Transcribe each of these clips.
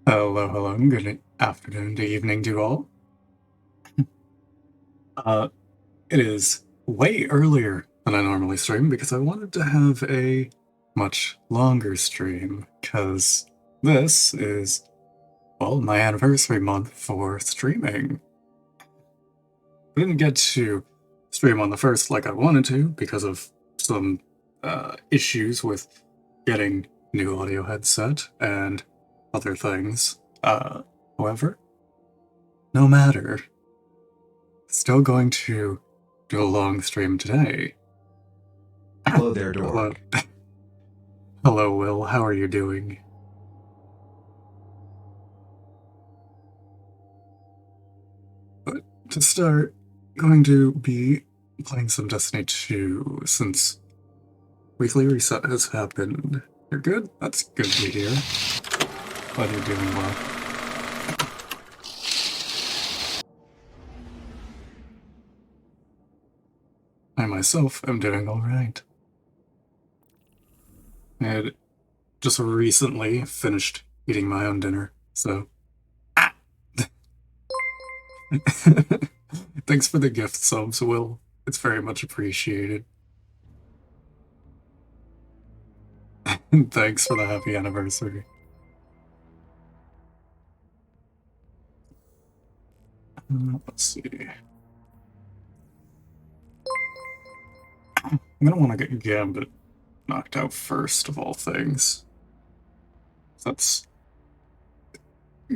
Hello, hello, good afternoon to evening to all. Uh, it is way earlier than I normally stream because I wanted to have a much longer stream because this is, well, my anniversary month for streaming. I didn't get to stream on the first like I wanted to because of some issues with getting new audio headset and other things. However, no matter. Still going to do a long stream today. Hello there, Hello. Dork. Hello, Will. How are you doing? But to start, going to be playing some Destiny 2 since weekly reset has happened. You're good? That's good to hear. Glad you're doing well. I myself am doing alright. I had just recently finished eating my own dinner, so. Thanks for the gift subs, Will. It's very much appreciated. And thanks for the happy anniversary. Let's see. I'm gonna want to get Gambit knocked out first of all things. That's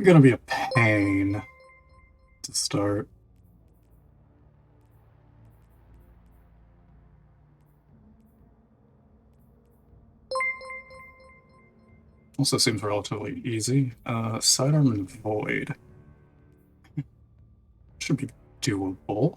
gonna be a pain to start. Also seems relatively easy. Sidearm and Void should be doable.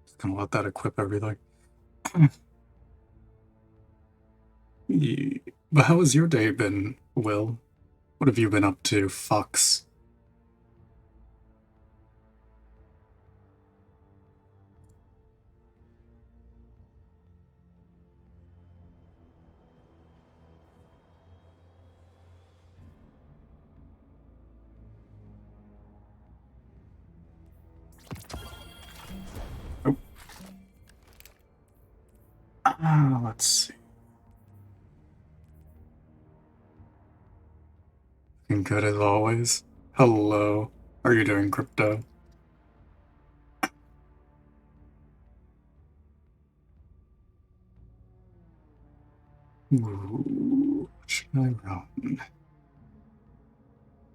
Just gonna let that equip everything. Yeah. But how has your day been, Will? What have you been up to, Fox? Oh. Let's see. Looking good as always. Hello. How are you doing, Crypto? Ooh, what should I run?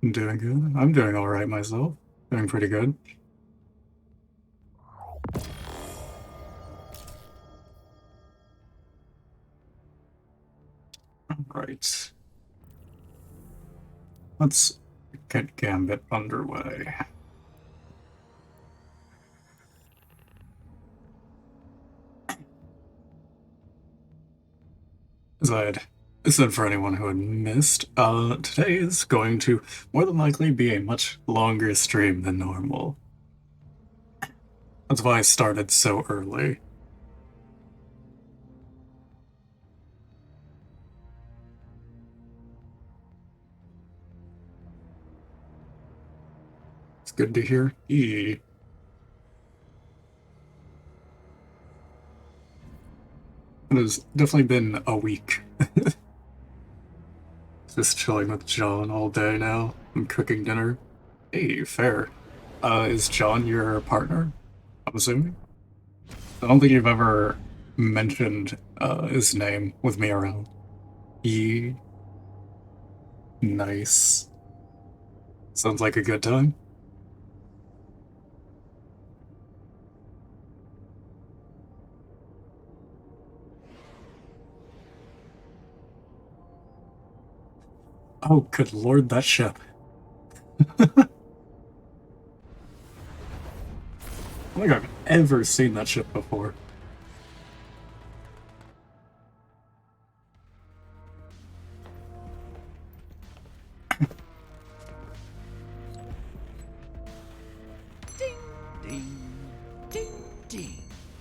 I'm doing good. I'm doing alright myself. Doing pretty good. Right. Let's get Gambit underway. As I had said for anyone who had missed, today is going to more than likely be a much longer stream than normal. That's why I started so early. It's good to hear. It has definitely been a week. Just chilling with John all day now. I'm cooking dinner. Hey, fair. Is John your partner? I'm assuming? I don't think you've ever mentioned his name with me around. He. Nice. Sounds like a good time. Oh, good lord, that ship. I don't think I've ever seen that ship before.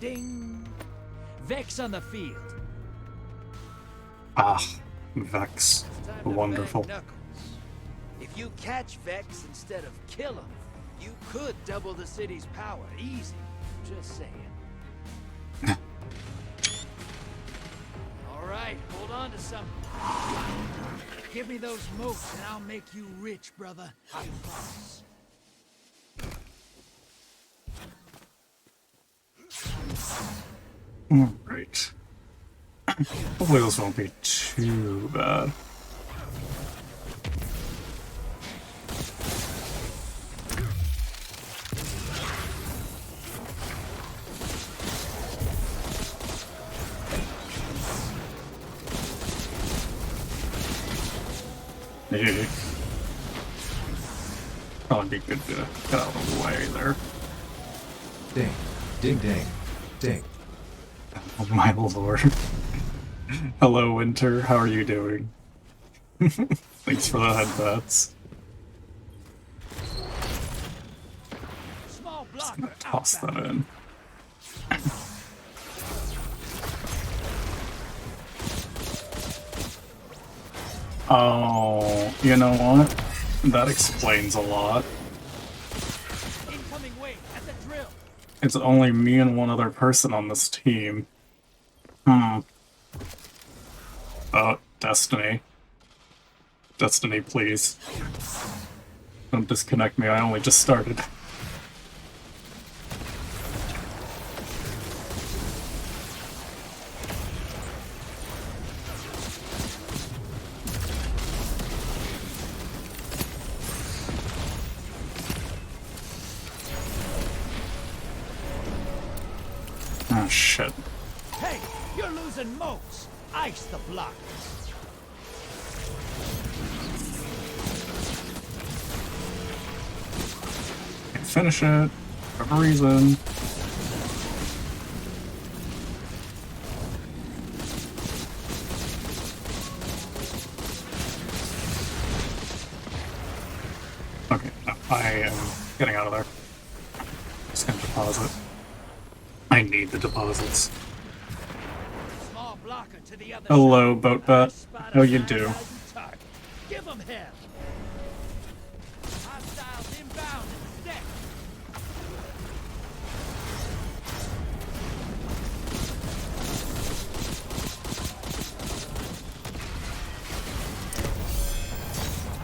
ding. Vex on the field. Ah, Vex. Time to Wonderful. bang Knuckles. If you catch Vex instead of kill him, you could double the city's power. Easy. Just saying. All right, hold on to something. Give me those moats and I'll make you rich, brother. I promise. Alright. Hopefully this won't be too bad. Yeah. Probably be good to get out of the way there. Ding. Ding ding. Ding. Oh my lord. Hello, Winter. How are you doing? Thanks for the headbats. Small blocker. Toss that in. Oh, you know what? That explains a lot. Incoming wave at the drill. It's only me and one other person on this team. Oh, Destiny. Destiny, please. Don't disconnect me, I only just started. Oh, shit. Hey, you're losing moats. Ice the blockers. Can't finish it. For whatever reason. Okay, no, I am getting out of there. Just gonna deposit. I need the deposits. Small blocker to the other Hello, side. Boatbat. Spot How a you do? 9,000 target. Give him hell. Hostiles inbound instead.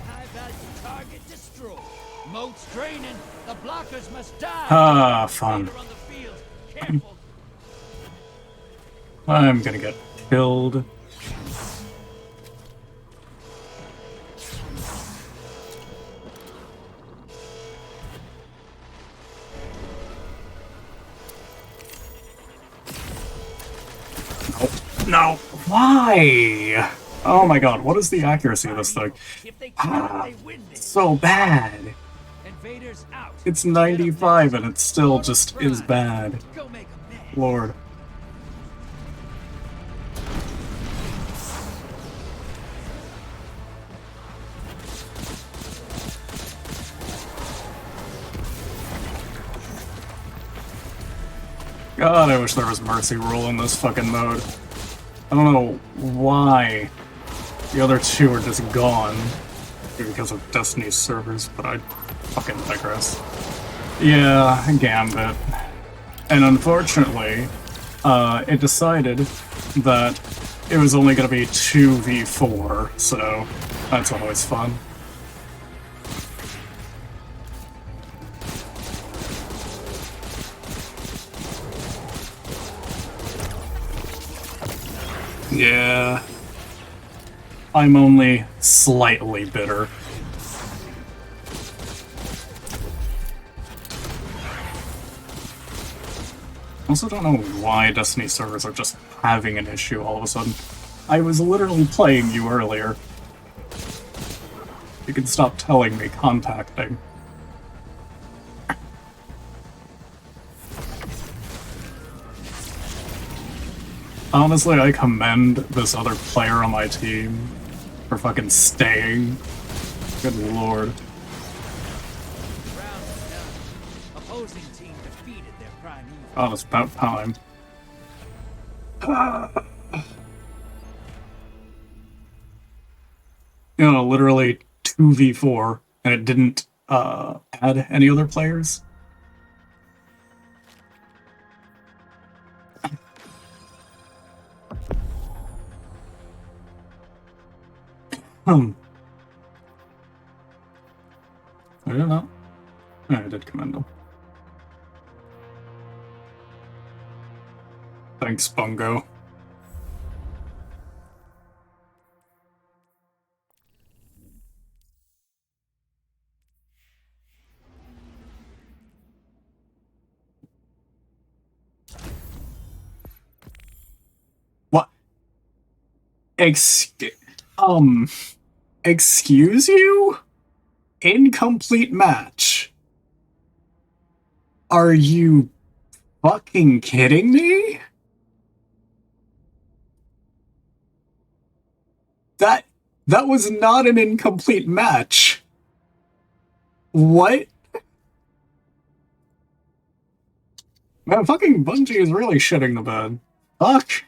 High value target destroyed. Moats draining. The blockers must die. Ah, fun. Leader on the field. Careful. I'm gonna get killed. No. Why? Oh my god, what is the accuracy of this thing? If they kill it, they win this. So bad. Invaders out. It's 95 and it still just is bad. Go make a mess. Lord. God, I wish there was mercy rule in this fucking mode. I don't know why the other two are just gone. Maybe because of Destiny's servers, but I fucking digress. Yeah, Gambit. And unfortunately, it decided that it was only gonna be 2v4, so that's always fun. Yeah. I'm only slightly bitter. I also don't know why Destiny servers are just having an issue all of a sudden. I was literally playing you earlier. You can stop telling me contacting. Honestly, I commend this other player on my team for fucking staying. Good lord. Round is done. Opposing team defeated their prime evil. Oh, it's about time. You know, literally 2v4, and it didn't add any other players. I don't know. I did commend him. Thanks, Bungo. What? Excuse you? Incomplete match. Are you fucking kidding me? That was not an incomplete match. What? Man, fucking Bungie is really shitting the bed. Fuck.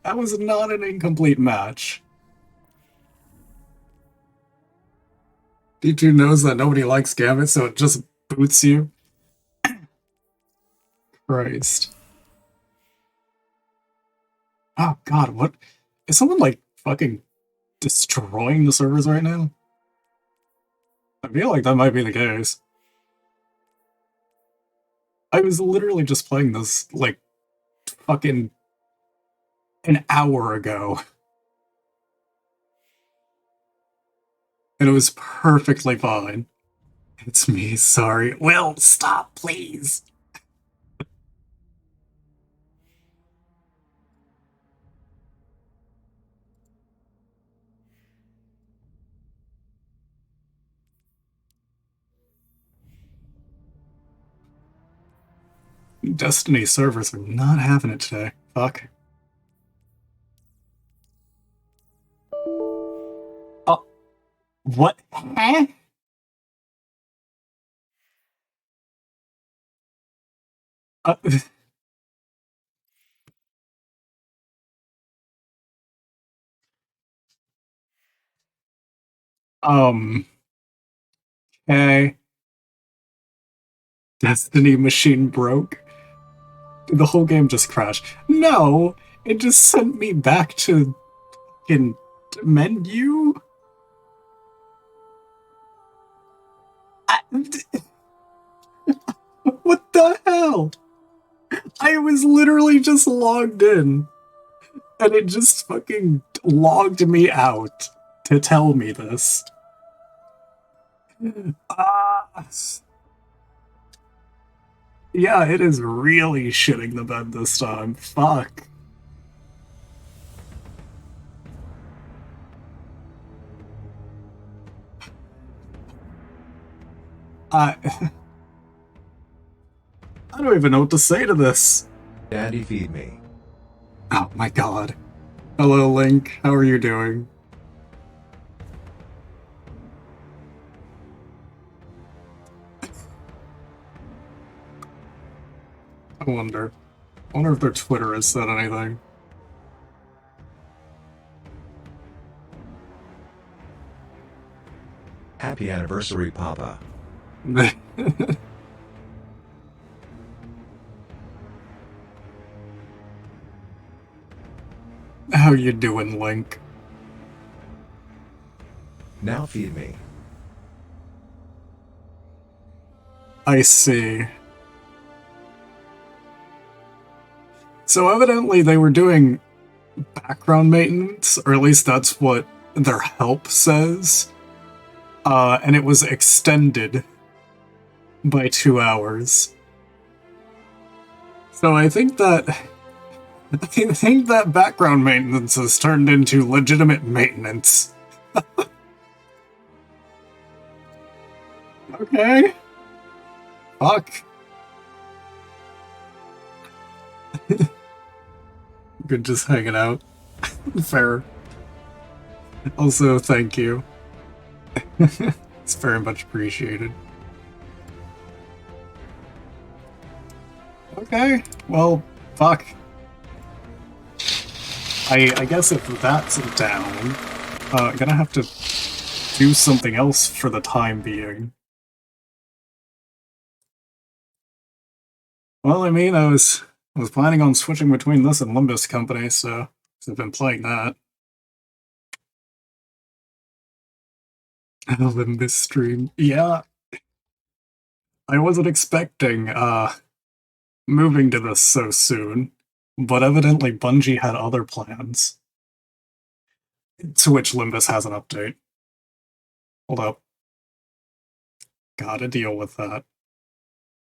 That was not an incomplete match. D2 knows that nobody likes Gambit, so it just boots you. Christ. Oh god, what? Is someone, like, fucking destroying the servers right now? I feel like that might be the case. I was literally just playing this, like, fucking an hour ago. And it was perfectly fine. It's me, sorry. Will, stop, please. Destiny servers are not having it today. Fuck. Oh, what? Huh? Uh, um, okay. Destiny machine broke. Did the whole game just crash? No! It just sent me back to fucking menu? I, what the hell? I was literally just logged in, and it just fucking logged me out to tell me this. Yeah, it is really shitting the bed this time. Fuck. I I don't even know what to say to this. Daddy, feed me. Oh my god. Hello, Link. How are you doing? I wonder. I wonder if their Twitter has said anything. Happy anniversary, Papa. How you doing, Link? Now feed me. I see. So evidently they were doing background maintenance, or at least that's what their help says. And it was extended by 2 hours. So I think that background maintenance has turned into legitimate maintenance. Okay. Fuck. Good just hanging out. Fair. Also, thank you. It's very much appreciated. Okay, well, fuck. I guess if that's down, I'm gonna have to do something else for the time being. Well, I mean, I was planning on switching between this and Limbus Company, so I've been playing that. Limbus stream. Yeah, I wasn't expecting moving to this so soon, but evidently Bungie had other plans. To which Limbus has an update. Hold up. Gotta deal with that.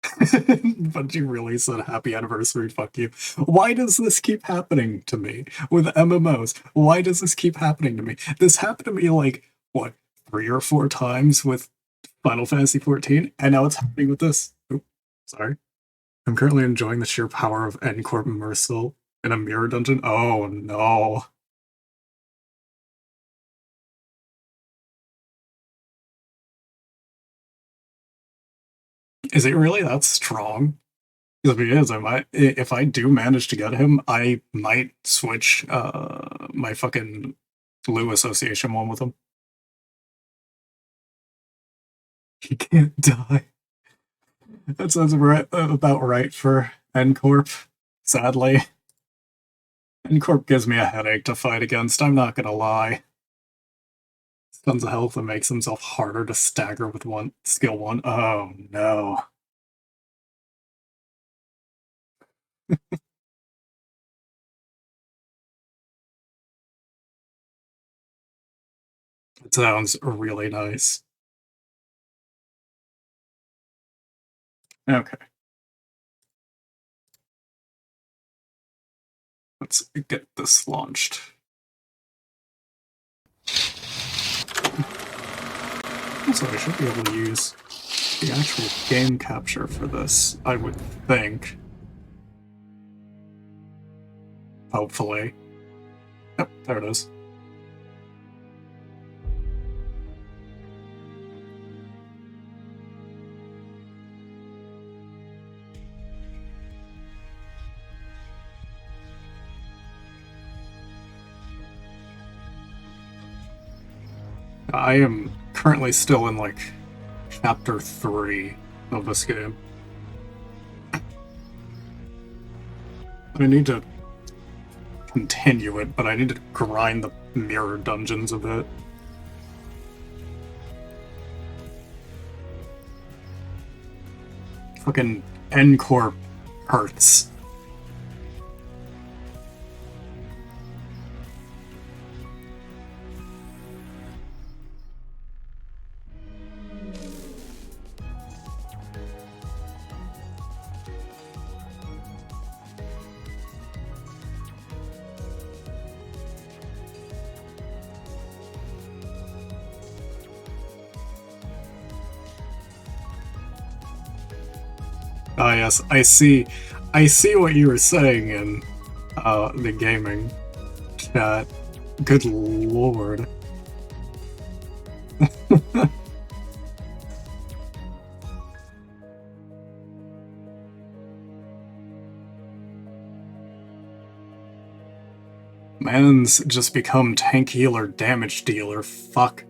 Bungie really said happy anniversary, fuck you. Why does this keep happening to me with MMOs? Why does this keep happening to me? This happened to me like, what, 3 or 4 times with Final Fantasy XIV, and now it's happening with this. Oop, sorry. I'm currently enjoying the sheer power of N-Corp Immersal in a mirror dungeon. Oh no. Is it really that strong? If he is, I might. If I do manage to get him, I might switch my fucking Blue Association one with him. He can't die. That sounds right, about right for N-Corp. Sadly, N-Corp gives me a headache to fight against. I'm not gonna lie. Tons of health and makes himself harder to stagger with one skill one. Oh no. It sounds really nice. Okay. Let's get this launched. Also, I should be able to use the actual game capture for this, I would think. Hopefully. Yep, there it is. I am currently still in, like, chapter 3 of this game. I need to continue it, but I need to grind the mirror dungeons a bit. Fucking N-Corp hurts. Ah, yes, I see. I see what you were saying in the gaming chat. Good lord. Man's just become tank healer, damage dealer. Fuck.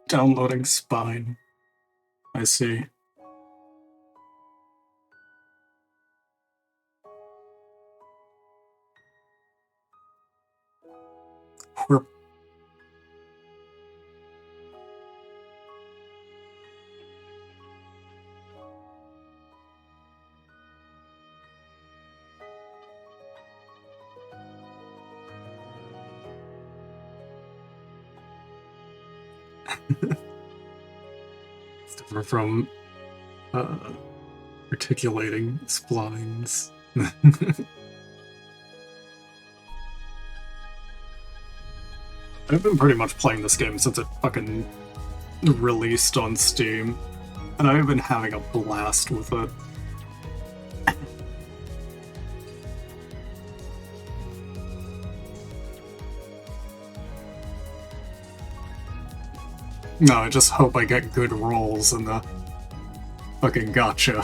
Downloading spine. I see. We're it's different from articulating splines. I've been pretty much playing this game since it fucking released on Steam, and I've been having a blast with it. No, I just hope I get good rolls in the fucking gotcha.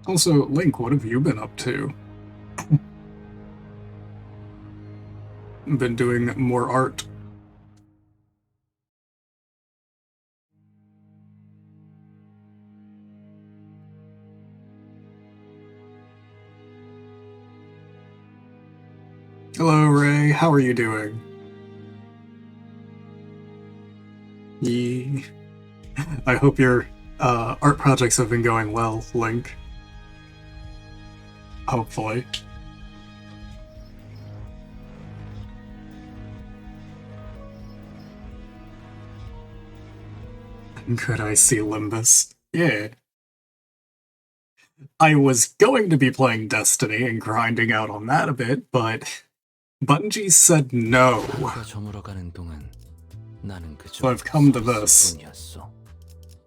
Also, Link, what have you been up to? Been doing more art. Hello, Ray. How are you doing? Yee. I hope your art projects have been going well, Link. Hopefully. Could I see Limbus? Yeah. I was going to be playing Destiny and grinding out on that a bit, but Bungie said no. So I've come to this,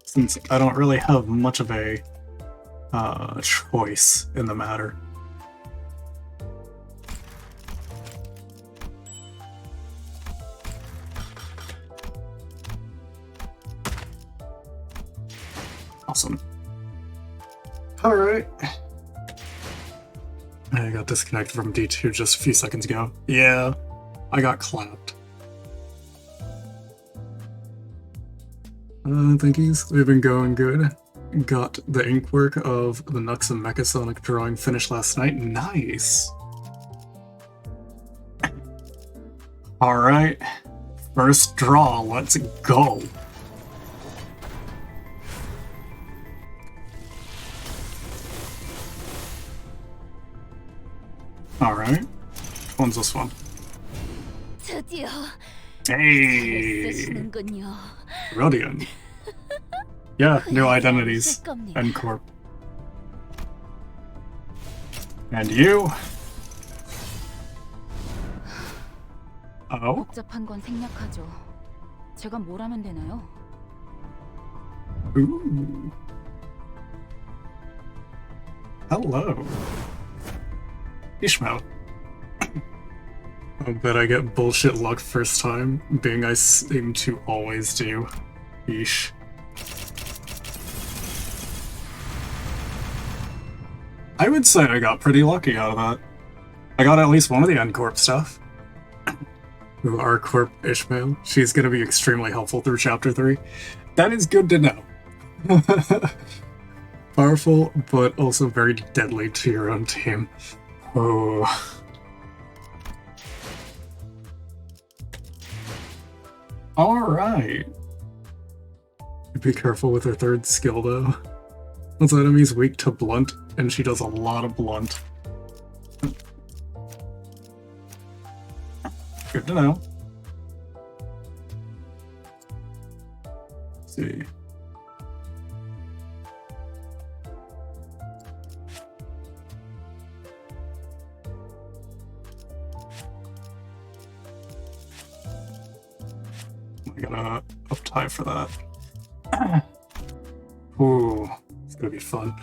since I don't really have much of a choice in the matter. Awesome. Alright. I got disconnected from D2 just a few seconds ago. Yeah, I got clapped. Thankies. We've been going good. Got the ink work of the Nux and Mechasonic drawing finished last night. Nice. Alright. First draw, let's go. Alright. Which one's this one? Hey! Rodian. Yeah, new identities. N Corp. And you? Oh? 복잡한 건 생략하죠. 제가 뭘 하면 되나요? Ooh. Hello. Ishmael. I bet I get bullshit luck first time, being I seem to always do. Yeesh. I would say I got pretty lucky out of that. I got at least one of the N-Corp stuff. Ooh, R-Corp Ishmael. She's gonna be extremely helpful through Chapter 3. That is good to know. Powerful, but also very deadly to your own team. Oh. Alright. Be careful with her third skill, though. This enemy's weak to blunt, and she does a lot of blunt. Good to know. Let's see. I'm gonna up tie for that. Ooh, it's gonna be fun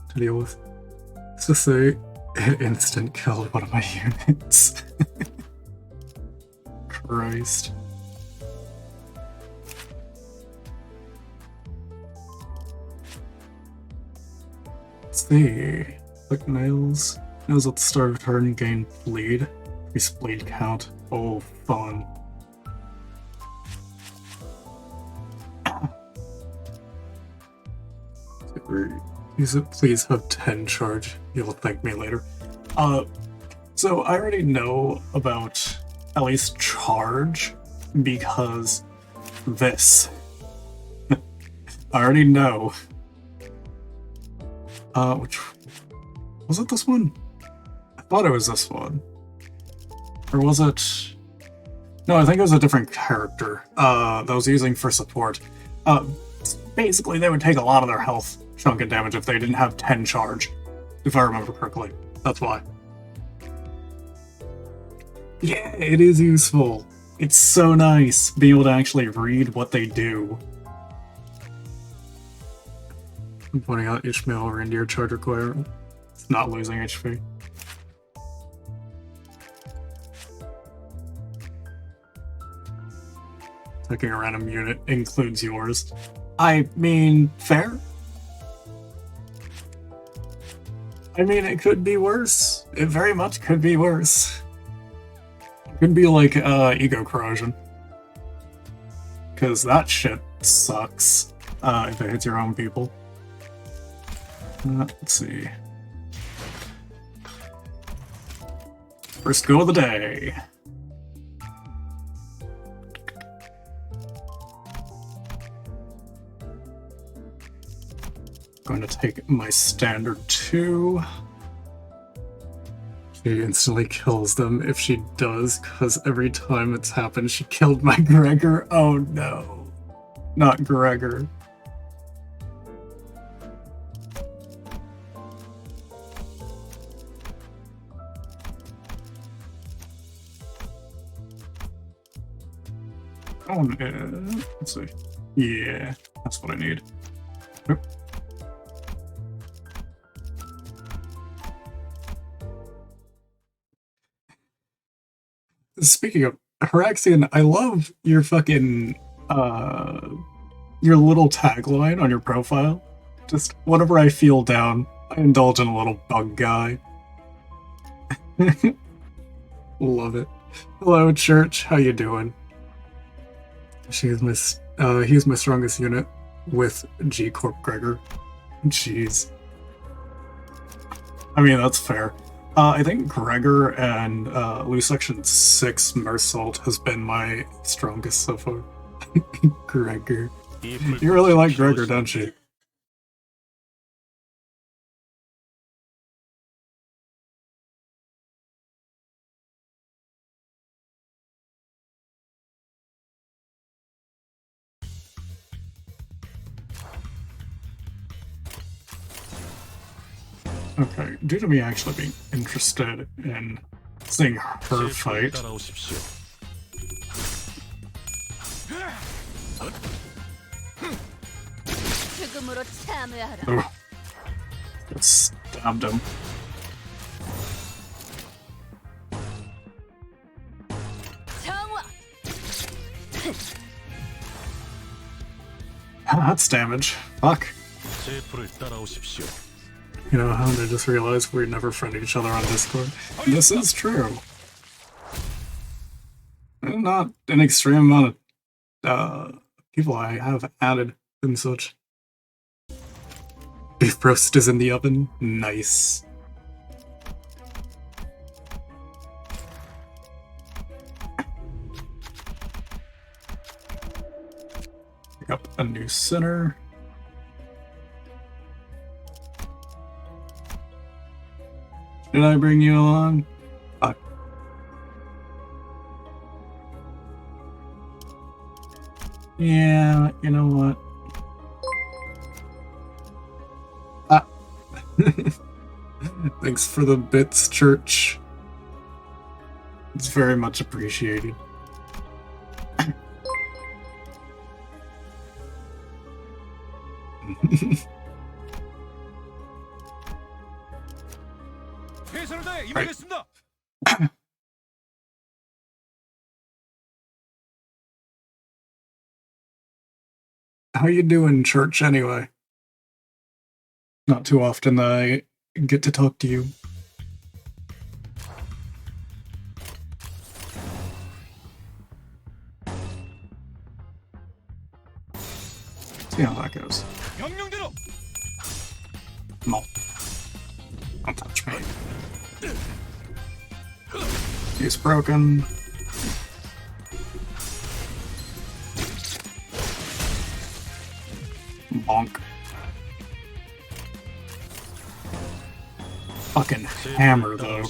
to deal with. Let's just say it instant killed one of my units. Christ. Let's see. Click nails. Nails at the start of turn gain bleed. Increase bleed count. Oh, fun. Use it, please have 10 charge. You'll thank me later. So I already know about at least charge because this. I already know. Which Was it this one? I thought it was this one. Or was it... No, I think it was a different character that I was using for support. Basically, they would take a lot of their health chunk and damage if they didn't have 10 charge, if I remember correctly. That's why. Yeah, it is useful. It's so nice being able to actually read what they do. I'm pointing out Ishmael reindeer charge requirement. It's not losing HP. Taking a random unit includes yours. I mean, fair? I mean, it could be worse. It very much could be worse. It could be like ego corrosion. Because that shit sucks if it hits your own people. Let's see. First go of the day. Going to take my standard 2. She instantly kills them if she does, because every time it's happened, she killed my Gregor. Oh no. Not Gregor. Oh, let's see. Yeah, that's what I need. Oop. Speaking of Haraxian, I love your fucking your little tagline on your profile. Just whenever I feel down, I indulge in a little bug guy. Love it. Hello, Church. How you doing? He's my strongest unit with G Corp Gregor. Jeez. I mean, that's fair. I think Gregor and Loose Section 6 Mersault has been my strongest so far. Gregor. You really like Gregor, don't you? Okay, due to me actually being interested in seeing her fight. Oh, it stabbed him. That's damage. Fuck. You know, Hound, I just realized we never friend each other on Discord. This is true. Not an extreme amount of people I have added and such. Beef roast is in the oven. Nice. Pick up a new center. Did I bring you along? Fuck. Yeah, you know what? Ah. Thanks for the bits, Church. It's very much appreciated. How you doing, Church, anyway? Not too often I get to talk to you. See how that goes. No. Don't touch me. He's broken. Bonk. fucking hammer, though.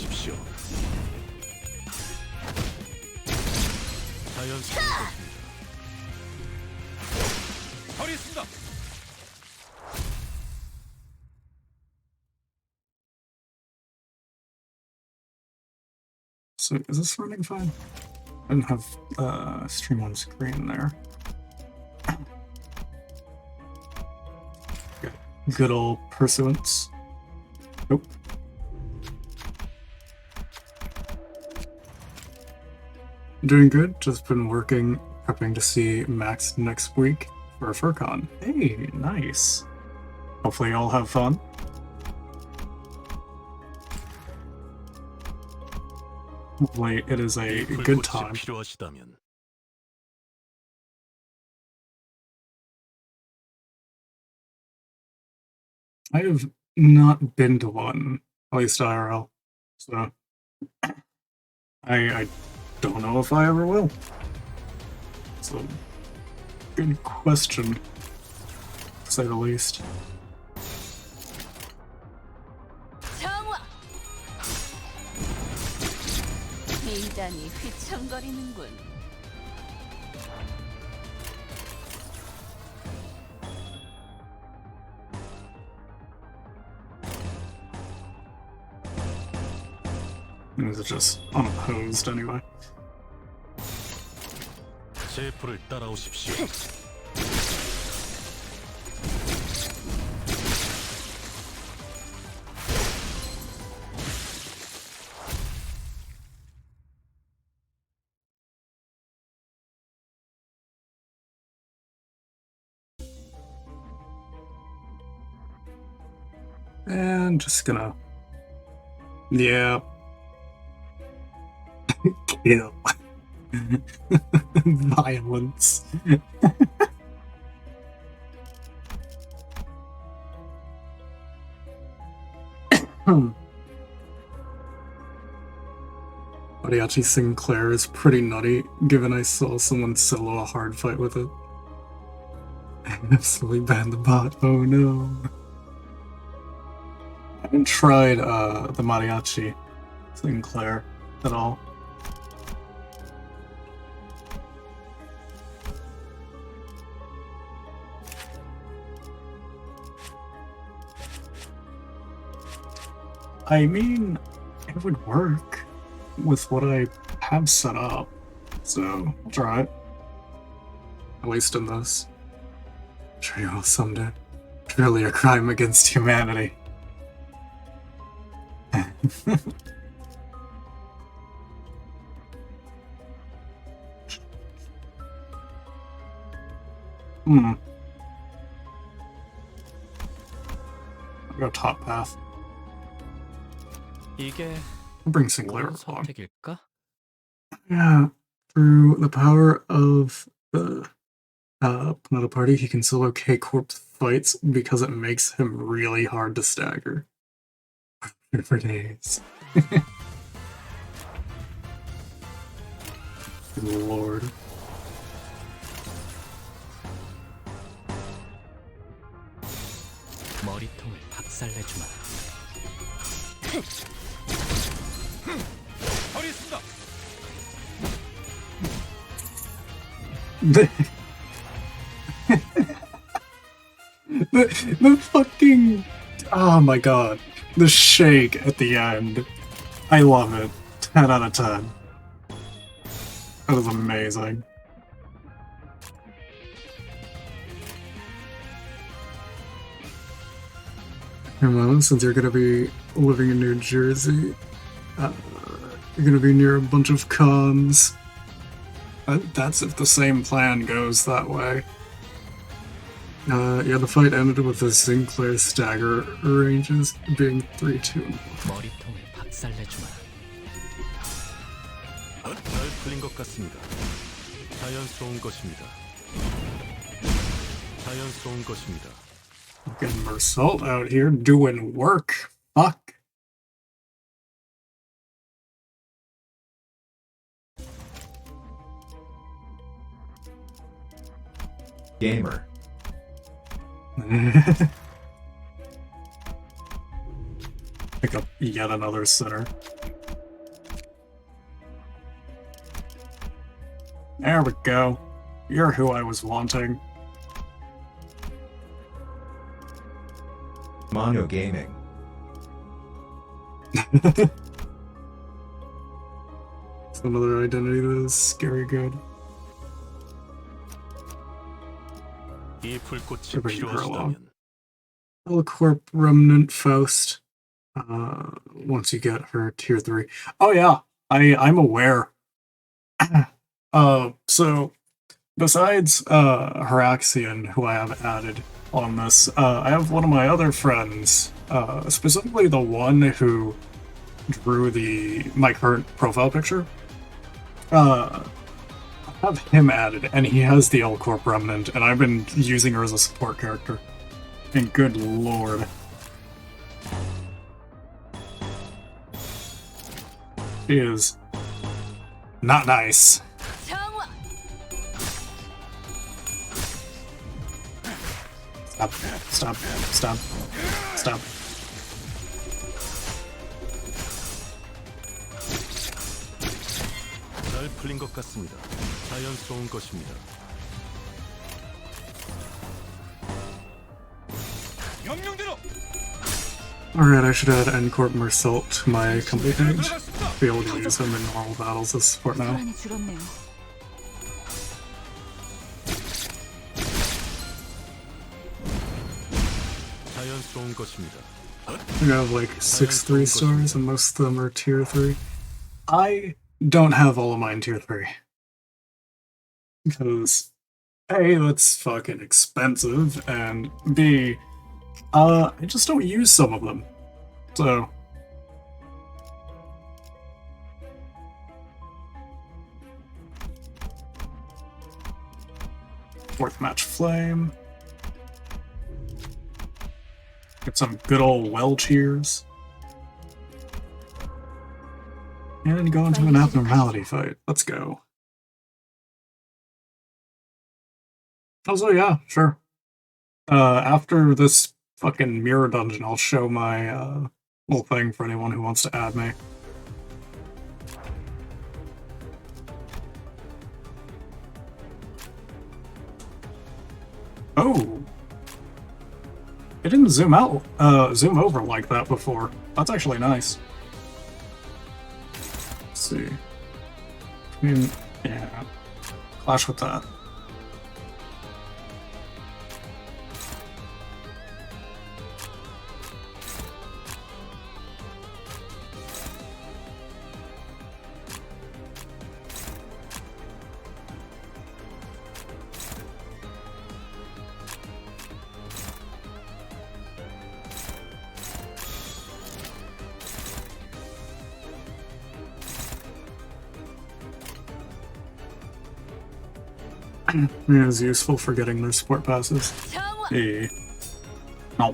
So, is this running fine? I didn't have stream on screen there. Good old pursuance. Nope. Doing good. Just been working, prepping to see Max next week for a FurCon. Hey, nice. Hopefully y'all have fun. Hopefully it is a good time. I have not been to one, at least IRL, so I don't know if I ever will. It's a good question, to say the least. 미단이 휘청거리는군. Is it just unopposed anyway? 제프를 따라오십시오. And just gonna... Yeah. Kill. Violence. Mariachi Sinclair is pretty nutty, given I saw someone solo a hard fight with it. I absolutely banned the bot, oh no. I haven't tried the Mariachi Sinclair at all. I mean, it would work with what I have set up, so I'll try it. At least in this. Sure you will someday. Truly a crime against humanity. I'll go top path. 이게 I'll bring Sinclair 옳은 along. 선택일까? Yeah, through the power of the Panetta Party, he can solo K-Corp fights because it makes him really hard to stagger. For days. Good lord. 머리통을 박살내주마. 버리겠습니다. The fucking... Oh my god. The shake at the end. I love it. 10 out of 10. That is amazing. Hermano, since you're gonna be living in New Jersey, you're gonna be near a bunch of cons. That's if the same plan goes that way. Yeah, the fight ended with the Sinclair stagger ranges being 3-2. 머리통을 박살내주마. 잘 풀린 것 같습니다. 자연스러운 것입니다. 자연스러운 것입니다. Fucking Mersault out here doing work. Fuck. Gamer. Pick up yet another sinner. There we go. You're who I was wanting. Mono Gaming. It's another identity that is scary good. 이 불꽃이 Everybody grow 필요하시다면 Hellcorp Remnant Faust. Once you get her tier 3. Oh yeah, I'm aware. So besides Haraxian, who I have added on this, I have one of my other friends, specifically the one who drew my current profile picture. I have him added, and he has the Hellcorp Remnant, and I've been using her as a support character. And good lord. She is not nice. 정화! Stop. Stop. 잘 풀린 것 같습니다. 자연스러운 것입니다. 명령대로. Alright, I should add Ncorp Mersault to my company page. Be able to use him in normal battles as support now. 소란이 줄었네요. 자연스러운 것입니다. We have like 6 3-stars, and most of them are tier 3. I don't have all of mine tier 3. Because A, that's fucking expensive, and B, I just don't use some of them. So fourth match flame. Get some good old well cheers. And go into an abnormality fight. Let's go. Also, yeah, sure. After this fucking mirror dungeon, I'll show my little thing for anyone who wants to add me. Oh! It didn't zoom zoom over like that before. That's actually nice. Let's see. I mean, yeah. Clash with that. It is useful for getting their support passes. 정화! Hey. No.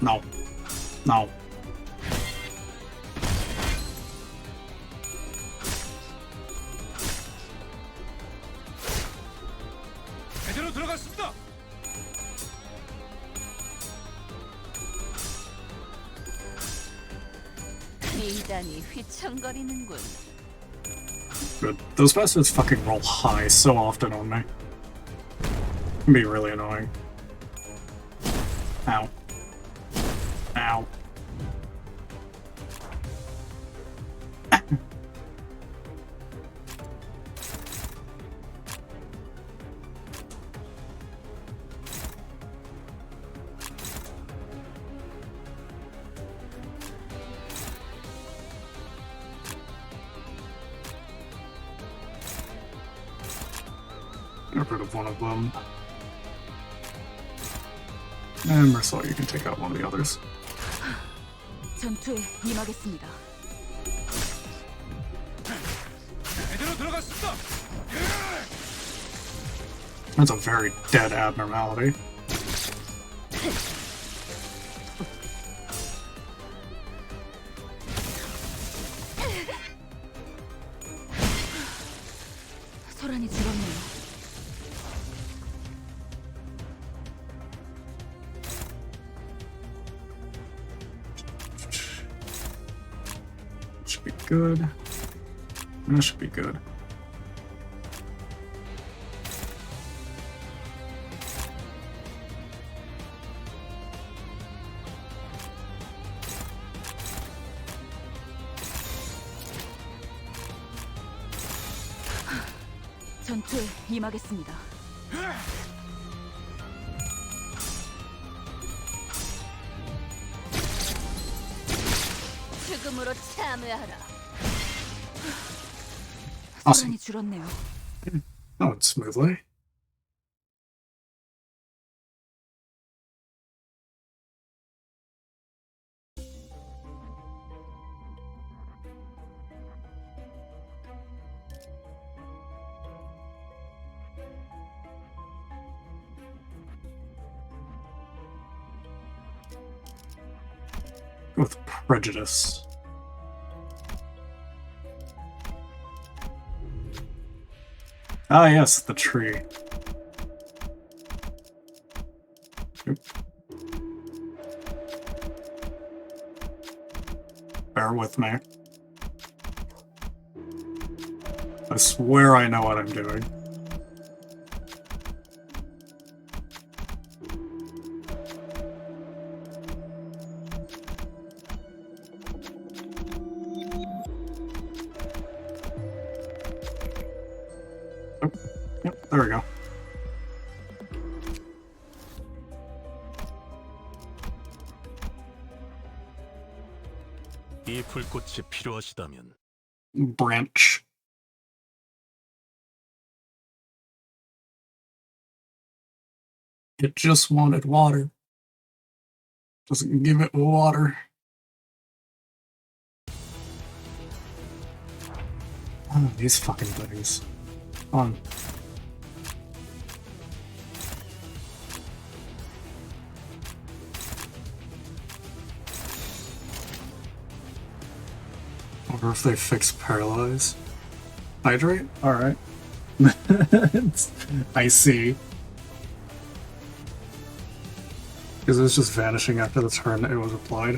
No. No. 제대로 들어갔습니다. 미단이 휘청거리는군. Good. Those bastards fucking roll high so often on me. Can be really annoying. Ow. Ow. Get rid of one of them. And Mersault, you can take out one of the others. 전투에 임하겠습니다. 제대로 들어갔습니다. That's a very dead abnormality. 소란이 줄었네요. good? That should be good. 전투에 임하겠습니다. 죽음으로 참여하라. Awesome. 소란이 줄었네요. That went smoothly. With prejudice. Ah, yes, the tree. Oop. Bear with me. I swear I know what I'm doing. Yep, there we go. 이 불꽃이 필요하시다면 Branch. It just wanted water. Doesn't give it water. Oh, these fucking things. On. Wonder if they fix paralyze. Hydrate? Alright. I see. Because it's just vanishing after the turn it was applied.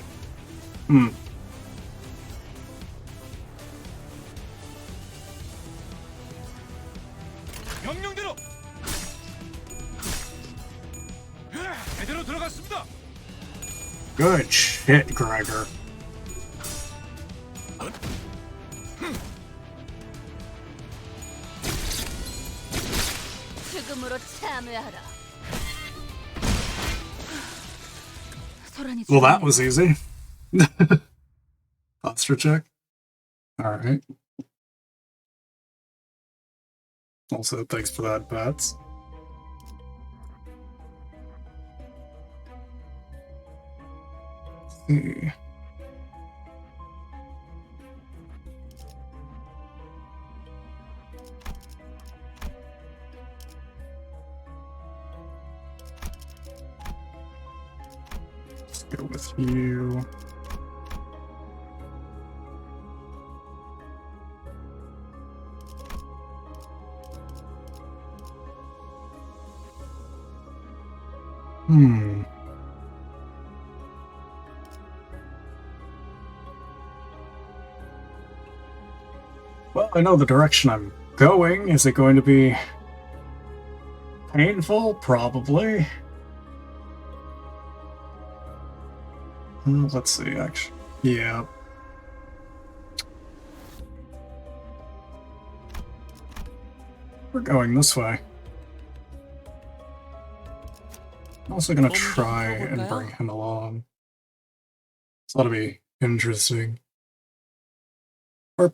Hmm. 명령대로 제대로 들어갔습니다. Good shit, Gregor. 죽음으로 참여하라. 소란이 Well, that 줄었네요. was easy. Posture check. Alright. Also, thanks for that, Bats. Let's see. Let's go with you. Hmm. Well, I know the direction I'm going. Is it going to be painful? Probably. Let's see, actually. Yeah. We're going this way. I'm also gonna try and bring him along. So that'll be interesting. Or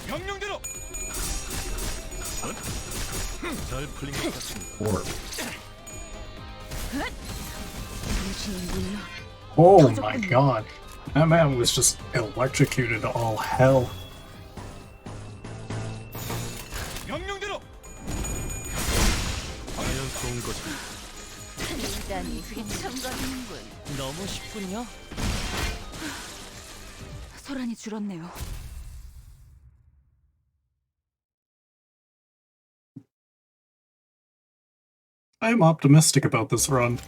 명령대로 잘 풀린 것 같습니다. Or 당신은 물론 oh my god. That man was just electrocuted to all hell. 명령대로 일단이 휘청거리는군. 너무 쉽군요. 소란이 줄었네요. I'm optimistic about this run.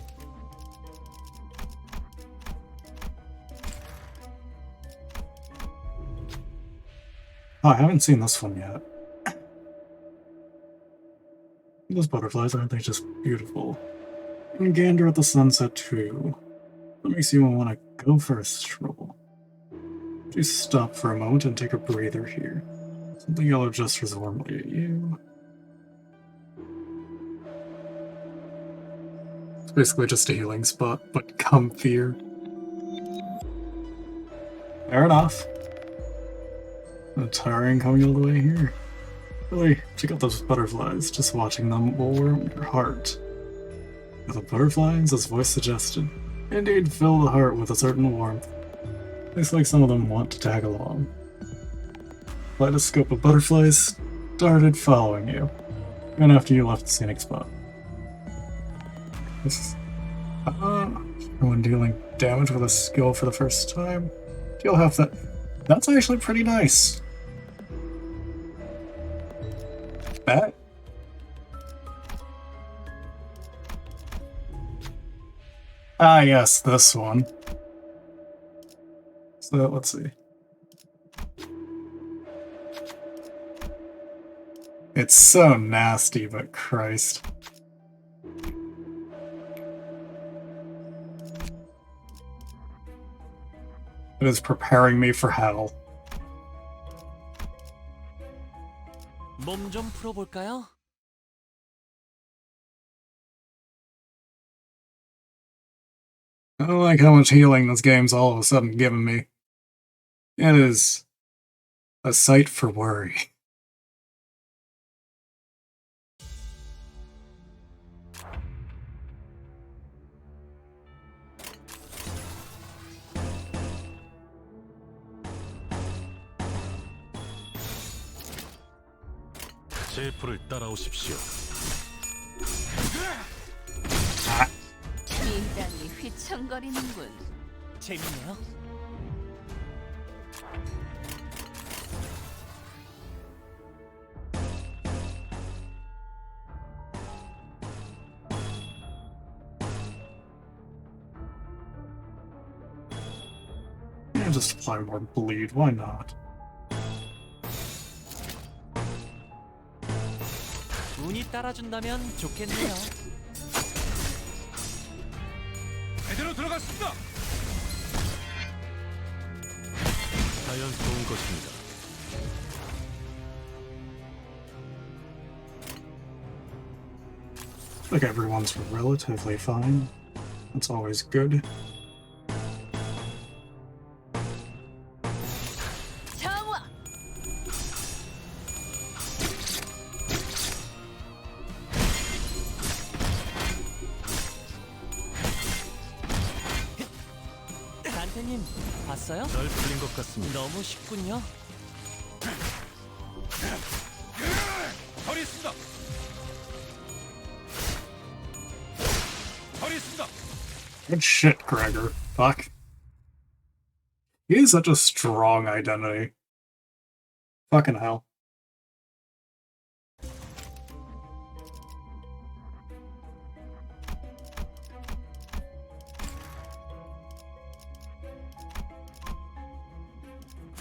Oh, I haven't seen this one yet. Those butterflies, aren't they just beautiful? And gander at the sunset too. That makes you want to go for a stroll. Just stop for a moment and take a breather here. Something yellow gestures warmly at you. It's basically just a healing spot, but comfier. Fair enough. Tiring coming all the way here. Really, check out those butterflies. Just watching them will warm your heart. The butterflies, as voice suggested, indeed fill the heart with a certain warmth. Looks like some of them want to tag along. Kaleidoscope of butterflies started following you, even after you left the scenic spot. This is... everyone dealing damage with a skill for the first time. Deal half that. That's actually pretty nice. Bet. Ah, yes, this one. So, let's see. It's so nasty, but Christ. It is preparing me for hell. 몸 좀 풀어볼까요? I don't like how much healing this game's all of a sudden giving me. It is a sight for worry. 제 불을 따라오십시오. 일단이 휘청거리는군. 재밌네요. Yeah, just apply more bleed, why not? 운이 따라준다면 좋겠네요. 제대로 들어갔습니다. 자연스러운 것입니다. Like everyone's relatively fine. That's always good. 정화. 단테님, 봤어요? 잘 풀린 것 같습니다. 너무 쉽군요. 처리했습니다. 처리했습니다. Good shit, Gregor. Fuck. He has such a strong identity. Fucking hell.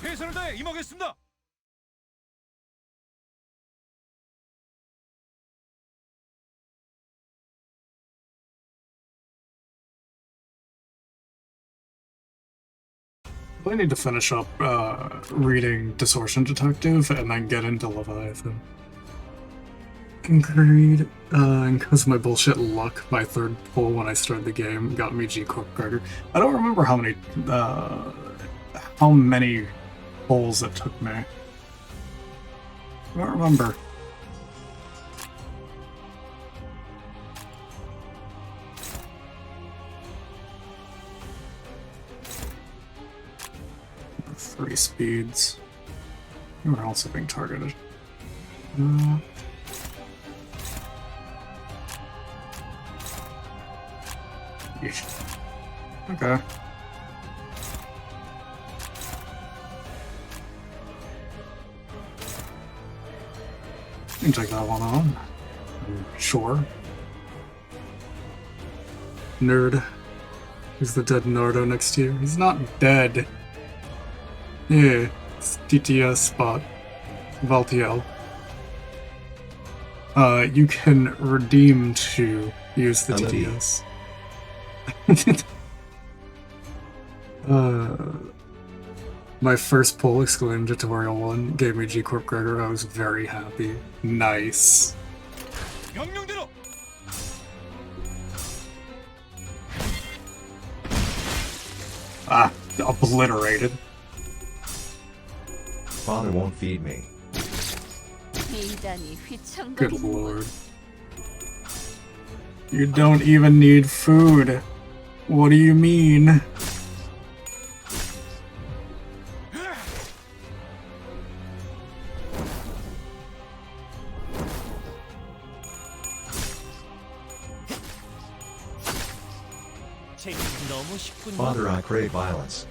최선을 다해 임하겠습니다. I need to finish up reading Distortion Detective and then get into Leviathan. Agreed. And because of my bullshit luck, my third pull when I started the game got me G-Corp Gregor. I don't remember how many pulls it took me. I don't remember. Three speeds. You are also being targeted. Okay. You can take that one on. Sure. Nerd. Who's the dead Nardo next to you? He's not dead. Yeah, it's TTS spot. Valtiel. You can redeem to use the Olivia. TTS. My first pull, excluding tutorial 1, gave me G Corp Gregor. I was very happy. Nice. 명령대로. Ah, obliterated. Father won't feed me. 비단이 Good 휘청거리는 lord. You don't even need food. What do you mean? 재미 너무 쉽군요. Father, I crave violence.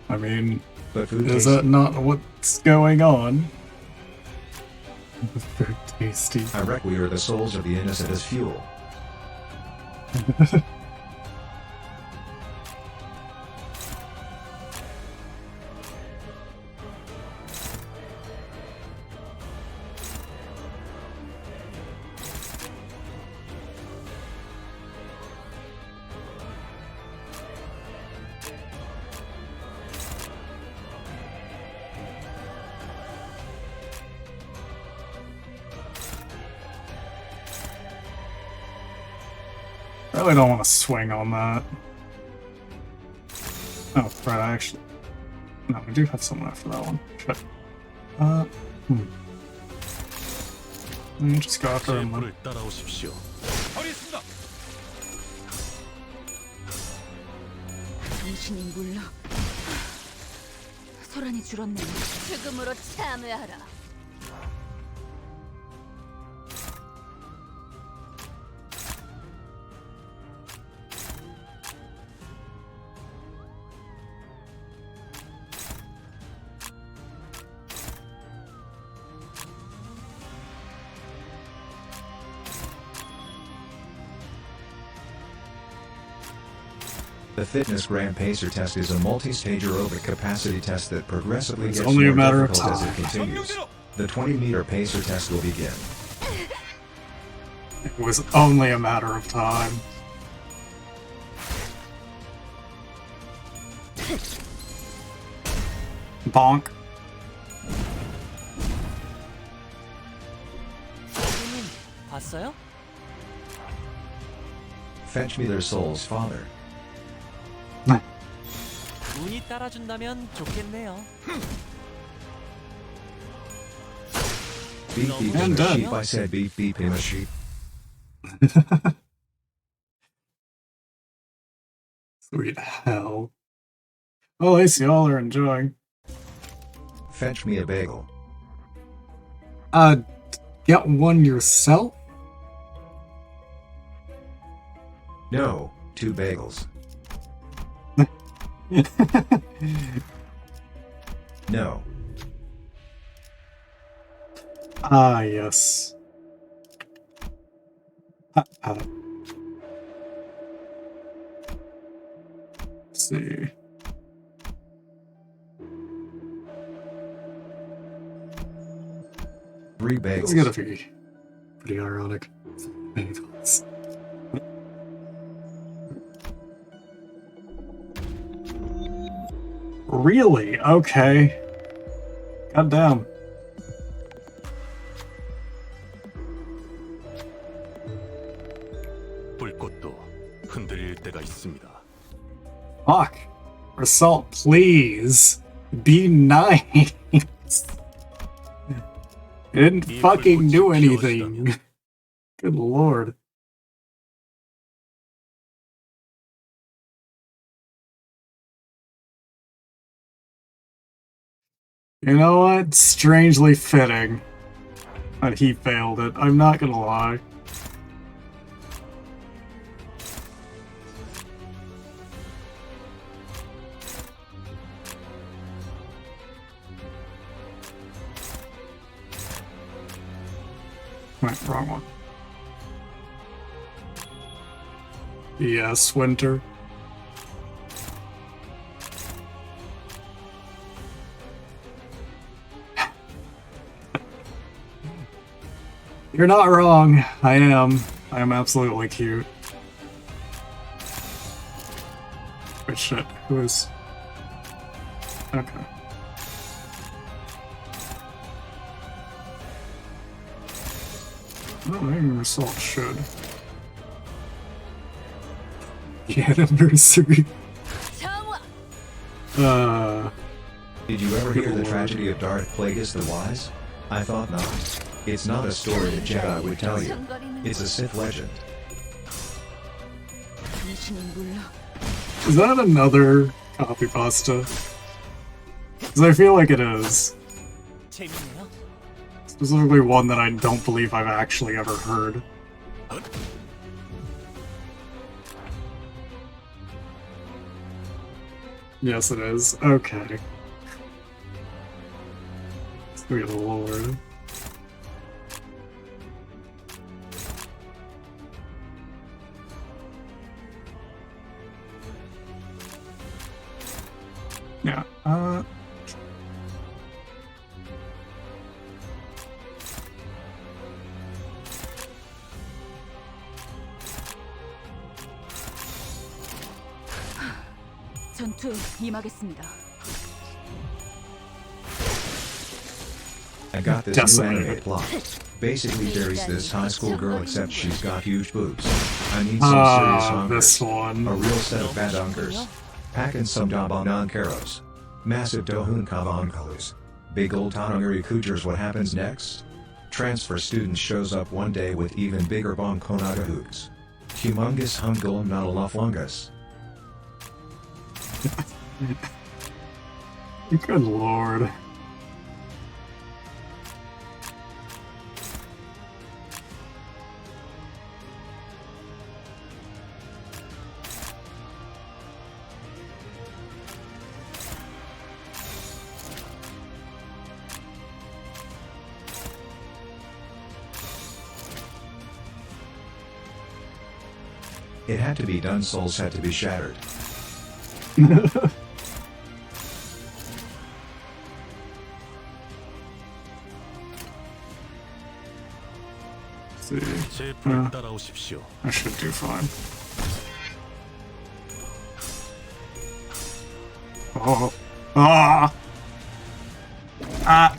I mean, But food is tastes that not what's going on? Very tasty. I require the souls of the innocent as fuel. I really don't want to swing on that. Oh, right, I actually... No, we do have someone after that one. Shit. Let me just go after 제 him. 불을 따라오십시오. 하겠습니다. 당신이 물러 소란이 줄었네요. 죽음으로 참여하라. The Fitness Gram Pacer test is a multi-stage aerobic capacity test that progressively It's gets only a more matter of difficult as time. it continues. The 20-meter pacer test will begin. It was only a matter of time. Bonk. 선생님, 봤어요? Fetch me their souls, Father. 운이 따라준다면 좋겠네요. Beep beep in And a done. sheep, I said beep beep in a sheep. Sweet hell. Well, at least y'all are enjoying. Fetch me a bagel. Get one yourself? No, 2 bagels. No. Ah, yes. Let's see. Three It's bagels. gotta be pretty ironic. Bagels. Really? Okay. Goddamn. 불꽃도 흔들릴 때가 있습니다. Fuck. Result, please. Be nice. It didn't fucking do anything. Good lord. You know what? Strangely fitting that he failed it. I'm not gonna lie. Wait, wrong one. Yes, Winter. You're not wrong. I am. I am absolutely cute. Wait, shit. Who is... Okay. Oh, maybe Result should. Yeah, anniversary. Did you ever hear the tragedy of Darth Plagueis the Wise? I thought not. It's not a story a Jedi would tell you. It's a Sith legend. Is that another copy pasta? Because I feel like it is. 재밌네요. Specifically one that I don't believe I've actually ever heard. Yes, it is. Okay. Sweet lord. Yeah, 전투 임하겠습니다. I got this new Decimated. anime plot. Basically there's this high school girl except she's got huge boobs. I need some serious hunger. this A one. real set of bad dunkers. Packing some dabanon caros. Massive dohun kavankalos. Big old tanangari kujers. What happens next? Transfer student shows up one day with even bigger bong konaga hooks. Humongous humgulum natalafwangus. Good lord. It had to be done, souls had to be shattered. See, 제 불을 따라오십시오. I should do fine. Oh. Ah! Ah!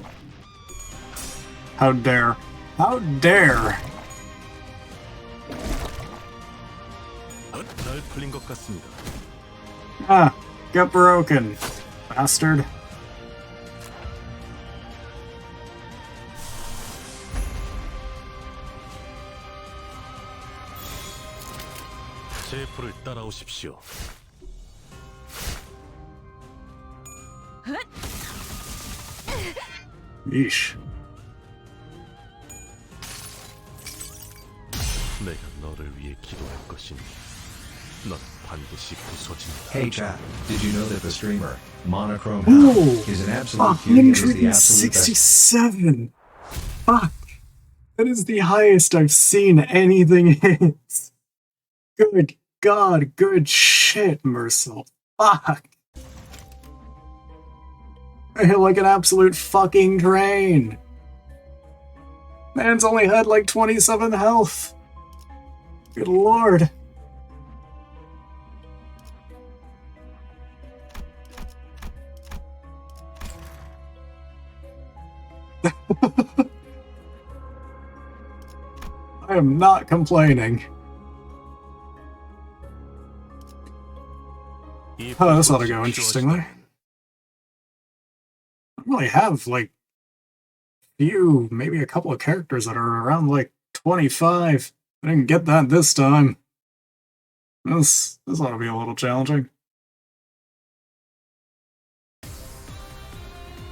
How dare. How dare! 잘 풀린 것 같습니다. Ah! Get broken, bastard. 제 불을 따라오십시오. Yeesh. 내가 너를 위해 기도할 것이니 넌 반드시 부서진다. Hey chat, did you know that the streamer, Monochrome Ooh, Hound, is an absolute beauty and is the absolute best? 167! Fuck! That is the highest I've seen anything hit. Good god, good shit, Mercil. Fuck! I hit like an absolute fucking train! Man's only had like 27 health! Good lord. I am not complaining. Oh, this ought to go interestingly. I don't really have, like, few, maybe a couple of characters that are around, like, 25. I didn't get that this time. This ought to be a little challenging.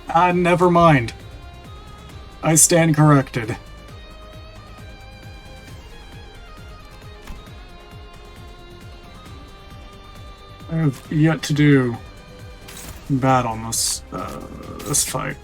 Ah, never mind. I stand corrected. I have yet to do bad on this fight.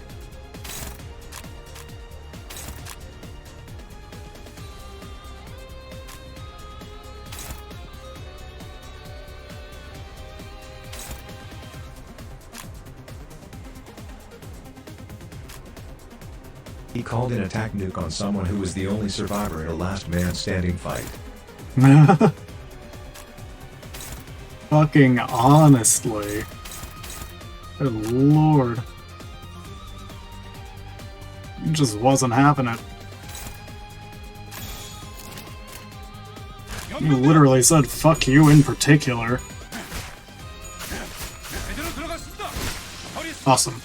He called in attack nuke on someone who was the only survivor in a last man standing fight. Fucking honestly. Good lord. It just wasn't having it. You literally said fuck you in particular. Awesome.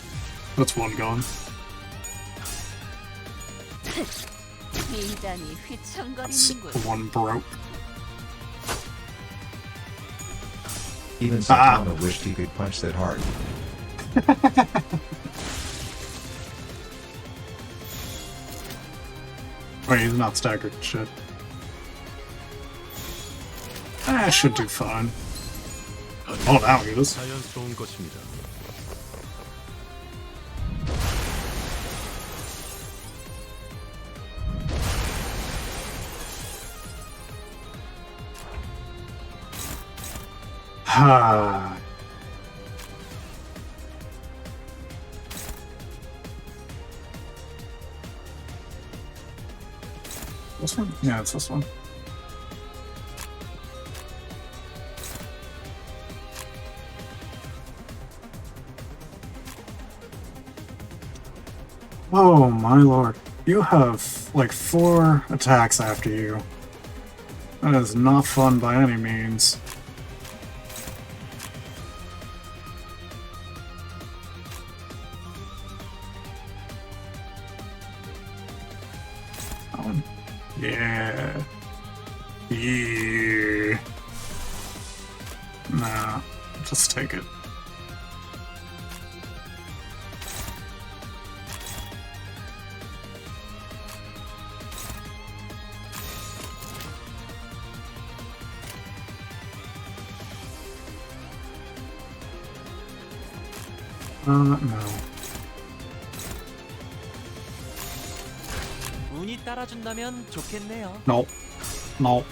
That's one gone. 미단이 That's 휘청거리는군. one broke. Even Satana wished he could punch that hard. Wait, he's not staggered. Shit. I should do fine. Oh, now he is. 자연스러운 것입니다. Ha. This one? Yeah, it's this one. Oh my lord. You have like 4 attacks after you. That is not fun by any means. That one. Yeah. Yeah. Nah, just take it. No. 운이 따라준다면 좋겠네요. No. No.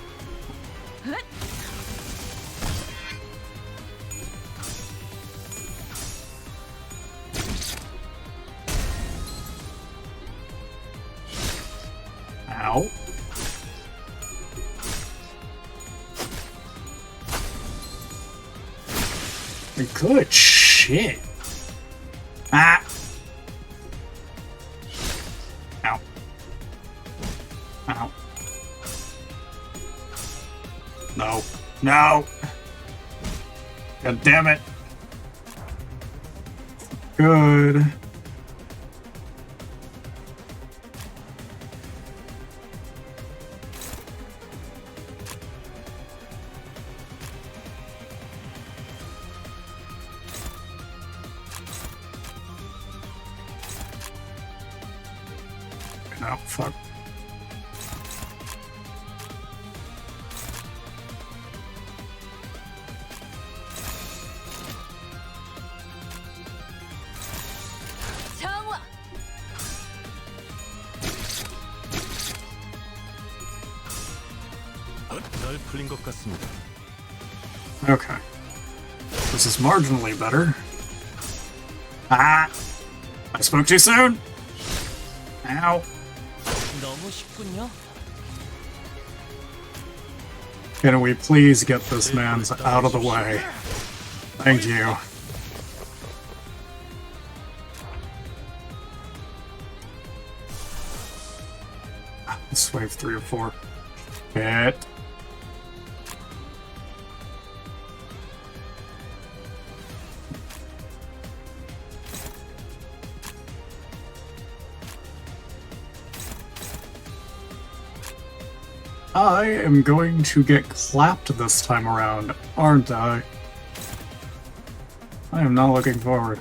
Ow. Good shit. Ah. Ow. Ow. No. No. God damn it. Good. Oh, fuck. 정화. 잘 풀린 것 같습니다. Okay. This is marginally better. Ah! I spoke too soon! Ow. 너무 쉽군요. Can we please get this man out of the way? Thank you. Let's wave 3 or 4. Hit. I am going to get clapped this time around, aren't I? I am not looking forward.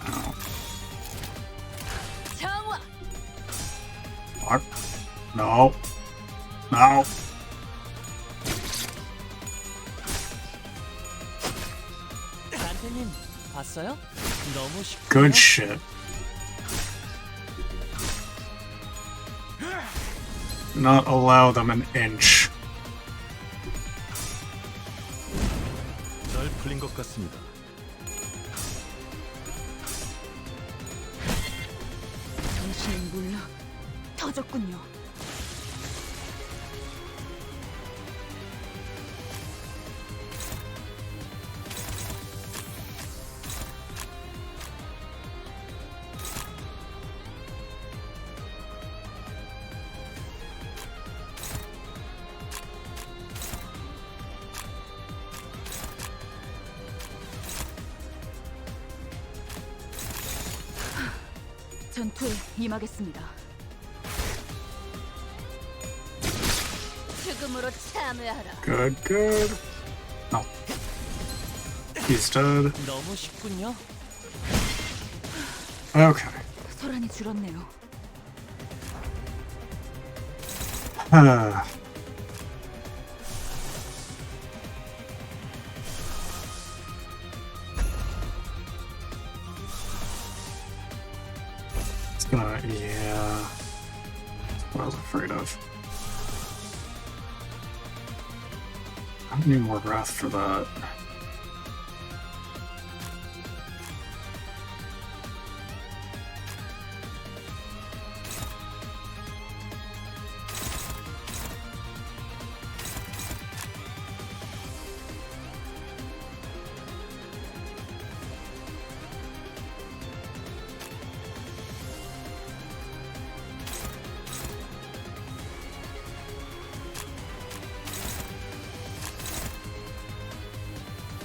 Ow. 정화. Fuck. No. No. 단테님 봤어요? 너무 쉽군요. Good shit. Not allow them an inch. 잘 풀린 것 같습니다. 당신은 몰라. 터졌군요. 전투에 임하겠습니다. 죽음으로 참여하라. Good, good. No. He's dead. 너무 쉽군요. Okay. 소란이 줄었네요. It's gonna, yeah. That's what I was afraid of. I need more wrath for that.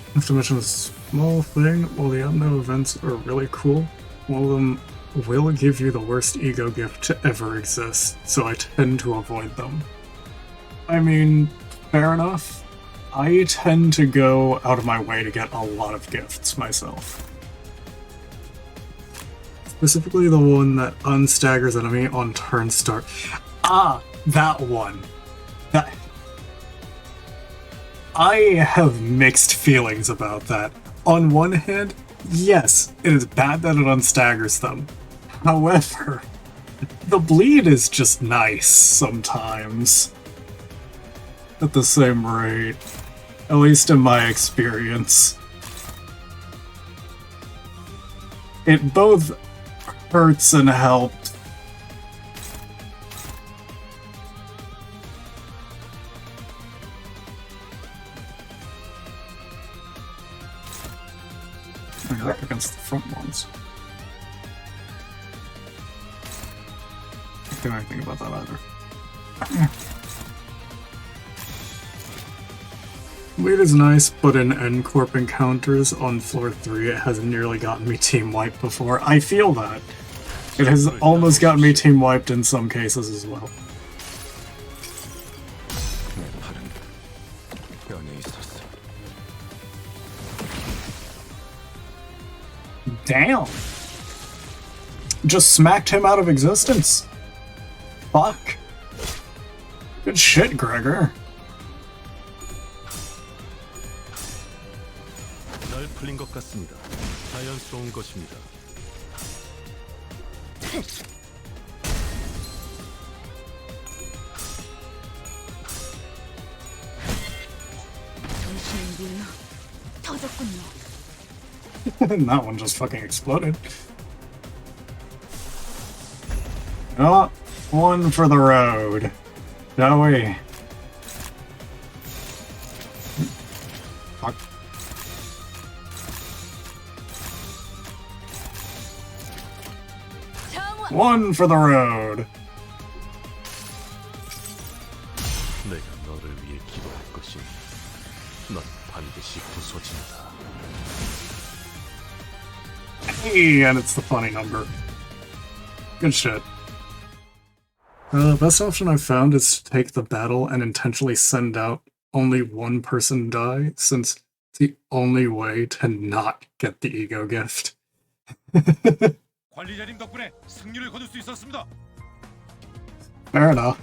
I have to mention a small thing. While the unknown events are really cool, one of them will give you the worst ego gift to ever exist, so I tend to avoid them. I mean, fair enough. I tend to go out of my way to get a lot of gifts myself. Specifically the one that unstaggers enemy on turn start. Ah, that one. That... I have mixed feelings about that. On one hand, yes, it is bad that it unstaggers them. However, the bleed is just nice sometimes. At the same rate. At least in my experience. It both hurts and helps. Up against the front ones. I can't even think about that either. Weird is nice, but in N-Corp encounters on floor 3 it has nearly gotten me team wiped before. I feel that. It has almost gotten me team wiped in some cases as well. Damn! Just smacked him out of existence. Fuck. Good shit, Gregor. 잘 풀린 것 같습니다. 자연스러운 것입니다. 당신은 몰라. 터졌군요. And that one just fucking exploded. Oh, one for the road. Shall we? Fuck. One for the road. 내가 너를 위해 기도할 것이니 넌 반드시 부서진다. Hey, and it's the funny number. Good shit. The best option I've found is to take the battle and intentionally send out only one person die, since it's the only way to not get the ego gift. 관리자님 덕분에 승리를 거둘 수 있었습니다. Fair enough.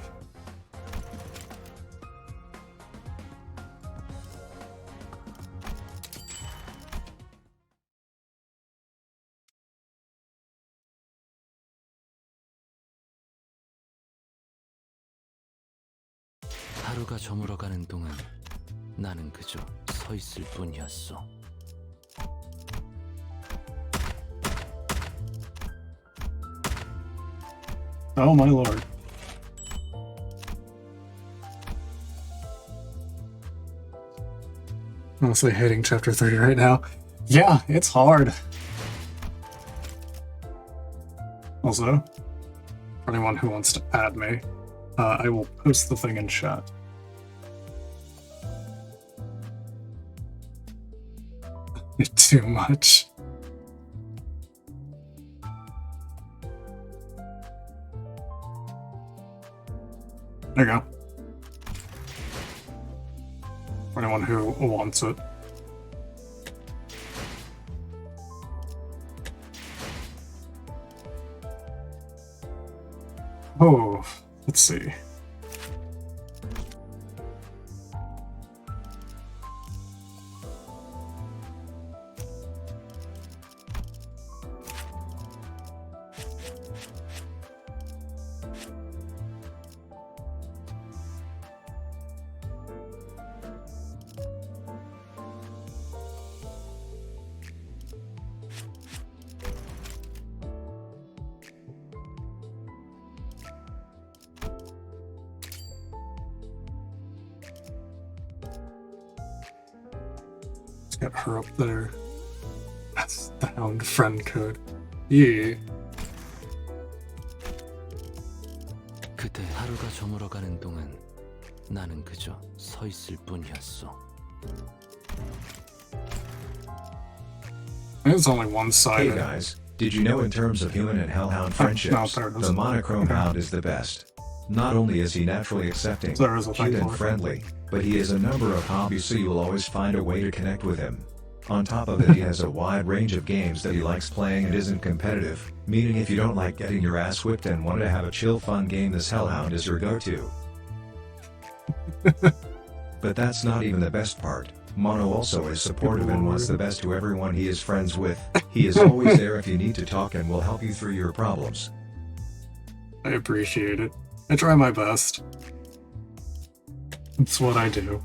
하루가 저물어가는 동안 나는 그저 서 있을 뿐이었어. Oh my lord. Honestly hating chapter 3 right now. Yeah, it's hard. Also, for anyone who wants to add me, I will post the thing in chat. Too much. There you go. For anyone who wants it. Oh, let's see. Let's get her up there. That's the Hound friend code. Yeah. 그때 하루가 저물어가는 동안 나는 그저 서 있을 뿐이었어. It's only Hey one-sided. guys, did you know in terms of human and hellhound friendships, there it is. the monochrome hound is the best? Not only is he naturally accepting, There is a cute thing and for it. friendly, but he has a number of hobbies so you will always find a way to connect with him. On top of it, he has a wide range of games that he likes playing and isn't competitive, meaning if you don't like getting your ass whipped and want to have a chill fun game, this Hellhound is your go-to. But that's not even the best part. Mono also is supportive and wants the best to everyone he is friends with. He is always there if you need to talk and will help you through your problems. I appreciate it. I try my best. It's what I do.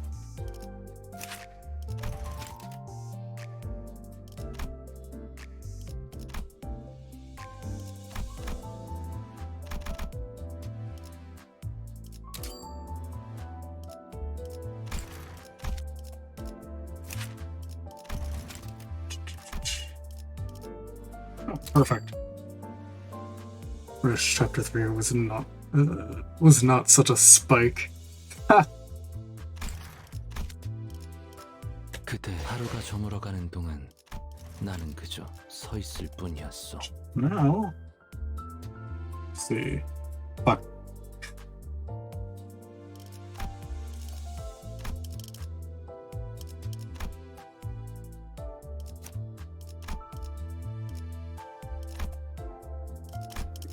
Oh, perfect. Wish chapter 3 was not such a spike. Ha! 그때 하루가 저물어가는 동안 나는 그저 서 있을 뿐이었어. Now, let's see. Fuck.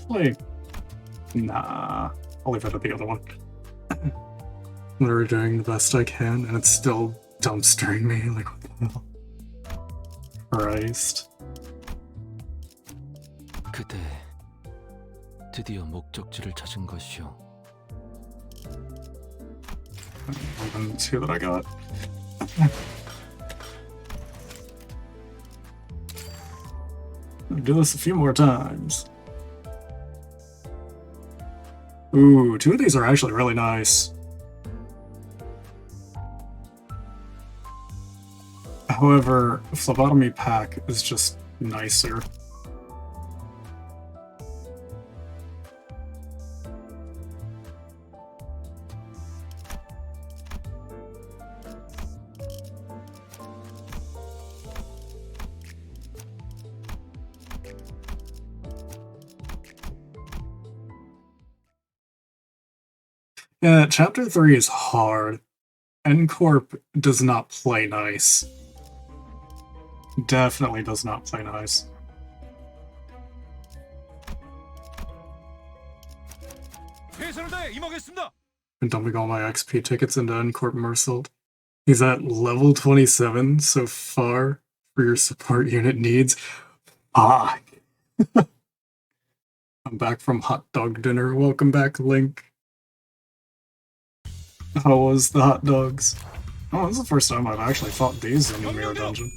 Like, nah. I'll leave it at the other one. Literally doing the best I can, and it's still dumpstering me. Like, what the hell? Christ. 그때 드디어 목적지를 찾은 것이오. And see that I got. Do this a few more times. Ooh, 2 of these are actually really nice. However, Phlebotomy Pack is just nicer. Yeah, chapter 3 is hard. N-Corp does not play nice. Definitely does not play nice. 최선을 다해 임하겠습니다. And dumping all my XP tickets into N-Corp Merciled. He's at level 27 so far for your support unit needs. Fuck. I'm back from hot dog dinner. Welcome back, Link. How was the hot dogs? Oh, this is the first time I've actually fought these in the mirror dungeon.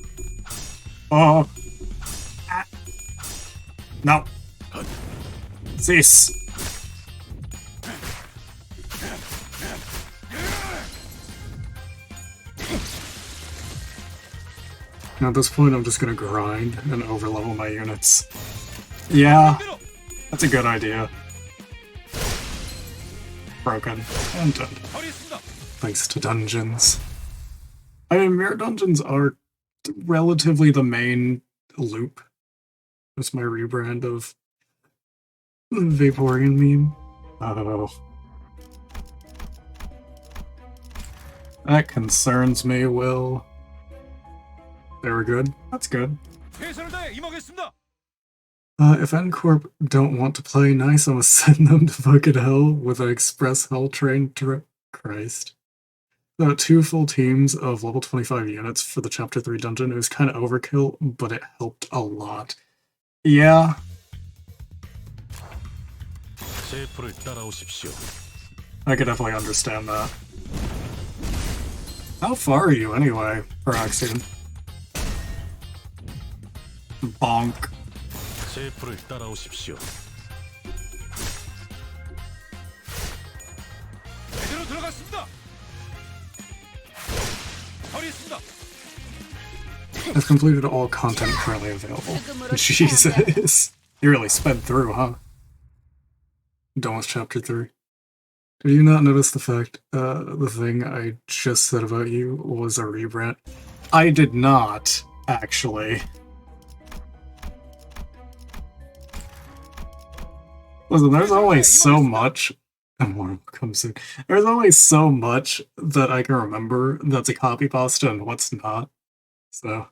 Oh! Ah. No! Cease! At this point, I'm just gonna grind and overlevel my units. Yeah, that's a good idea. Broken and dead. Thanks to dungeons. I mean, mirror dungeons are relatively the main loop. That's my rebrand of Vaporeon meme. Oh. That concerns me, Will. They were good. That's good. If N-Corp don't want to play nice, I'm gonna send them to fucking hell with an express hell train trip. Christ. 2 full teams of level 25 units for the Chapter 3 dungeon. It was kind of overkill, but it helped a lot. Yeah. I could definitely understand that. How far are you anyway, Paraxian? Bonk. I've completed all content currently available. Jesus. You really sped through, huh? Done with Chapter 3. Did you not notice the fact the thing I just said about you was a rebrand? I did not, actually. Listen, there's only so much, and more will come soon. There's only so much that I can remember that's a copy pasta and what's not. So.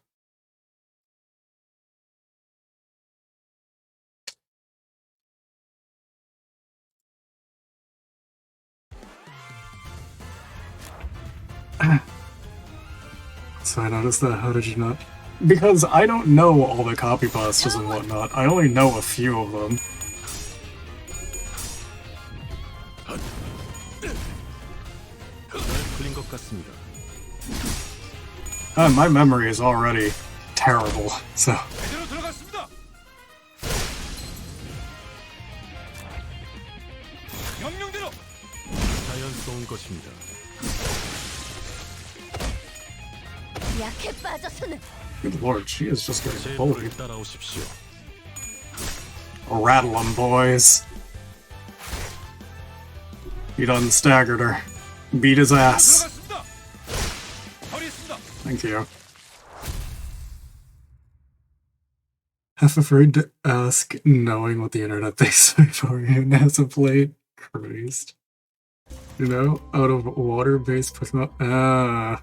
So I noticed that. How did you not? Because I don't know all the copy pastas and whatnot. I only know a few of them. My memory is already terrible, so. Good lord, she is just getting bullied. Rattle 'em, boys. He done staggered her. Beat his ass. Thank you. Half afraid to ask, knowing what the internet thinks Vaporeon has a plate. Christ. You know, out of water-based Pokemon. Ah.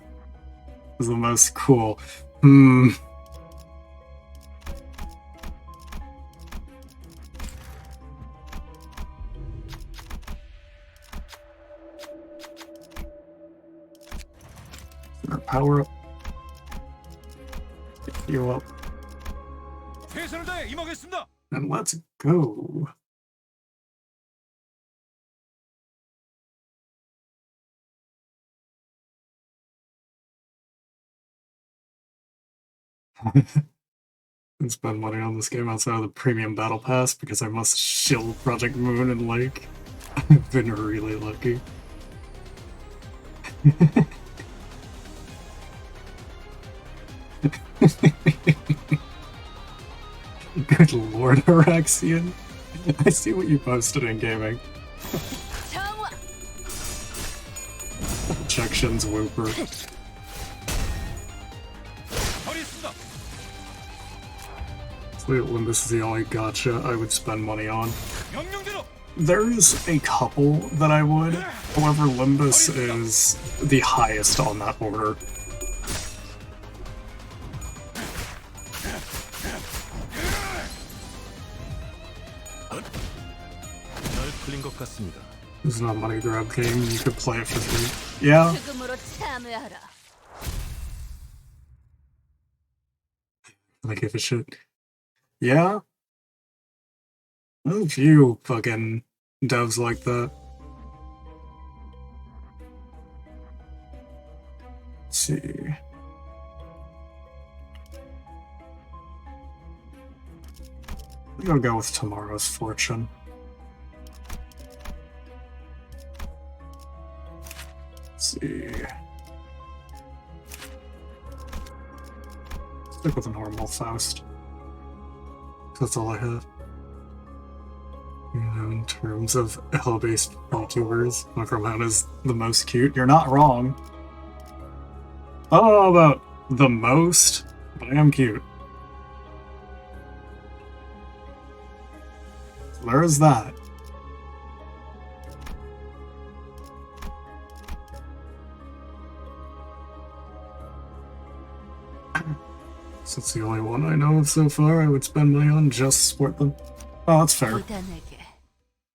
Is the most cool. Our power up. You up. And let's go. And spend money on this game outside of the premium battle pass because I must shill Project Moon and Lake. I've been really lucky. Good lord, Araxian. I see what you posted in gaming. Objections, Whooper. Limbus is the only gacha I would spend money on. There's a couple that I would, however Limbus is the highest on that order. It's not a money grab game, you could play it for free. Yeah. I give a shit. Yeah? There's a few fucking devs like that. Let's see. I think I'll go with Tomorrow's Fortune. Let's see. Stick with a normal Faust. That's all I have. You know, in terms of hell-based VTubers, Hellhound is the most cute. You're not wrong. I don't know about the most, but I am cute. So there is that. So it's the only one I know of so far. I would spend money on just to support them. Oh, that's fair. 부단에게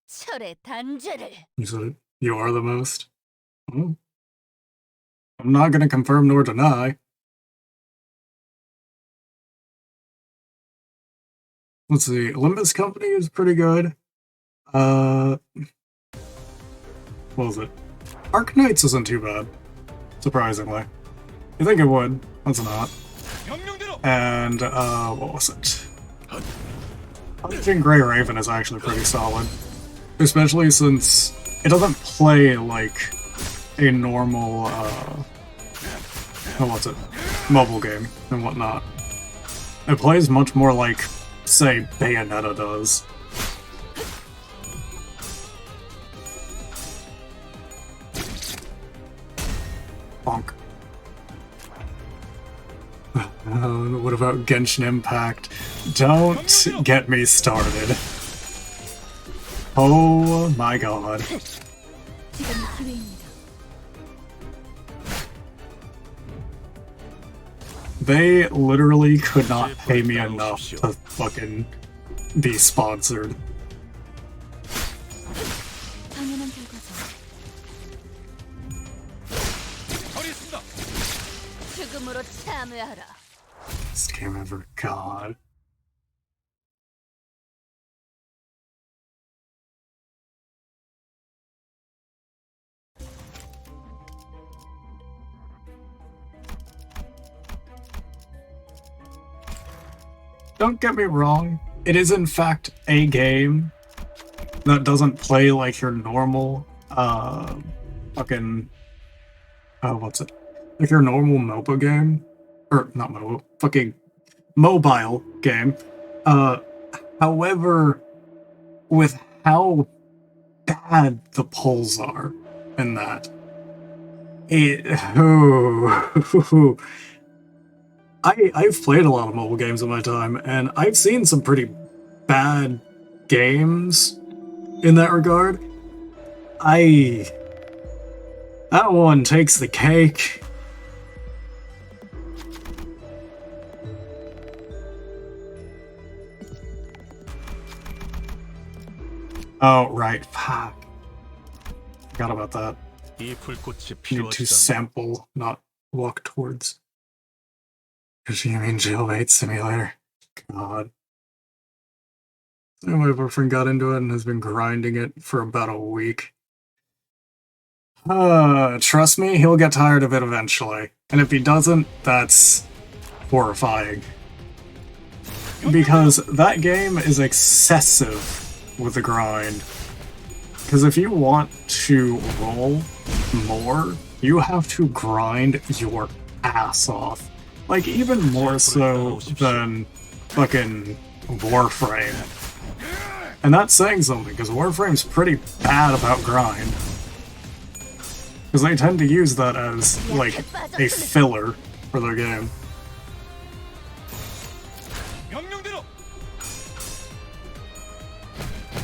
철의 단죄를. You said it. You are the most. Oh. I'm not going to confirm nor deny. Let's see. Limbus Company is pretty good. What was it? Arc Knights isn't too bad. Surprisingly. You think it would. That's not. And, what was it? I think Grey Raven is actually pretty solid. Especially since it doesn't play like a normal, what's it? Mobile game and whatnot. It plays much more like, say, Bayonetta does. Bonk. What about Genshin Impact? Don't get me started. Oh my god. 지금이 기회입니다. They literally could not pay me enough to fucking be sponsored. 당연한 결과죠. 죽음으로 참여하라. Best game ever. God. Don't get me wrong, it is in fact a game that doesn't play like your normal, fucking, what's it? Like your normal MOBA game? Or, not MOBA, fucking mobile game. However, with how bad the polls are in that, I've played a lot of mobile games in my time, and I've seen some pretty bad games in that regard. That one takes the cake. Oh, right. Fuck. Forgot about that. 이 불꽃이 Need to 필요하지 sample, not walk towards. Because you mean jailbait simulator? God. My boyfriend got into it and has been grinding it for about a week. Trust me, he'll get tired of it eventually. And if he doesn't, that's horrifying. Because that game is excessive with the grind. Because if you want to roll more, you have to grind your ass off. Like, even more so than fucking Warframe. And that's saying something, because Warframe's pretty bad about grind. Because they tend to use that as, like, a filler for their game.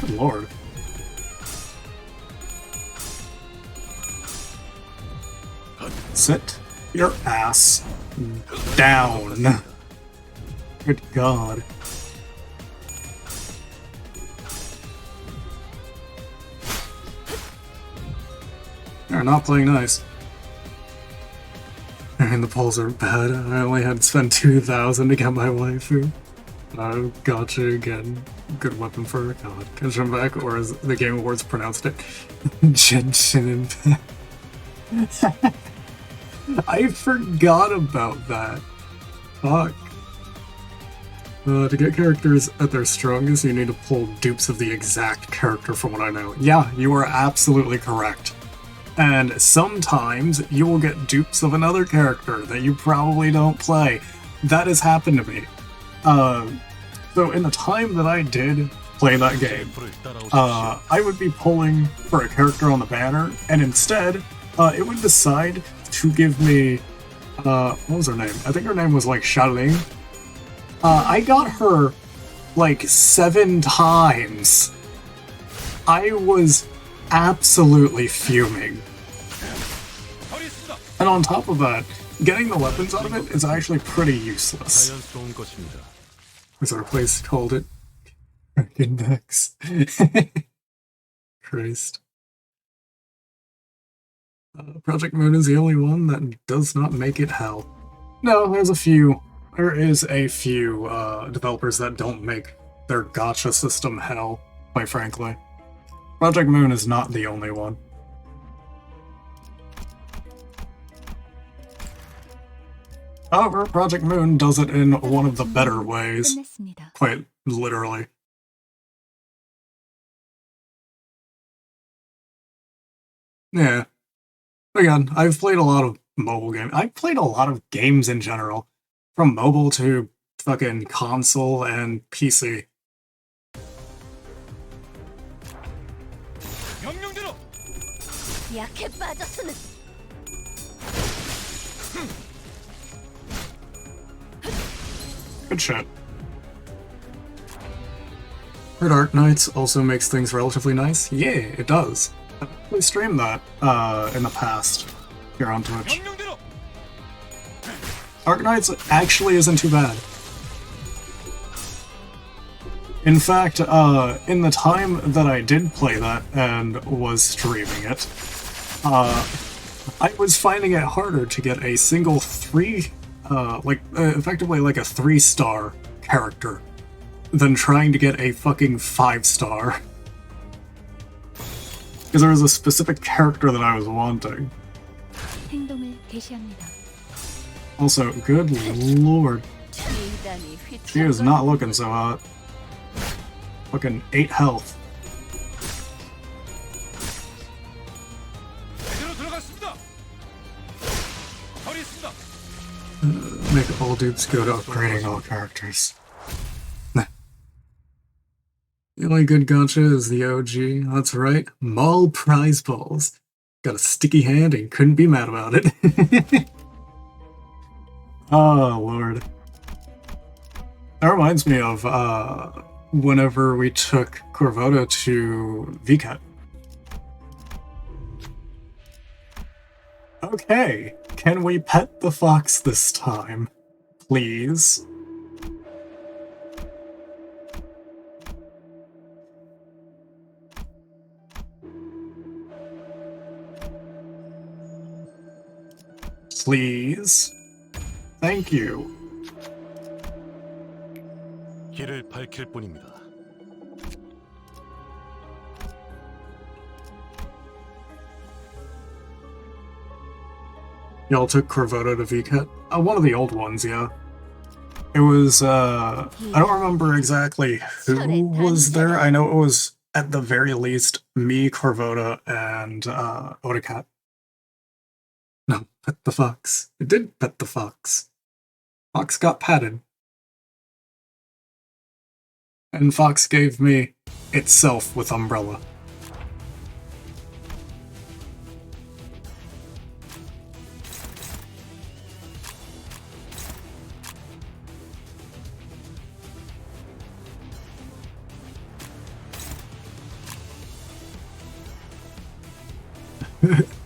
Good lord. Sit your ass down. Good god. They're not playing nice. And the polls are bad. I only had to spend 2,000 to get my waifu. Oh, gotcha again. Good weapon for a god. Genshin back, or as the Game Awards pronounced it, Genshin Impact. I forgot about that. Fuck. To get characters at their strongest, you need to pull dupes of the exact character from what I know. Yeah, you are absolutely correct. And sometimes you will get dupes of another character that you probably don't play. That has happened to me. So in the time that I did play that game, I would be pulling for a character on the banner, and instead, it would decide to give me, what was her name? I think her name was like Shaling. I got her like 7 times. I was absolutely fuming. And on top of that, getting the weapons out of it is actually pretty useless. 자연스러운 것입니다. There's our place called it Index. Christ. Project Moon is the only one that does not make it hell. No, there's a few. There is a few developers that don't make their gacha system hell, quite frankly. Project Moon is not the only one. However, Project Moon does it in one of the better ways. Quite literally. Yeah. Again, I've played a lot of mobile games. I've played a lot of games in general. From mobile to fucking console and PC. 명령대로. 약해 빠졌으면 Good shit. Her Dark Knights also makes things relatively nice. Yeah, it does. I've actually streamed that in the past here on Twitch. 명령대로. Dark Knights actually isn't too bad. In fact, in the time that I did play that and was streaming it, I was finding it harder to get a single effectively like a 3-star character than trying to get a fucking 5-star. Because there was a specific character that I was wanting. 행동을 개시합니다. Also, good lord, 미단이 she is not looking so hot. Fucking 8 health. 제대로 들어갔습니다. 처리했습니다. Make all dudes go to upgrading all characters. Nah. The only good gacha is the OG. That's right. Mall prize balls. Got a sticky hand and couldn't be mad about it. Oh, Lord. That reminds me of whenever we took Corvoda to VCAT. Okay, can we pet the fox this time? Please? Please? Thank you. 길을 밝힐 뿐입니다. Y'all took Corvoda to VCAT? One of the old ones, yeah. It was, I don't remember exactly who was there. I know it was, at the very least, me, Corvoda, and Odacat. No, pet the fox. It did pet the fox. Fox got patted. And Fox gave me itself with umbrella.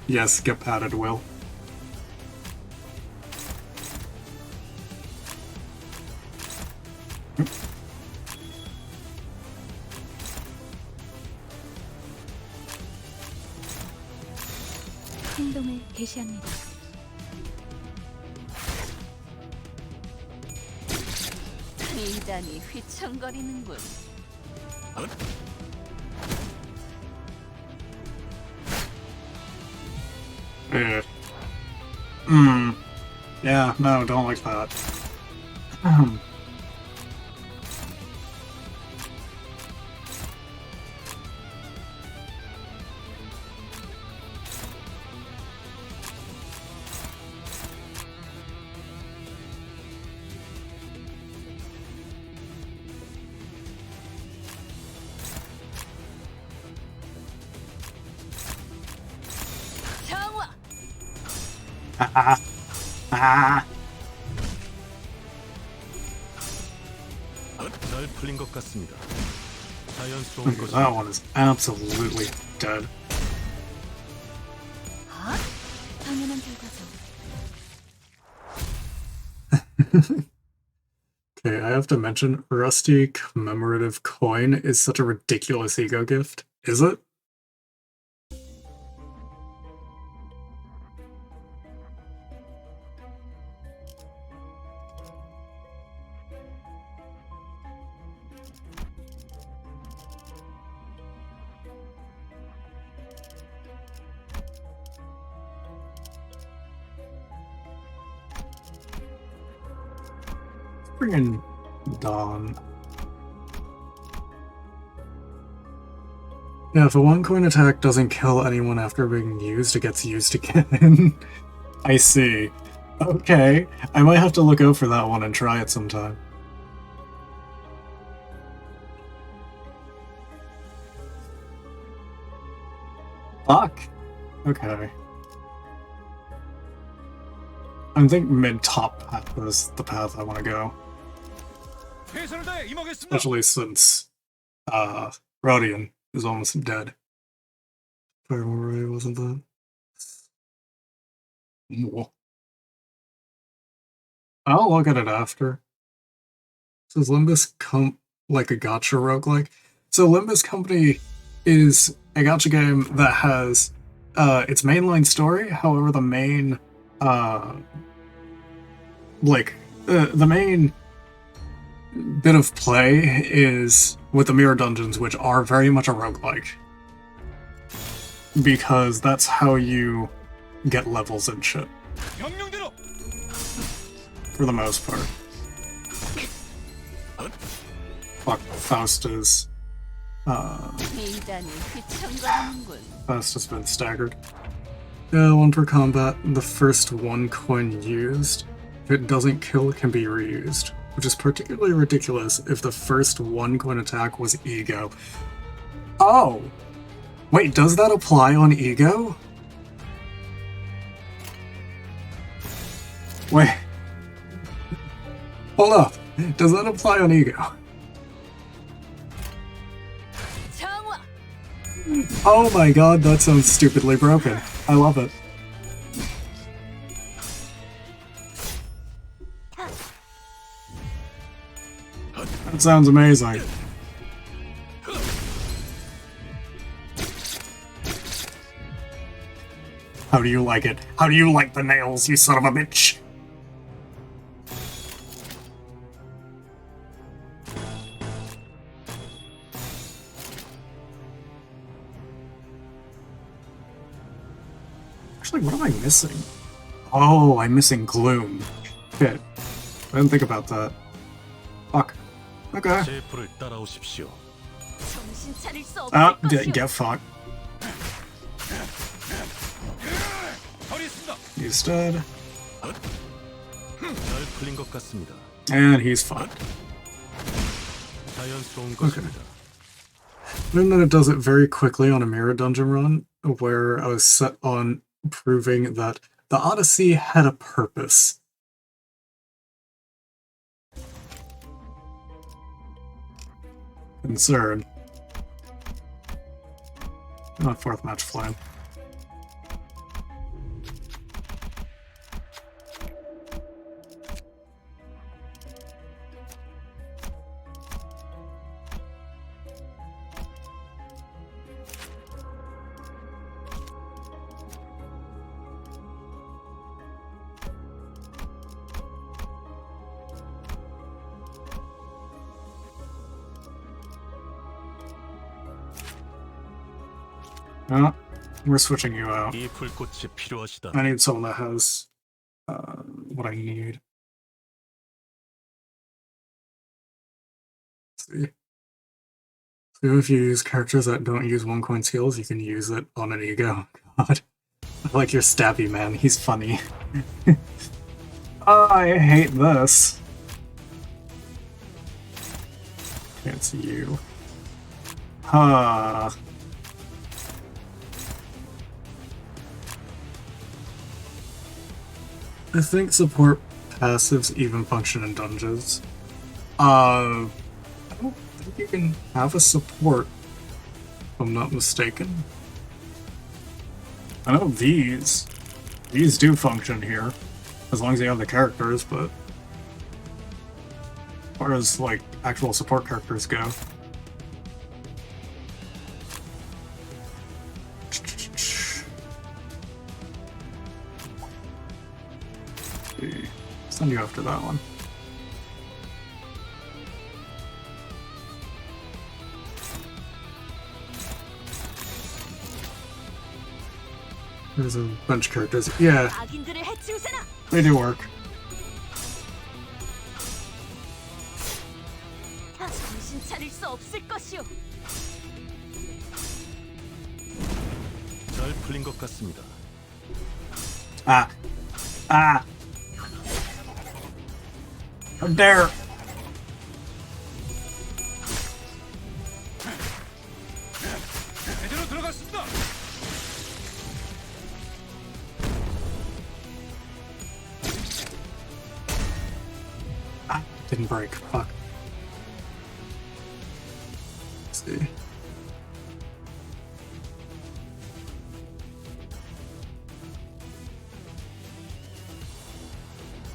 Yes, get patted, Will. 행동을 개시합니다. 미단이 휘청거리는군. Yeah. Hmm. Yeah, no, don't like that. 정화. Ah, ah. 잘 풀린 것 같습니다. 자연스러운 Okay, that one is absolutely dead. 아? 당연한 결과죠. Okay, I have to mention, Rusty Commemorative Coin is such a ridiculous ego gift. Is it? Bring in Dawn. Yeah, if a one-coin attack doesn't kill anyone after being used, it gets used again. I see. Okay, I might have to look out for that one and try it sometime. Fuck. Okay. I think mid-top path is the path I want to go. 최선을 다해 임하겠습니다. Especially since, Rodian is almost dead. If I remember right, wasn't that? Whoa. I'll look at it after. Says Limbus like a gacha roguelike. So Limbus Company is a gacha game that has its mainline story, however the main the main bit of play is with the mirror dungeons, which are very much a roguelike. Because that's how you get levels and shit. 명령대로. For the most part. Fuck, Faust is 대단히 휘청거리는군. Faust has been staggered. Yeah, one for combat. The first one coin used, if it doesn't kill, can be reused. Which is particularly ridiculous if the first one coin attack was Ego. Oh! Wait, does that apply on Ego? Wait. Hold up. Does that apply on Ego? 정화. Oh my god, that sounds stupidly broken. I love it. That sounds amazing. How do you like it? How do you like the nails, you son of a bitch? Actually, what am I missing? Oh, I'm missing Gloom. Shit. I didn't think about that. Fuck. Okay. 셰프를 따라오십시오. 정신 차릴 수 없을 Ah, 것이오. get fucked. 처리했습니다. He's dead. 잘 풀린 것 같습니다. And he's fucked. 자연스러운 것입니다. Learned that it does it very quickly on a mirror dungeon run, where I was set on proving that the Odyssey had a purpose. Concern. Not fourth match flame. Oh, we're switching you out. 이 불꽃이 필요하시다. I need someone that has what I need. Let's see. So if you use characters that don't use 1 coin skills, you can use it on an ego. God. I like your stabby man, he's funny. I hate this. It's you. Huh. I think support passives even function in dungeons. I don't think you can have a support, if I'm not mistaken. I know these do function here, as long as you have the characters, but as far as, like, actual support characters go. Send you after that one. There's a bunch of characters. Yeah, 악인들을 해치우세나. they do work. 정신 차릴 수 없을 것이오. 잘 풀린 것 같습니다. Ah. Ah. How dare. 제대로 들어갔습니다. Ah, didn't break. Fuck. Let's see.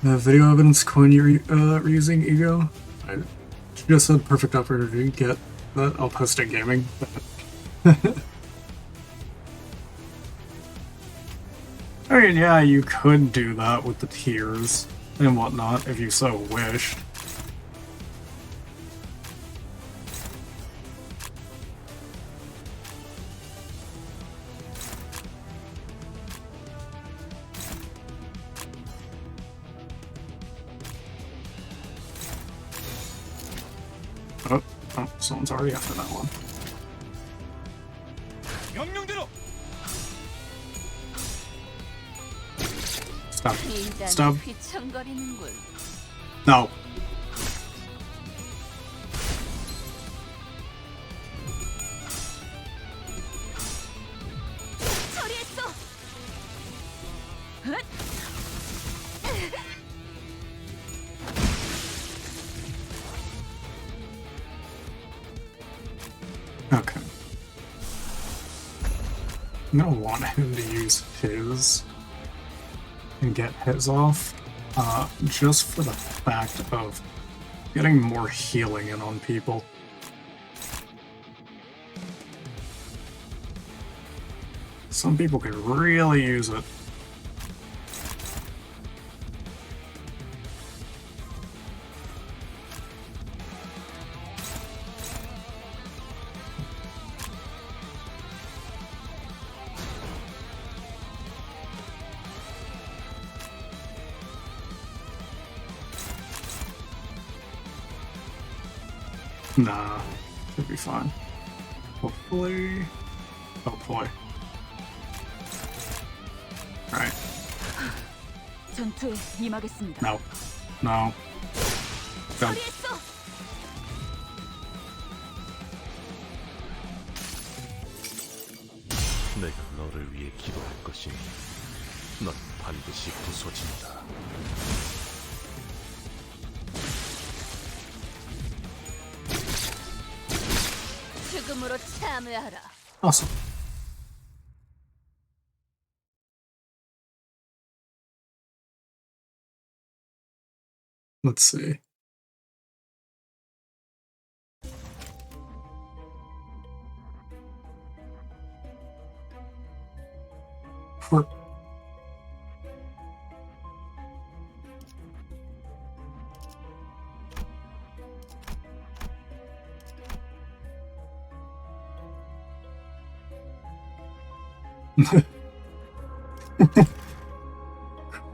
Video evidence coin you're using, Ego? I just said perfect opportunity to get that. I'll post it gaming. I mean, yeah, you could do that with the tiers and whatnot if you so wished. Oh, someone's already after that one. 명령대로. Stop. 인간이 Stop. 휘청거리는군. No. 처리했어. 헛! Okay. I'm gonna want him to use his and get his off, just for the fact of getting more healing in on people. Some people could really use it. Nah, should be fine. Hopefully. Hopefully. Right. 전투에 임하겠습니다. No. No. Don't. 처리했어. 내가 너를 위해 기도할 것이니 넌 반드시 부서진다. 죽음으로 참여하라. Awesome. Let's see. For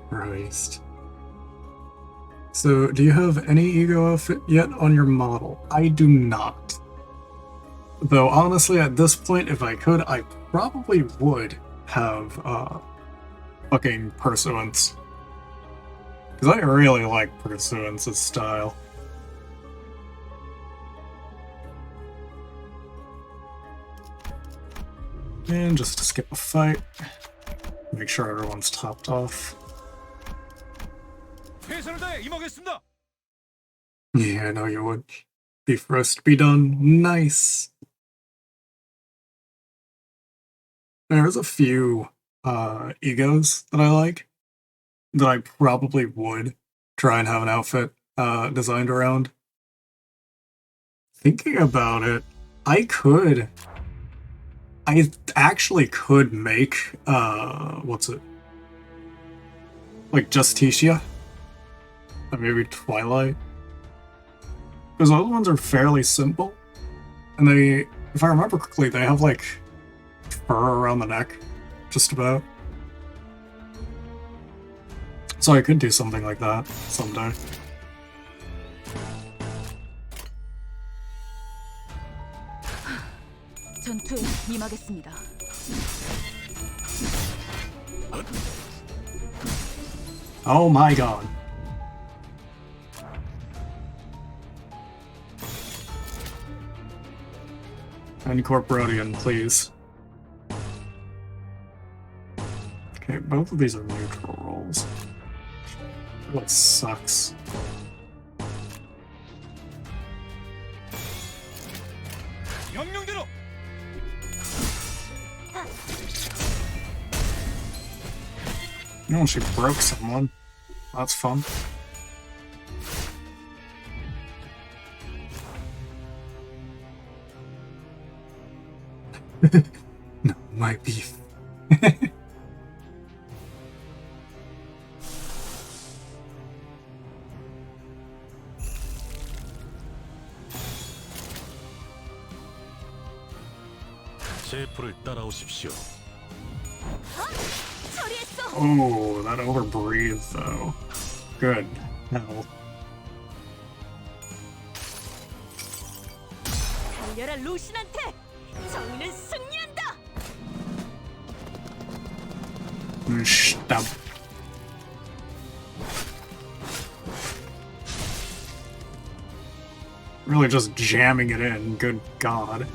Christ. So, do you have any ego outfit yet on your model? I do not. Though, honestly, at this point, if I could, I probably would have, fucking Pursuance. Because I really like Pursuance's style. And just to skip a fight, make sure everyone's topped off. 최선을 다해 임하겠습니다. Yeah, I know you would. Be first to be done. Nice. There's a few egos that I like that I probably would try and have an outfit designed around. Thinking about it, I actually could make what's it? Like Justicia? Or maybe Twilight? Because those ones are fairly simple. And they, if I remember correctly, they have like fur around the neck, just about. So I could do something like that someday. 전투에 임하겠습니다. Oh my god. Incorporodian, please. Okay, both of these are neutral rolls. What sucks. 명령대로. No, she broke someone. That's fun. No, my beef. 제 불을 따라오십시오. Oh, that overbreathed though. Good. Hell. 달려라 루신한테! 정의는 승리한다! Stop. Really just jamming it in, good god.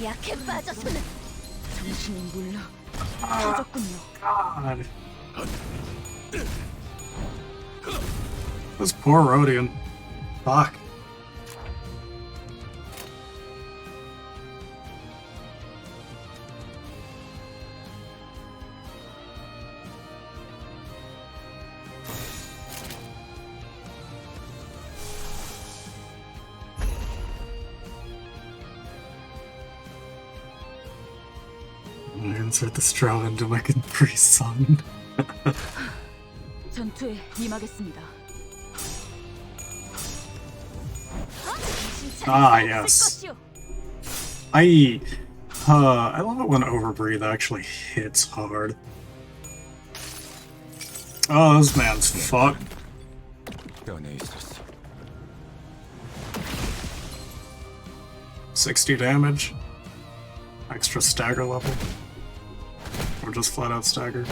약해 빠져서는 정신이 물러 터졌군요. God. This poor Rodian. Fuck. Insert the straw into my Capri Sun. 전투에 임하겠습니다. Ah, yes. I love it when Overbreathe actually hits hard. Oh, this man's fucked. 60 damage. Extra stagger level. Or just flat out stagger.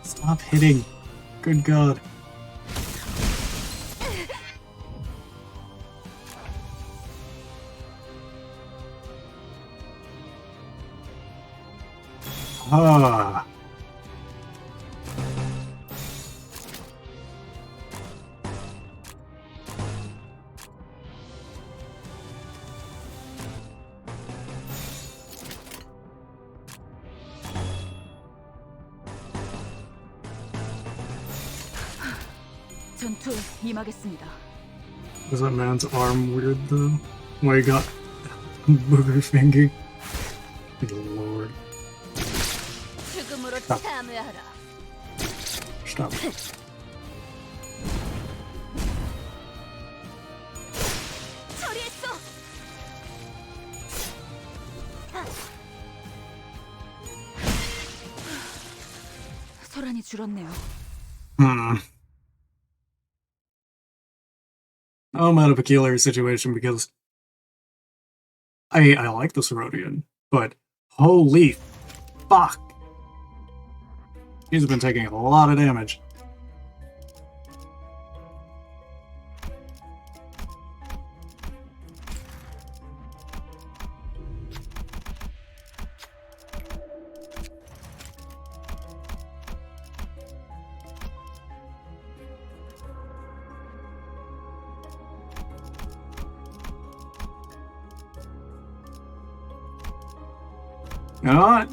Stop hitting. Good god. Ah. 전투에 임하겠습니다. Was that man's arm weird though? Why he got booger finger? Good lord. 죽음으로 Stop. 참여하라. Stop. 처리했어. 시간이 줄었네요. I'm at a peculiar situation because I like this Rhodian, but holy fuck! He's been taking a lot of damage. You know what?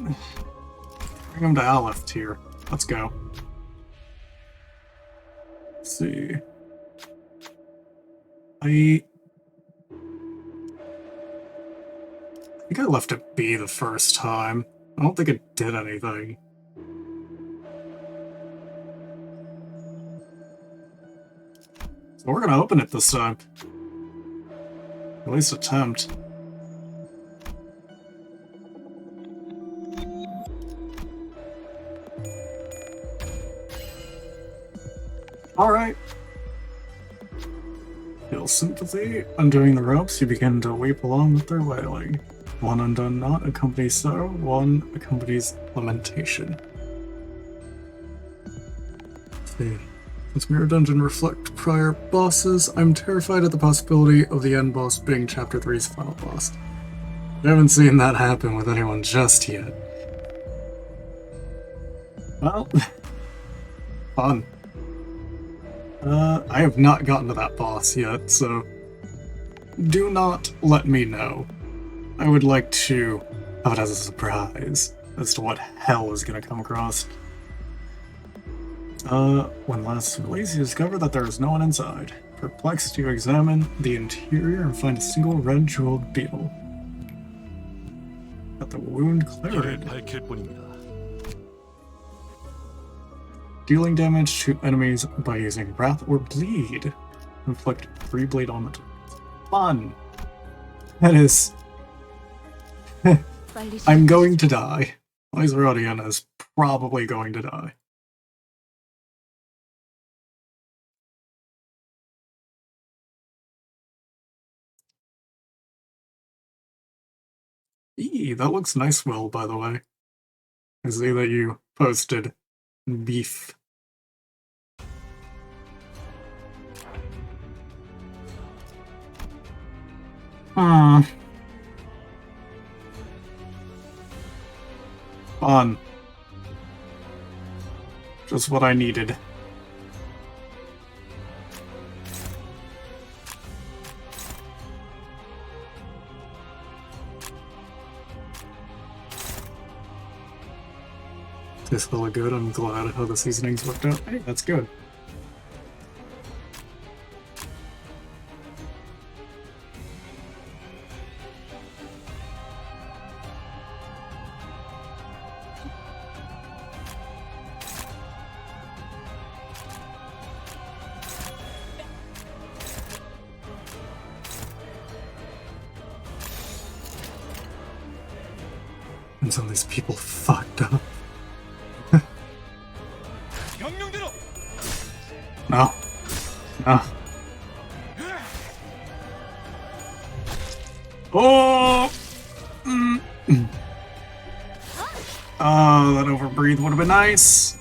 Bring him to Aleph here. Let's go. Let's see. I think I left it be the first time. I don't think it did anything. So we're gonna open it this time. At least attempt. Alright. Feel sympathy. Undoing the ropes, you begin to weep along with their wailing. One undone knot accompanies sorrow, one accompanies lamentation. Let's see. Does Mirror Dungeon reflect prior bosses? I'm terrified at the possibility of the end boss being Chapter 3's final boss. I haven't seen that happen with anyone just yet. Well, fun. I have not gotten to that boss yet, so do not let me know. I would like to have it as a surprise as to what hell is going to come across. When last released, you discover that there is no one inside. Perplexed, you examine the interior and find a single red jeweled beetle. Got the wound cleared. 밝힐 뿐입니다. Dealing damage to enemies by using Wrath or Bleed. Inflict 3 bleed on the target. Fun! That is... I'm going to die. Rhodian is probably going to die. Eee, that looks nice, Will, by the way. I see that you posted beef. Fun. Just what I needed. Tastes really good. I'm glad how the seasonings worked out. Hey, that's good. And some of these people fucked up. 명령대로. No. No. Oh! Oh, that overbreathe would have been nice.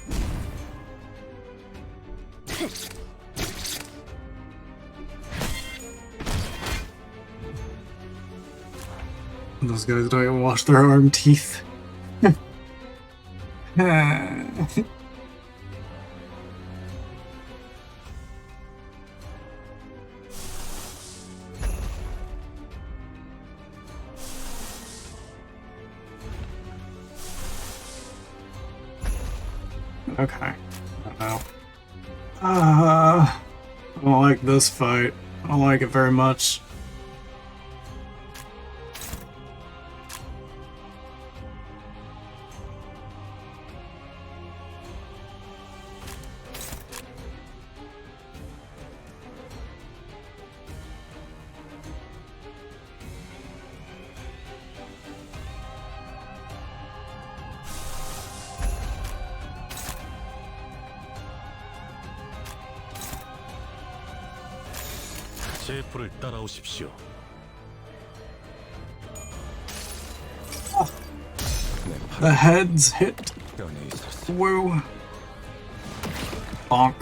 Those guys don't even wash their arm teeth. Okay. I don't like this fight. I don't like it very much. 제 불을 따라오십시오. The heads hit. Woo. Bonk.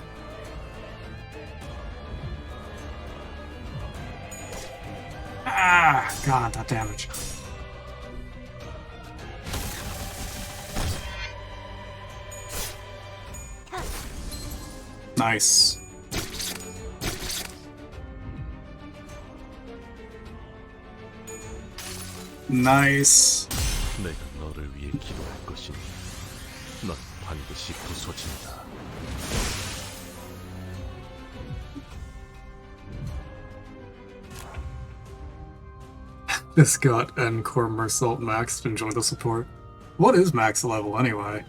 Ah, God, that damage. Nice. Nice. 내가 너를 위해 기도할 것이니 넌 반드시 부서진다. This got Encore Mersault maxed. Enjoy the support. What is max level anyway?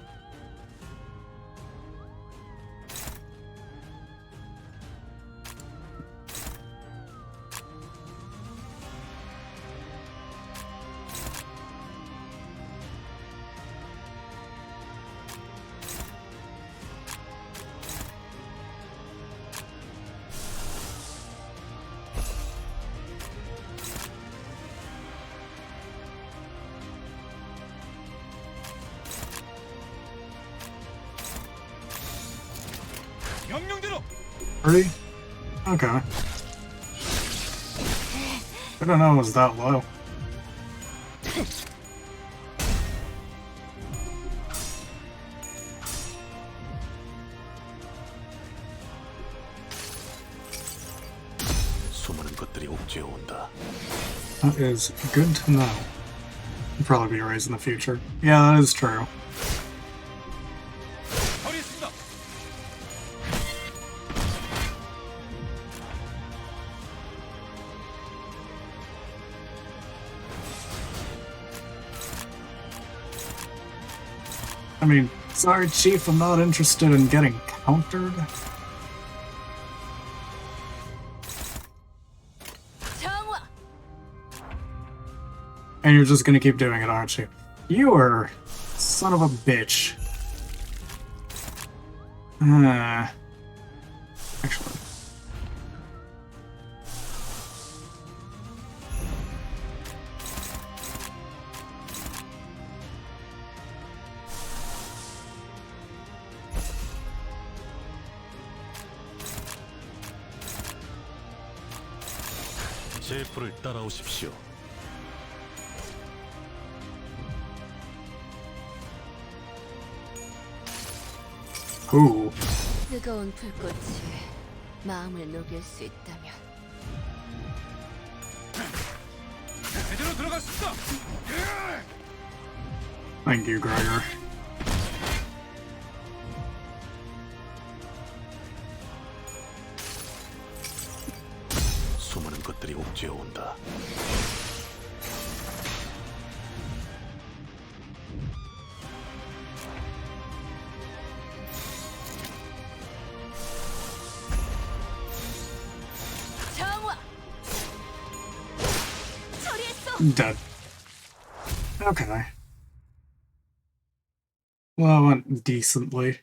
명령대로. 3? Okay. I don't know it was that low. 수많은 것들이 옥죄어 온다. That is good to know. I'll probably be raised in the future. Yeah, that is true. 처리했습니다. I mean, sorry, Chief, I'm not interested in getting countered. 정화. And you're just gonna keep doing it, aren't you? You are son of a bitch. Actually. 제 불을 따라오십시오. Ooh. 뜨거운 불꽃이 마음을 녹일 수 있다면 제대로 들어갔습니다. Thank you, Gregor. 수많은 것들이 옥죄어 온다. 정화. 처리했어. Dead. Okay. Well, that went decently.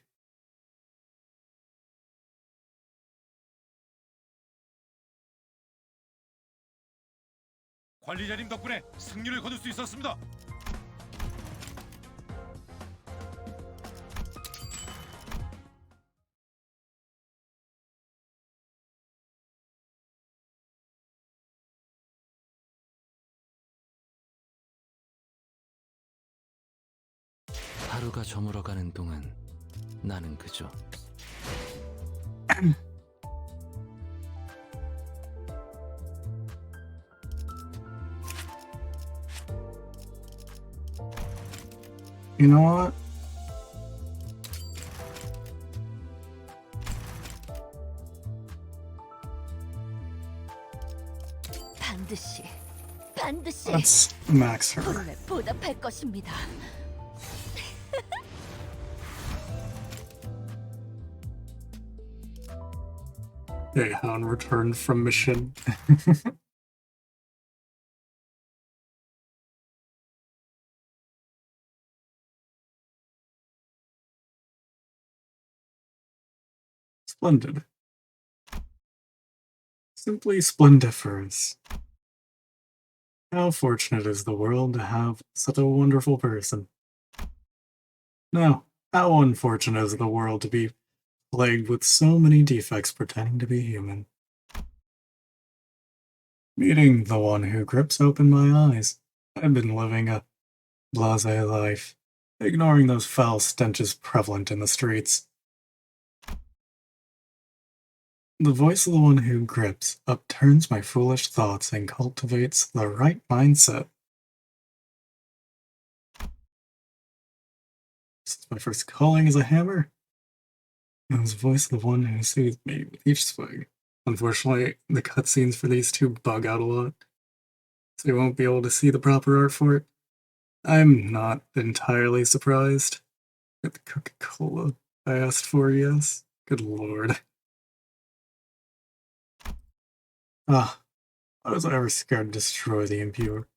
관리자님 덕분에 승리를 거둘 수 있었습니다. 하루가 저물어가는 동안 나는 그저 You know what? 반드시 Let's max her. 돈을 보답할 것입니다. Hellhound returned from mission. Splendid. simply splendiferous. How fortunate is the world to have such a wonderful person. Now, how unfortunate is the world to be plagued with so many defects pretending to be human. Meeting the one who grips open my eyes, I've been living a blasé life, ignoring those foul stenches prevalent in the streets. The voice of the one who grips upturns my foolish thoughts and cultivates the right mindset. Since my first calling as a hammer, it was the voice of the one who soothed me with each swing. Unfortunately, the cutscenes for these two bug out a lot, so you won't be able to see the proper art for it. I'm not entirely surprised at the Coca-Cola I asked for, yes. Good lord. Ah, why was I ever scared to destroy the impure?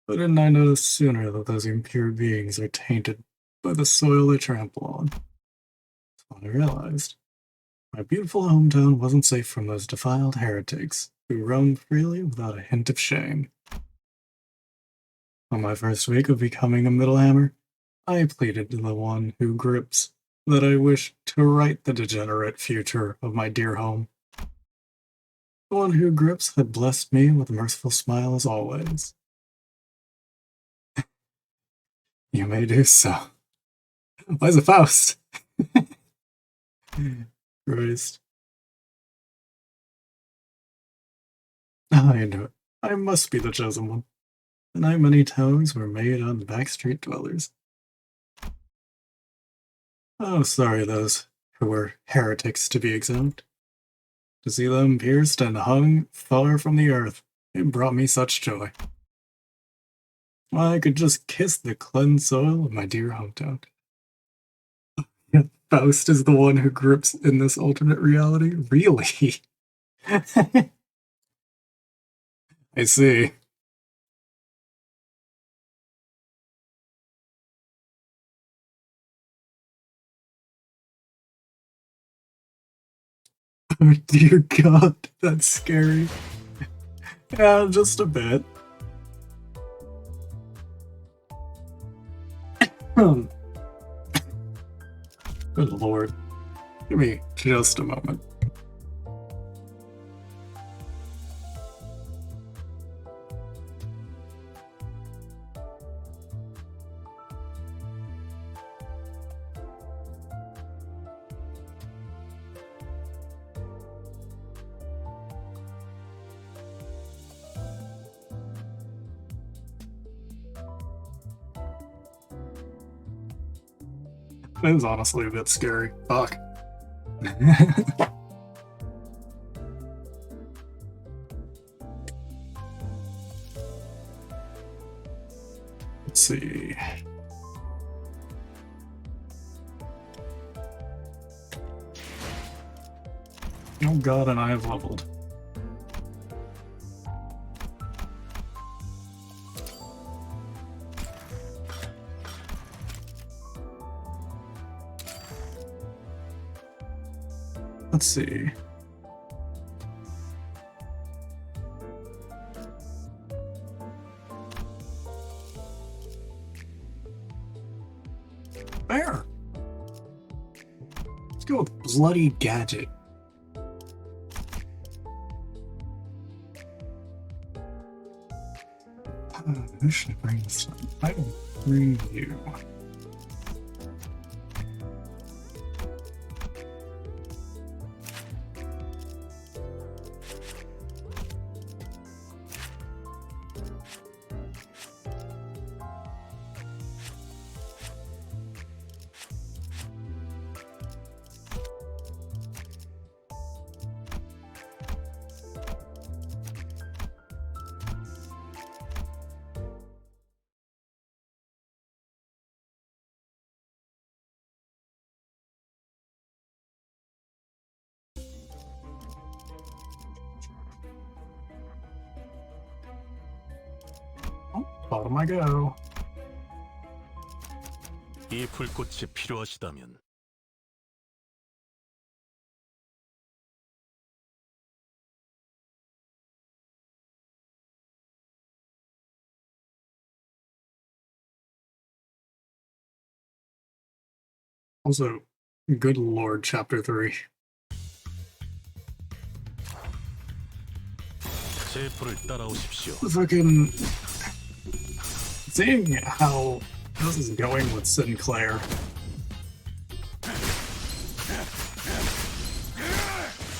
But didn't I notice sooner that those impure beings are tainted by the soil they trample on? That's what I realized. My beautiful hometown wasn't safe from those defiled heretics who roamed freely without a hint of shame. On my first week of becoming a middle hammer, I pleaded to the one who grips that I wished to right the degenerate future of my dear home. The one who grips had blessed me with a merciful smile as always. You may do so. Why is it Faust? Christ. I knew it. I must be the chosen one. The night many tongues were made on the backstreet dwellers. Oh, sorry those who were heretics to be exempt. To see them pierced and hung far from the earth, it brought me such joy. I could just kiss the cleansed soil of my dear hometown. Yet Faust is the one who grips in this alternate reality? Really? I see. Oh dear God, that's scary. Yeah, just a bit. Good lord. Give me just a moment. It is honestly a bit scary. Fuck. Let's see. Oh god, and I have leveled. Let's see. There! Let's go with Bloody Gadget. Who should I bring this time? I will bring you. Oh, bottom I go. 이 불꽃이 필요하시다면 Also, good lord, chapter 3. 제 불을 따라오십시오. Fucking seeing how this is going with Sinclair.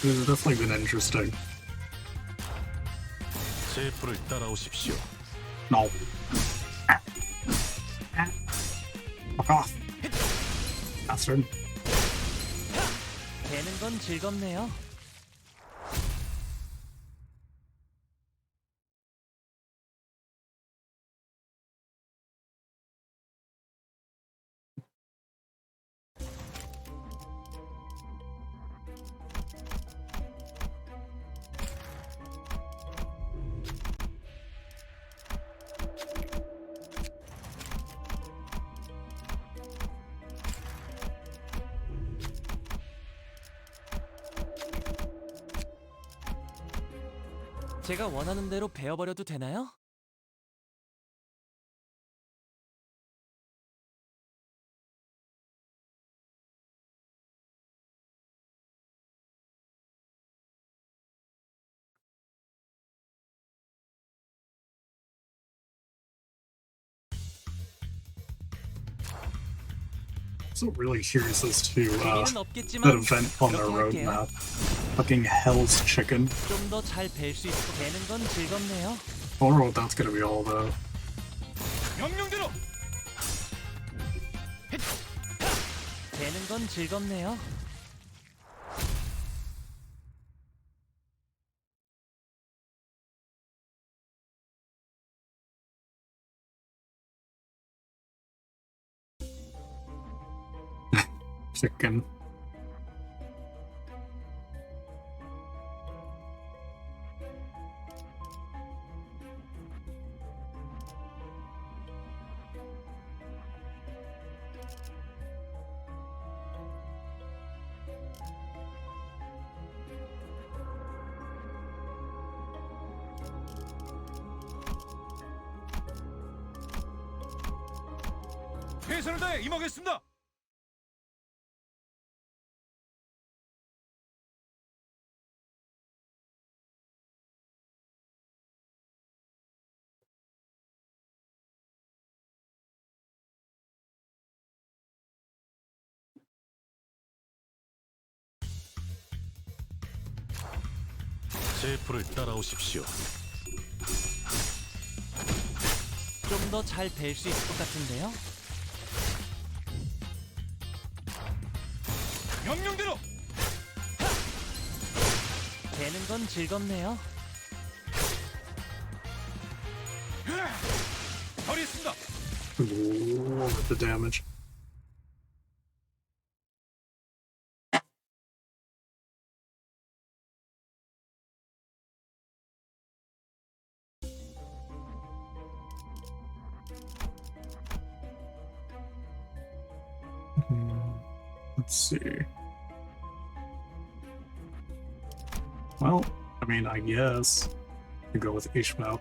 This has definitely been interesting. 제 불을 따라오십시오. No. Fuck off. Bastard. 되는 건 즐겁네요. 제가 원하는 대로 베어버려도 되나요? So really curious as to 재미는 that 없겠지만 event on their 그렇게 할게요. roadmap. Fucking Hell's Chicken. 좀 더 잘 뵐 수 있고 되는 건 즐겁네요. I wonder what that's gonna be all about. 명령대로. 되는 건 즐겁네요. Chicken. 최선을 다해 임하겠습니다. 제 불을 따라오십시오. 좀 더 잘 뵐 수 있을 것 같은데요. 명령대로. 되는 건 즐겁네요. 처리했습니다. Ooh, with the damage. Let's see. Well, I mean, I guess we go with Ishmael.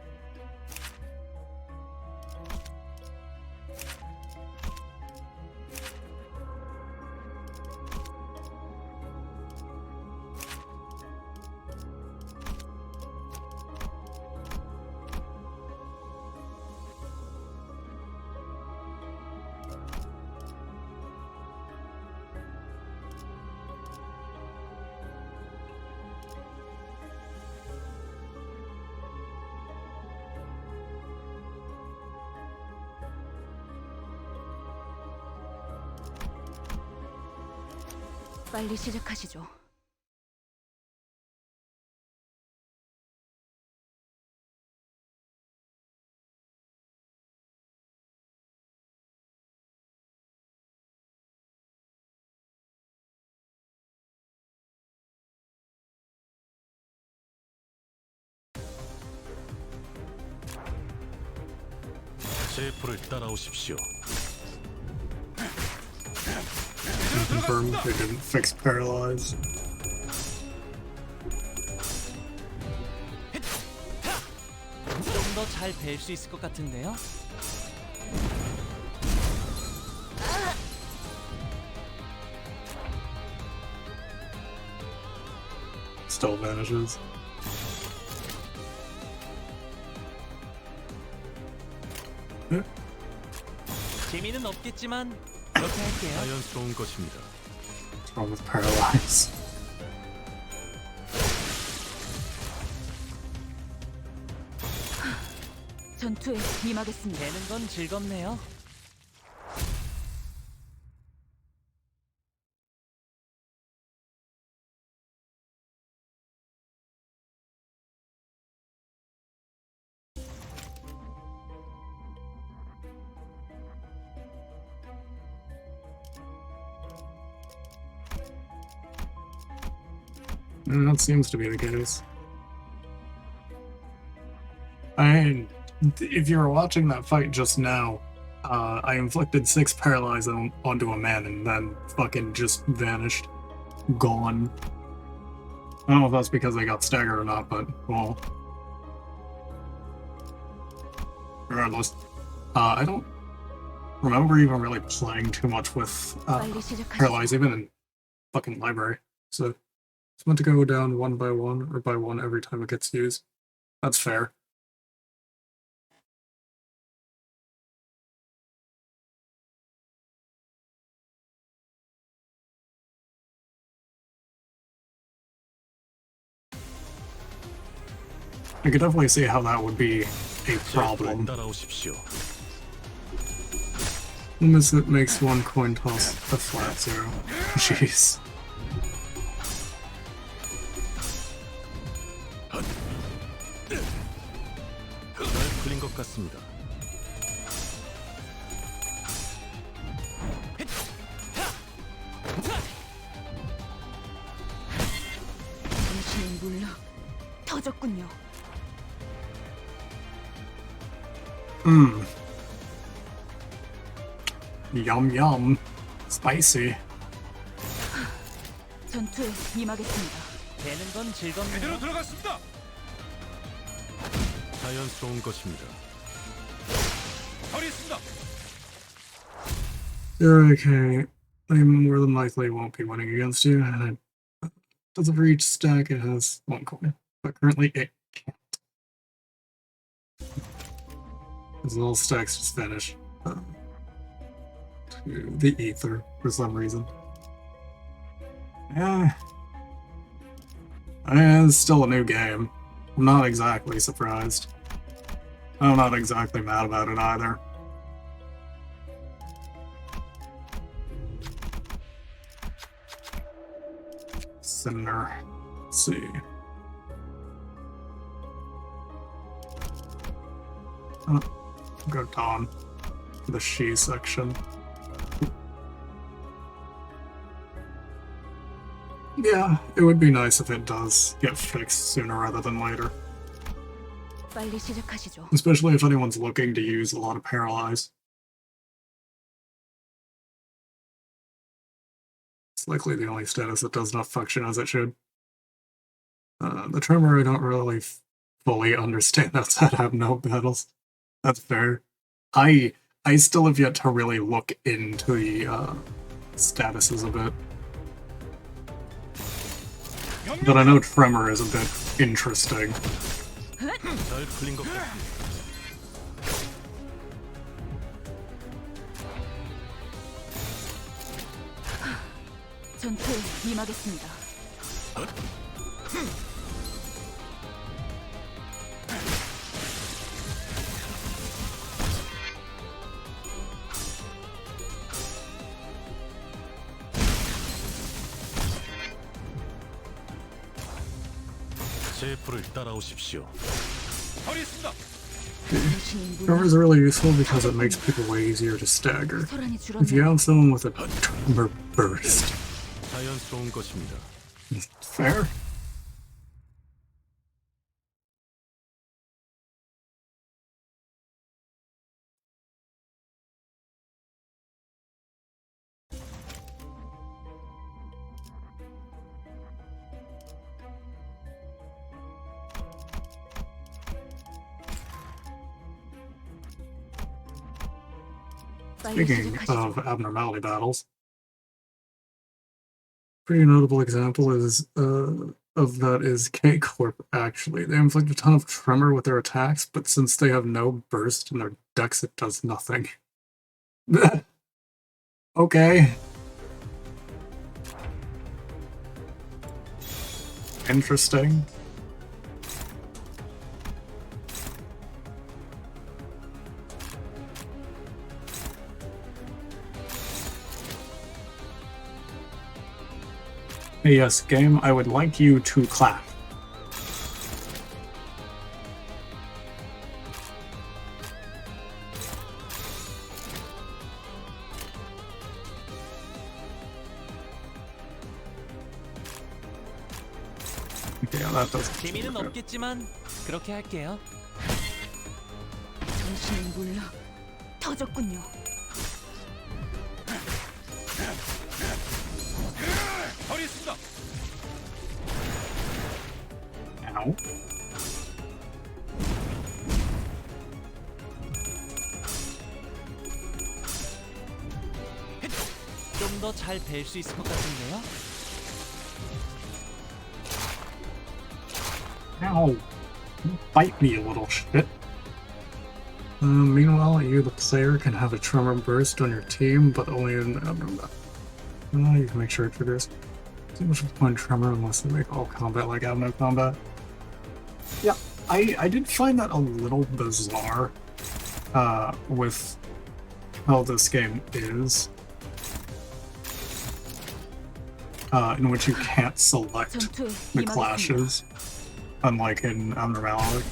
빨리 시작하시죠. 제 불을 따라오십시오. Confirm they didn't fix Paralyze. 좀 더 잘 뵐 수 있을 것 같은데요. still vanishes. 재미는 없겠지만 이렇게 할게요. 자연스러운 것입니다. What's wrong with Paralyze? 전투에 임하겠습니다. 되는 건 즐겁네요. That seems to be the case. I, if you were watching that fight just now, I inflicted 6 paralyze onto a man and then fucking just vanished. Gone. I don't know if that's because I got staggered or not, but, well. Regardless. I don't remember even really playing too much with 빨리 시작하시죠. paralyze, even in fucking library. So it's meant to go down one by one, or by one every time it gets used. That's fair. I could definitely see how that would be a 제 problem. 뿔을 따라오십시오. Unless it makes one coin toss a flat 0. Jeez. 잘 풀린 것 같습니다. 당신의 물러 터졌군요. Yum yum. Spicy. 전투에 임하겠습니다. 되는 건 제대로 즐겁네요. 들어갔습니다. 자연스러운 것입니다. 처리했습니다. You're okay. I more than likely won't be winning against you, and it doesn't for each stack it has 1 coin. But currently it can't. Because all stacks just vanish to the ether for some reason. Yeah. It's still a new game. I'm not exactly surprised. I'm not exactly mad about it either. Sinner. Let's see. Go Dawn for the she section. Yeah, it would be nice if it does get fixed sooner rather than later. 빨리 시작하시죠. Especially if anyone's looking to use a lot of paralyze. It's likely the only status that does not function as it should. The tremor I don't really fully understand outside of no battles. That's fair. I still have yet to really look into the statuses a bit. But I know tremor is a bit interesting. 잘 풀린 것 같습니다. 전투에 임하겠습니다. 제 뿔을 따라오십시오. 처리했습니다. 당신의 Tremor is really useful because it makes people way easier to stagger. 소란이 If you 줄었네요. have someone with a tremor burst, 자연스러운 것입니다. fair. 빨리 Speaking 시작하시죠. of abnormality battles, pretty notable example is of that is K-Corp, actually. They inflict a ton of tremor with their attacks, but since they have no burst in their decks, it does nothing. Okay. Interesting. Hey, yes, game, I would like you to clap. Okay, that doesn't. 재미는 없겠지만 그렇게 할게요. 정신을 몰라. 터졌군요. 처리했습니다. Ow. 좀 더 잘 뵐 수 있을 것 같은데요. Ow. Bite me, you little shit. Meanwhile, you, the player, can have a tremor burst on your team, but only in... you can make sure it triggers. Too much of the point tremor unless they make all combat like out of no combat. Yeah, I did find that a little bizarre with how this game is. In which you can't select the clashes, unlike in Abnormality.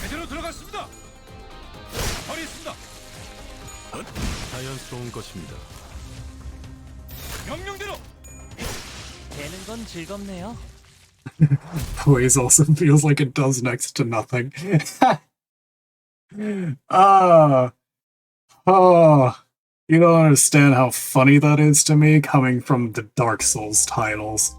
제대로 들어갔습니다. 처리했습니다. 자연스러운 것입니다. 명령대로. 되는 건 즐겁네요. Poise also feels like it does next to nothing. Ah, oh, you don't understand how funny that is to me coming from the Dark Souls titles.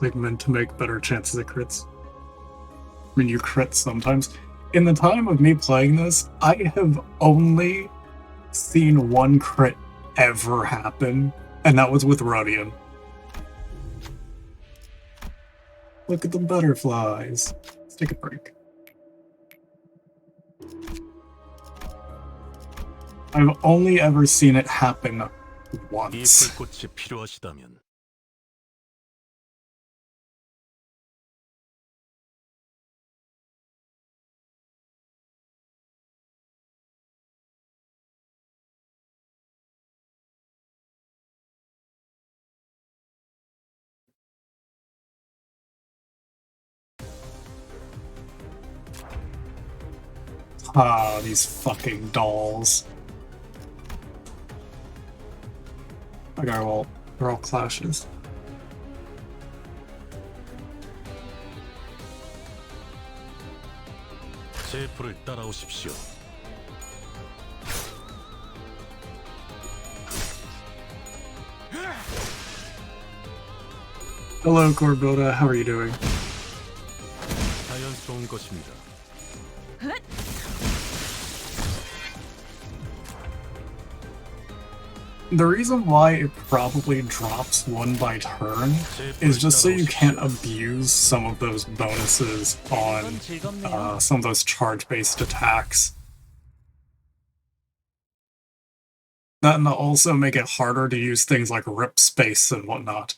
Like meant to make better chances at crits. I mean, you crit sometimes. In the time of me playing this, I have only seen one crit ever happen, and that was with Rodian. Look at the butterflies. Let's take a break. I've only ever seen it happen 이 once. 불꽃이 필요하시다면 Ah, these fucking dolls. Okay, well, they're all clashes. 제 불을 따라오십시오. Hello, Corbota. How are you doing? 자연스러운 것입니다. The reason why it probably drops one by turn is just so you can't abuse some of those bonuses on some of those charge-based attacks. That and also make it harder to use things like rip space and whatnot.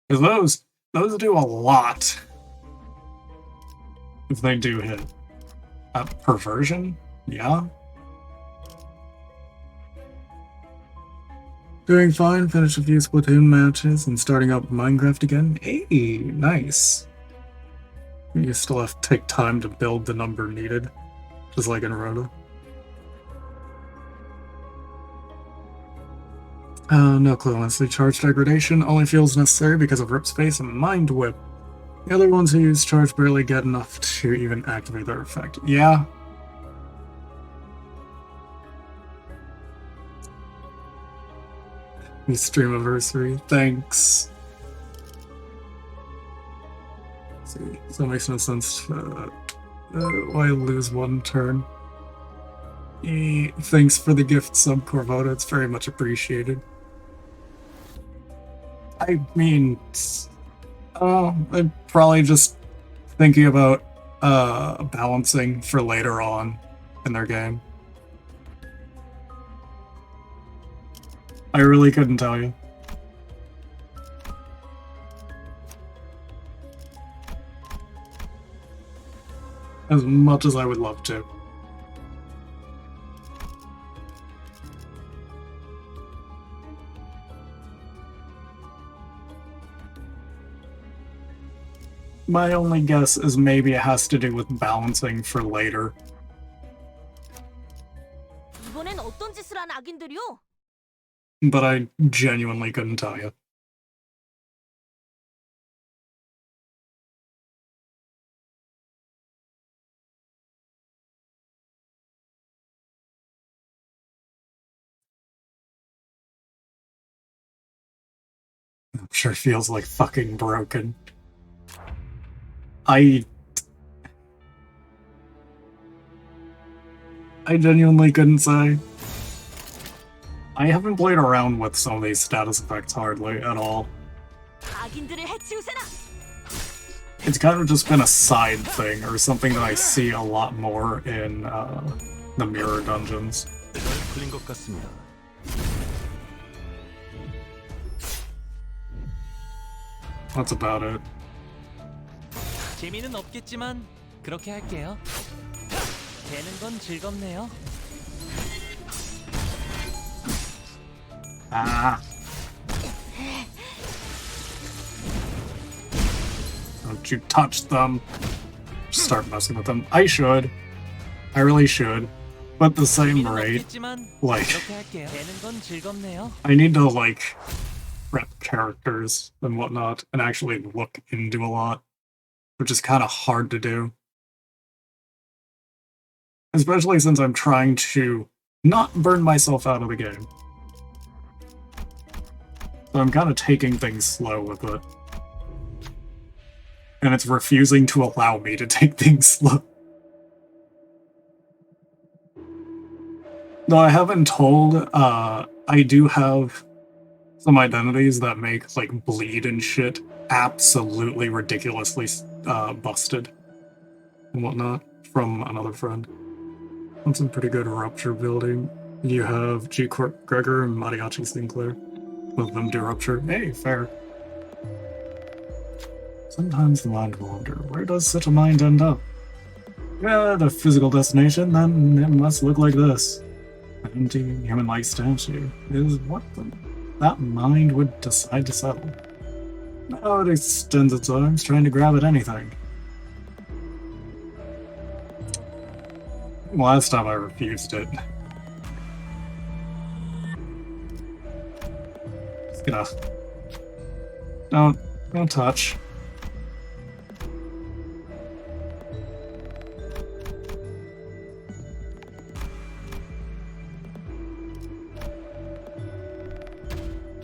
Because those do a lot if they do hit. Perversion? Yeah. Doing fine, finished a few Splatoon matches and starting up Minecraft again. Hey, nice. You still have to take time to build the number needed, just like in Rota. No clue, honestly. Charge degradation only feels necessary because of Rip Space and Mind Whip. The other ones who use charge barely get enough to even activate their effect. Yeah. Stream anniversary. Thanks. Let's see, so it makes no sense. Why lose one turn? Thanks for the gift, sub Corvoda. It's very much appreciated. I mean, I'm probably just thinking about balancing for later on in their game. I really couldn't tell you. As much as I would love to. My only guess is maybe it has to do with balancing for later. 이번엔 어떤 짓을 한 악인들이요? But I genuinely couldn't tell you. I'm sure feels like fucking broken. I genuinely couldn't say. I haven't played around with some of these status effects hardly at all. 악인들을 해치우세나! It's kind of just been a side thing, or something that I see a lot more in the mirror dungeons. 풀린 것 같습니다. That's about it. 재미는 없겠지만 그렇게 할게요. 되는 건 즐겁네요. Ah. Don't you touch them. Start messing with them. I should. I really should. But at the same rate, like, 그렇게 할게요. 되는 건 즐겁네요. I need to, like, rep characters and whatnot, and actually look into a lot, which is kind of hard to do. Especially since I'm trying to not burn myself out of the game. So I'm kind of taking things slow with it. And it's refusing to allow me to take things slow. Though I haven't told, I do have some identities that make, like, bleed and shit absolutely ridiculously busted and whatnot from another friend. That's some pretty good rupture building. You have G. Corp Gregor and Mariachi Sinclair. Both of them do rupture. Hey, fair. Sometimes the mind will wonder, where does such a mind end up? Yeah, the physical destination, then it must look like this. An empty, human-like statue is what that mind would decide to settle. Now it extends its arms, trying to grab at anything. Last time I refused it. Just gonna... Don't touch.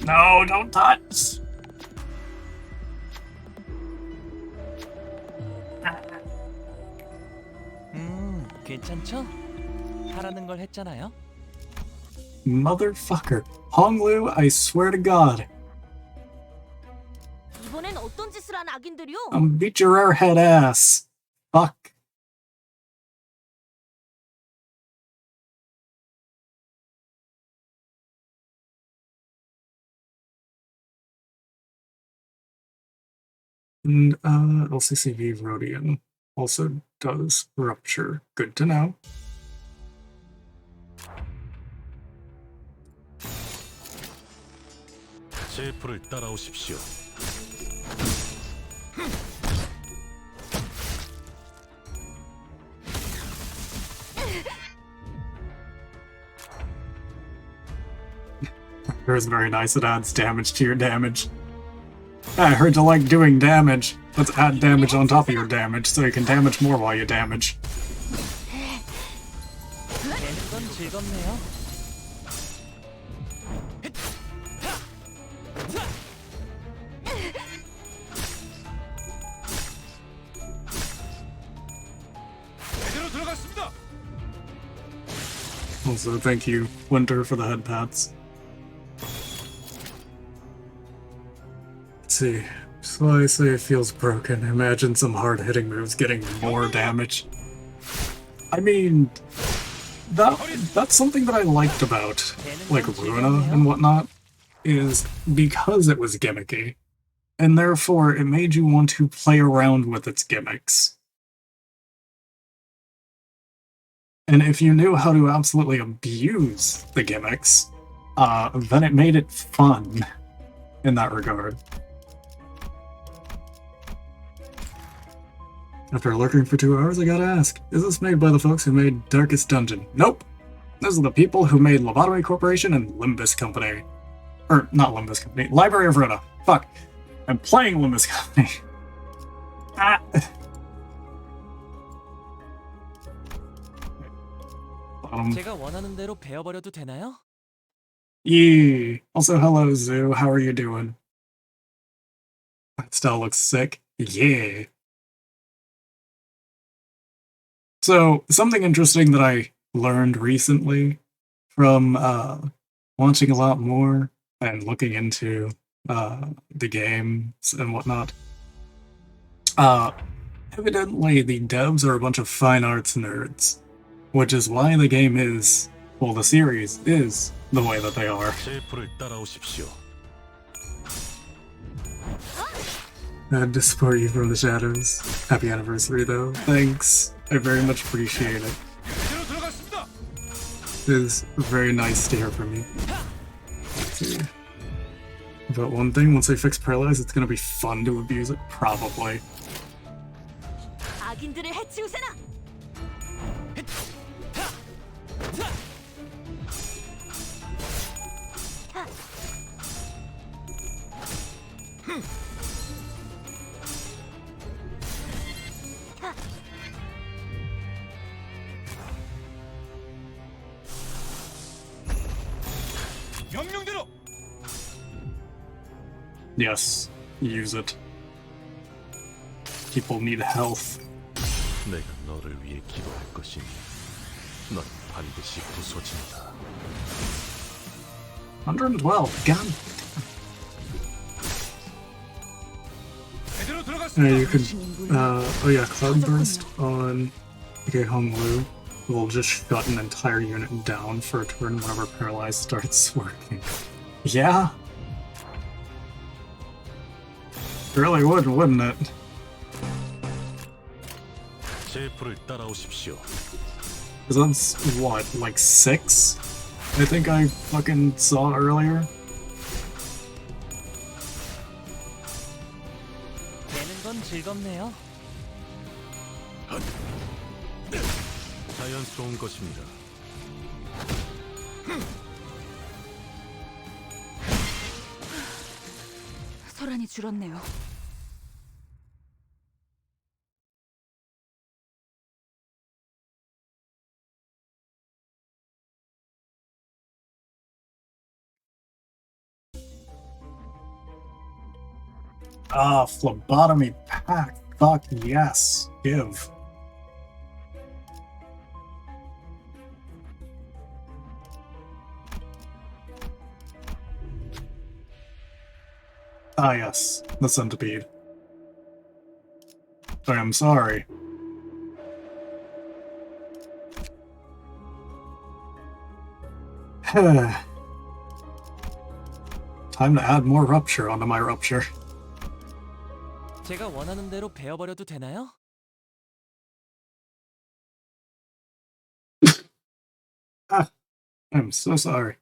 No, don't touch! 괜찮죠? 하라는 걸 했잖아요. Motherfucker. Honglu, I swear to God. 이번엔 어떤 짓을 한 악인들이요? Beat your airhead ass. Fuck. And LCCV Rhodian also does rupture. Good to know. 제 풀을 따라오십시오. It's very nice. It adds damage to your damage. I heard you like doing damage. Let's add damage on top of your damage so you can damage more while you damage. 되는 건 즐겁네요. 제대로 들어갔습니다. Also, thank you, Winter, for the head pats. Let's see. So I say it feels broken. Imagine some hard-hitting moves getting more damage. I mean, that's something that I liked about, like, Runa and whatnot, is because it was gimmicky, and therefore it made you want to play around with its gimmicks. And if you knew how to absolutely abuse the gimmicks, then it made it fun in that regard. After lurking for 2 hours, I gotta ask, is this made by the folks who made Darkest Dungeon? Nope! Those are the people who made Lobotomy Corporation and Limbus Company. Or, not Limbus Company, Library of Runa. Fuck. I'm playing Limbus Company. Ah! 제가 원하는 대로 베어버려도 되나요? Yee. Also, hello, Zoo. How are you doing? That style looks sick. Yeah. So, something interesting that I learned recently from watching a lot more and looking into the games and whatnot. Evidently, the devs are a bunch of fine arts nerds, which is why the game is, well, the series is the way that they are. 셰프를 따라오십시오. Had to support you from the shadows. Happy anniversary, though. Thanks. I very much appreciate it. 제대로 들어갔습니다. It is very nice to hear from you. Let's see. But one thing, once they fix Paralyze, it's gonna be fun to abuse it. Probably. 악인들을 해치우세나. 명령대로. Yes, use it. People need health. 내가 너를 위해 기도할 것이니 넌 반드시 부서진다. 112. God. 제대로 Yeah, 들어갔습니다. you could. Oh yeah, Cloudburst on Hong Lu will just shut an entire unit down for a turn whenever Paralyze starts working. Yeah. Really would, wouldn't it? 셰프를 따라오십시오. Because that's what, like 6? I think I fucking saw earlier. 되는 건 즐겁네요. 자연스러운 것입니다. 소란이 줄었네요. Ah, phlebotomy pack. Fuck yes. Give. Ah yes, the centipede. I am sorry. Time to add more rupture onto my rupture. 제가 원하는 대로 베어버려도 되나요? Ah, I'm so sorry.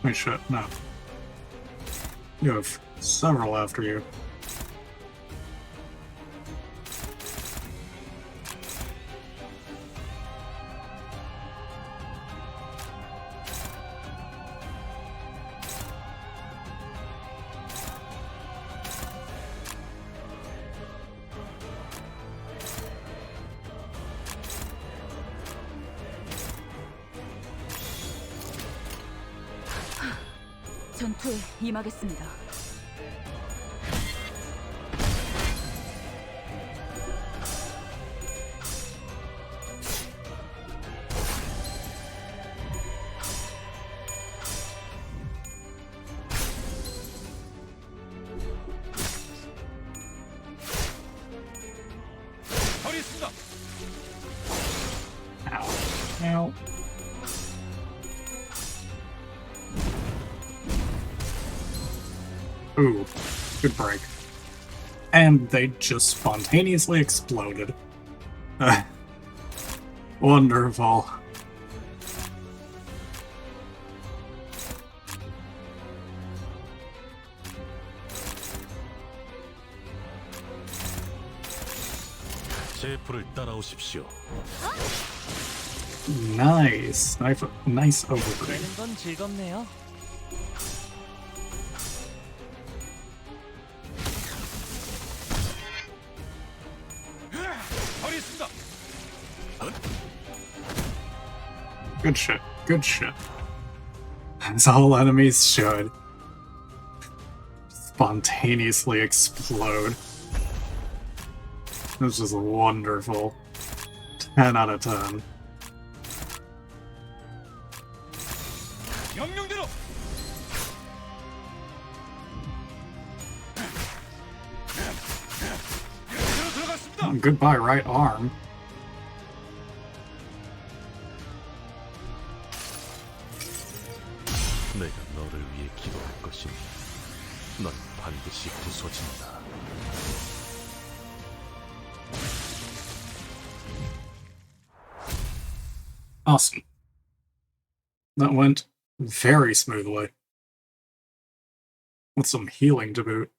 Wait, shit, no. You have several after you. 전투에 임하겠습니다. 처리했습니다. Ow. Ooh, good break. And they just spontaneously exploded. Wonderful. 제 불을 따라오십시오. Nice. Nice overbreak. 되는 건 즐겁네요. 처리했습니다. Good shit. Good shit. As all enemies should. Spontaneously explode. This is wonderful. 10 out of 10. 명령대로. 제대로 들어갔습니다. Goodbye, right arm. 내가 너를 위해 기도할 것이니 넌 반드시 부서진다. Awesome. That went very smoothly. With some healing to boot.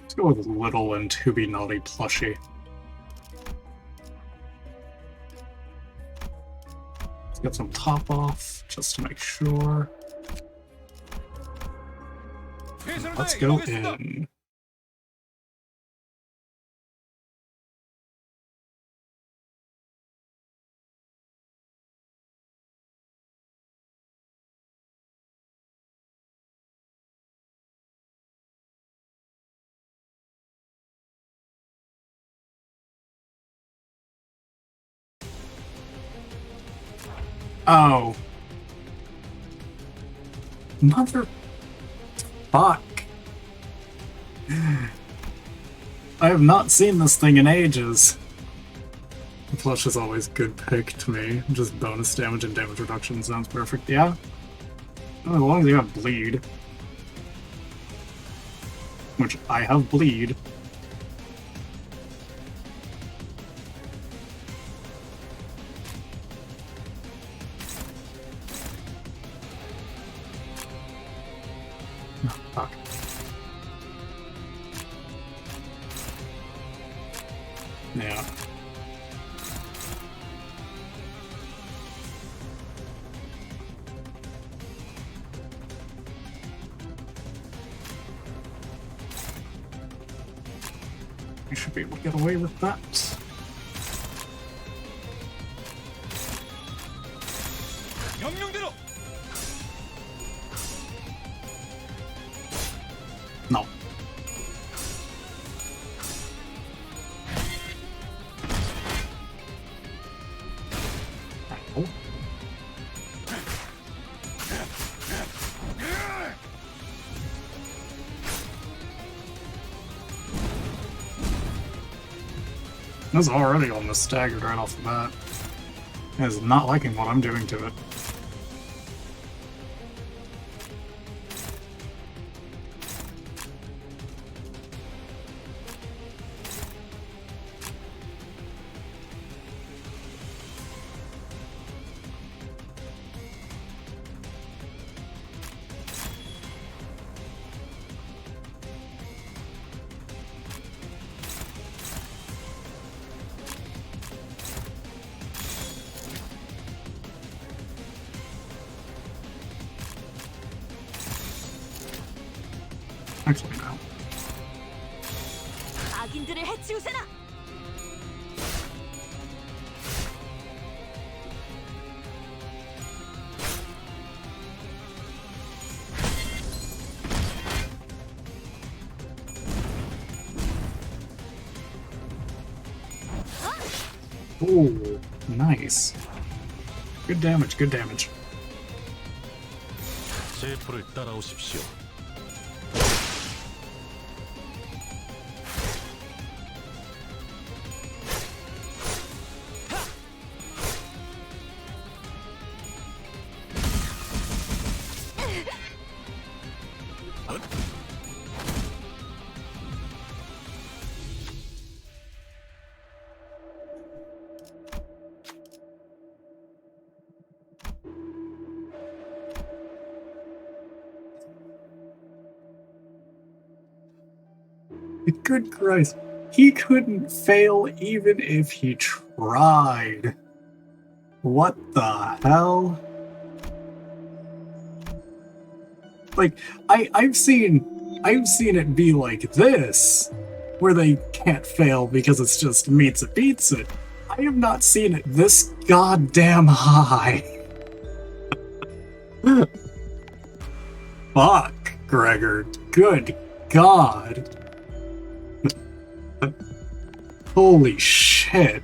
Let's go with Little and To Be Naughty plushie. Let's get some top off, just to make sure. 최선을 Let's 다해 go 이루겠습니다. in. Oh. Mother... Fuck. I have not seen this thing in ages. Flush is always good pick to me. Just bonus damage and damage reduction sounds perfect. Yeah? As long as you have bleed. Which I have bleed. Fuck. Yeah. We should be able to get away with that. 명령대로. No. Ow. This is already almost staggered right off the bat. It is not liking what I'm doing to it. Actually, no. 악인들을 해치우세나. Ooh, nice. Good damage, good damage. 제 풀을 따라오십시오. Good Christ. He couldn't fail even if he tried. What the hell? Like, I've seen it be like this, where they can't fail because it's just meets a beats it. I have not seen it this goddamn high. Fuck, Gregor. Good God. Holy shit.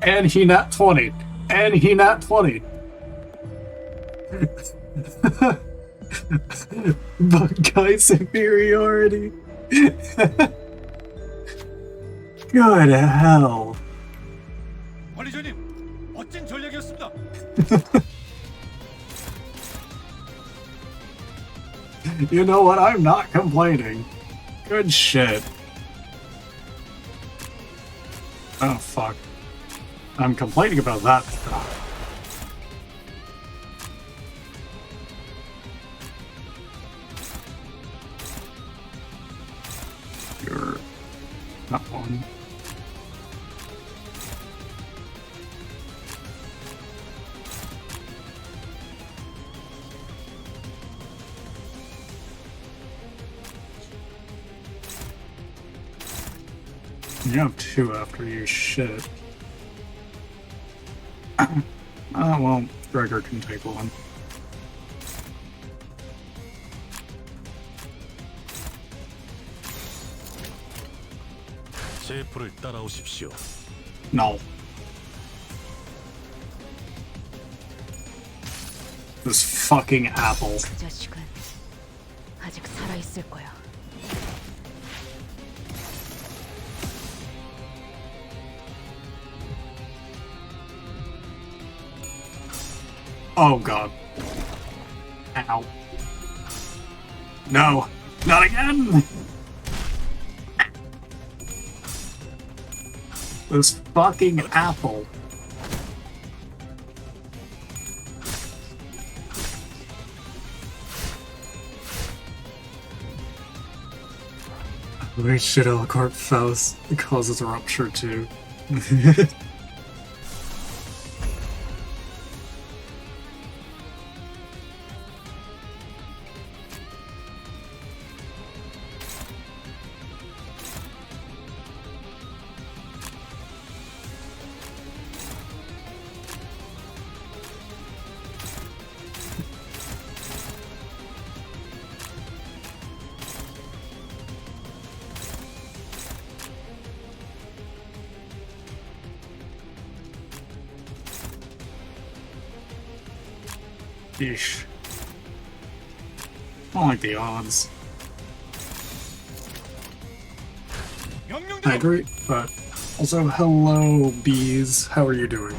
And he nat 20. And he nat 20. Buckeye superiority. Good hell. 관리자님, 멋진 전략이었습니다. You know what? I'm not complaining. Good shit. Oh, fuck. I'm complaining about that stuff. You're not one. You have two after you, shit. Oh, well, Gregor can take one. 제 풀을 따라오십시오. No. This fucking apple. 그 자식은 아직 살아 있을 거야. Oh god. Ow. No. Not again! This fucking apple. Weird shit L-Corp Faust causes a rupture too. Yeesh. I don't like the odds. I agree, but also hello, bees. How are you doing?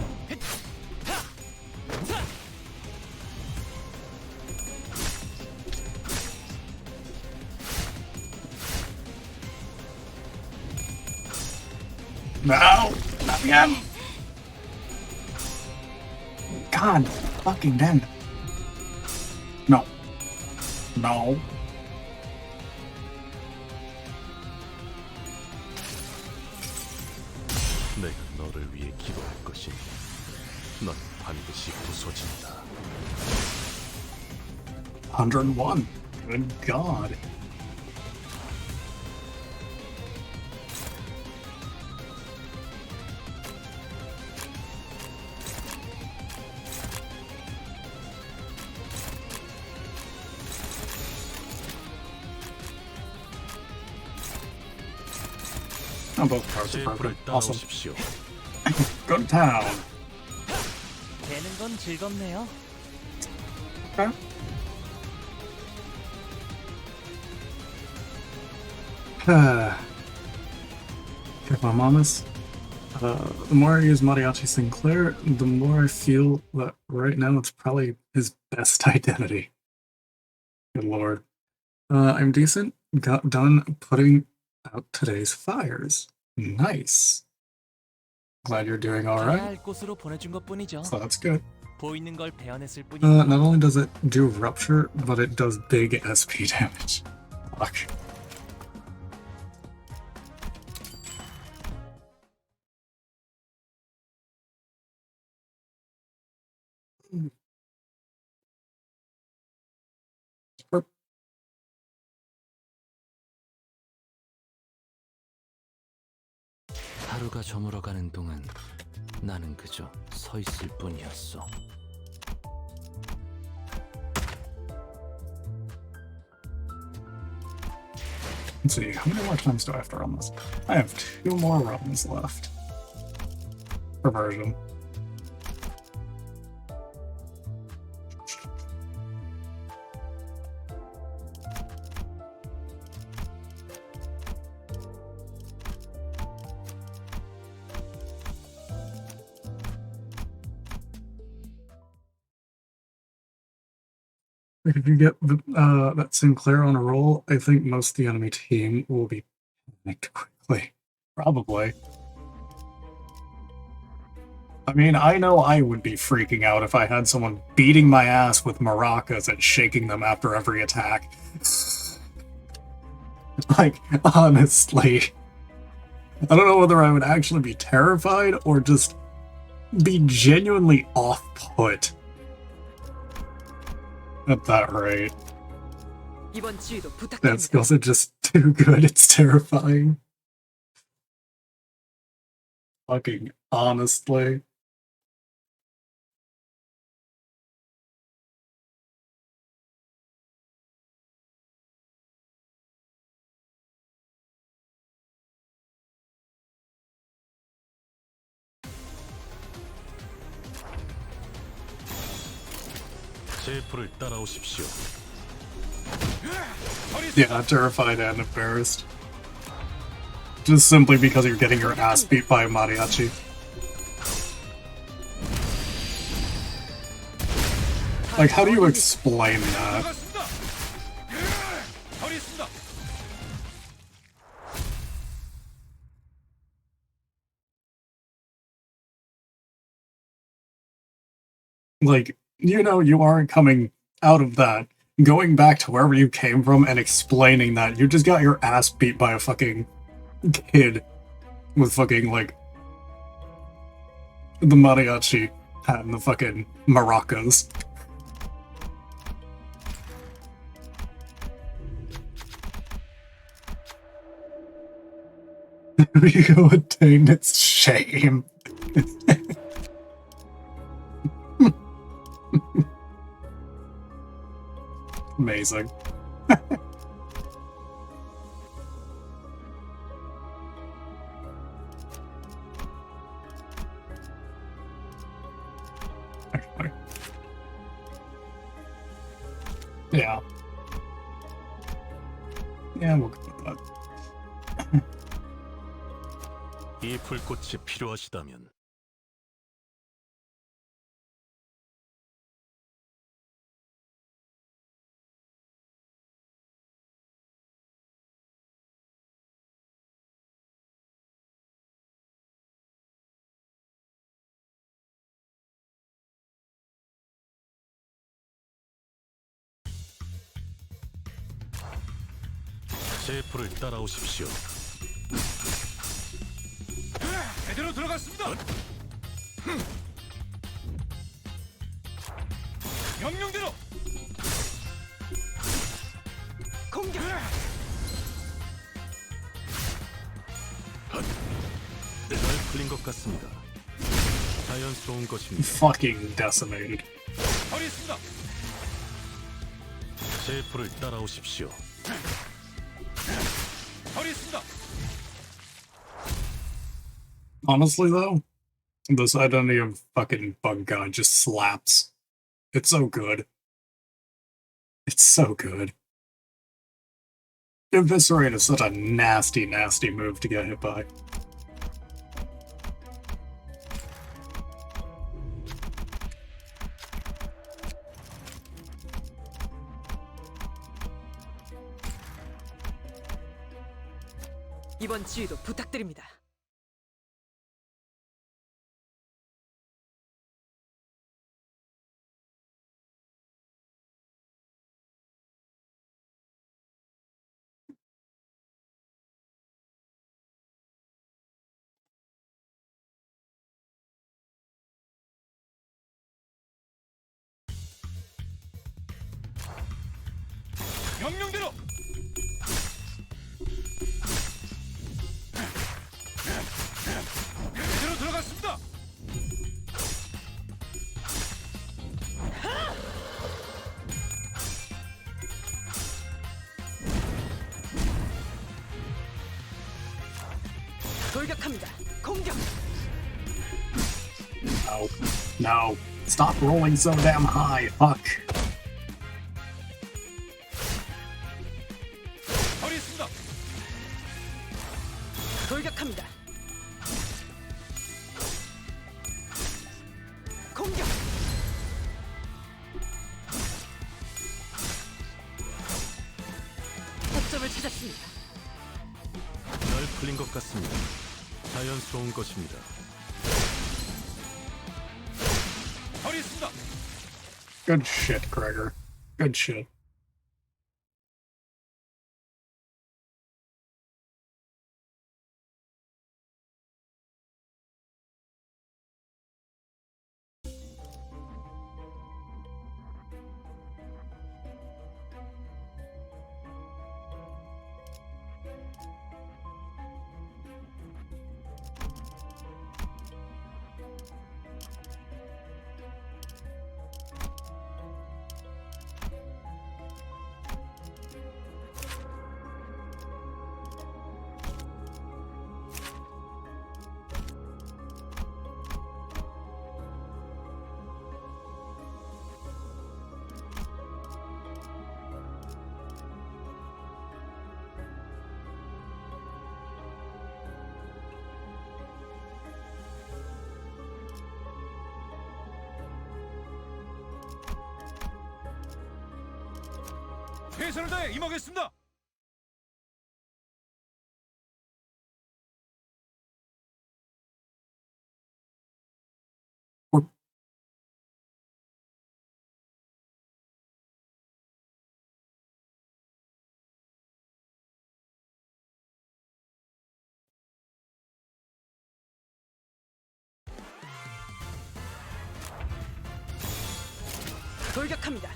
No! Not again! God fucking damn it. No. No. 내가 너를 위해 기도할 것이니 넌 반드시 부서진다. 101. Good God. Oh, both cards are broken. 제 Awesome. 따라오십시오. Go to town. 되는 건 즐겁네요. Okay. If I'm honest, the more I use Mariachi Sinclair, the more I feel that right now it's probably his best identity. Good lord. I'm decent. Got done putting out today's fires. Nice. Glad you're doing 가야 alright. 할 곳으로 보내준 것뿐이죠. So that's good. 보이는 걸 베어냈을 뿐이죠. Not only does it do rupture, but it does big SP damage. Fuck. 하루가 저물어가는 동안 나는 그저 서 있을 뿐이었어. Let's see, how many more times do I have to run this? I have 2 more runs left. Perversion. If you get that Sinclair on a roll, I think most of the enemy team will be panicked quickly. Probably. I mean, I know I would be freaking out if I had someone beating my ass with maracas and shaking them after every attack. Like, honestly. I don't know whether I would actually be terrified or just be genuinely off-put at that rate. That skills are just too good, it's terrifying. Fucking honestly. 제 불을 따라오십시오. Yeah, terrified and embarrassed. Just simply because you're getting your ass beat by a mariachi. Like, how do you explain that? 들어갔습니다. 처리했습니다. Like, you know, you aren't coming out of that, going back to wherever you came from and explaining that you just got your ass beat by a fucking kid with fucking, like, the mariachi hat and the fucking maracas. You attained its shame. Amazing. Actually. Yeah. Yeah, we'll go with that. 이 불꽃이 필요하시다면 제 불을 따라오십시오. 제대로 들어갔습니다. 명령대로. 널 풀린 것 같습니다. 자연스러운 것입니다. Fucking decimated. 처리했습니다. 제 불을 따라오십시오. 처리했습니다. Honestly, though, this identity of fucking bug guy just slaps. It's so good. It's so good. Eviscerate is such a nasty, nasty move to get hit by. 이번 지휘도 부탁드립니다. 명령대로. 제대로 들어갔습니다. 돌격합니다. 공격. No. No. Stop rolling so damn high. Fuck. 처리했습니다. 돌격합니다. 공격. 허점을 찾았습니다. 널 풀린 것 같습니다. 자연스러운 것입니다. 처리했습니다. Good shit, Gregor. Good shit. 최선을 다해 임하겠습니다. 돌격합니다.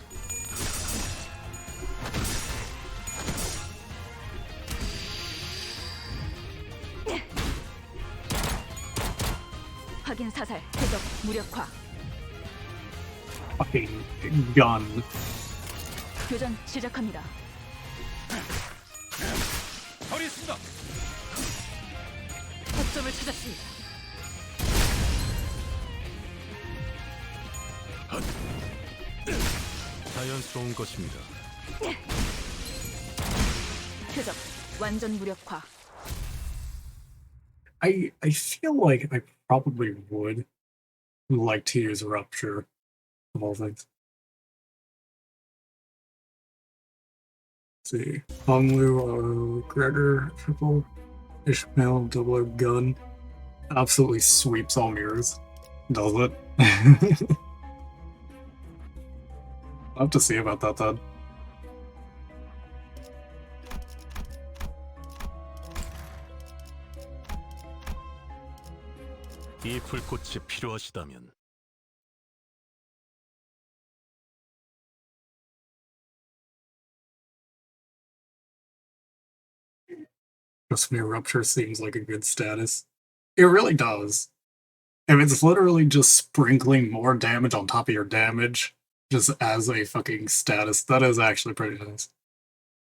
확인 사살, 해적, 무력화. Fucking gun. 교전 시작합니다. 처리했습니다. 허점을 찾았습니다. 자연스러운 것입니다. 해적, 완전 무력화. I feel like I probably would like to use Rupture of all things. Let's see. Honglu, Gregor, triple, Ishmael, double gun. Absolutely sweeps all mirrors. Does it? I'll have to see about that then. 이 불꽃이 필요하시다면 Just me, Rupture seems like a good status. It really does. If it's literally just sprinkling more damage on top of your damage, just as a fucking status, that is actually pretty nice.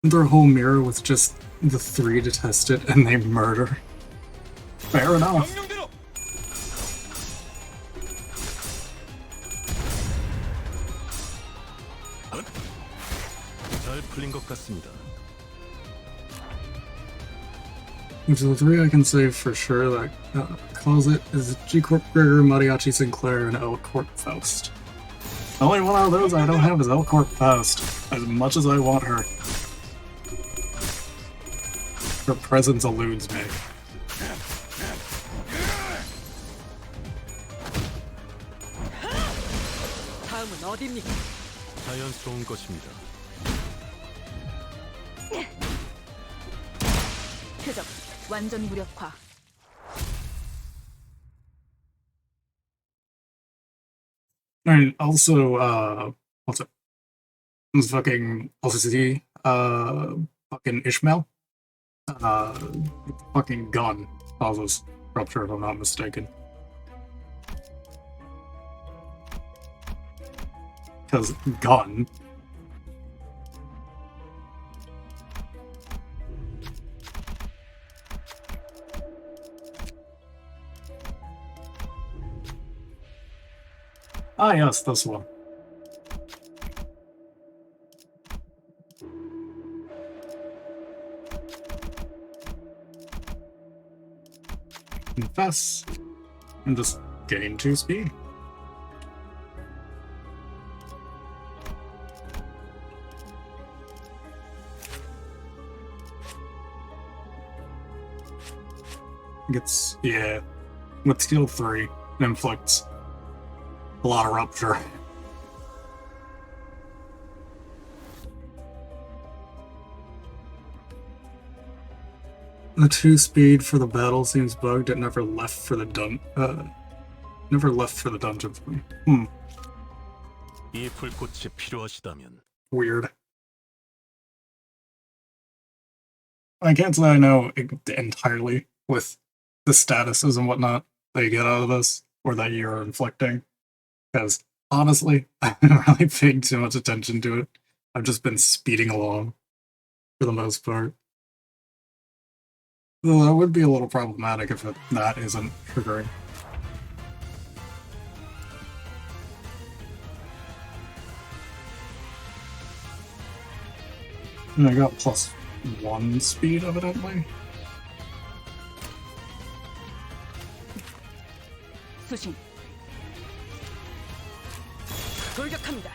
Their whole mirror with just the 3 to test it, and they murder. Fair enough. 명령대로. 잘 풀린 것 같습니다. Which of the 3 I can say for sure that closet is G Corp Gregor, Mariachi Sinclair, and L Corp Faust. The only one out of those I don't have is L Corp Faust, as much as I want her. Her presence eludes me. 다음은 어디입니까? 자연스러운 것입니다. 표적 완전 무력화. And also, what's it? This fucking LCC, fucking Ishmael, fucking gun causes rupture if I'm not mistaken. Because gun. Ah, yes, this one. Confess and just gain 2 speed. Gets, yeah, with skill 3, inflicts a lot of rupture. The 2 speed for the battle seems bugged. It never left for the never left for the dungeon for me. 이 불꽃이 필요하시다면 Weird. I can't say I know entirely with the statuses and whatnot that you get out of this, or that you're inflicting. Because, honestly, I haven't really paid too much attention to it. I've just been speeding along, for the most part. Though that would be a little problematic if that isn't triggering. And I got +1 speed, evidently. 수신. 돌격합니다.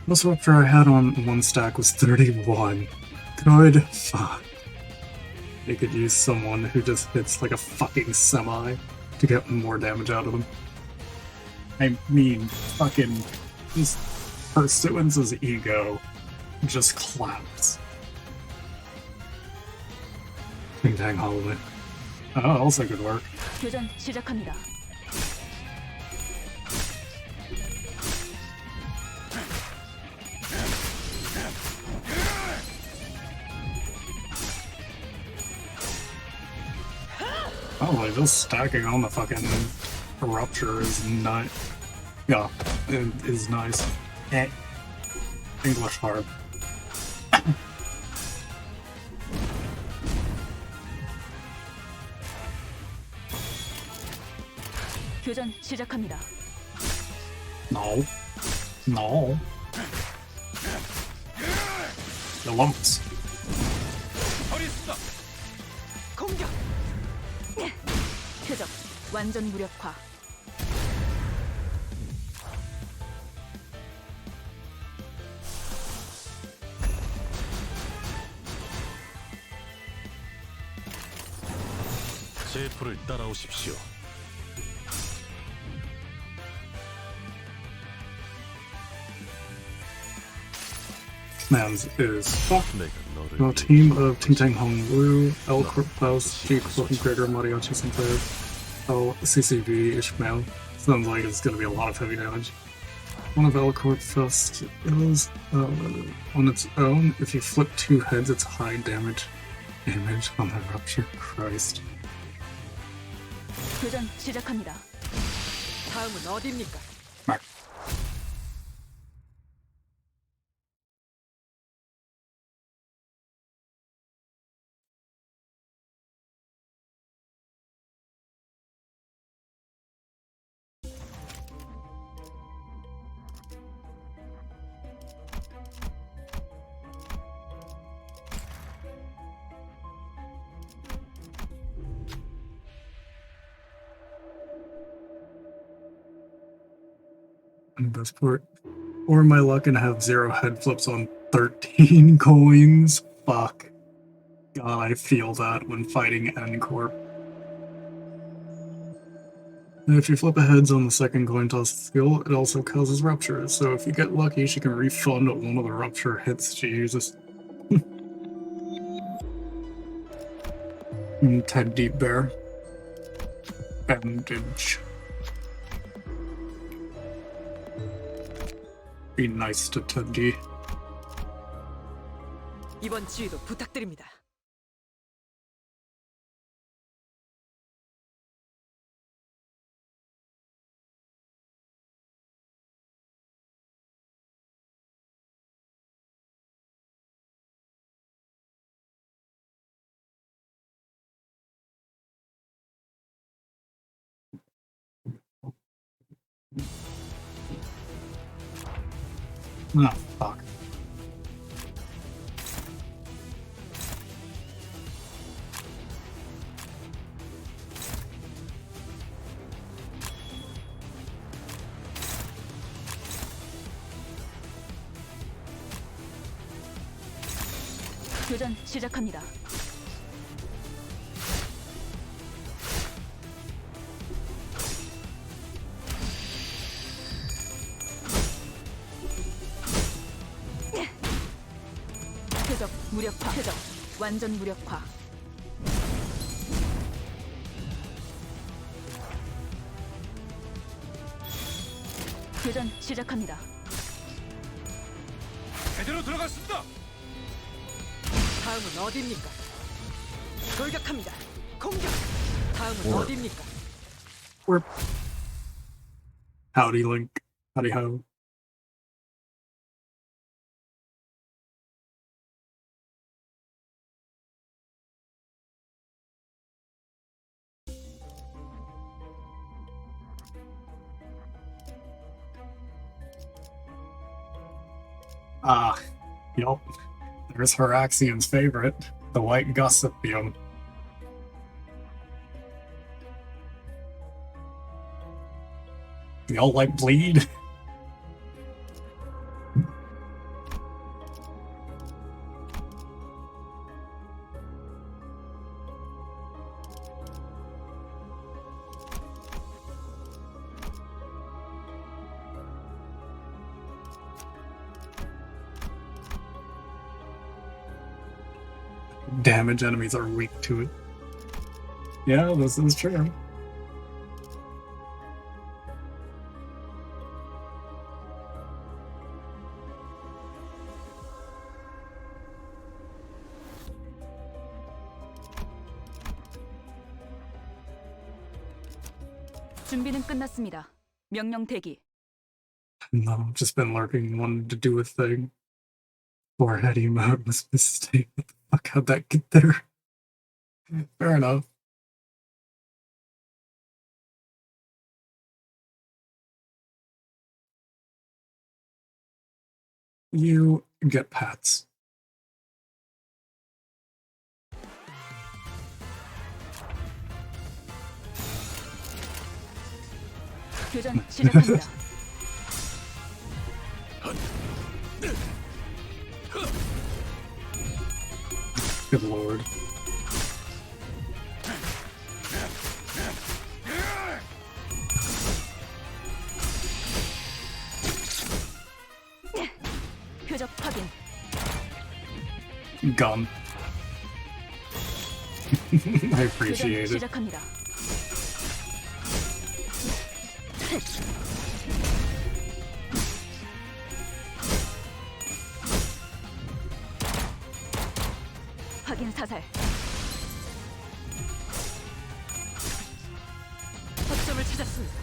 Most rupture I had on 1 stack was 31. Good fuck. They could use someone who just hits like a fucking semi to get more damage out of them. I mean, fucking just Pursuance's ego just claps. Dang holiday. Oh, also good work. 교전 시작합니다. Oh, like just stacking on the fucking rupture is nice. Yeah, it is nice. English hard. 교전 시작합니다. No. No. The lumps. 처리했습니다. 공격. 표적 완전 무력화. 제 불을 따라오십시오. Man's is fuck. 내가 너를 A 위해 team of Ting Tang Hong Wu, L Corp Faust, G Corp Gregor, Mariachi Sinclair. Oh, CCV Ishmael. Sounds like it's gonna be a lot of heavy damage. One of Elcorp Fest is on its own. If you flip 2 heads, it's high damage on the rupture. Christ. 교전 시작합니다. 다음은 어디입니까? Mark. Best part. Or my luck and have 0 head flips on 13 coins. Fuck. God, I feel that when fighting N-Corp. And if you flip a heads on the second coin toss skill, it also causes ruptures. So if you get lucky, she can refund one of the rupture hits she uses. Ted Deep Bear. Bandage. Be nice to Teddy. 이번 지휘도 부탁드립니다. Oh, fuck. 교전 시작합니다. 표적 무력화. 표적 완전 무력화. 교전 시작합니다. 제대로 들어갔습니다. 다음은 어디입니까? 돌격합니다. 공격. 다음은 Or- 어디입니까? We're... Howdy, Link. Howdy ho. Ah, yup. There's Haraxian's favorite, the White Gossipium. Y'all like bleed? Damage enemies are weak to it. Yeah, this is true. 준비는 끝났습니다. 명령 대기. No, I've just been lurking, wanted to do a thing. Foreheady mode was a mistake. What the fuck, how'd that get there? Fair enough. You get pats. 교전 시작합니다. Good lord. 표적 확인. Gun. I 교전 appreciate it. 시작합니다. 확인 사살. 허점을 찾았습니다.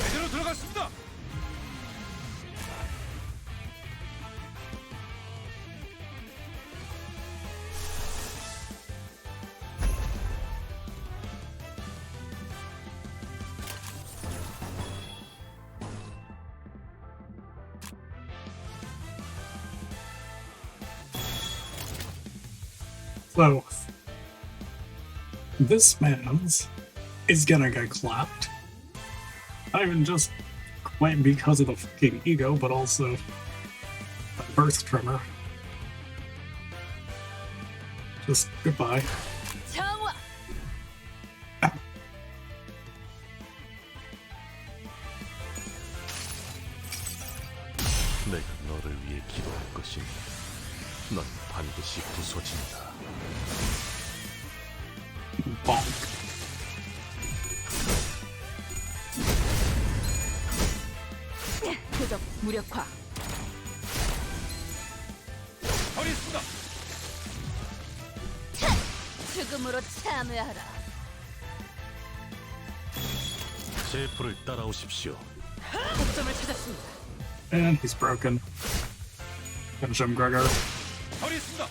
제대로 들어갔습니다. So, this man's is gonna get clapped. Not even just quite because of the fucking ego, but also the birth tremor. Just goodbye. 정화. 내가 너를 위해 기도할 것이니 넌 반드시 부서진다. Bonk. 표적 무력화. 처리했습니다. 죽음으로 참여하라. 제프를 따라오십시오. 허점을 찾았습니다. And he's broken. Finish him, Gregor. 처리했습니다.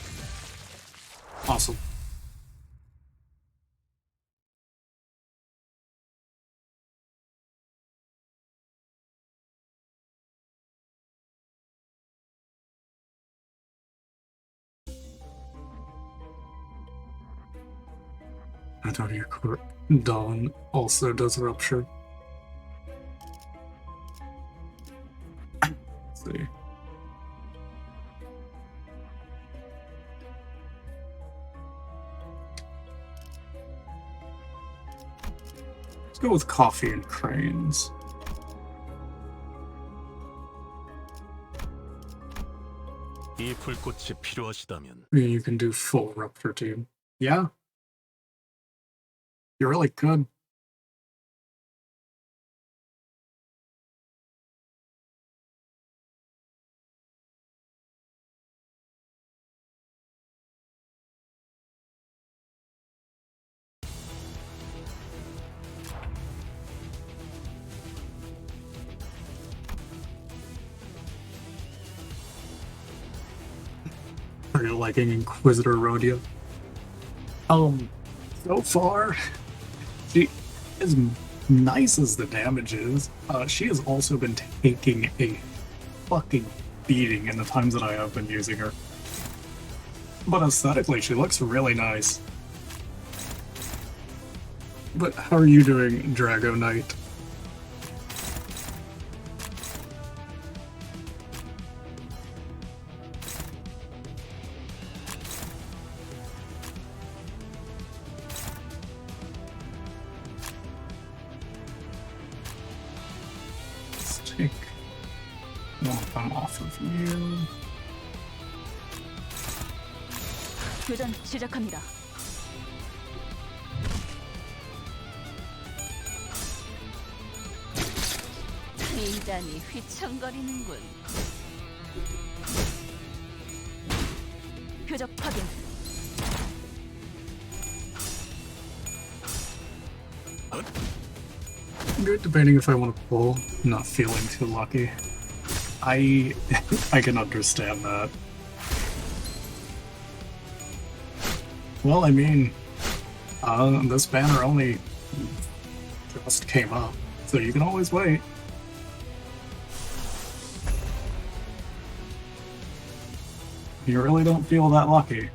Awesome. I thought your court Dawn also does rupture. Let's see. Let's go with coffee and cranes. 이 불꽃이 필요하시다면 You can do full rupture too. Yeah. You really could. Are you liking Inquisitor Rhodia? So far, she, as nice as the damage is, she has also been taking a fucking beating in the times that I have been using her. But aesthetically, she looks really nice. But how are you doing, Drago Knight? Take one of them off of you. 교전 시작합니다. 인간이 휘청거리는군. 표적 확인. Good, debating if I want to pull. Not feeling too lucky. I can understand that. Well, I mean, this banner only just came up, so you can always wait. You really don't feel that lucky.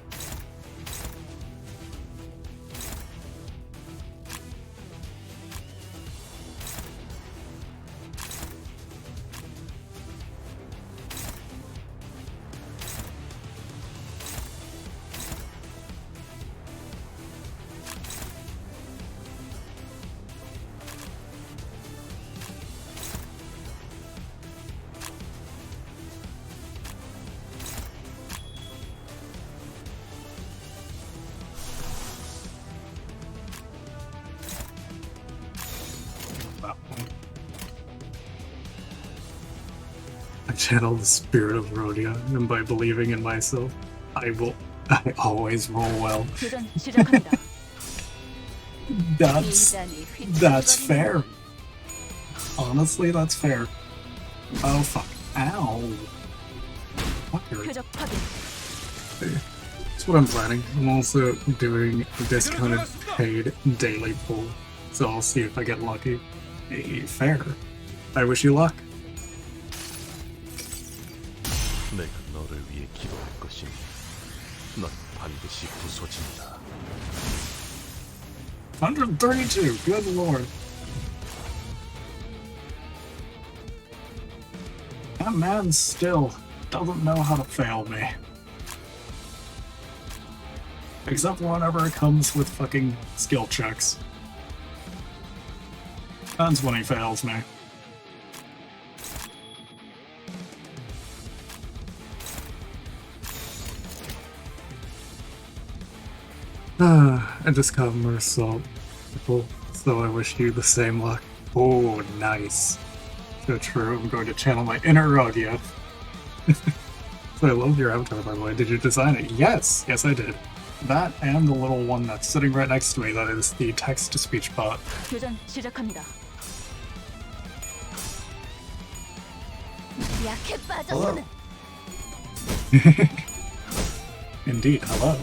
channel the spirit of Rhodia, and by believing in myself, I always roll well. 교전 시작합니다. That's fair. Honestly, that's fair. Oh fuck. Ow. Fucker. 표적 확인. That's what I'm planning. I'm also doing a discounted paid daily pull, so I'll see if I get lucky. Hey, fair. I wish you luck. 내가 너를 위해 기도할 것이니 넌 반드시 부서진다. 132, good lord. That man still doesn't know how to fail me. Except whenever it comes with fucking skill checks. That's when he fails me. I just got Mersault, so I wish you the same luck. Oh, nice. So true, I'm going to channel my inner Rogia. So I love your avatar, by the way. Did you design it? Yes! Yes, I did. That and the little one that's sitting right next to me, that is the text-to-speech bot. 교전 시작합니다. 약해 빠져서는 Indeed, hello.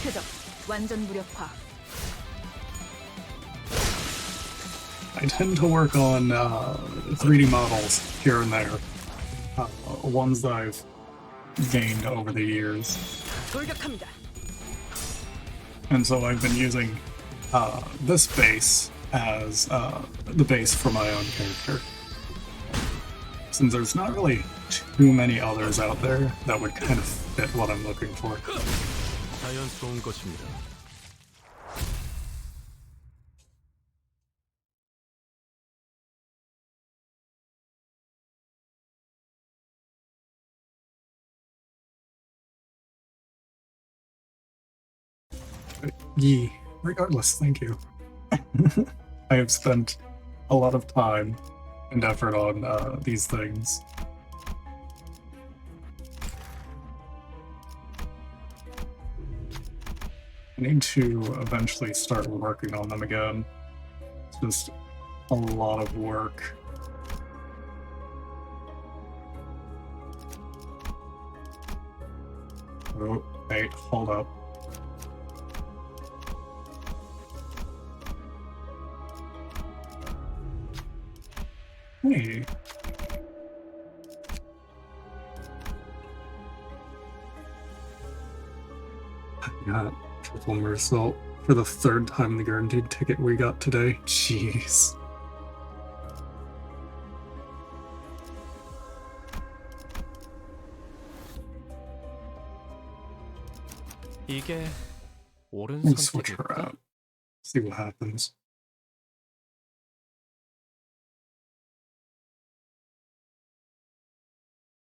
표적 완전 무력화. I tend to work on 3D models here and there. Ones that I've gained over the years. 돌격합니다. And so I've been using this base as the base for my own character. Since there's not really too many others out there that would kind of fit what I'm looking for. 자연스러운 것입니다. Yee, regardless, thank you. I have spent a lot of time and effort on these things. I need to eventually start working on them again. It's just a lot of work. Oh, wait, hold up. Hey. I got triple Mersault for the third time the guaranteed ticket we got today. Jeez. 이게 옳은 Let me switch her 선택일까? out. See what happens.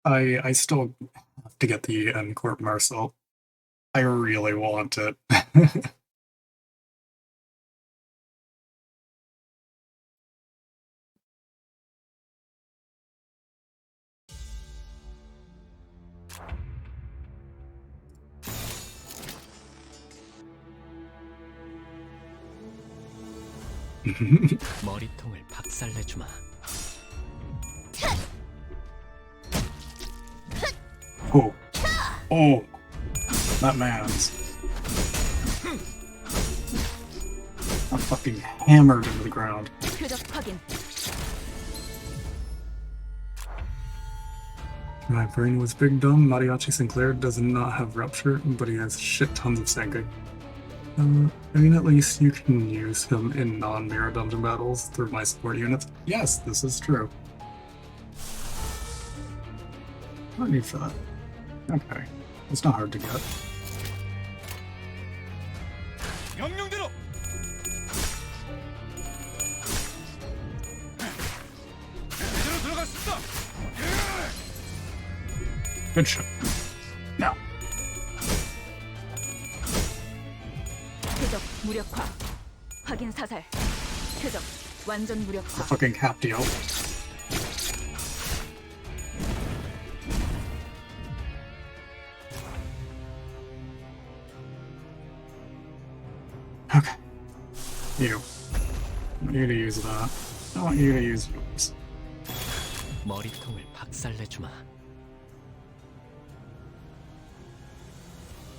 I still have to get the N-Corp Mersault. I really want it. 머리통을 박살내주마. Oh. Oh. That man's. I'm fucking hammered into the ground. 표적 확인. My brain was big dumb. Mariachi Sinclair does not have rupture, but he has shit tons of Senkai. I mean, at least you can use him in non-mirror dungeon battles through my support units. Yes, this is true. I don't need for that. Okay. It's not hard to get. 명령대로. 제대로 들어갔습니다. Good shot. Now. 표적 무력화. 확인 사살. 표적 완전 무력화. The fucking cap deal. Okay. You. I want you to use that. I want you to use yours. 머리통을 박살내주마.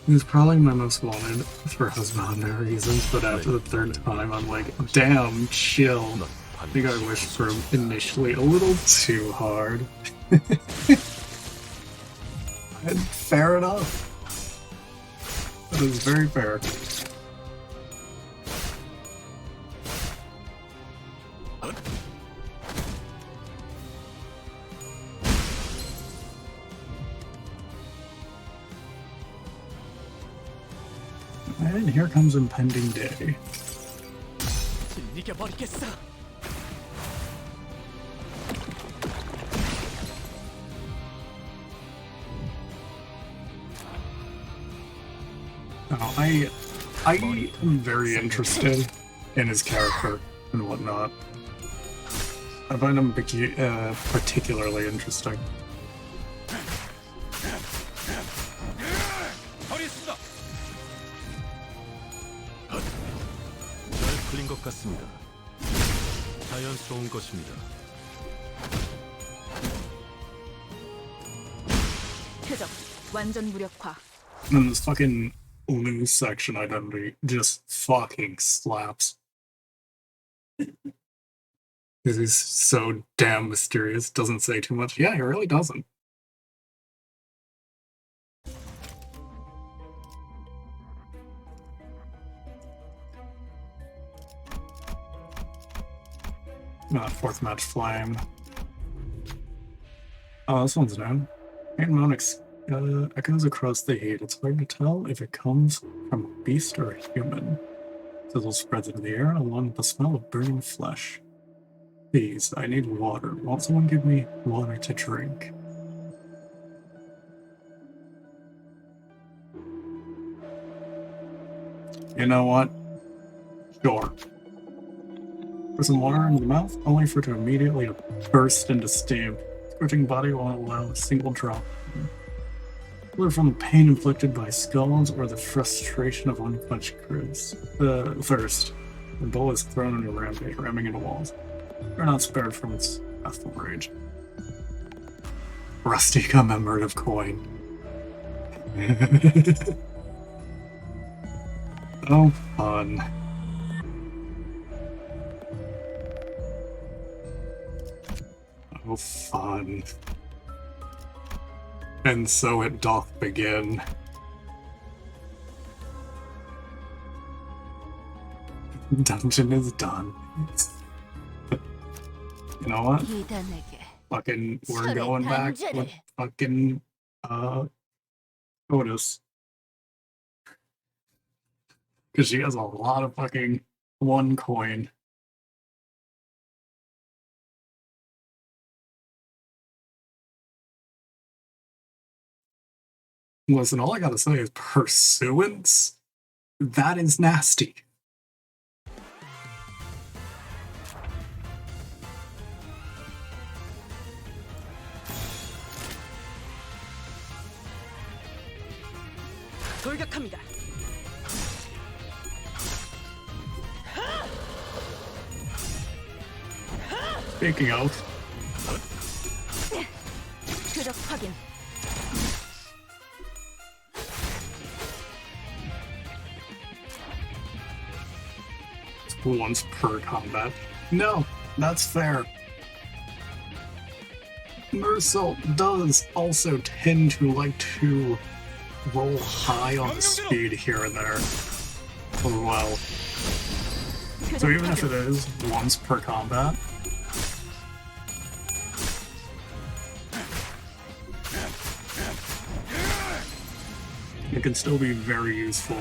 He's probably my most wanted for husband reasons, but after the third time, I'm like, damn, chill. 넌 I think I 반드시 wished for him initially a little too hard. And fair enough. That is very fair. And here comes impending day. 이겨버리겠어. Oh, I am very interested in his character and whatnot. I find him particularly interesting. 처리했습니다. 잘 풀린 것 같습니다. 자연스러운 것입니다. 표적 완전 무력화. And this fucking loose section identity just fucking slaps. Because he's so damn mysterious, doesn't say too much. Yeah, he really doesn't. Fourth match flame. Oh, this one's new. Pain echoes across the heat. It's hard to tell if it comes from a beast or a human. Sizzle spreads into the air along with the smell of burning flesh. Please, I need water. Won't someone give me water to drink? You know what? Sure. Pour some water into the mouth, only for it to immediately burst into steam. Scorching body won't allow a single drop. Whether from the pain inflicted by skulls or the frustration of unquenched thirst. The bull is thrown into rampage, ramming into walls. They're not spared from its wrathful rage. Rusty commemorative coin. Oh, fun. Oh, fun. And so it doth begin. Dungeon is done. You know what? 이단에게 Fucking, we're 손에 going back 단죄를. with fucking, Otis. Because she has a lot of fucking one coin. Listen, all I gotta say is pursuance? That is nasty. 돌격합니다. Speaking of, 표적 확인. once per combat. No, that's fair. Mercil does also tend to like to roll high on the speed here and there as well. So even if it is once per combat, it can still be very useful.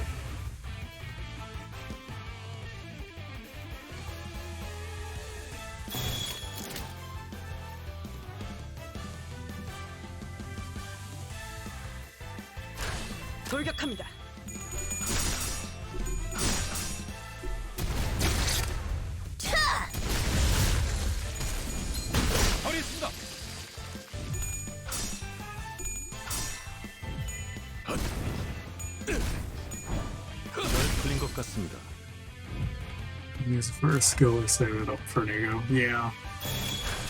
돌격합니다. 처리했습니다. 잘 풀린 것 같습니다. Use it for a skill or save it up for an ego. Yeah.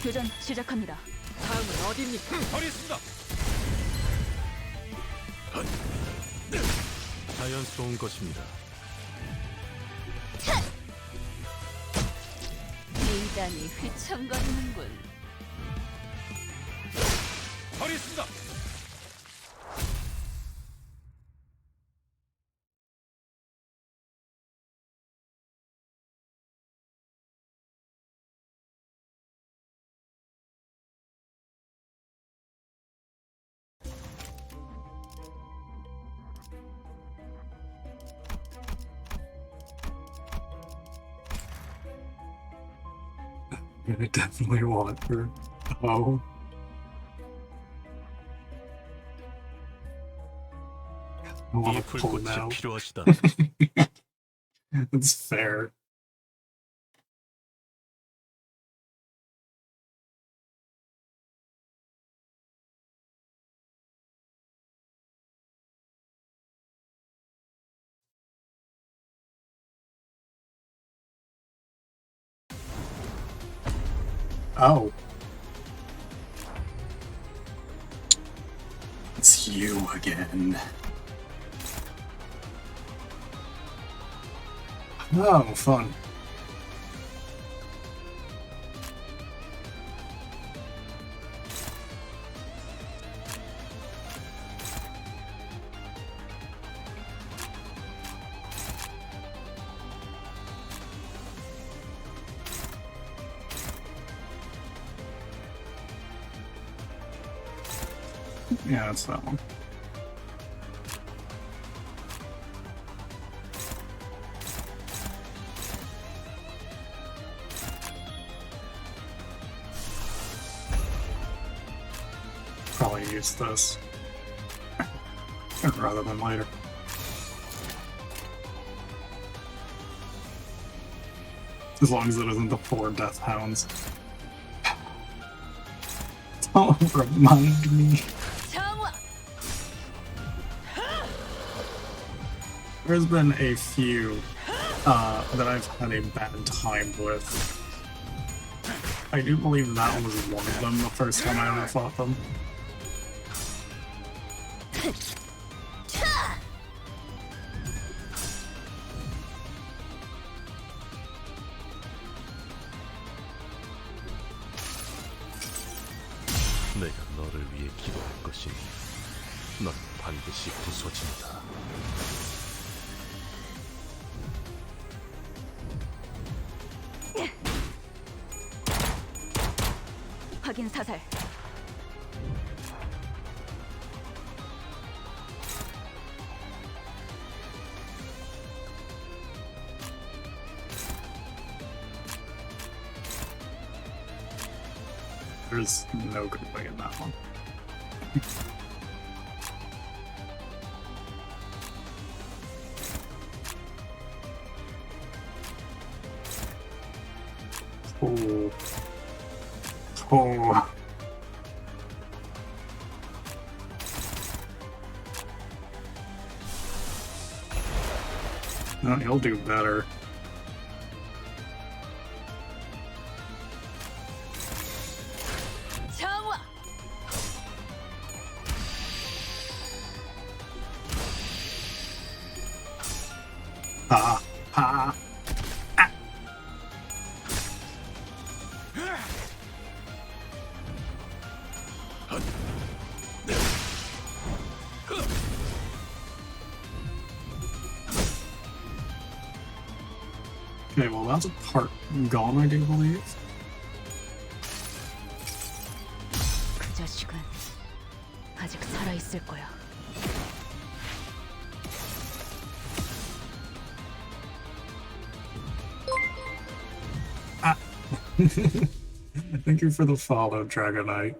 교전 시작합니다. 다음은 어디입니까? 처리했습니다. 자연스러운 것입니다. 대단히 휘청거리는군. 처리했습니다. I definitely want her. Oh. I want 이 to pull it 불꽃이 out. 필요하시다. It's fair. Oh. It's you again. Oh, fun. Yeah, that's that one. Probably use this rather than later. As long as it isn't the 4 death hounds. Don't remind me. 정화! There's been a few that I've had a bad time with. I do believe that was one of them the first time I ever fought them. 내가 너를 위해 기도할 것이니 넌 반드시 부서진다. 확인 사살. There's no good way in that one. Oh. Oh. No, he'll do better. 정화! Ha. Ha. Okay, well that's a part gone, I do believe. 그 자식은 아직 살아 있을 거야. Thank you for the follow, Dragonite.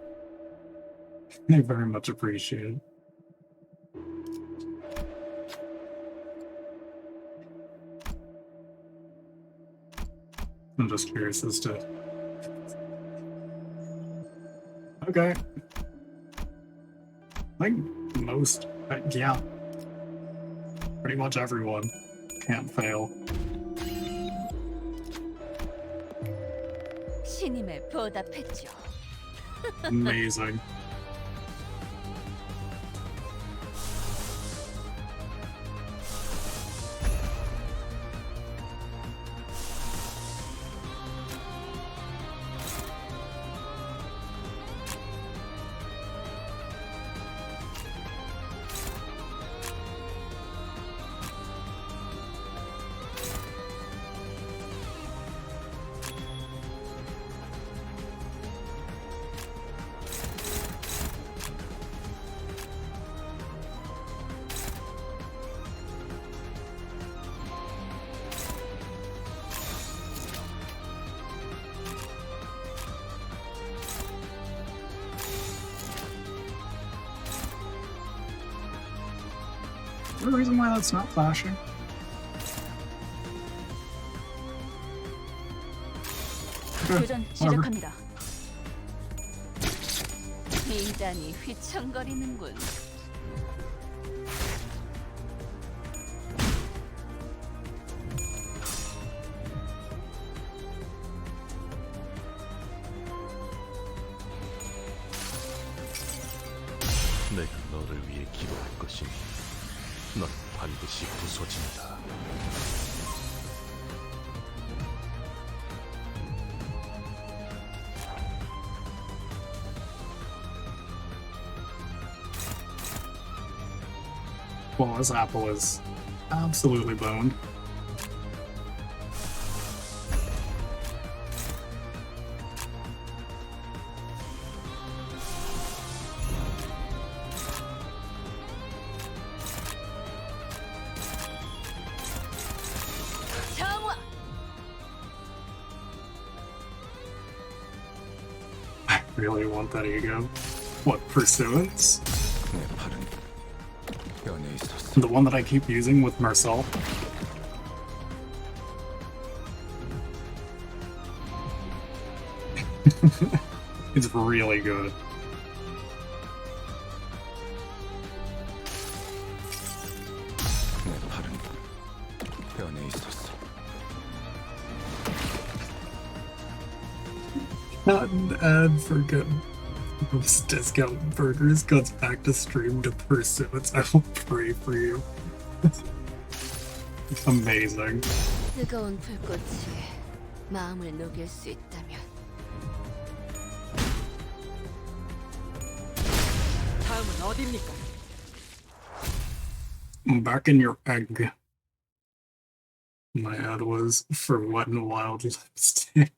I very much appreciate it. I'm just curious as to... Okay. I think most... yeah. Pretty much everyone can't fail. 신임에 보답했죠. Amazing. Is there a reason why that's not flashing? 교전 시작합니다. 미단이 휘청거리는군. 내가 너를 위해 기도할 것이니 넌 반드시 부서진다. Well, this apple is absolutely boned. 정화! I really want that ego. What, Pursuance? 내 팔은 뼈에 있었어. The one that I keep using with Marcel? It's really good. 내 팔은 뼈에 있었어. Not an ad for good. Those discount burgers goes back to stream to Pursuance. I will pray for you. Amazing. 뜨거운 불꽃이 마음을 녹일 수 있다면 다음은 어디입니까? Back in your egg. My ad was for Wet and Wild lipstick.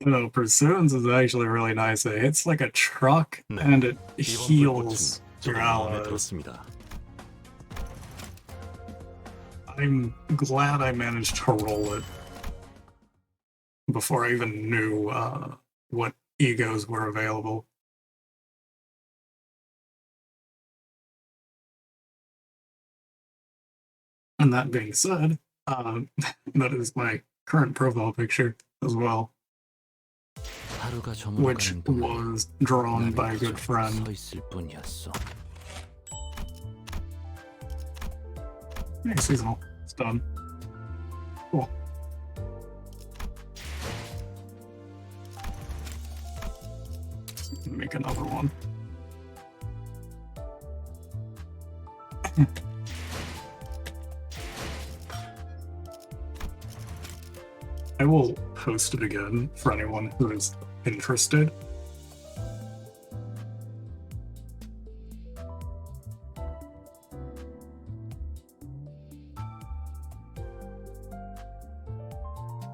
No, Pursuance is actually really nice. It hits like a truck 네, and it 이번 heals 불꽃은 your 저도 마음에 allies. 들었습니다. I'm glad I managed to roll it before I even knew what egos were available. And that being said, that is my current profile picture as well, 하루가 which 저물어가는 동안 was drawn 나는 by a 그저 good friend. 서 있을 뿐이었어. Hey, seasonal. It's done. Cool. Make another one. I will post it again for anyone who is interested.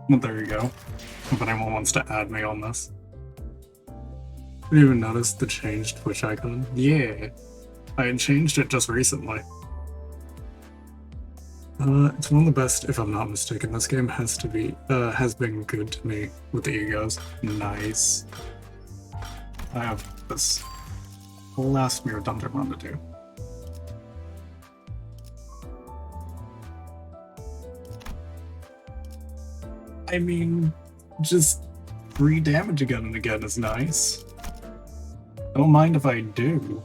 Well, there you go. If anyone wants to add me on this. Did you even notice the changed Twitch icon? Yeah. I had changed it just recently. It's one of the best, if I'm not mistaken. This game has been good to me with the egos. Nice. I have this last mere dungeon run to do. I mean, just 3 damage again and again is nice. Don't mind if I do.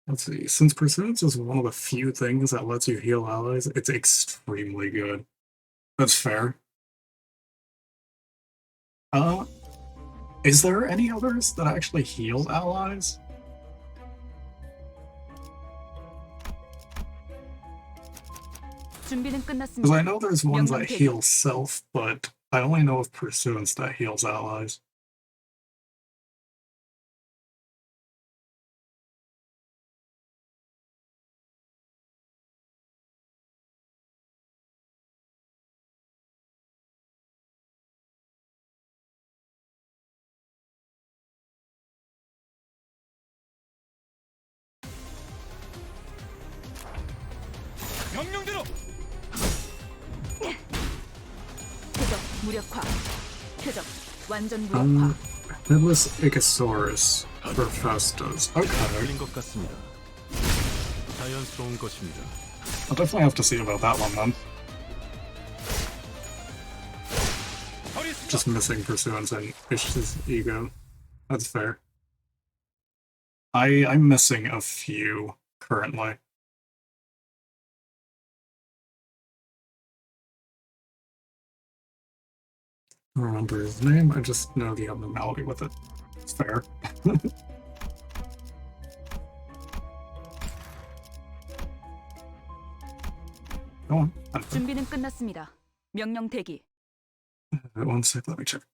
Let's see. Since Pursuance is one of the few things that lets you heal allies, it's extremely good. That's fair. Is there any others that actually heal allies? 준비는 Because 끝났습니다. I know there's ones that 명령 대기. heal self, but I only know of Pursuance that heals allies. 명령대로. 표적 무력화. 표적 완전 무력화. Headless Ichthyosaurus for Festus. Okay. 틀린 것 같습니다. 자연스러운 것입니다. I'll definitely have to see about that one then. Just missing Pursuance and Ish's ego. That's fair. I'm missing a few currently. I don't remember his name, I just know the abnormality with it. It's fair. Go on. 준비는 끝났습니다. 명령 대기. One sec, let me check.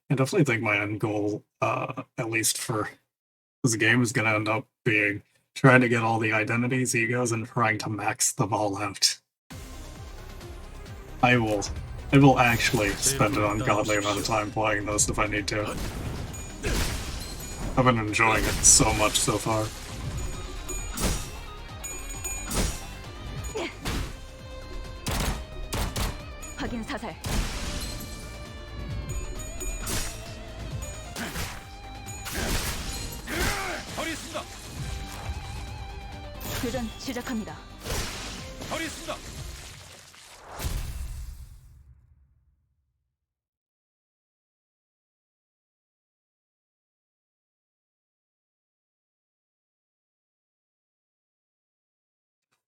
I definitely think my end goal, at least for this game, is going to end up being trying to get all the identities, egos, and trying to max them all out. I will actually spend an ungodly amount of time playing this if I need to. I've been enjoying it so much so far. 확인 사살. 처리했습니다. 교전 시작합니다. 처리했습니다.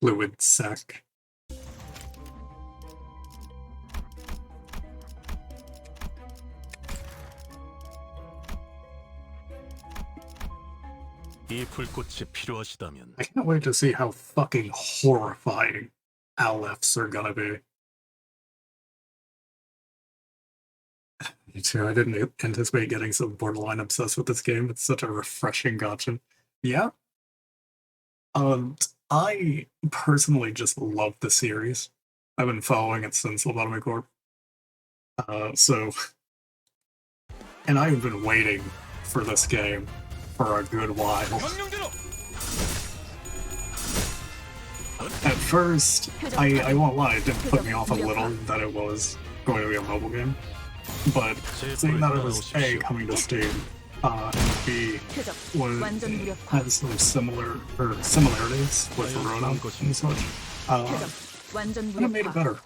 Fluid sac. 이 불꽃이 필요하시다면 I can't wait to see how fucking horrifying Alephs are gonna be. Me too, I didn't anticipate getting so borderline obsessed with this game. It's such a refreshing gotcha. Yeah. I personally just love the series. I've been following it since Lobotomy Corp. And I've been waiting for this game for a good while. 명령대로. At first, I won't lie, it did put me off a little that it was going to be a mobile game. But seeing that it was A, coming to Steam, and B, 표적 완전 무력화. had some similarities with Verona and such, 표적 완전 kind of made it 무력화. better.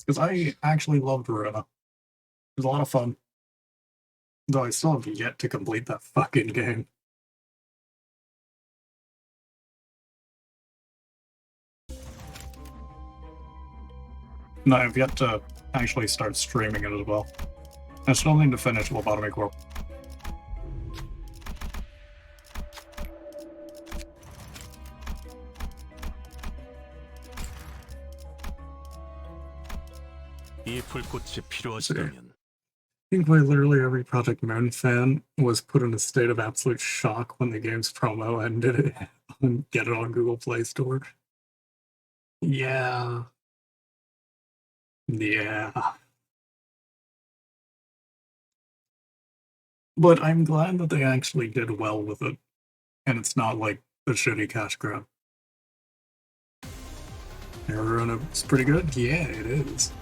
Because I actually loved Verona. It was a lot of fun. Though I still have yet to complete that fucking game. No, I've yet to actually start streaming it as well. I still need to finish Lobotomy Corp. 이 불꽃이 필요하시다면 I think quite literally every Project Moon fan was put in a state of absolute shock when the game's promo ended and get it on Google Play Store. Yeah. Yeah. But I'm glad that they actually did well with it, and it's not like a shitty cash grab. It's pretty good? Yeah, it is.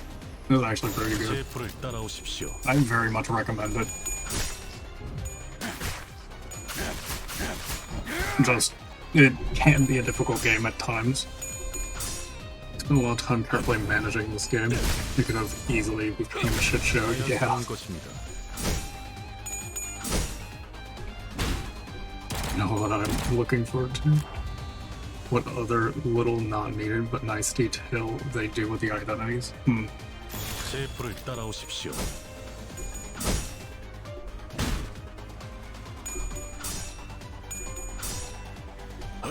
It is actually pretty 제 good. 불을 따라오십시오. I very much recommend it. Just, it can be a difficult game at times. spent a lot of time carefully managing this game. It could have easily become a shit show. Yeah. 것입니다. You know what I'm looking forward to? What other little not needed but nice detail they do with the identities? 제 불을 따라오십시오.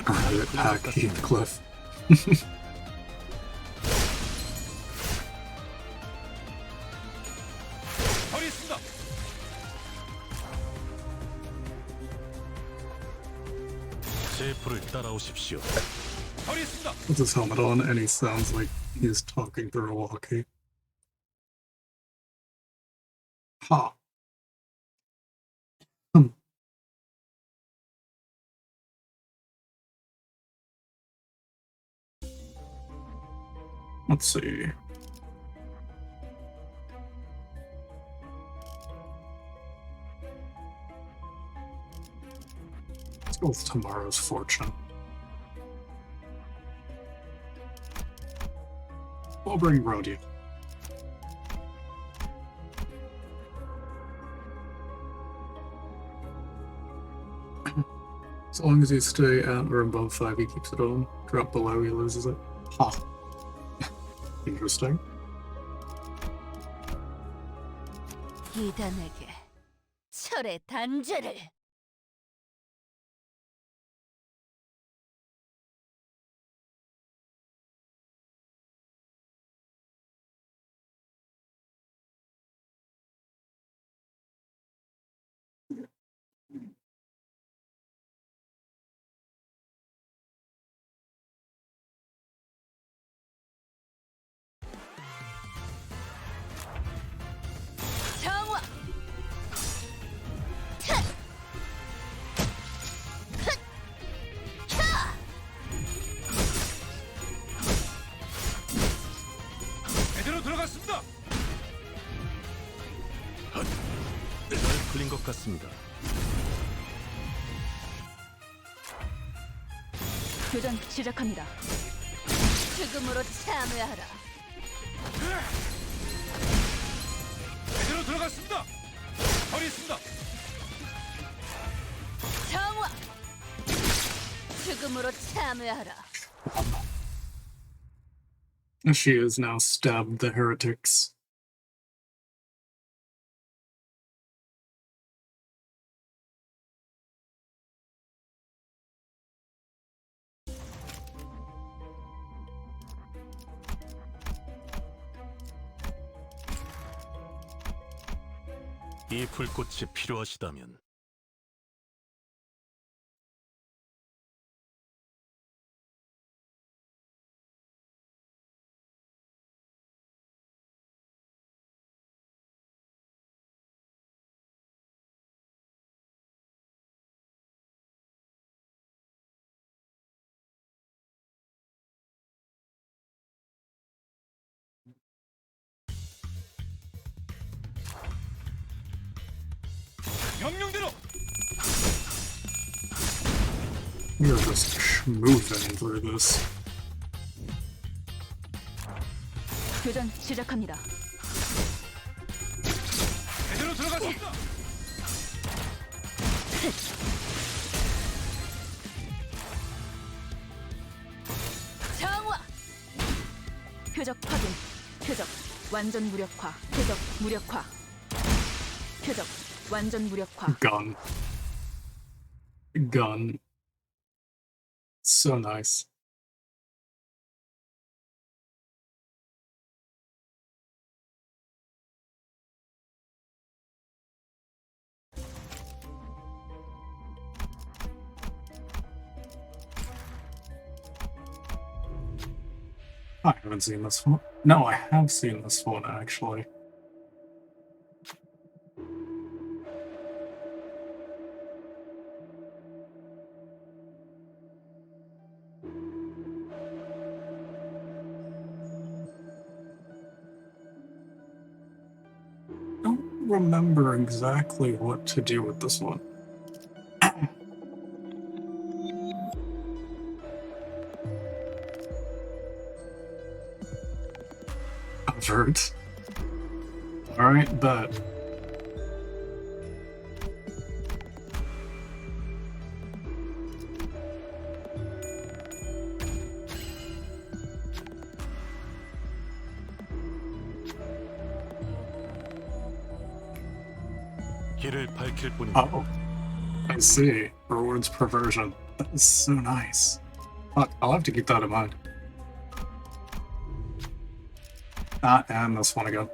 Private Pack Heathcliff. 제 불을 따라오십시오. Puts his helmet on and he sounds like he's talking through a walkie. Ha. Let's see. Let's go with tomorrow's fortune. We'll bring Rhodia. As long as you stay at or above 5, he keeps it on. Drop below, he loses it. Ha. Interesting. 이단에게 철의 단죄를. 정화. 제대로 들어갔습니다. 잘 풀린 것 같습니다. 교전 시작합니다. 죽음으로 참여하라. 제대로 들어갔습니다. 버리겠습니다. 정화. 죽음으로 참여하라. She has now stabbed the heretics. 이 불꽃이 필요하시다면 명령대로. We're just schmoozing through this. 교전 시작합니다. 제대로 들어갔습니다. 정화. 표적 확인. 표적 완전 무력화. 표적 무력화. 표적 완전 무력화. Gun. Gun. So nice. I haven't seen this one. No, I have seen this one actually. Don't remember exactly what to do with this one. pervert. Alright, bet. 길을 밝힐 뿐입니다. Oh, I see. Rewards perversion. That is so nice. Fuck, I'll have to keep that in mind. And this one again.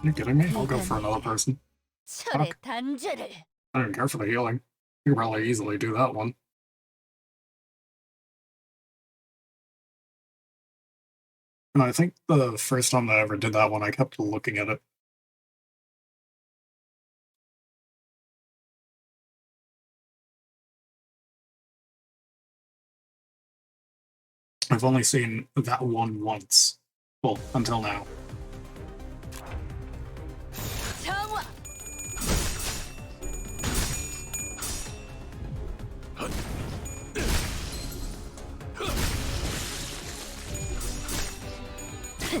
You kidding me? I'll go for another person. 철의 단죄를. I don't care for the healing. You can probably easily do that one. And I think the first time I ever did that one, I kept looking at it. I've only seen that one once. Well, until now. 정화.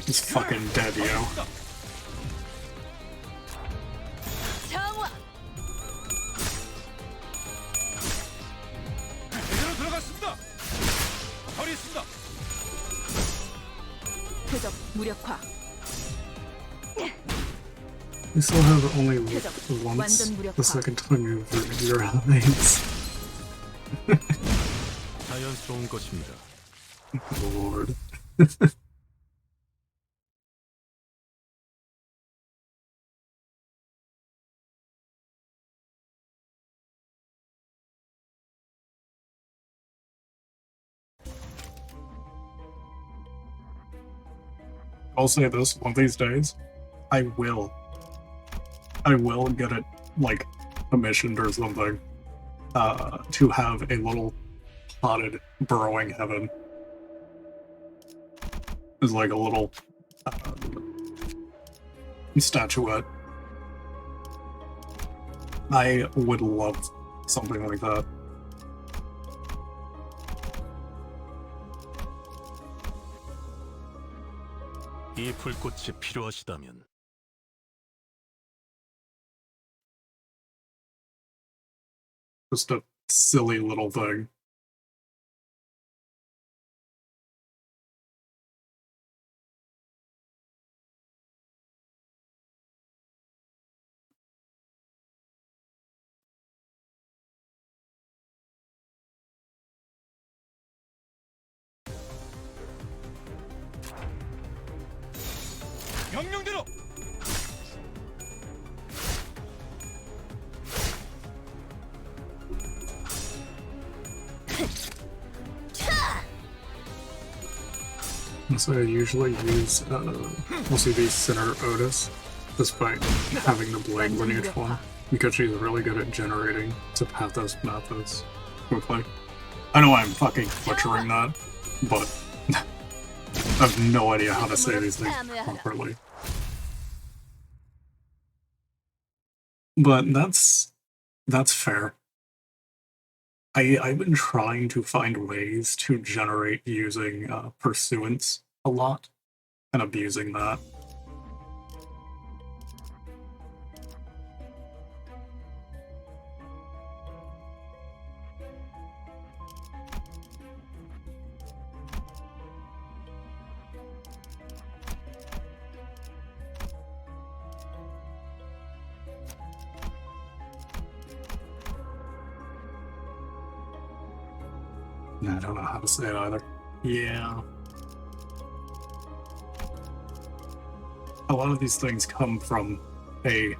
He's fucking dead, yo. 정화. 제대로 들어갔습니다. 처리했습니다. 표적 무력화. You still have only 표적 once 완전 무력화. the second time you've read your eyes. 자연스러운 것입니다. Lord. I'll say this, one of these days, I will get it, like, commissioned or something, to have a little potted burrowing heaven. It's like a little, statuette. I would love something like that. 이 불꽃이 필요하시다면 Just a silly little thing. 명령대로. So I usually use mostly the Sinner Otis, despite having the blade lineage one, because she's really good at generating to Pathos Mathos quickly. I know I'm fucking butchering that, but I have no idea how to say these things properly. But that's fair. I've been trying to find ways to generate using pursuance a lot and abusing that. I don't know how to say it either. Yeah. A lot of these things come from a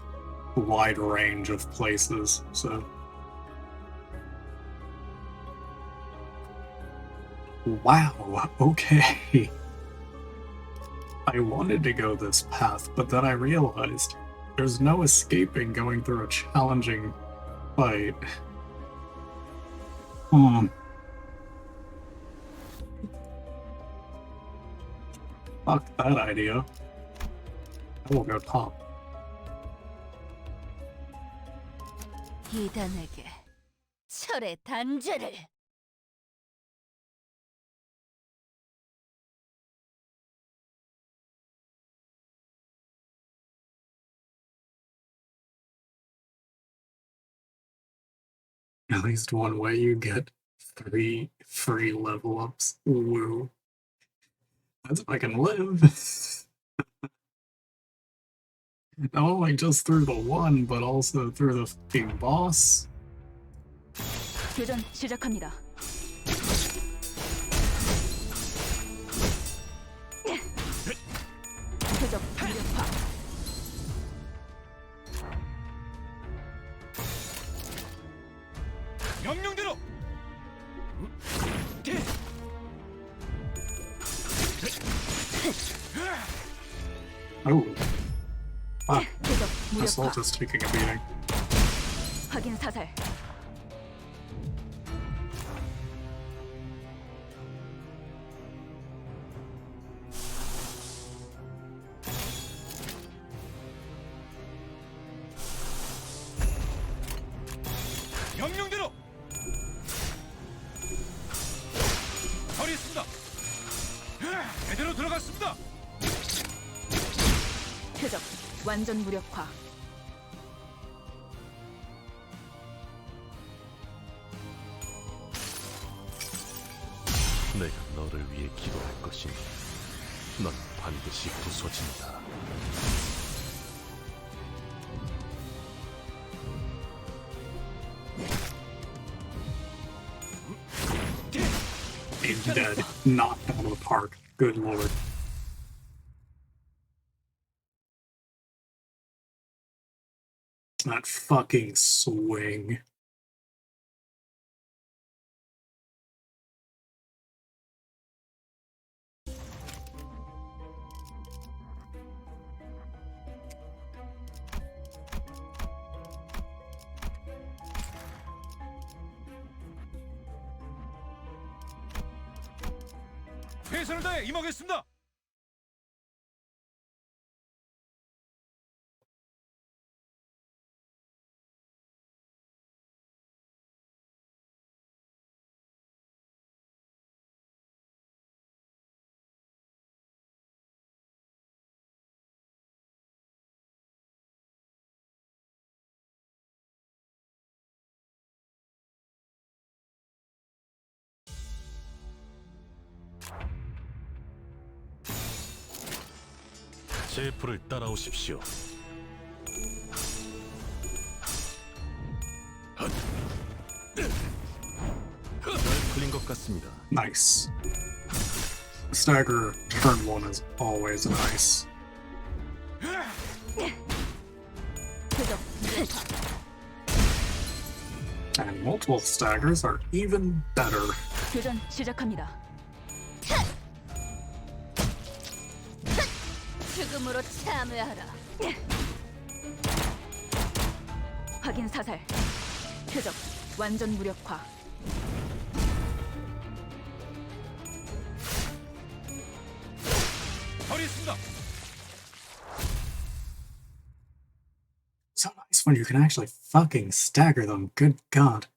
wide range of places, so. Wow, okay. I wanted to go this path, but then I realized there's no escaping going through a challenging fight. Fuck that idea. I will go top. 이단에게 철의 단죄를. At least one way you get 3 free level ups. Woo. That's if I can live. Not only just through the one, but also through the fucking boss. 교전 시작합니다. 표적 무력화. 명령대로. Oh. Ah, 표적 무력화. Assault is taking a beating. 확인 사살. 명령대로. 처리했습니다. 제대로 들어갔습니다. 표적 완전 무력화. 내가 너를 위해 기도할 것이니 넌 반드시 부서진다. He's dead. Knocked out of the park. Good lord. That fucking swing. 최선을 다해 임하겠습니다. 제 불을 따라오십시오. 잘 풀린 것 같습니다. Nice. Stagger turn 1 is always nice. 표적 무력화. And multiple staggers are even better. 교전 시작합니다. 죽음으로 참여하라. 확인 사살. 표적 완전 무력화. 처리했습니다. So nice when you can actually fucking stagger them. Good god.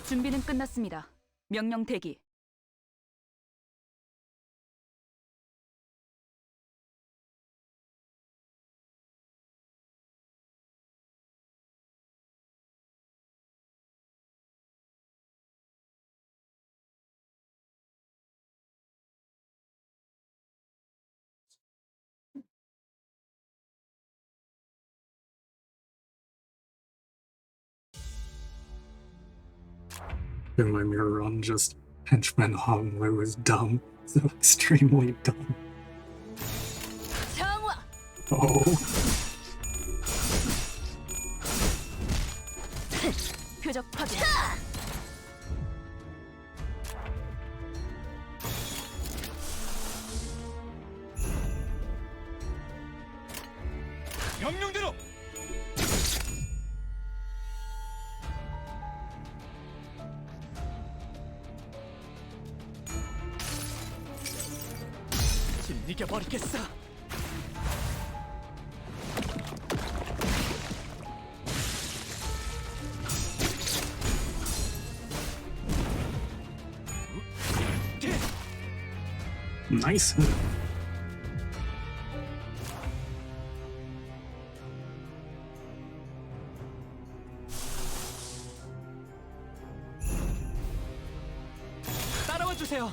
준비는 끝났습니다. 명령 대기. In my mirror run, just henchman Hong Lu is dumb. So extremely dumb. 정화. Oh. 표적 확인. 명령대로. 질리게 버리겠어. Nice. 따라와 주세요.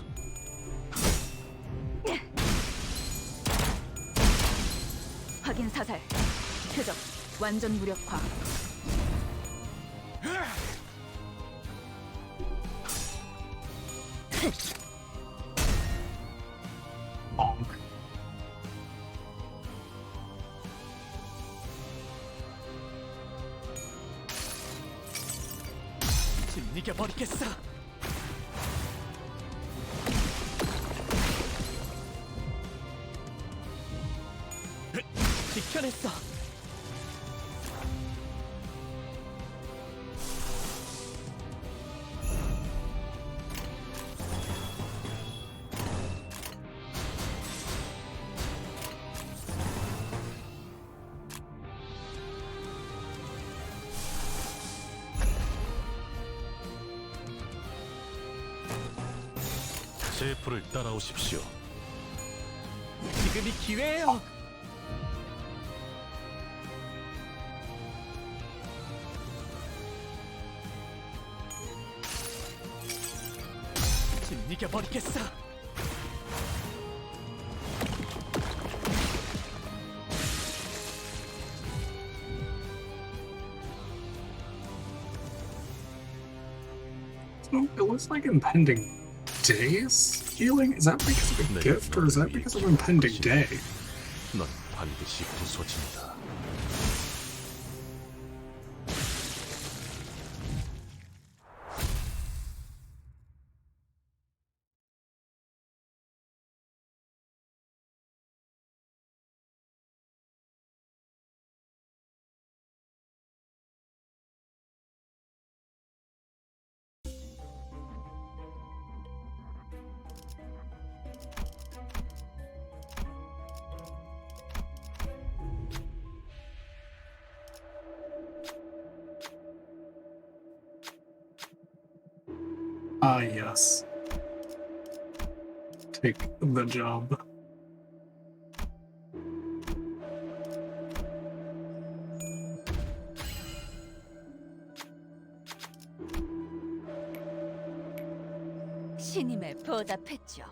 확인 사살. 표적 완전 무력화. Bonk. 질리게 버리겠어. 지켜냈어. 제 불을 따라오십시오. 지금이 기회예요. 질리게 버리겠어. So it looks like impending days healing. Is that because of a gift, or is that because of impending day? 넌 반드시 부서진다. Ah, yes. Take the job. 신임에 보답했죠.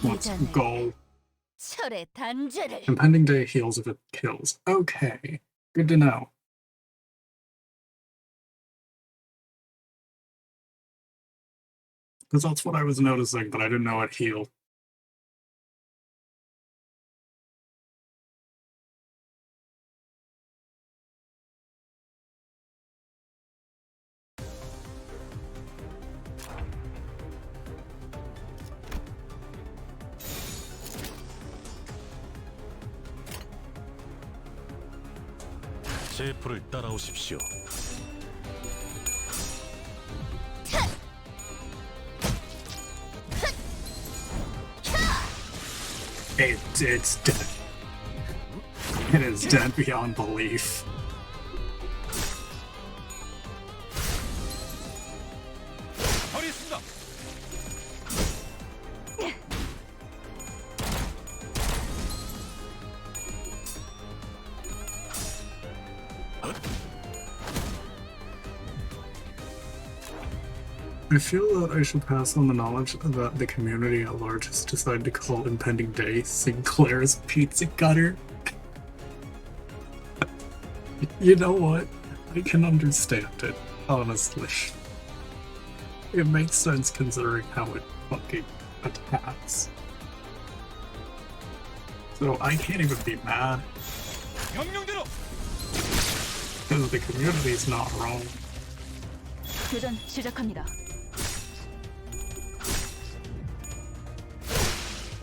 Let's 이자는 go. 철의 단죄를. Impending day heals if it kills. Okay. Good to know. Because that's what I was noticing, but I didn't know it healed. 제 불을 따라오십시오. It's dead. It is dead beyond belief. 버리겠습니다. I feel that I should pass on the knowledge that the community at large has decided to call impending day Sinclair's Pizza Cutter. You know what? I can understand it, honestly. It makes sense considering how it fucking attacks. So I can't even be mad, 명령대로. because the community's not wrong. 교전 시작합니다.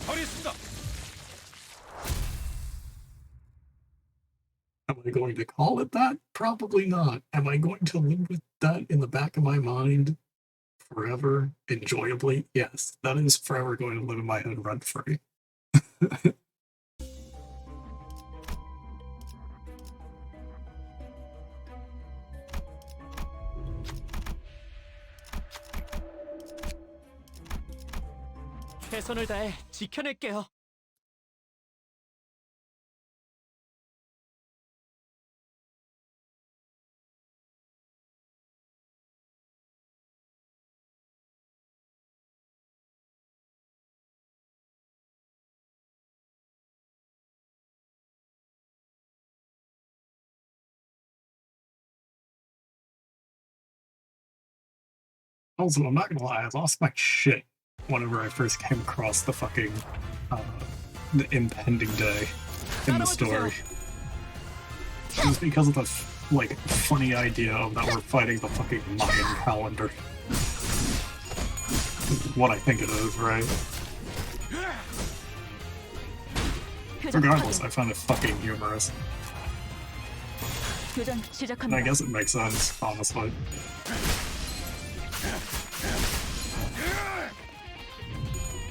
버리겠습니다. I'm I going to call it that? Probably not. Am I going to live with that in the back of my mind forever, enjoyably? Yes, that is forever going to live in my head rent free. 최선을 다해 지켜낼게요. Also, I'm not gonna lie, I lost my shit whenever I first came across the fucking the impending day in the story. It was because of the like funny idea of that we're fighting the fucking Mayan calendar. What I think it is, right? Regardless, I find it fucking humorous. 교전 And I 시작합니다. guess it makes sense, honestly.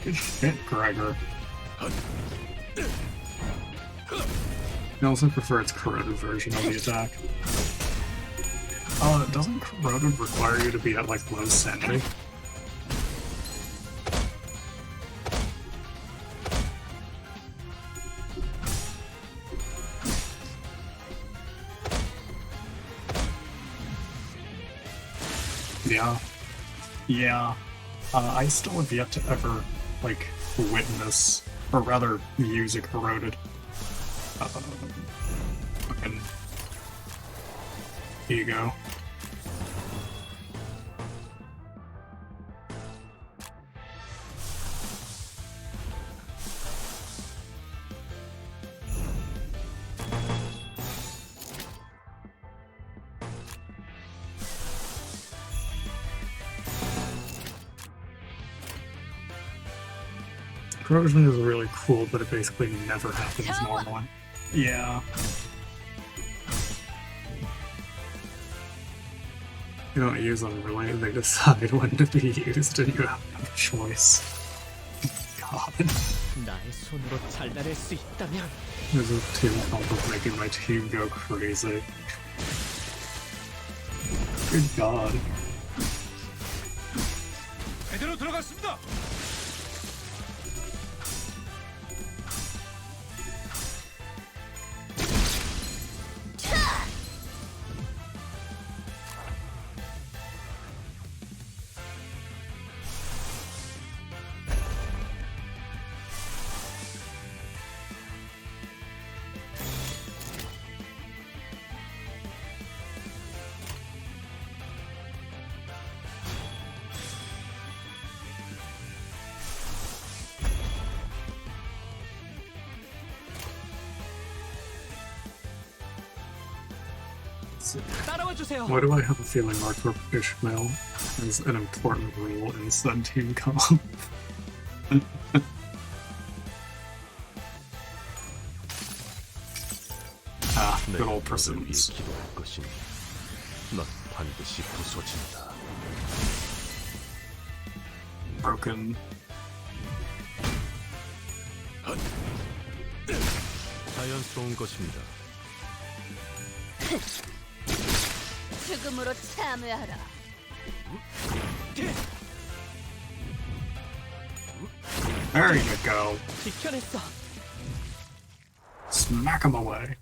Good shit, Gregor. I also prefer its corroded version of the attack. Doesn't corroded require you to be at like low sanity? Yeah. Yeah. I still have yet to ever, like, witness, or rather, use a corroded. Fucking. Here you go. Corrosion is really cool, but it basically never happens normally. Yeah. You don't use them really, they decide when to be used and you have no choice. God. 나의 손으로 잘라낼 수 있다면 There's a team comp of making my team go crazy. Good God. 제대로 들어갔습니다. 따라와 주세요. Why do I have a feeling Arthur Ishmael is an important role in said team comp? Good old pursuits. 기도할 것이니 넌 반드시 부서진다. Broken. 자연스러운 것입니다. 죽음으로 참여하라. There you go. 지켜냈어. Smack him away.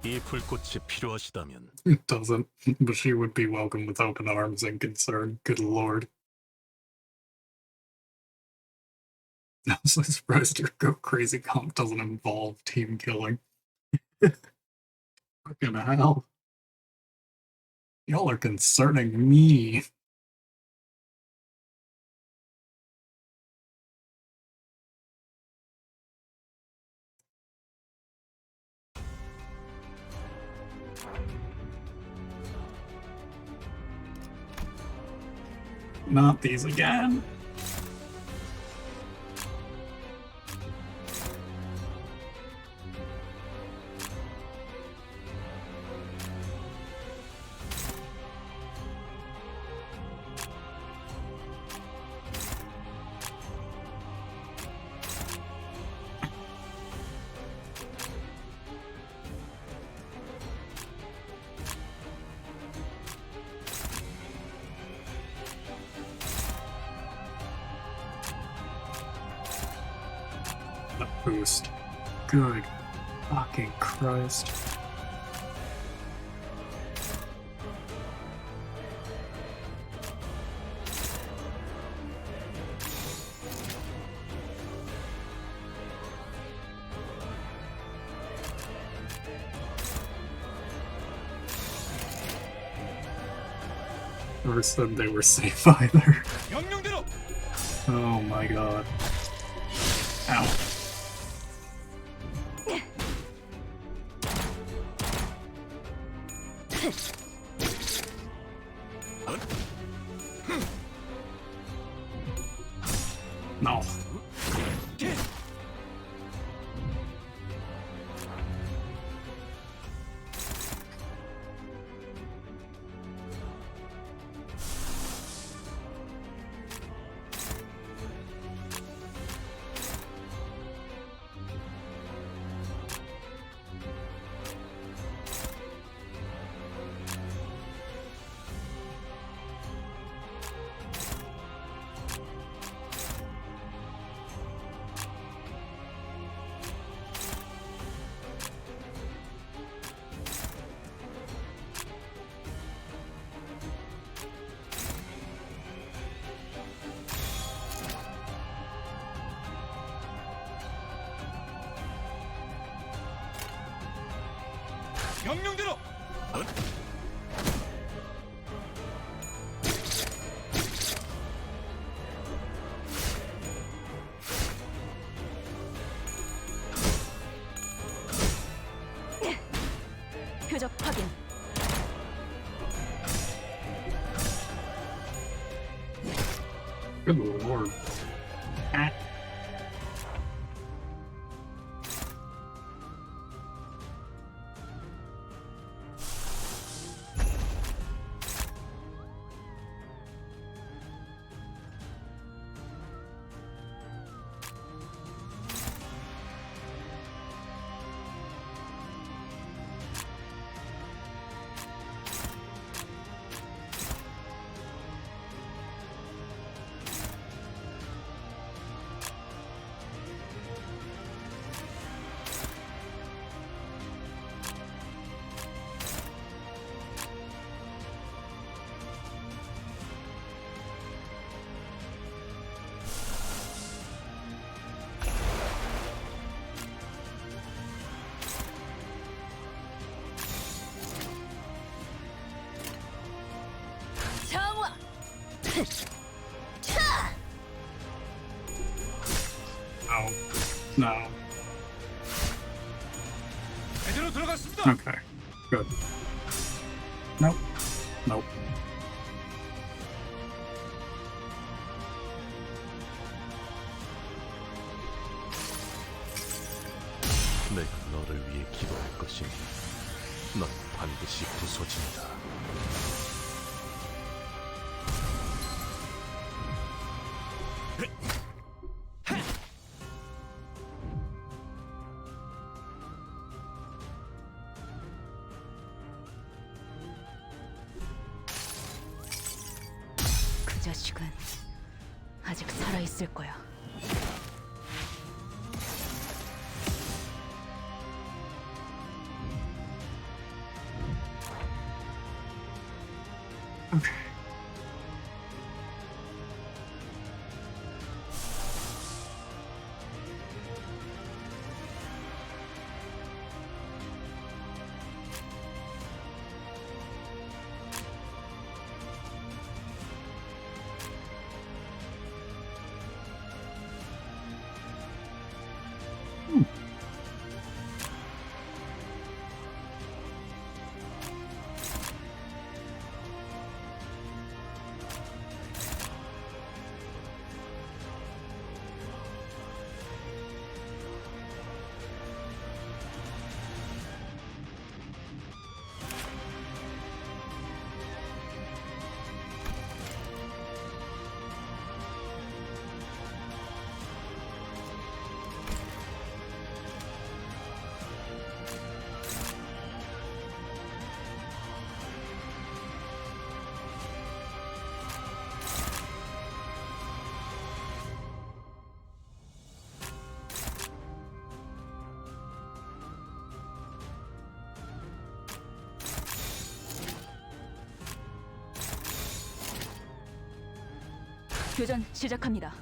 이 불꽃이 필요하시다면 It doesn't, but she would be welcome with open arms and concern. Good lord. I'm so surprised your Go Crazy comp doesn't involve team killing. Fucking hell. Y'all are concerning me. Not these again. The boost. Good fucking Christ. Never said they were safe either. Oh my god. Ow. No. 명령대로. 표적 확인. Good lord. Ah. 정화. Oh. No. 제대로 들어갔습니다. Okay. Good. Nope. Nope. 내가 너를 위해 기도할 것이니 넌 반드시 부서진다. 그 자식은 아직 살아 있을 거야. Okay. 교전 시작합니다.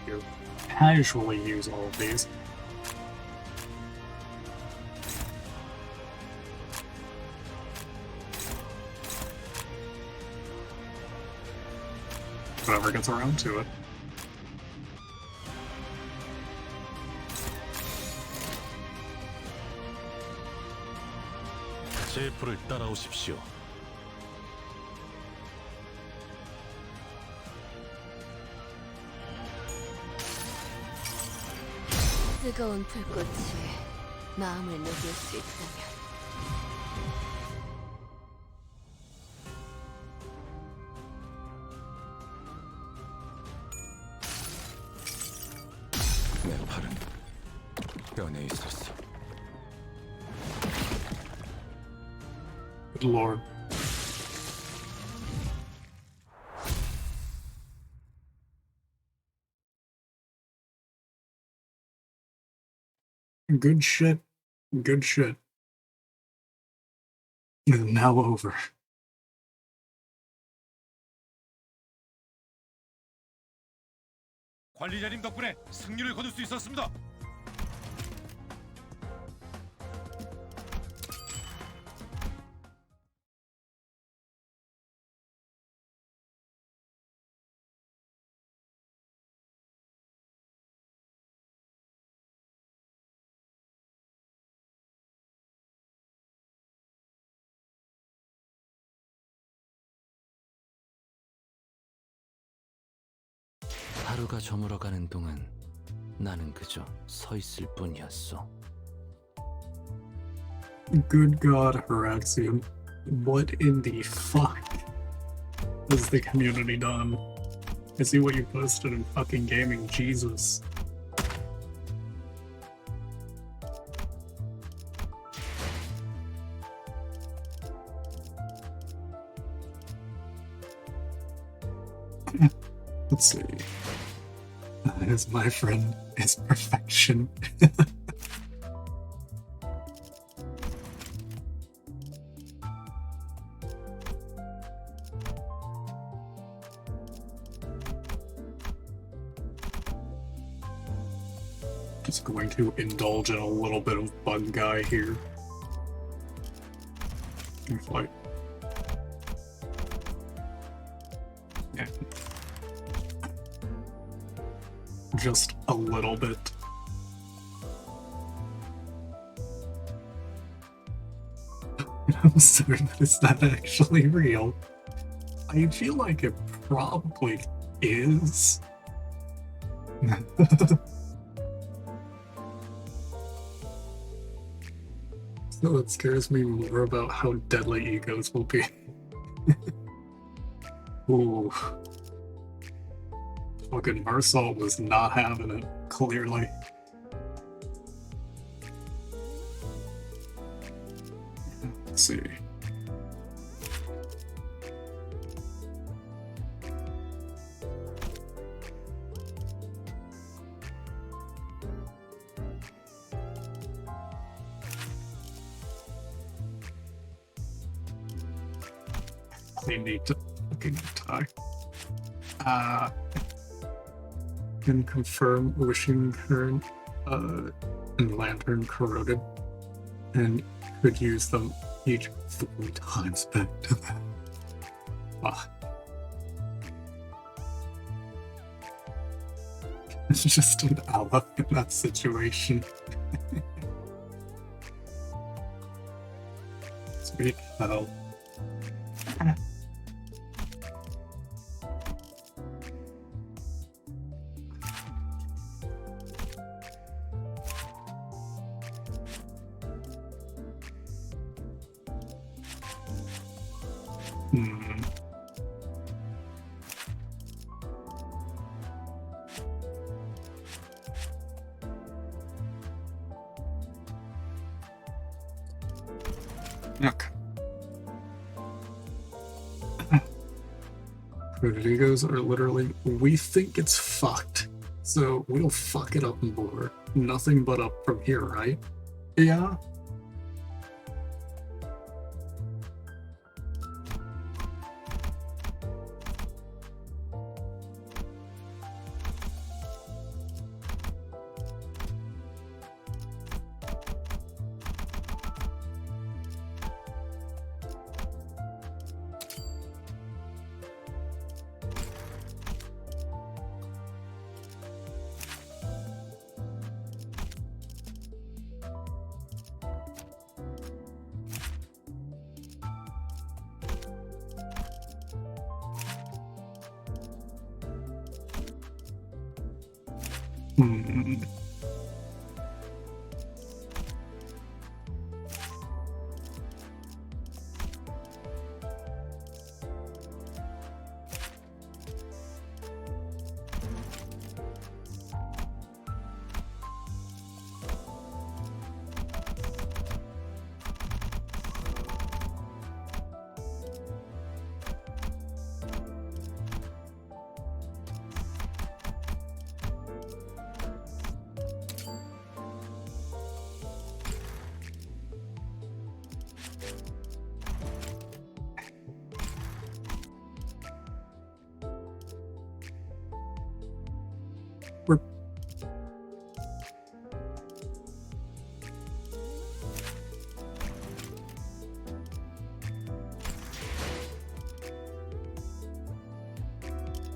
You casually use all of these. Whatever gets around to it. 제 불을 따라오십시오. 뜨거운 불꽃이 마음을 녹일 수 있다면 내 팔은 뼈에 있었어. Good lord. Good shit. Good shit. Is now over. 관리자님 덕분에 승리를 거둘 수 있었습니다. 하루가 저물어가는 동안 나는 그저 서 있을 뿐이었어. Good God, Horaxium. What in the fuck has the community done? I see what you posted in fucking gaming, Jesus. Let's see. As my friend is perfection. Just going to indulge in a little bit of bug guy here. Like, yeah. Just a little bit. I'm sorry, but is that actually real? I feel like it probably is. So it scares me more about how deadly egos will be. Ooh. Fucking Marsal was not having it, clearly. Let's see. They need to fucking tie. Can confirm wishing turn and lantern corroded, and could use them each 3 times back to that. Ah. It's just an ally in that situation. Sweet hell. Hmm. Okay. Credit egos are literally, we think it's fucked, so we'll fuck it up more. Nothing but up from here, right? Yeah? Hmm. We're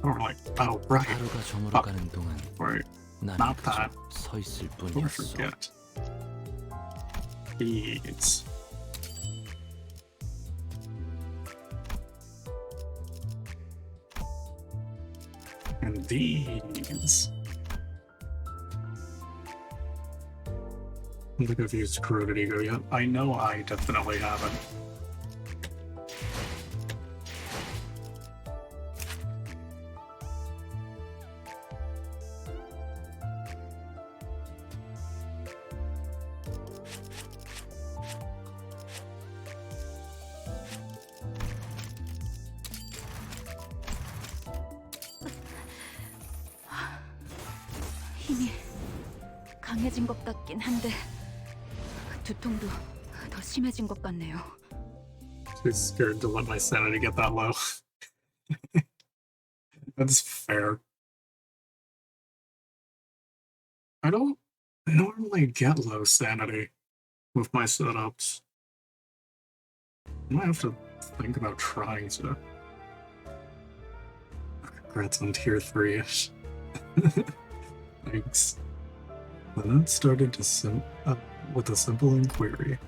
or like, oh right. 하루가 저물어가는 동안 Right. 나는 Not 그저 that. 서 있을 Don't 뿐이었어. forget. These. And these. I don't think I've used corroded ego yet. I know I definitely haven't. 힘이 강해진 것 같긴 한데 두통도 더 심해진 것 같네요. Too scared to let my sanity get that low. That's fair. I don't normally get low sanity with my setups. I might have to think about trying to. Congrats on tier 3-ish. Thanks. The note started to with a simple inquiry.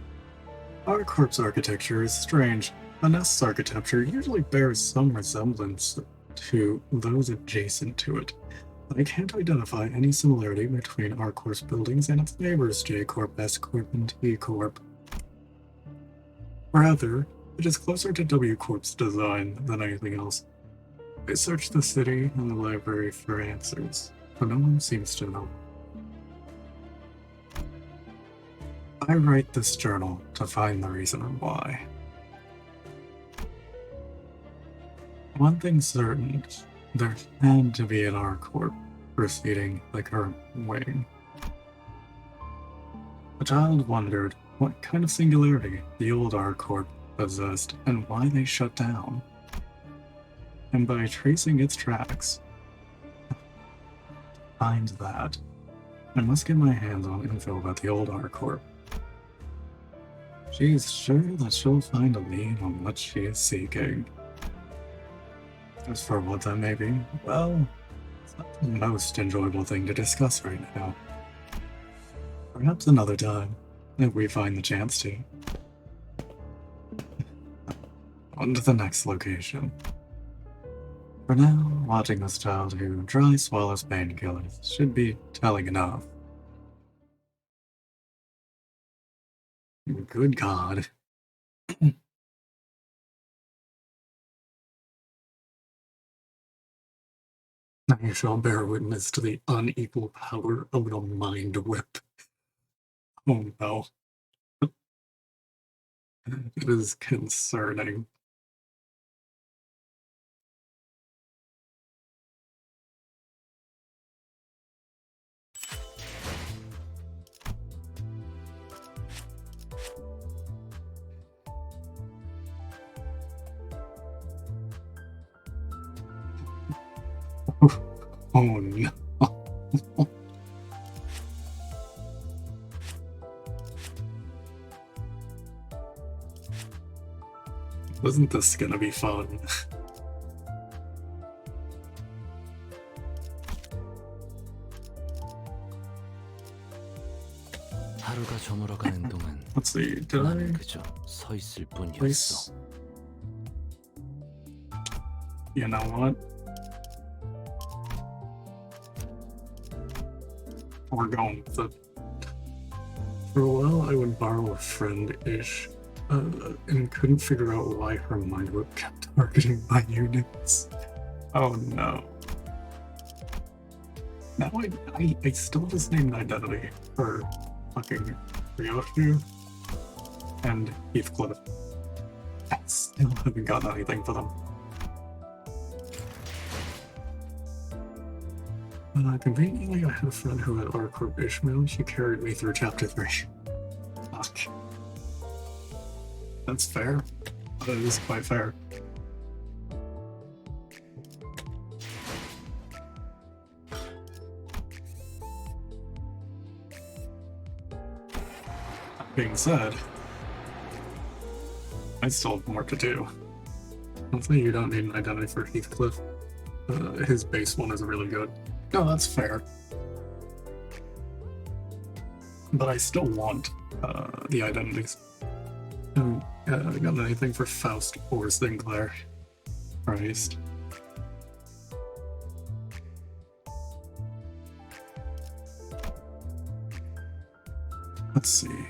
Our corpse architecture is strange. The nest's architecture usually bears some resemblance to those adjacent to it. I can't identify any similarity between our corpse buildings and its neighbors, J Corp, S Corp, and T Corp. Rather, it is closer to W Corp's design than anything else. I searched the city and the library for answers, but no one seems to know. I write this journal to find the reason why. One thing's certain, there had to be an R-Corp preceding the current wing. The child wondered what kind of singularity the old R-Corp possessed and why they shut down. And by tracing its tracks, find that, I must get my hands on info about the old R-Corp. She's sure that she'll find a lead on what she is seeking. As for what that may be, well, it's not the most enjoyable thing to discuss right now. Perhaps another time, if we find the chance to. On to the next location. For now, watching this child who dry swallows painkillers should be telling enough. Good God. I shall bear witness to the unequal power of the mind whip. Oh no. It is concerning. Oh no. Wasn't this gonna be fun? 하루가 저물어가는 동안 Let's see, did 나는 I 그저 서 있을 뿐이었어. place? You know what? We're going with it. For a while, I would borrow a friend-ish, and couldn't figure out why her mind whip kept targeting my units. Oh no. Now I still just named identity for fucking Ryoshu and Heathcliff. I still haven't gotten anything for them. Conveniently, I had a friend who had Arcorp Ishmael. She carried me through chapter 3. Fuck. That's fair. That is quite fair. That being said, I still have more to do. Hopefully you don't need an identity for Heathcliff. His base one is really good. No, that's fair. But I still want the identities. I got anything for Faust or Sinclair. Christ. Let's see.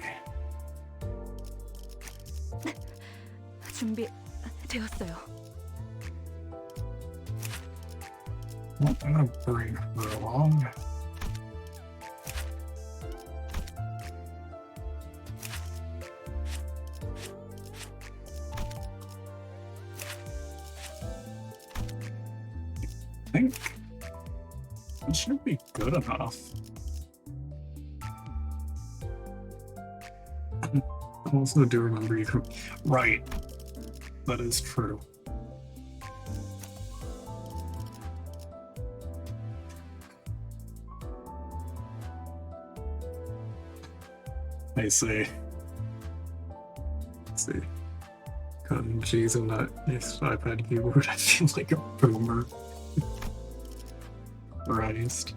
준비되었어요. Well, I'm gonna bring her along. I think it should be good enough. I also do remember you can. Right. That is true. I see. Let's see. Cutting cheese on that next iPad keyboard. I feel like a boomer. Christ.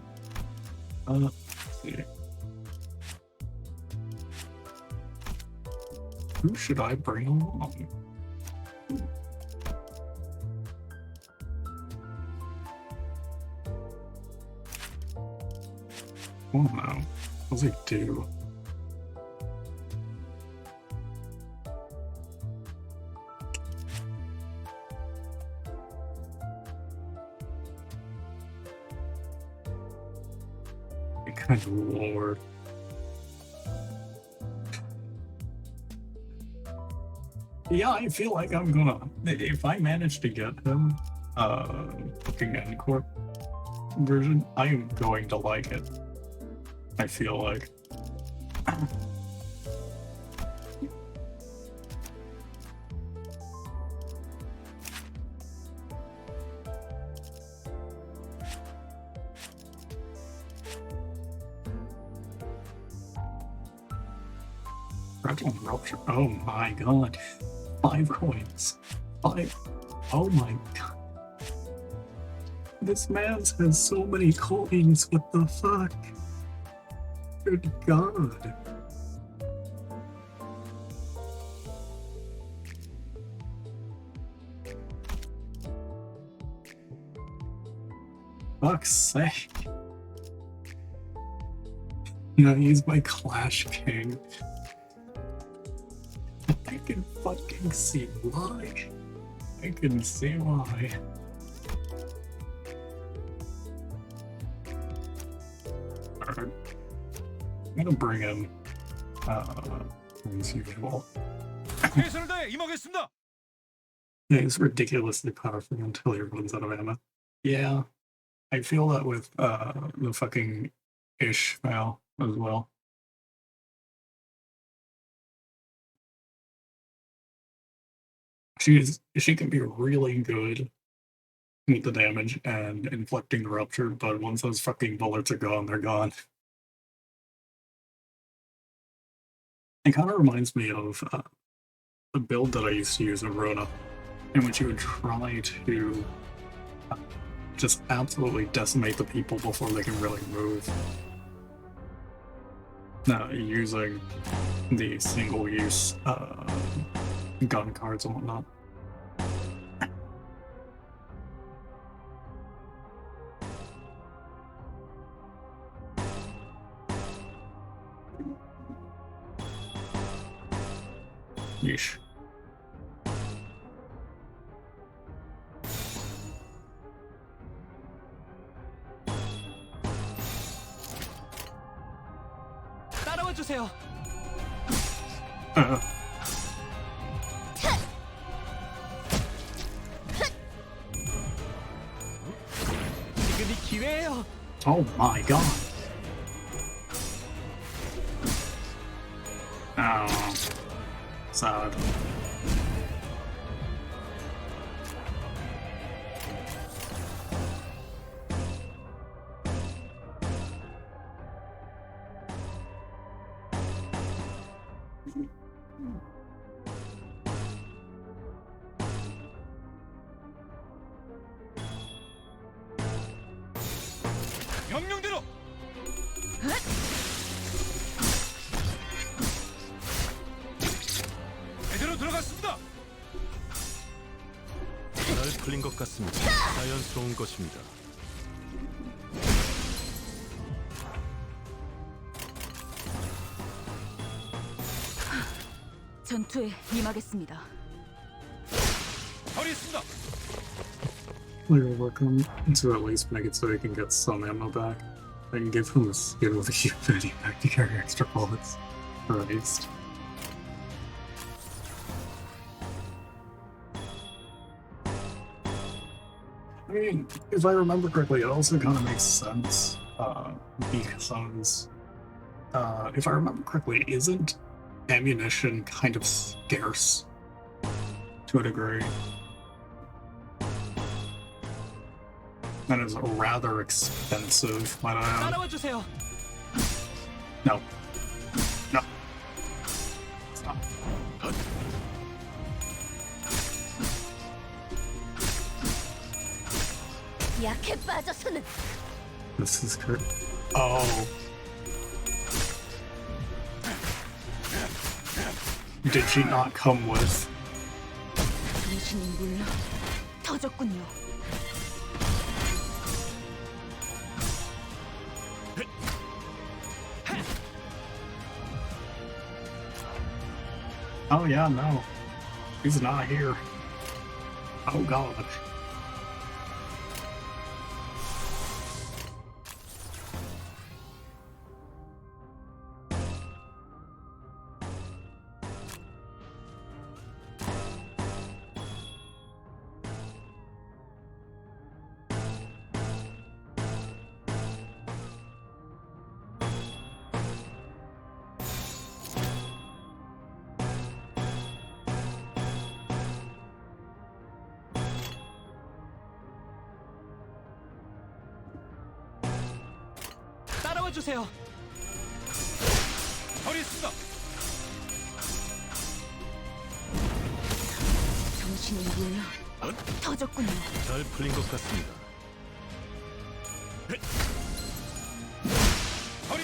Let's see. Who should I bring along? Oh no. What does he do? Good lord. Yeah, I feel like I'm gonna, if I manage to get him, fucking N-Corp version, I am going to like it. I feel like. Fragile rupture. Oh my god. 5 coins. 5. Oh my god. This man's has so many coins. What the fuck? Good god. Fuck's sake. You know, he's my Clash King. I can fucking see why. I can see why. started. I'm gonna bring in, as usual. Yeah, he's ridiculously powerful until he runs out of ammo. Yeah, I feel that with the fucking Ishmael as well. She can be really good with the damage and inflicting the rupture, but once those fucking bullets are gone, they're gone. It kind of reminds me of the build that I used to use in Rona, in which you would try to just absolutely decimate the people before they can really move. Using the single-use gun cards and whatnot. Yeesh. 따라와 주세요. 지금이 기회예요. Oh my god. Oh, sad. 명령대로. 제대로 들어갔습니다. 잘 풀린 것 같습니다. 자연스러운 것입니다. 전투에 임하겠습니다. 처리했습니다. We'll work on to at least make it so he can get some ammo back. I can give him a skin with a humanity back to carry extra bullets. Christ. I mean, if I remember correctly, it also kind of makes sense, because, if I remember correctly, isn't ammunition kind of scarce to a degree? That is rather expensive, might I add. 따라와 주세요. No. No. Stop. 약해 빠져서는 This is correct. Oh. Did she not come with? 당신이 물러 터졌군요. Oh yeah, no. He's not here. Oh god. 따라와 주세요. 처리했습니다. 당신이 물러 터졌군요. 잘 풀린 것 같습니다.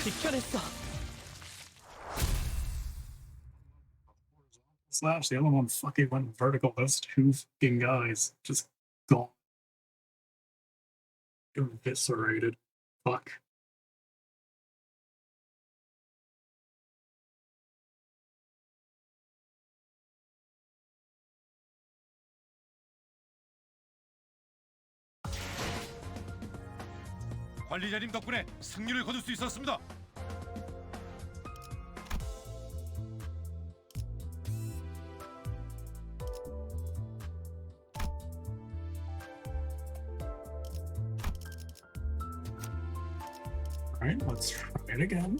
지켜냈어. Slash, the other one fucking went vertical. Those two fucking guys just gone. Eviscerated. Fuck. 관리자님 덕분에 승리를 거둘 수 있었습니다. Alright, let's try it again.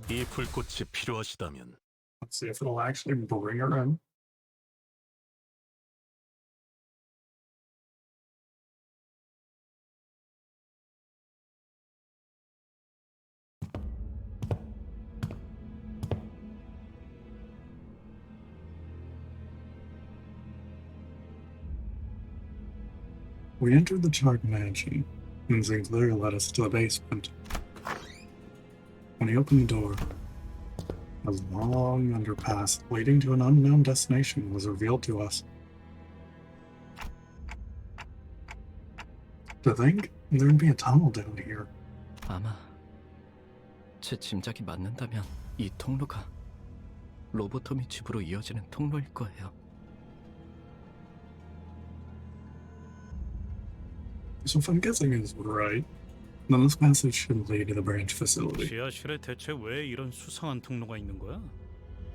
이 불꽃이 필요하시다면 Let's see if it'll actually bring her in. We entered the Charred Mansion, and Sinclair led us to the basement. When he opened the door, a long underpass leading to an unknown destination was revealed to us. To think there'd be a tunnel down here. 아마 제 짐작이 맞는다면 이 통로가 로보토미 집으로 이어지는 통로일 거예요. So if I'm guessing is right, then this passage should lead to the branch facility. 지하실에 대체 왜 이런 수상한 통로가 있는 거야?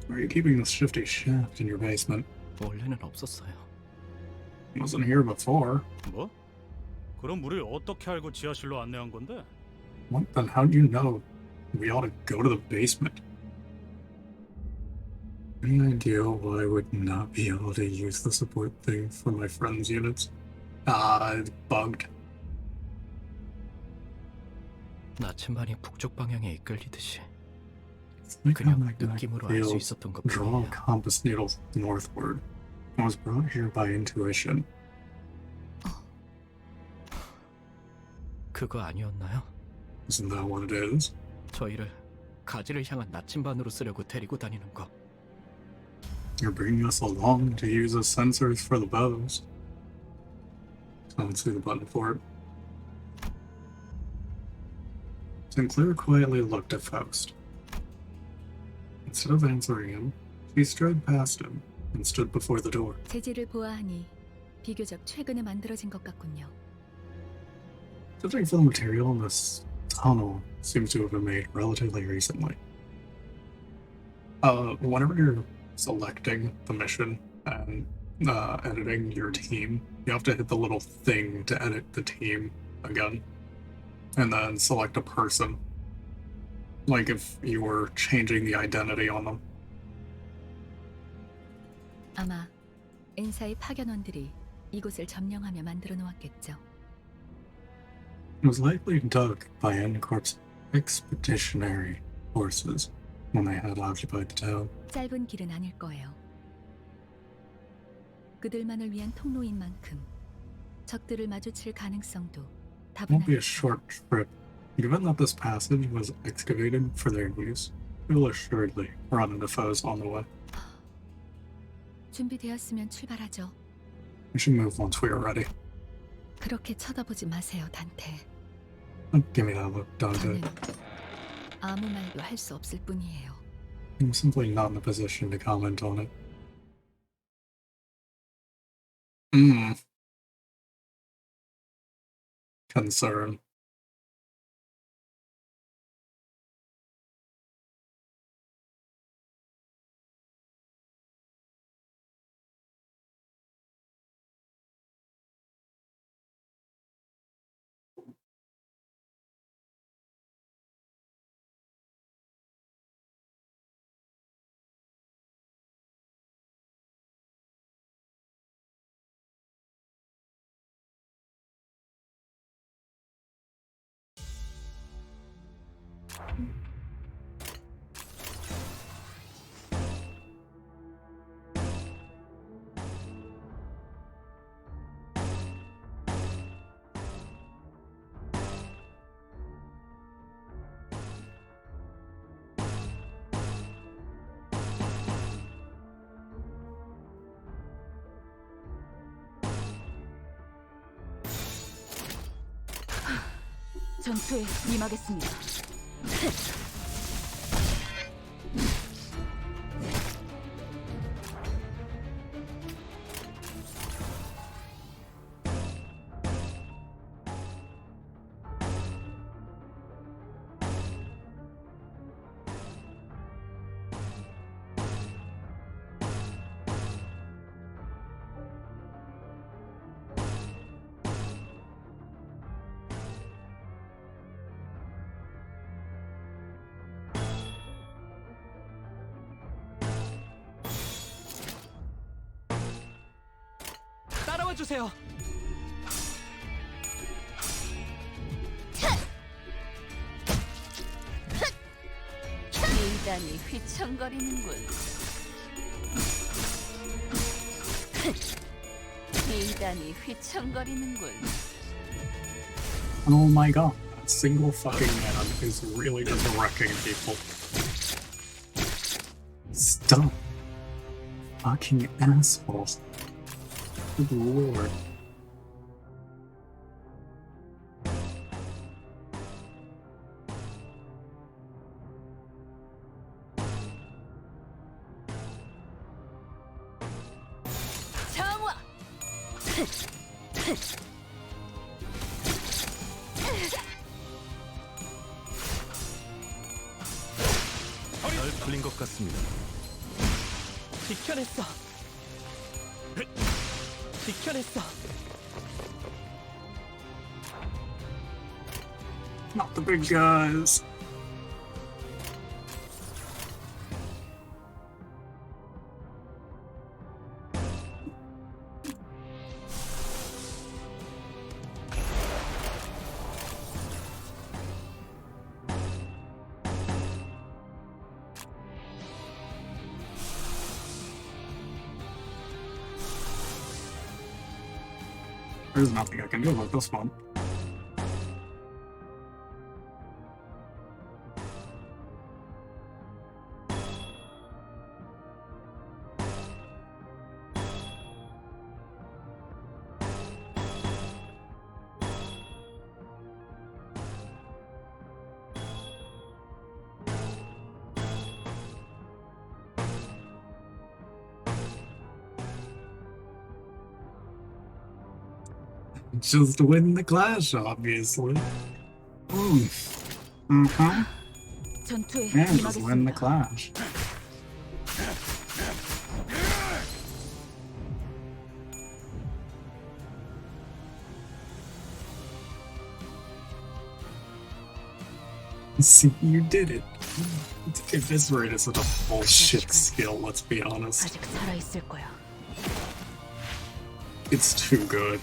Why are you keeping this shifty shaft in your basement? 원래는 없었어요. It wasn't here before. 뭐? 그럼 우리 어떻게 알고 지하실로 안내한 건데? What? Then how'd you know we ought to go to the basement? Any idea why I would not be able to use the support thing for my friend's units? It's bugged. 나침반이 북쪽 방향에 이끌리듯이 Like how 그냥 my guy 느낌으로 알 수 feels 있었던 것 draw 뿐이에요. compass needles northward. I was brought here by intuition. 그거 아니었나요? Isn't that what it is? 저희를 가지를 향한 나침반으로 쓰려고 데리고 다니는 거. You're bringing us along to use as sensors for the bows. I don't see the button for it. Sinclair quietly looked at Faust. Instead of answering him, she strode past him and stood before the door. 재질을 보아하니 비교적 최근에 만들어진 것 같군요. Judging from the material, this tunnel seems to have been made relatively recently. Whenever you're selecting the mission and editing your team, you have to hit the little thing to edit the team again, and then select a person. Like if you were changing the identity on them. 아마 엔사의 파견원들이 이곳을 점령하며 만들어 놓았겠죠. It was likely dug by N-Corp's expeditionary forces when they had occupied the town. 짧은 길은 아닐 거예요. 그들만을 위한 통로인 만큼 적들을 마주칠 가능성도 It won't be a 다분하겠죠. short trip. Given that this passage was excavated for their use, we'll assuredly run into foes on the way. 준비되었으면 출발하죠. We should move once we are ready. 그렇게 쳐다보지 마세요, 단테. Give me that look, Dante. 저는 아무 말도 할 수 없을 뿐이에요. I'm simply not in a position to comment on it. Concern. 전투에 임하겠습니다. 주세요. 미단이 휘청거리는군. 미단이 휘청거리는군. Oh my god, that single fucking man is really just wrecking people. Stop. Fucking assholes. Good lord. 정화. 잘 풀린 것 같습니다. 지켜냈어. 지켜냈어. Not the big guys. There's nothing I can do about this one. Just win the clash, obviously. Mm-hmm. 전투에 Yeah, just win the 임하겠습니다. clash. See, you did it. Eviscerate is such a bullshit skill, let's be honest. 아직 살아 있을 거야. It's too good.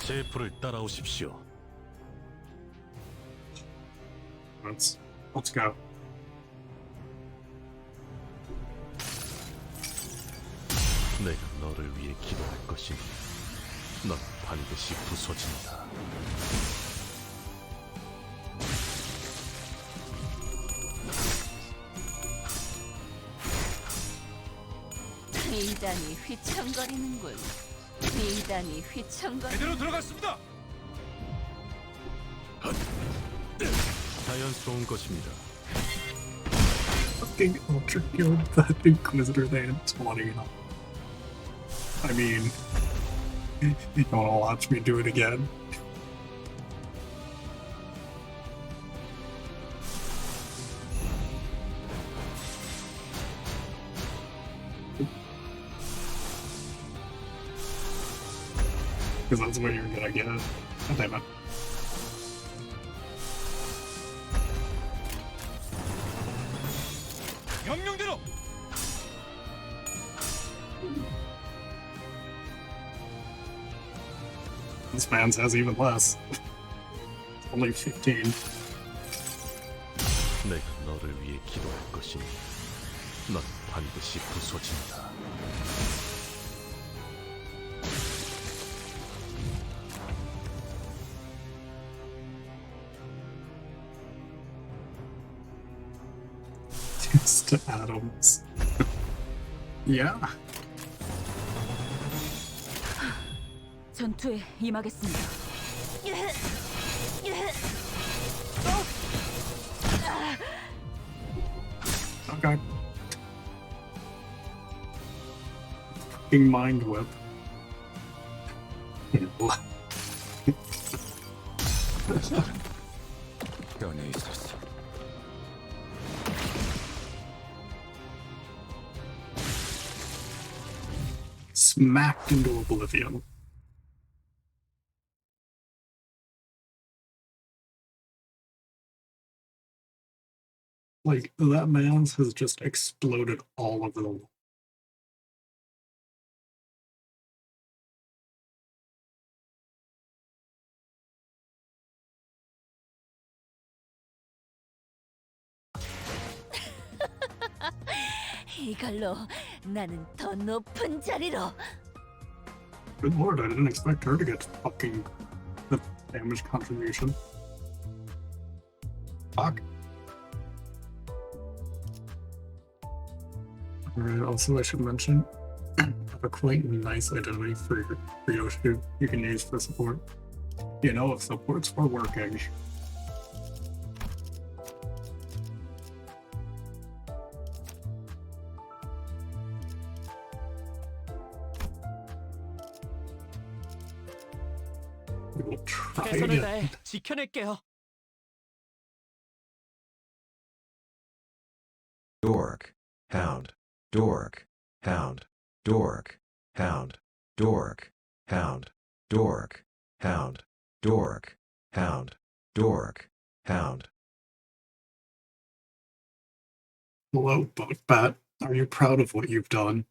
제 불을 따라오십시오. Let's go. 내가 너를 위해 기도할 것이니 넌 반드시 부서진다. 미단이 휘청거리는군. 미단이 휘청거리. 제대로 들어갔습니다. 자연스러운 것입니다. Fucking ultra killed that Inquisitor they had 20. I mean, you wanna watch me do it again? Because that's what you're gonna get. Oh, damn it. 명령대로. This man says even less. only 15. 내가 너를 위해 기도할 것이니 넌 반드시 부서진다. Just atoms. Yeah. 전투에 임하겠습니다. Okay. Fucking mind whip. 뼈내 있었어. Smacked into oblivion. Like, that man's has just exploded all over the wall. 이걸로 나는 더 높은 자리로. Good lord, I didn't expect her to get fucking the damage contribution. Fuck. Alright, also I should mention, I have a quite nice identity for Yoshi you can use for support. You know, if supports were working. We will try 최선을 it. 다해 지켜낼게요. Dork, hound, dork, hound, dork, hound, dork, hound, dork, hound, dork, hound, dork, hound. Hello, Boatbat. Are you proud of what you've done?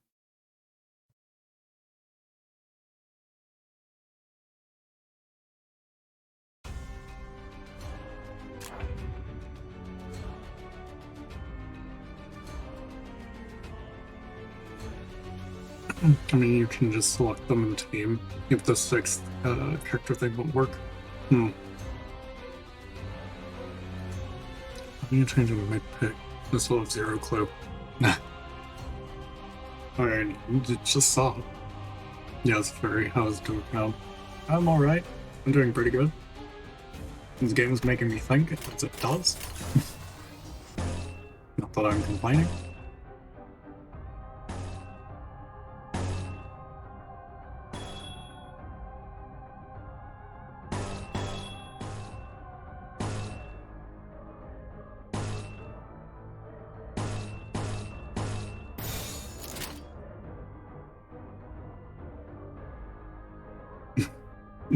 I mean, you can just select them in the team if the sixth character thing won't work. I'm gonna change it to mid-pick. This will have zero clue. Nah. Alright, just saw. Yes, Furry, how's it doing now? I'm alright. I'm doing pretty good. This game's making me think, as it does. Not that I'm complaining.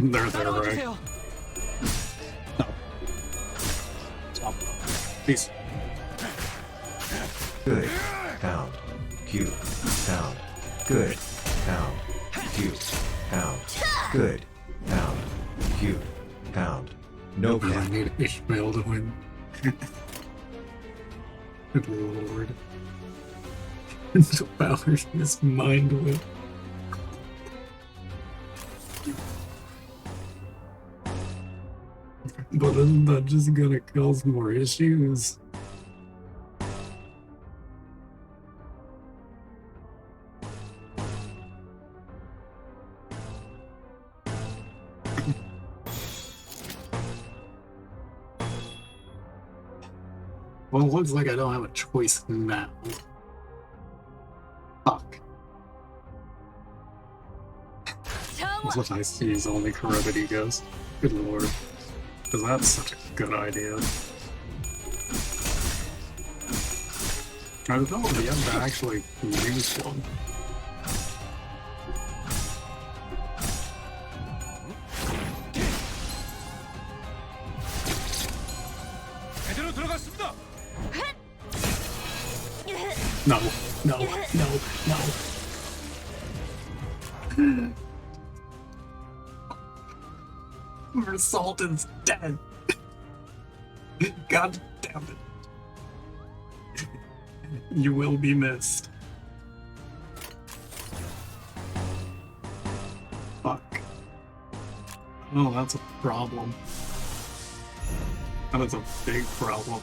They're right. 따라와주세요. No. Stop. Please. Good, hound, cute, hound, good, hound, cute, hound, good, hound, cute, hound. No I cat. need Ishmael to win. Good lord. Devours his mind with. But isn't that just gonna cause more issues? Well, it looks like I don't have a choice now. Fuck. What I see is only corrupted egos. Good lord. Because that's such a good idea. I don't know if you have to actually use one. 제대로 들어갔습니다. No, no, no, no. Our assault is dead. God damn it. You will be missed. Fuck. Oh, that's a problem. That is a big problem.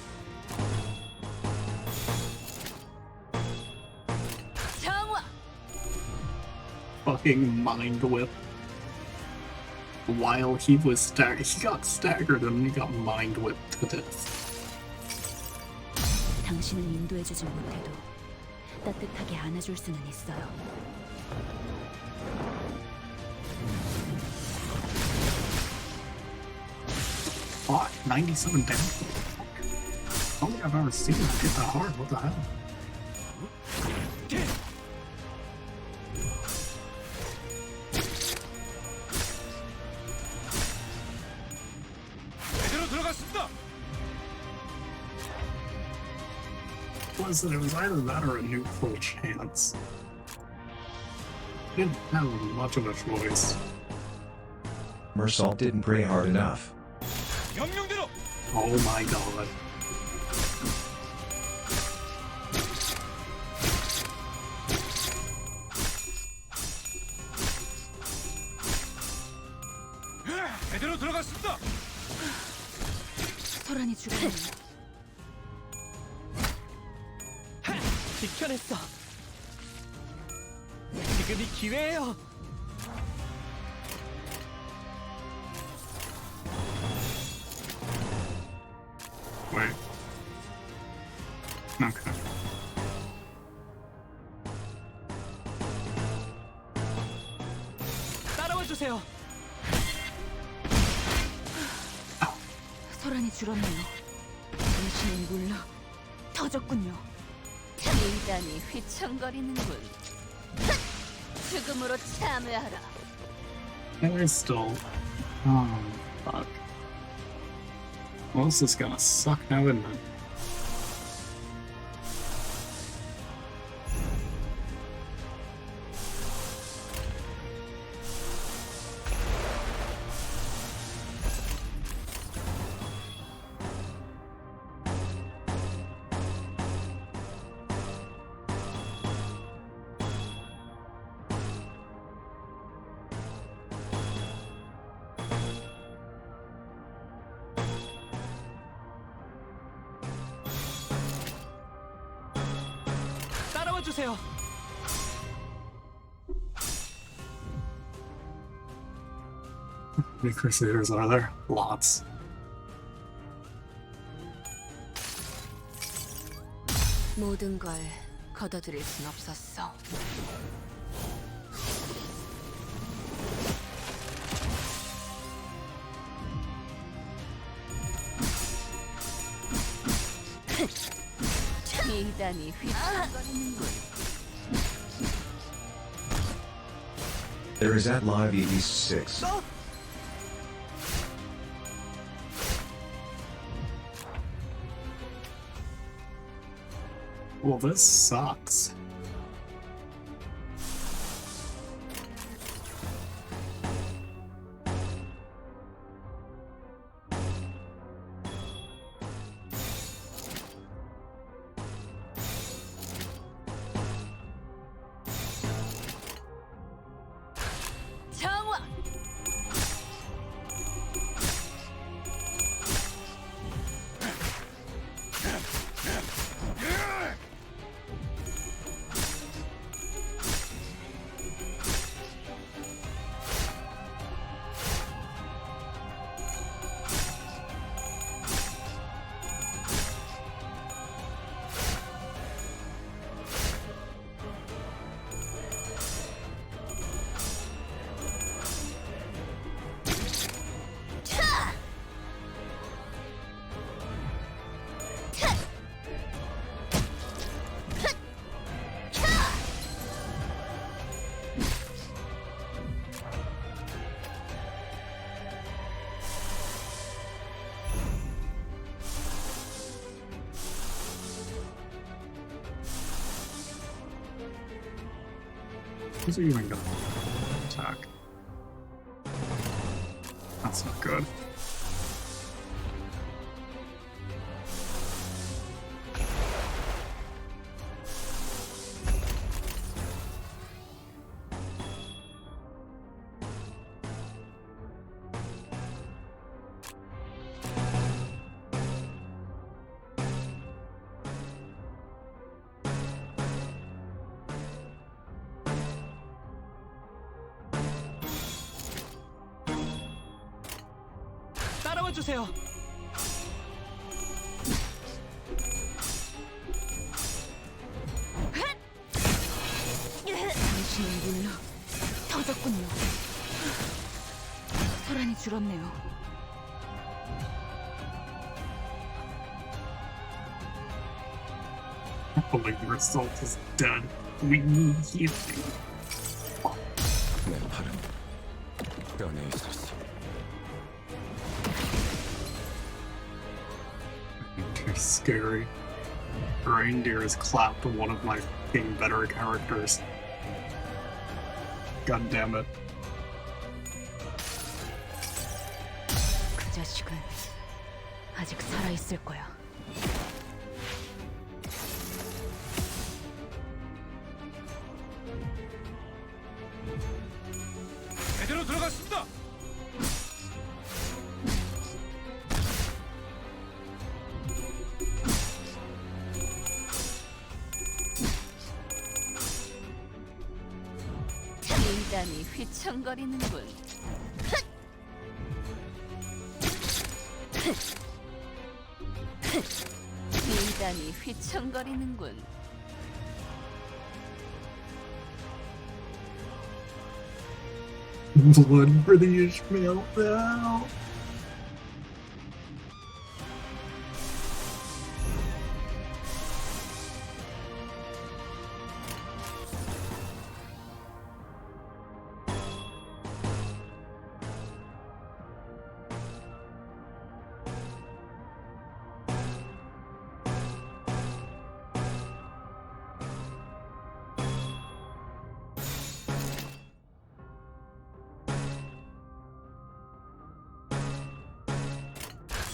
Fucking mind whip. While he was he got staggered and he got mind whipped to death. 당신을 인도해주지 못해도 따뜻하게 안아줄 수는 있어요. Fuck, 97 damage. I don't think I've ever seen him hit that hard. What the hell? Was that it was either that or a neutral chance. Didn't have much of a choice. Mersault didn't pray hard enough. Oh my god. 소란이 죽었네. 지켜냈어. 지금이 기회예요. Wait. Okay. 따라와 주세요. 소란이 줄었네요. 당신의 물러 터졌군요. 일단이 휘청거리는군. 죽음으로 참여하라. There's still. Oh, fuck. Well, this is gonna suck now, isn't it? 따라와 주세요. How many Crusaders are there? Lots. 모든 걸 거둬들일 순 없었어. 일단이 휘청거리는군. There is at Live East 6. Well, this sucks. 정화! Who's even gonna attack? That's not good. 싸워주세요. 당신의 물로 터졌군요. 소란이 줄었네요. Believe the result is dead. We need healing. 내 팔은 뼈에 있었어. Too scary. Reindeer has clapped one of my fucking better characters. God damn it. 그 자식은 아직 살아있을 거야. 제대로 들어갔습니다. 인간이 휘청거리는군. 인간이 휘청거리는군. Blood for the Ishmael now.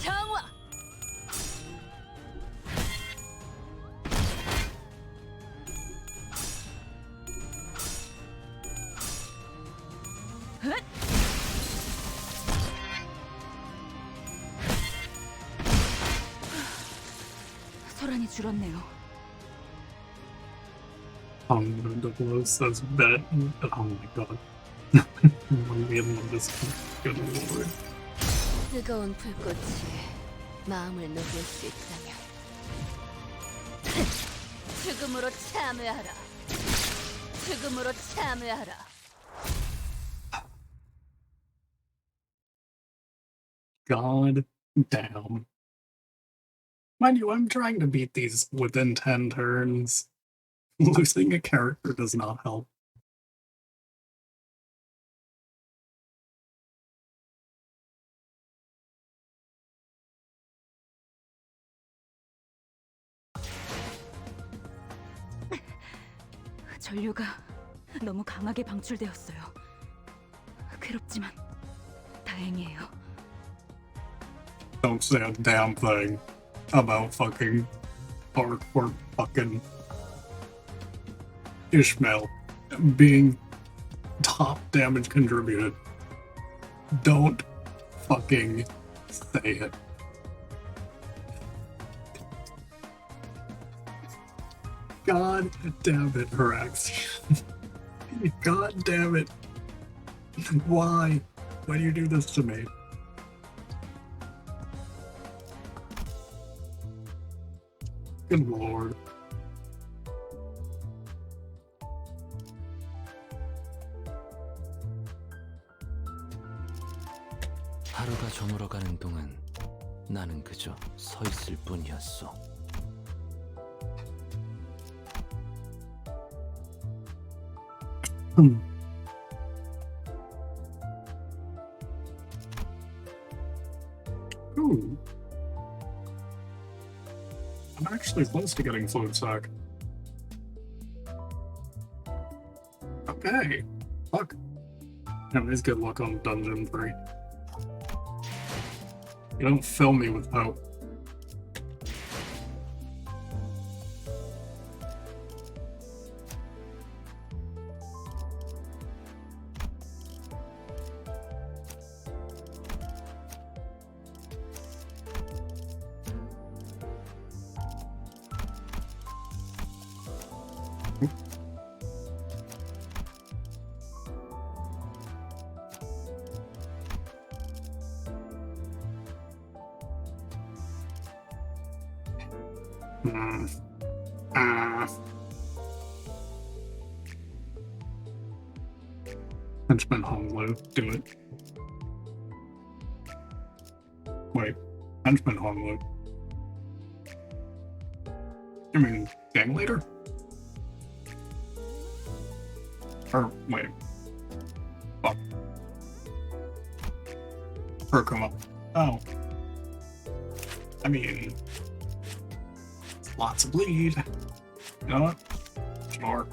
정화! 소란이 줄었네요. The blow says bet. Oh my god. Me and Limbus. Good lord. 뜨거운 불꽃이 마음을 녹일 수 있다면 죽음으로 참여하라. 죽음으로 참여하라. God damn. Mind you, I'm trying to beat these within 10 turns. Losing a character does not help. 전류가 너무 강하게 방출되었어요. 괴롭지만 다행이에요. Don't say a damn thing about fucking hardcore fucking Ishmael being top damage contributed. Don't fucking say it. God damn it, Haraxian. God damn it. Why? Why do you do this to me? Good lord. 하루가 저물어가는 동안 나는 그저 서 있을 뿐이었어. Ooh. I'm actually close to getting Fluid Sack. Okay. Fuck. Anyways, good luck on Dungeon 3. You don't fill me with hope. Hmm. Ah. Henchman hung low. Do it. Wait. Henchman hung low. I mean, gang leader? Or, wait. Fuck. Kurkuma. Oh. I mean, lots of bleed. You know what? Sure.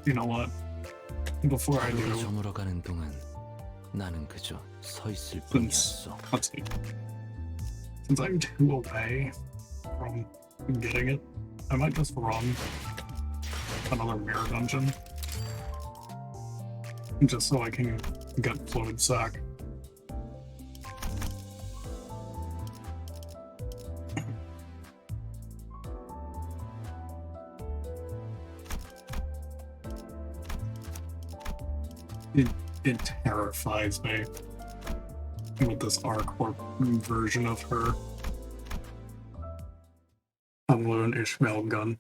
You know what? Before I do, 저물어가는 동안 나는 그저 서 있을 since, 뿐이었어. let's see. Since I'm 2 away from getting it, I might just run another mirror dungeon. Just so I can get floated sack. It terrifies me with this R-Corp version of her. Alone Ishmael gun.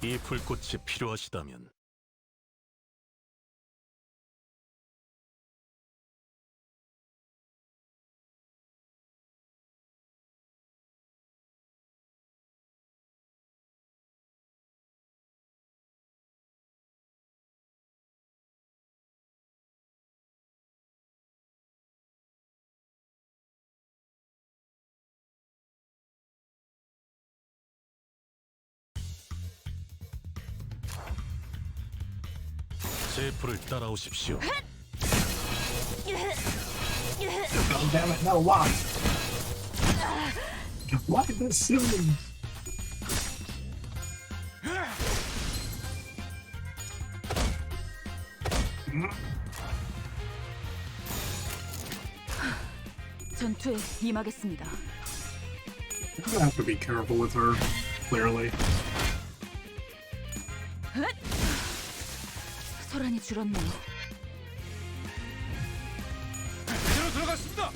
이 불꽃이 필요하시다면 제 불을 따라오십시오. Oh, damn it, no, why? Why this soon? 전투에 임하겠습니다. I'm gonna have to be careful with her, clearly. 소란이 줄었네요. 제대로 들어갔습니다.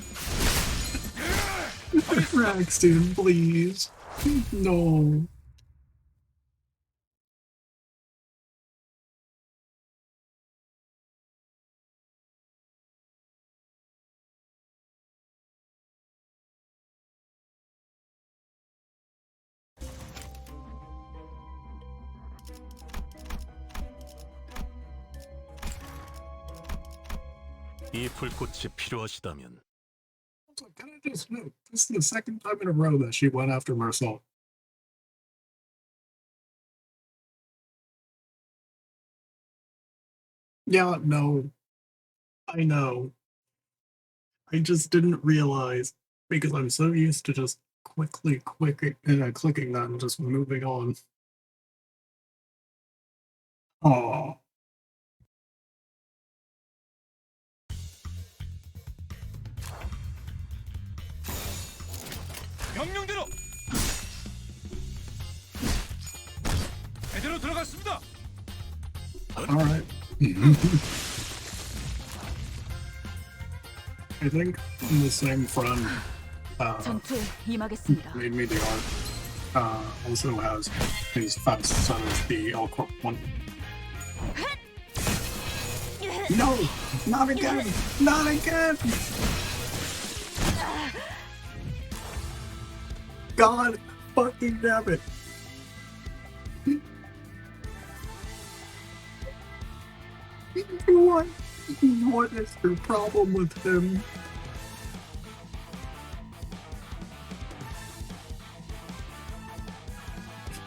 Braxton, please. No. 이 불꽃이 필요하시다면 Can I just note, this is the second time in a row that she went after Marcel. Yeah, no. I know. I just didn't realize because I'm so used to just clicking that and just moving on. Oh. 명령대로. 제대로 들어갔습니다. All right. I think the same friend 전투에 임하겠습니다. made me the art also has his fat son as the L-Corp one. No! Not again! Not again! God fucking damn it! What is your problem with him?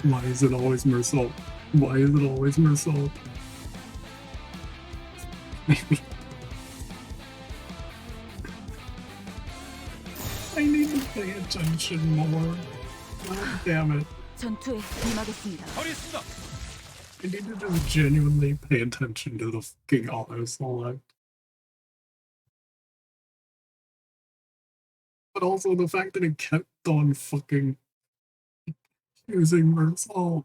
Why is it always Mersal? Why is it always Mersal? I need to pay attention more. God damn it. 전투에 임하겠습니다. I need to just genuinely pay attention to the fucking auto select. But also the fact that it kept on fucking using Mersal.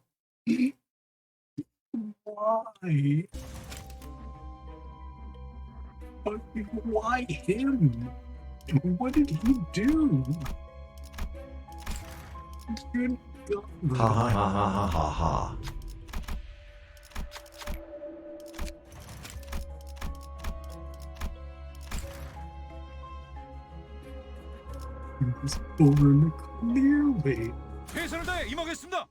Why? Fucking why him? What did he do? Good God. Ha ha ha ha ha ha ha. He was born clearly. 최선을 다해 임하겠습니다.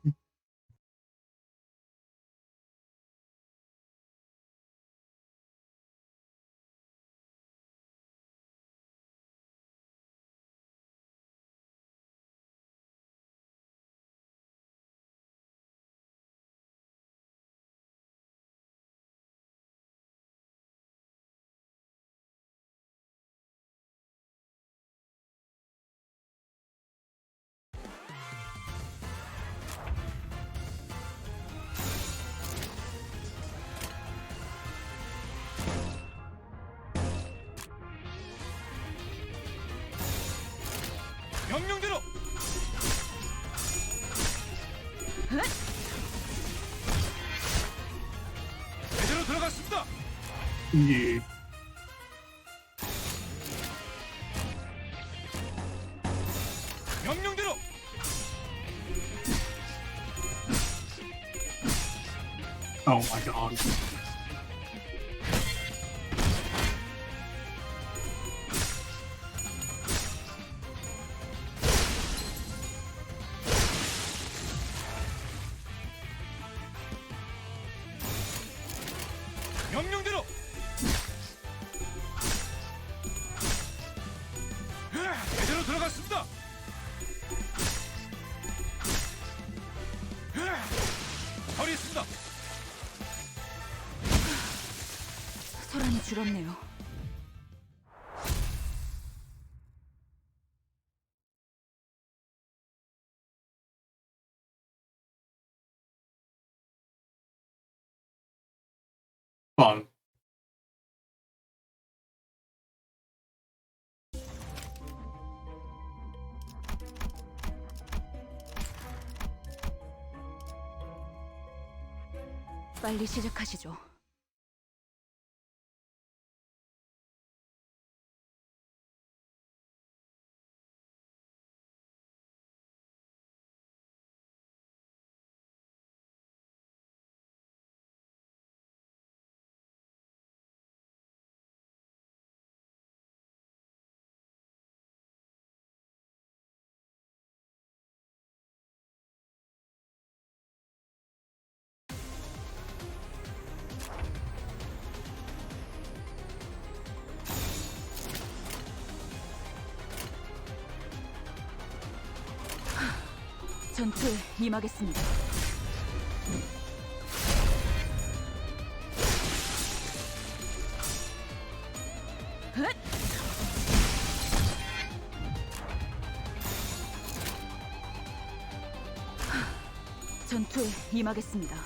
명령대로. 제대로 들어갔습니다. Yeah. 명령대로. Oh my God. 명령대로. 제대로 들어갔습니다. 처리했습니다. 소란이 줄었네요. Fun. 빨리 시작하시죠. 전투에 임하겠습니다. 전투에 임하겠습니다.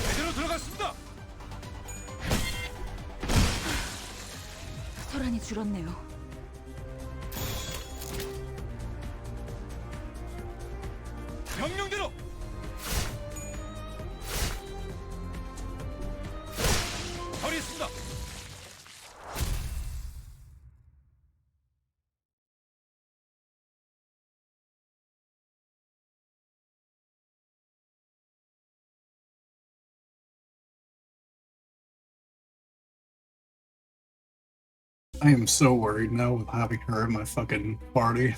제대로 들어갔습니다. 소란이 줄었네요. 명령대로. 처리했습니다. I am so worried now with having her in my fucking party.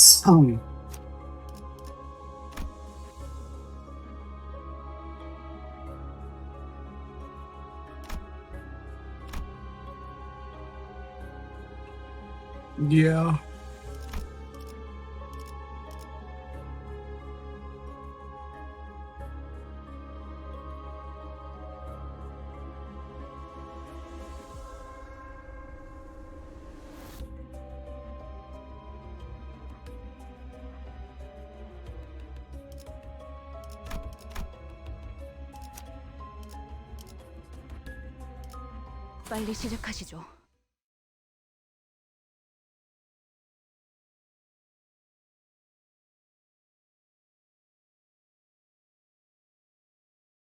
Some. Yeah. 빨리 시작하시죠.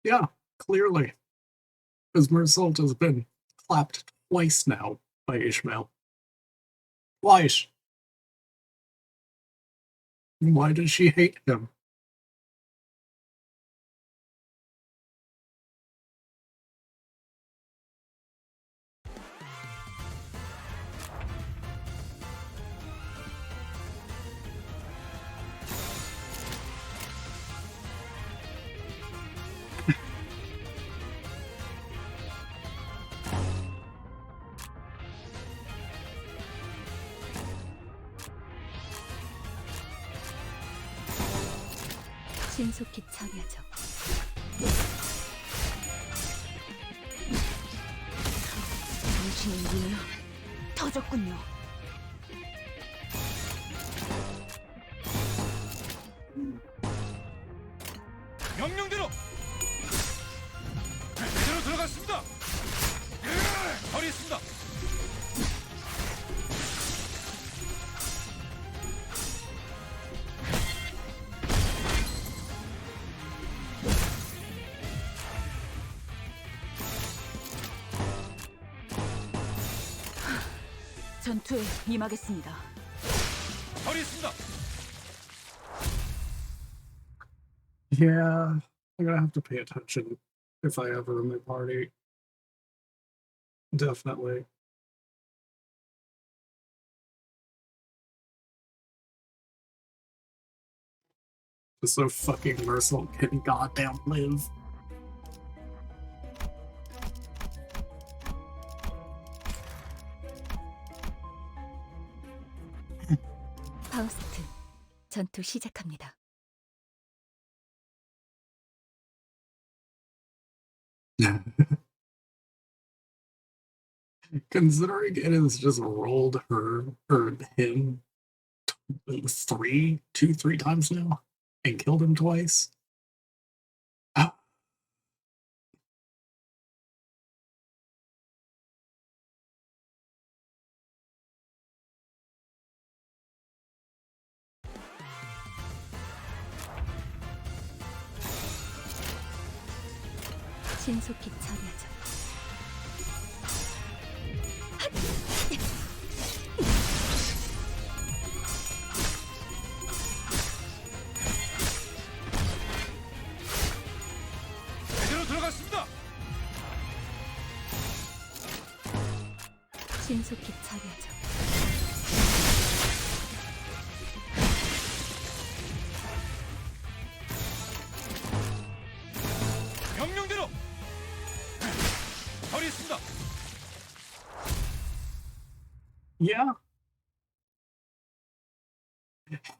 Yeah, clearly. Because Mersault has been clapped twice now by Ishmael. Twice. Why does she hate him? 신속히 처리하죠. 당신의 눈은 터졌군요. 명령대로 제대로 들어갔습니다. 허리 있습니다. 전투에 임하겠습니다. 허리 있습니다. Yeah, I'm gonna have to pay attention if I ever in my party. Definitely. Just so fucking Mersault can goddamn live. 파우스트, 전투 시작합니다. Considering it has just rolled her or him three times now and killed him twice. Ah. 신속히 처리하죠. 제대로 들어갔습니다. 신속히 처리하죠. 명령대로 허리 있습니다. Yeah.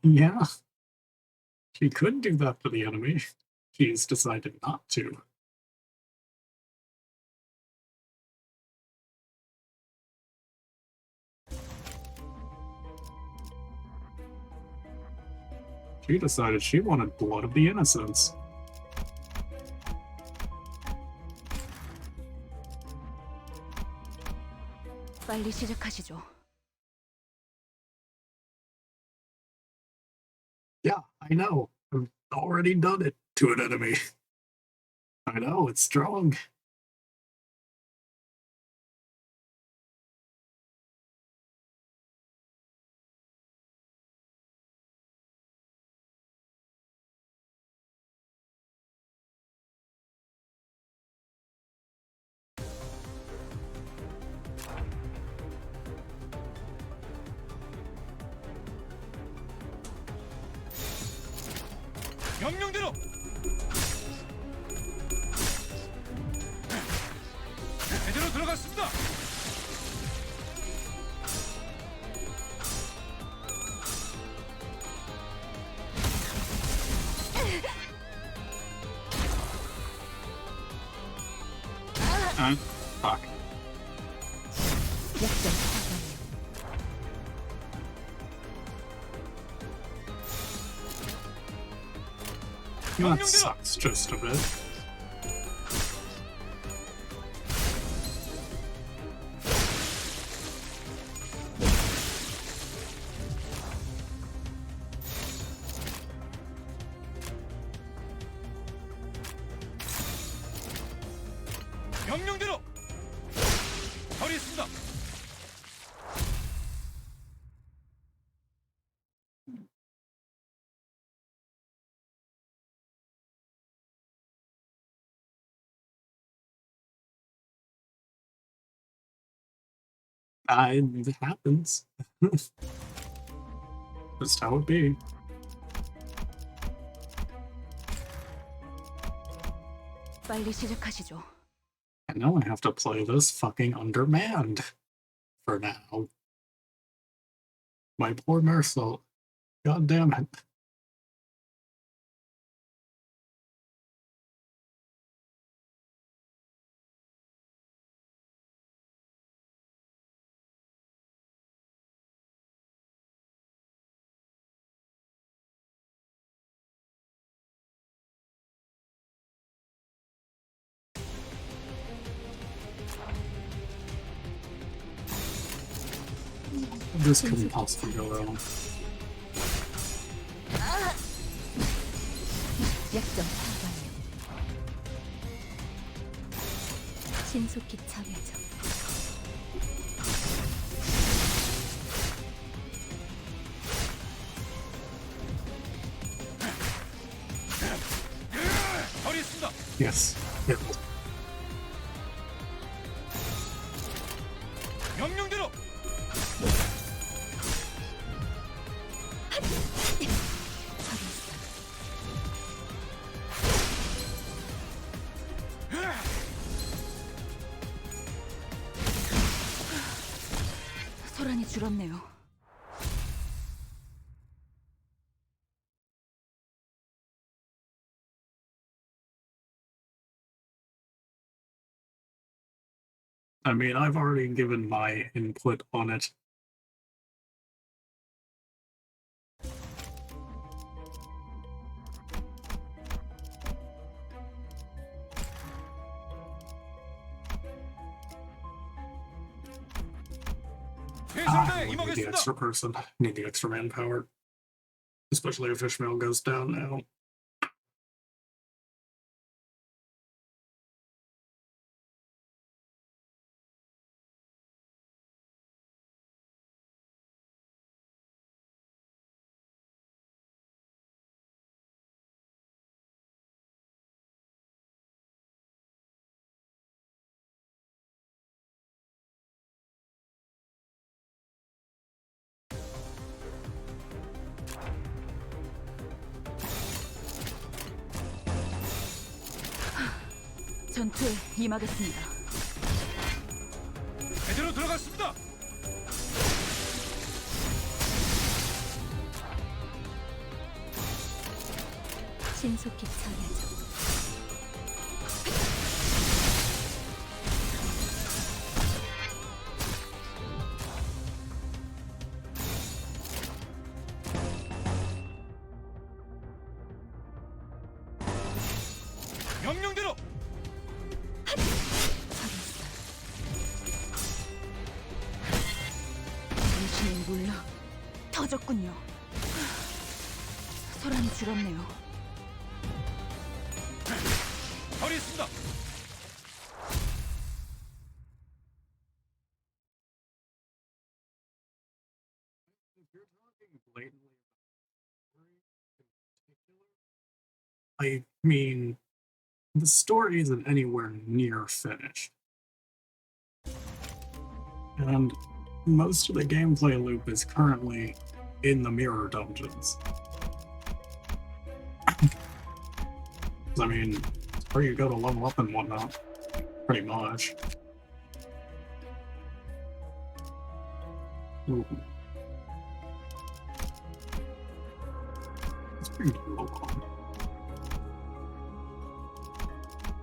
Yeah. She could do that to the enemy. She's decided not to. She decided she wanted blood of the innocents. 빨리 시작하시죠. Yeah, I know. I've already done it to an enemy. I know, it's strong. 명령대로. 제대로 들어갔습니다. Fuck. 약점 That sucks just a bit. 명령대로. 처리했습니다. It happens. Just how it be. 빨리 시작하시죠. And now I have to play this fucking undermanned for now. My poor Mercil. God damn it. This couldn't possibly go wrong. 약점 파악완료. 신속히 처리하죠. 처리했습니다. Yes. Yeah. 명령대로. 소란이 줄었네요. I mean, I've already given my input on it. I need the extra person. I need the extra manpower. Especially if Ishmael goes down now. 전투에 임하겠습니다. 제대로 들어갔습니다. 신속히 처리하죠. 명령대로. 당신의 물러 터졌군요. 소란이 줄었네요. 처리했습니다. I mean, the story isn't anywhere near finished. And most of the gameplay loop is currently in the mirror dungeons. I mean, it's where you go to level up and whatnot, pretty much. Ooh. Let's bring you along.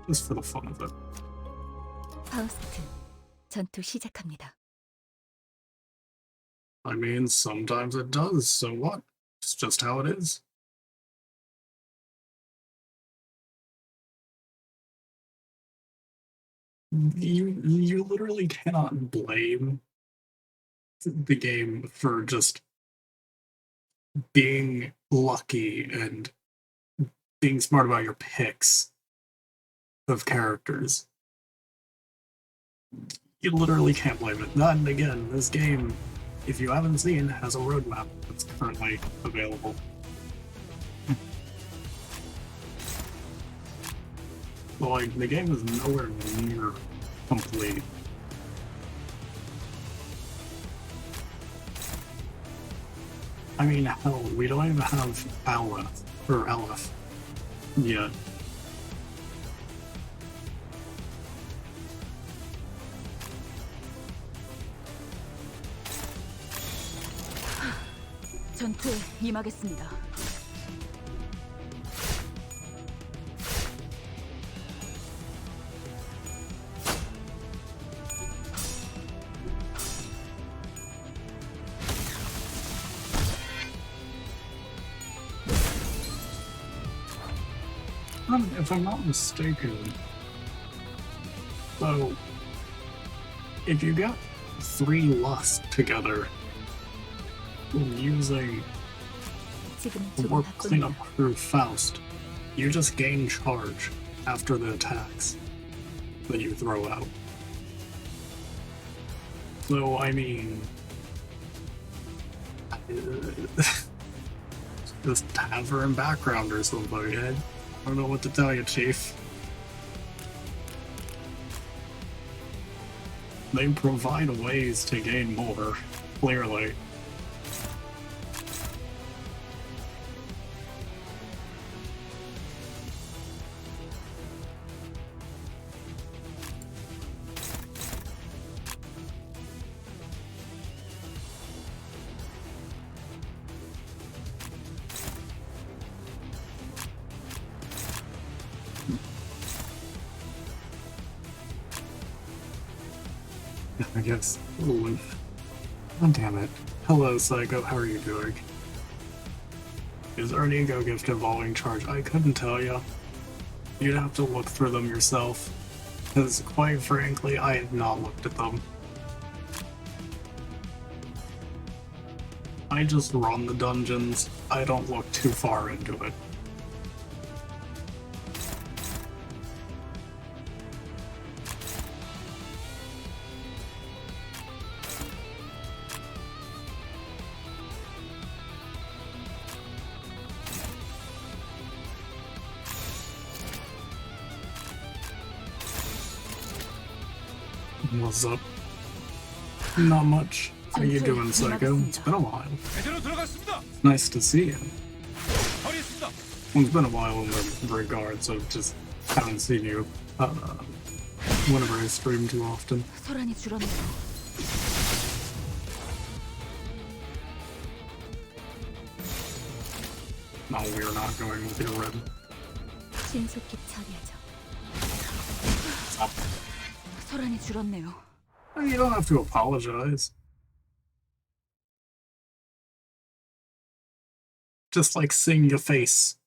Just for the fun of it. 파우스트, 전투 시작합니다. I mean, sometimes it does, so what? It's just how it is. You literally cannot blame the game for just being lucky and being smart about your picks of characters. You literally can't blame it. Then again, this game, if you haven't seen, has a roadmap that's currently available. But like, the game is nowhere near complete. I mean, hell, we don't even have Aleph, or Aleph, yet. 전투에 임하겠습니다. If I'm not mistaken, so if you get 3 lusts together using 지금 the 조금 work cleanup 바쁩니다. through Faust, you just gain charge after the attacks that you throw out. So, I mean, just have her in background or something. I don't know what to tell you, Chief. They provide ways to gain more, clearly. I guess. Ooh. Oh, damn it. Hello, Psycho. How are you doing? Is there an ego gift involving charge? I couldn't tell you. You'd have to look through them yourself. Because, quite frankly, I have not looked at them. I just run the dungeons. I don't look too far into it. What's up? Not much. How you doing, Psycho? It's been a while. Nice to see you. Well, it's been a while in the regards of just haven't seen you whenever I stream too often. 소란이 줄었네요. No, we're not going with your red. 신속히 처리하죠. Stop. 소란이 줄었네요. You don't have to apologize. Just like seeing your face.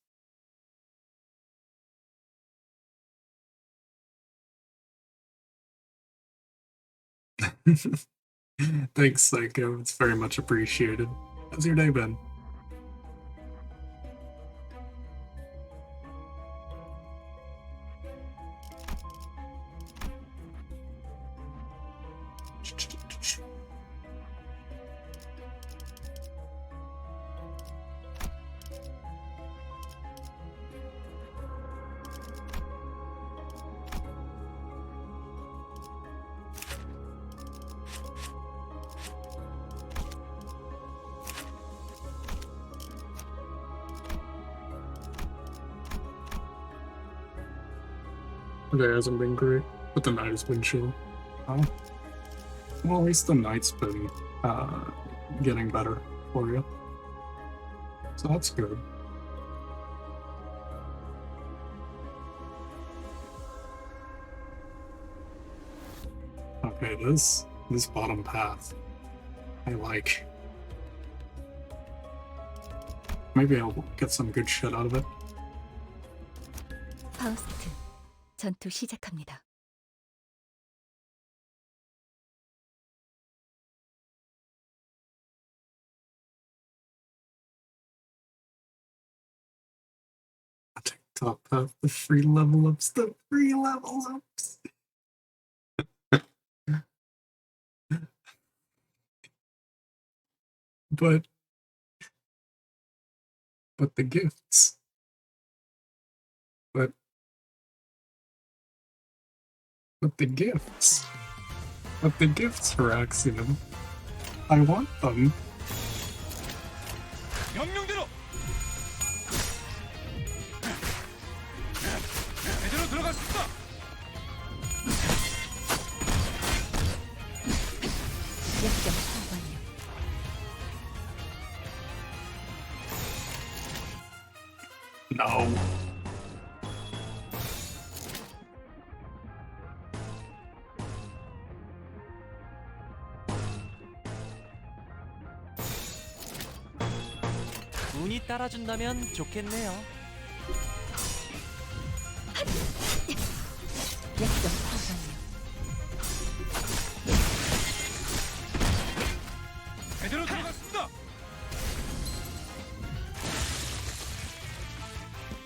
Thanks, Psycho. It's very much appreciated. How's your day been? Today hasn't been great, but the night has been chill. Oh. Well, at least the night's been getting better for you. So that's good. Okay, this bottom path I like. Maybe I'll get some good shit out of it. 파우스트, 전투 시작합니다. Top path, the free level ups, the free level ups. But the gifts. But the gifts. But the gifts for Axiom. I want them. 명령대로. 제대로 들어갈 수 있어. 약점 사관요. No. 운이 따라준다면 좋겠네요. 약점 사관요. 제대로 들어갔습니다.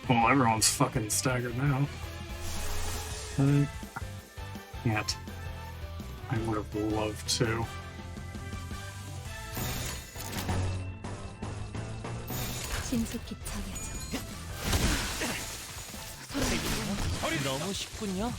Well, everyone's fucking staggered now. I can't. I would have loved to. 신속히 처리하죠. 너무 쉽군요.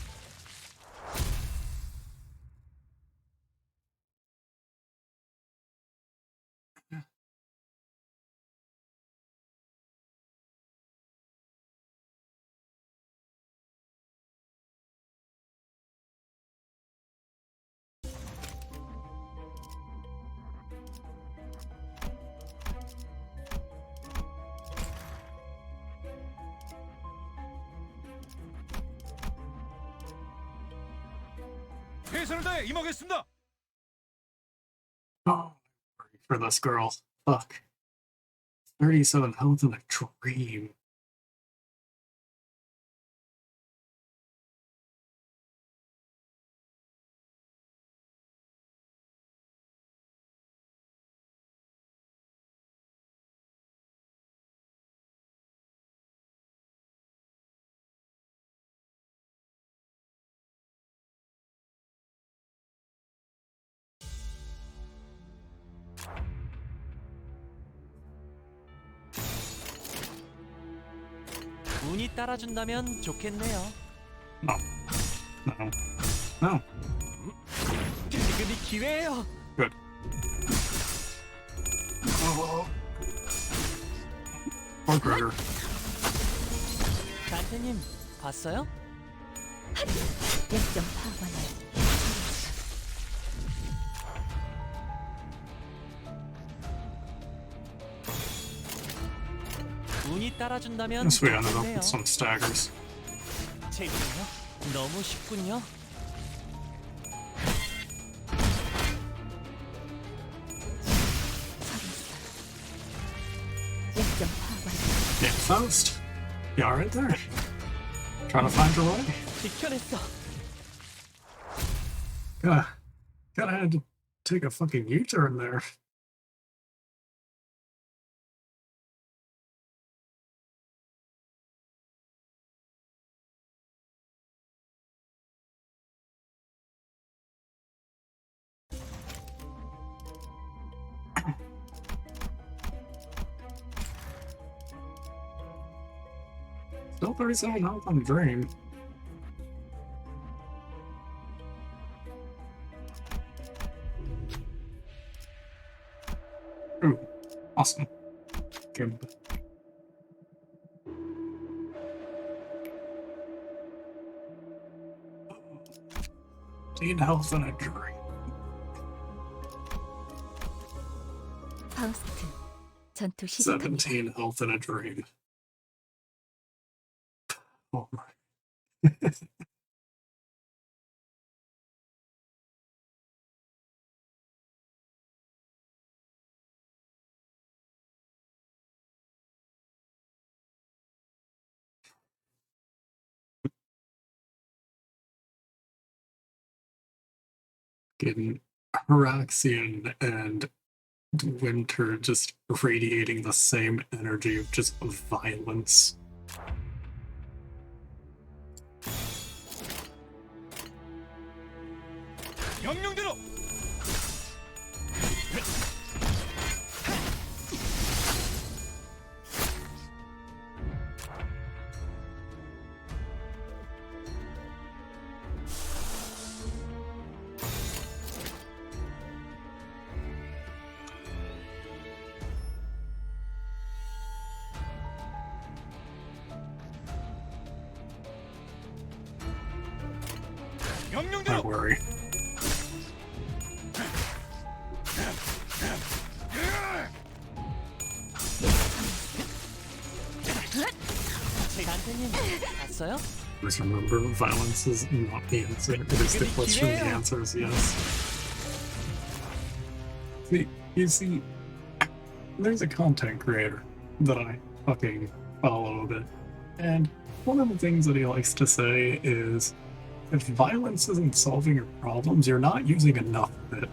최선을 다해 임하겠습니다. Oh, for this girl. Fuck. 37 health in a dream. 운이 따라준다면 좋겠네요. No. No. No. 지금이 기회예요. Good. Oh. Poor Gregor. 단테님 봤어요? 약점 사관요. 운이 따라준다면 Yes, we ended up 좋겠네요. with some staggers. 재밌네요. 너무 쉽군요. 약점 사관요. Yeah, Faust. You alright there? Trying to find your way? 지켜냈어. Gotta had to take a fucking U-turn there. Still 37 health on Dream. Ooh, awesome. Good. 17 health and a drink. 파우스트, 전투 시작합니다. 17 health and a dream. Oh my. Getting Haraxian and Winter just radiating the same energy of just violence. 명령대로. Don't worry. 간태님 봤어요? Just remember, violence is not the answer. It is the question. The answer is yes. See, you see, there's a content creator that I fucking follow a bit, and one of the things that he likes to say is, if violence isn't solving your problems, you're not using enough of it.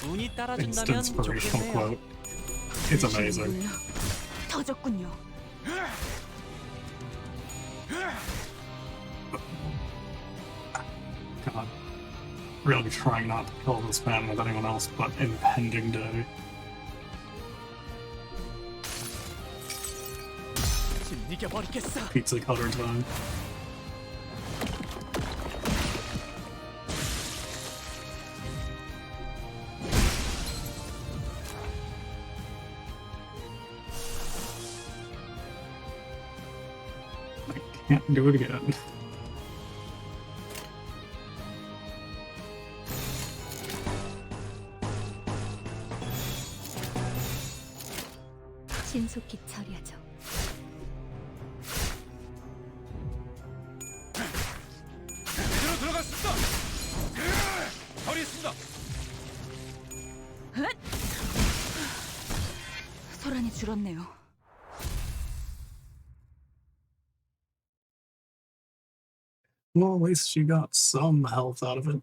운이 Instant 따라준다면 inspirational 좋겠네요. quote. It's amazing. 터졌군요. God. Really trying not to kill this man with anyone else but impending day. 이겨버리겠어. Pizza cutter time. I can't do it again. 신속히 처리하죠. 제대로 들어갔습니다. 처리했습니다. 소란이 줄었네요. Well, at least she got some health out of it.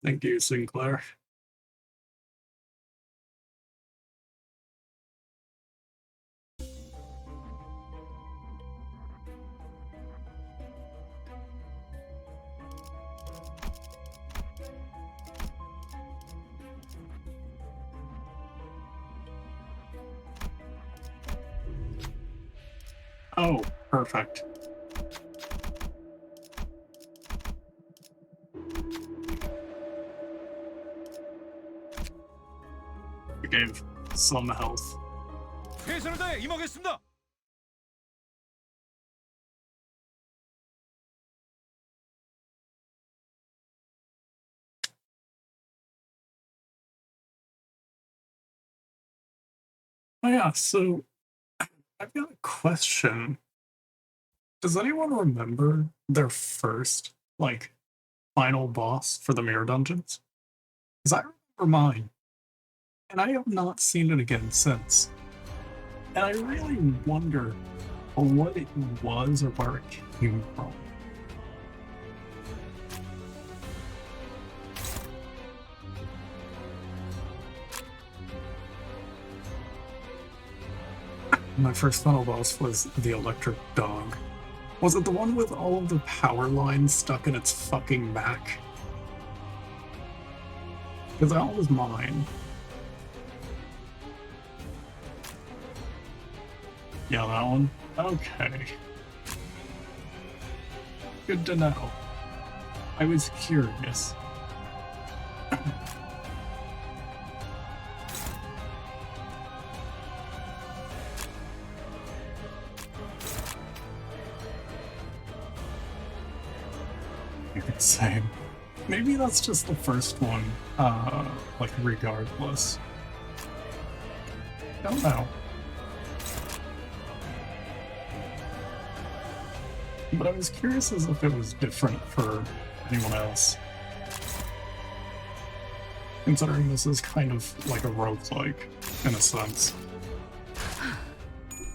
Thank you, Sinclair. Oh, perfect. We gave some health. 최선을 다해 임하겠습니다. Oh yeah, so I've got a question. Does anyone remember their first, like, final boss for the Mirror Dungeons? Because I remember mine, and I have not seen it again since. And I really wonder what it was or where it came from. My first final boss was the electric dog. Was it the one with all of the power lines stuck in its fucking back? Because that was mine. Yeah, that one? Okay. Good to know. I was curious. Same. Maybe that's just the first one, like, regardless. Don't know. But I was curious as if it was different for anyone else. Considering this is kind of like a roguelike, in a sense.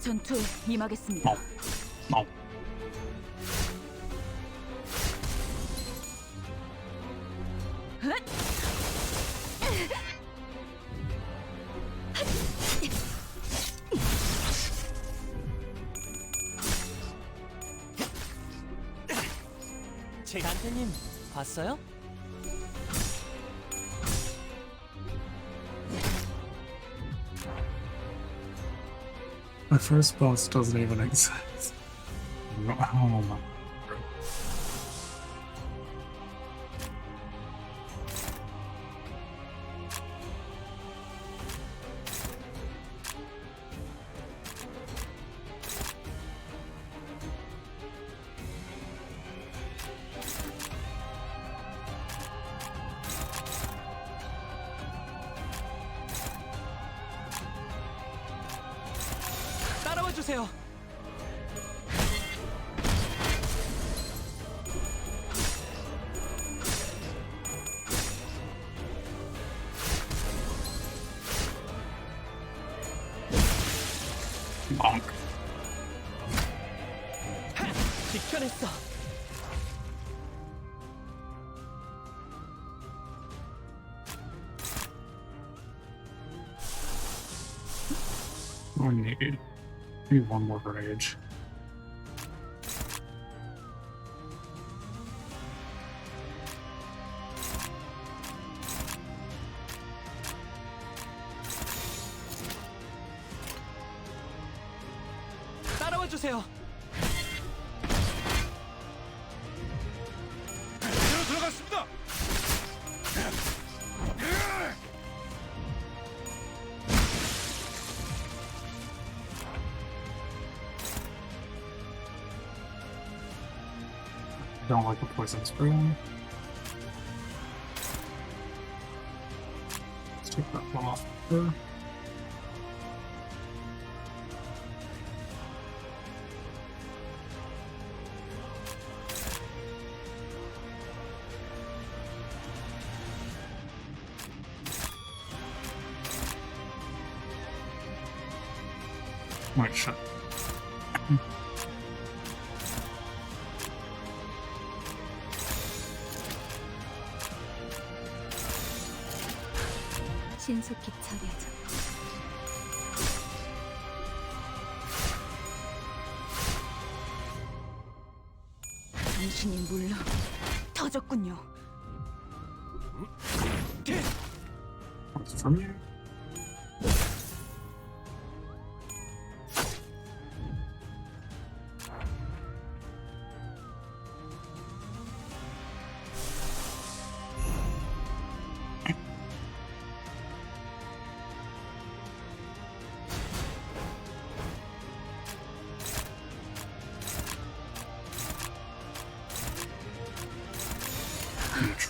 전투에 임하겠습니다. No. 제 단테님 봤어요? My first boss doesn't even exist. Oh my. 따라와 주세요. Bonk. 지켜냈어. I need maybe one more rage. 따라와 주세요. 들어갔습니다. Don't like the poison spray. Let's take that one off her. Wait, shit. 신속히 처리하자. 당신이 물러 터졌군요. What's from you?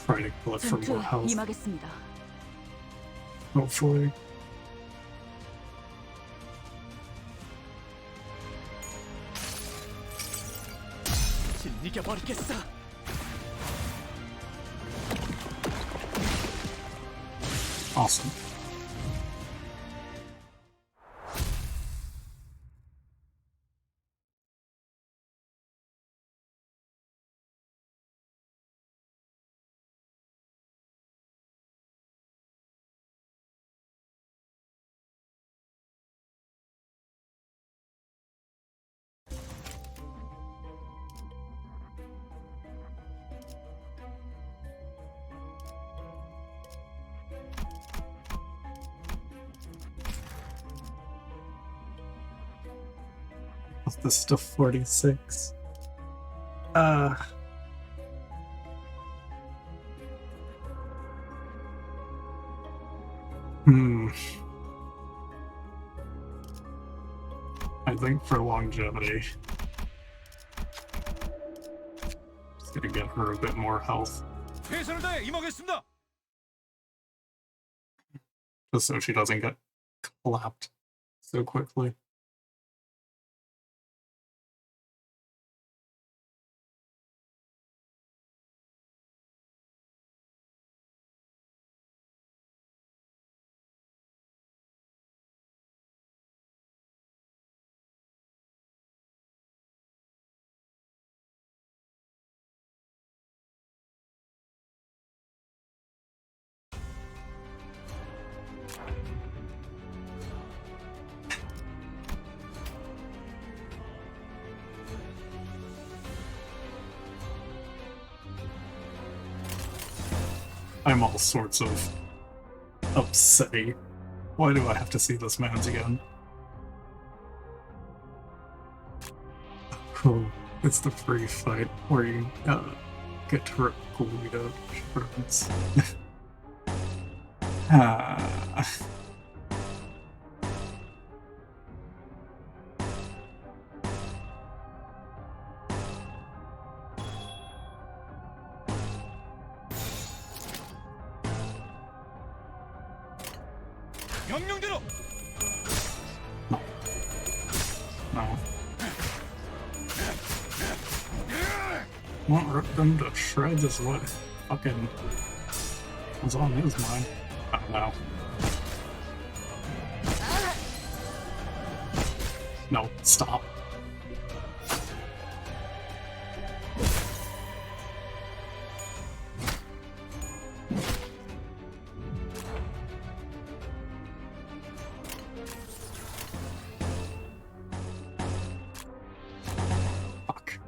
Try to kill it for more 전투에 health. 임하겠습니다. Hopefully. 진이겨 버리겠어. Awesome. off this to 46. I think for longevity, just gonna get her a bit more health. 최선을 다해 임하겠습니다. Just so she doesn't get clapped so quickly. I'm all sorts of upsetty. Why do I have to see this man's again? Oh, it's the free fight where you get to rip Guido shirts. 명령대로. No. Won't rip them to shreds is what fucking was on his mind. I don't know. No, stop. Fuck.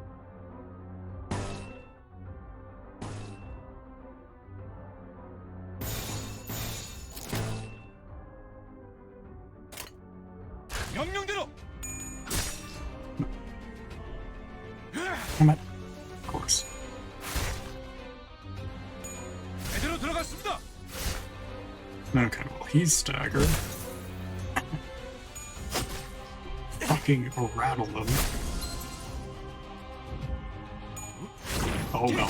명령대로. Damn it. Of course. 제대로 들어갔습니다. Okay, well, he's staggered. Fucking rattle them. Oh no.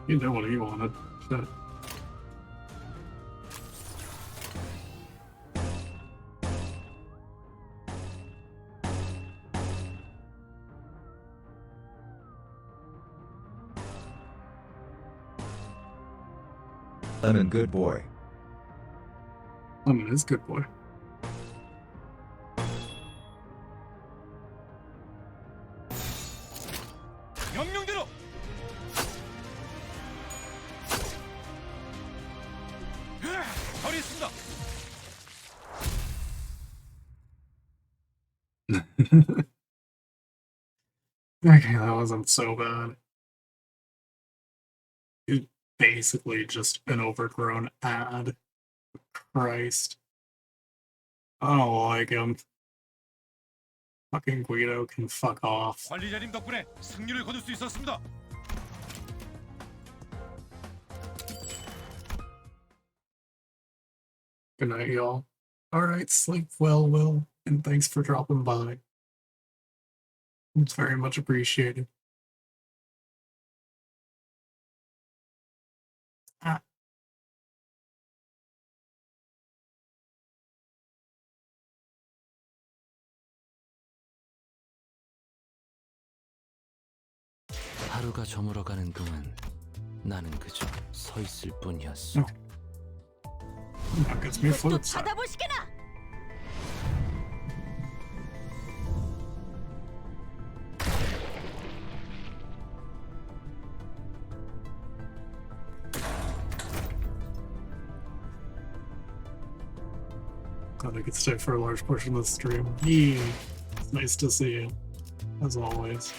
You know what he wanted. Shit. Lemon good boy. Lemon is good boy. 명령대로. 처리했습니다. Okay, that wasn't so bad. It's basically just an overgrown ad. Christ. I don't like him. Fucking Guido can fuck off. 관리자님 덕분에 승리를 거둘 수 있었습니다. Good night, y'all. Alright, sleep well, Will, and thanks for dropping by. It's very much appreciated. Ah. 하루가 저물어가는 동안 나는 그저 서 있을 뿐이었어. That gets me flip side. 받아보시게나. Glad I could stay for a large portion of the stream. Yee. It's nice to see you, as always.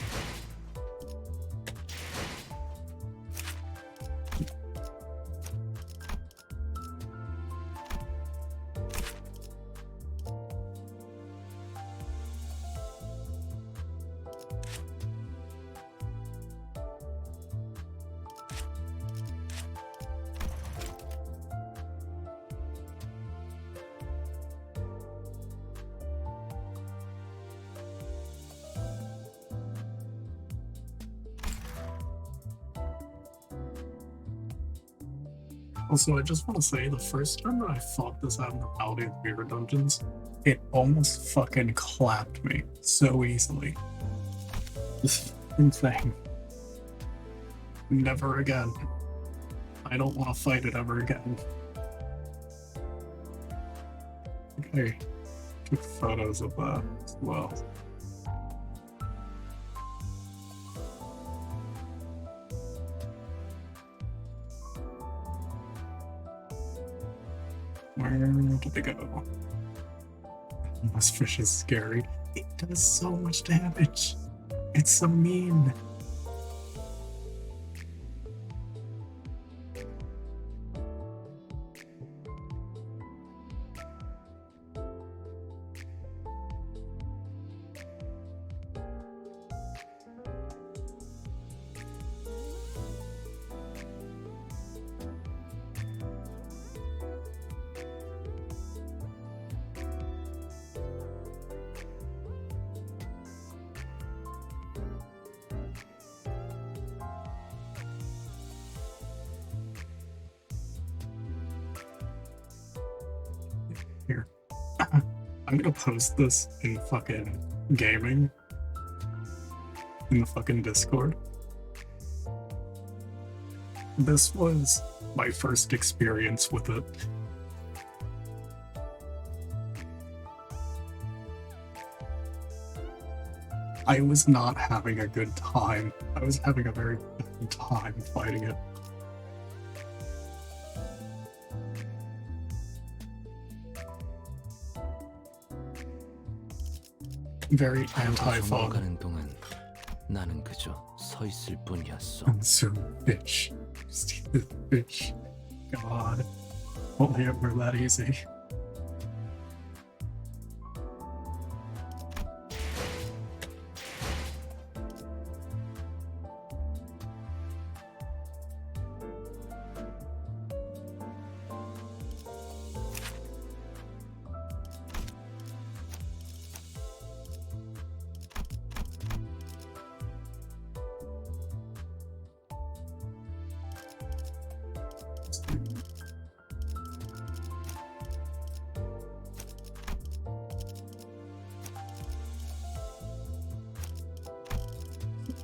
Also, I just want to say, the first time that I fought this out in the Valley of Beaver Dungeons, it almost fucking clapped me so easily. This fucking thing. Never again. I don't want to fight it ever again. Okay, took photos of that as well. Where did they go? This fish is scary. It does so much damage. It's so mean. Here. I'm gonna post this in fucking gaming. In the fucking Discord. This was my first experience with it. I was not having a good time. I was having a very bad time fighting it. Very anti-fog. 나는 그저 서 있을 뿐이었어. Consume fish. Stupid fish. God. Only it were that easy.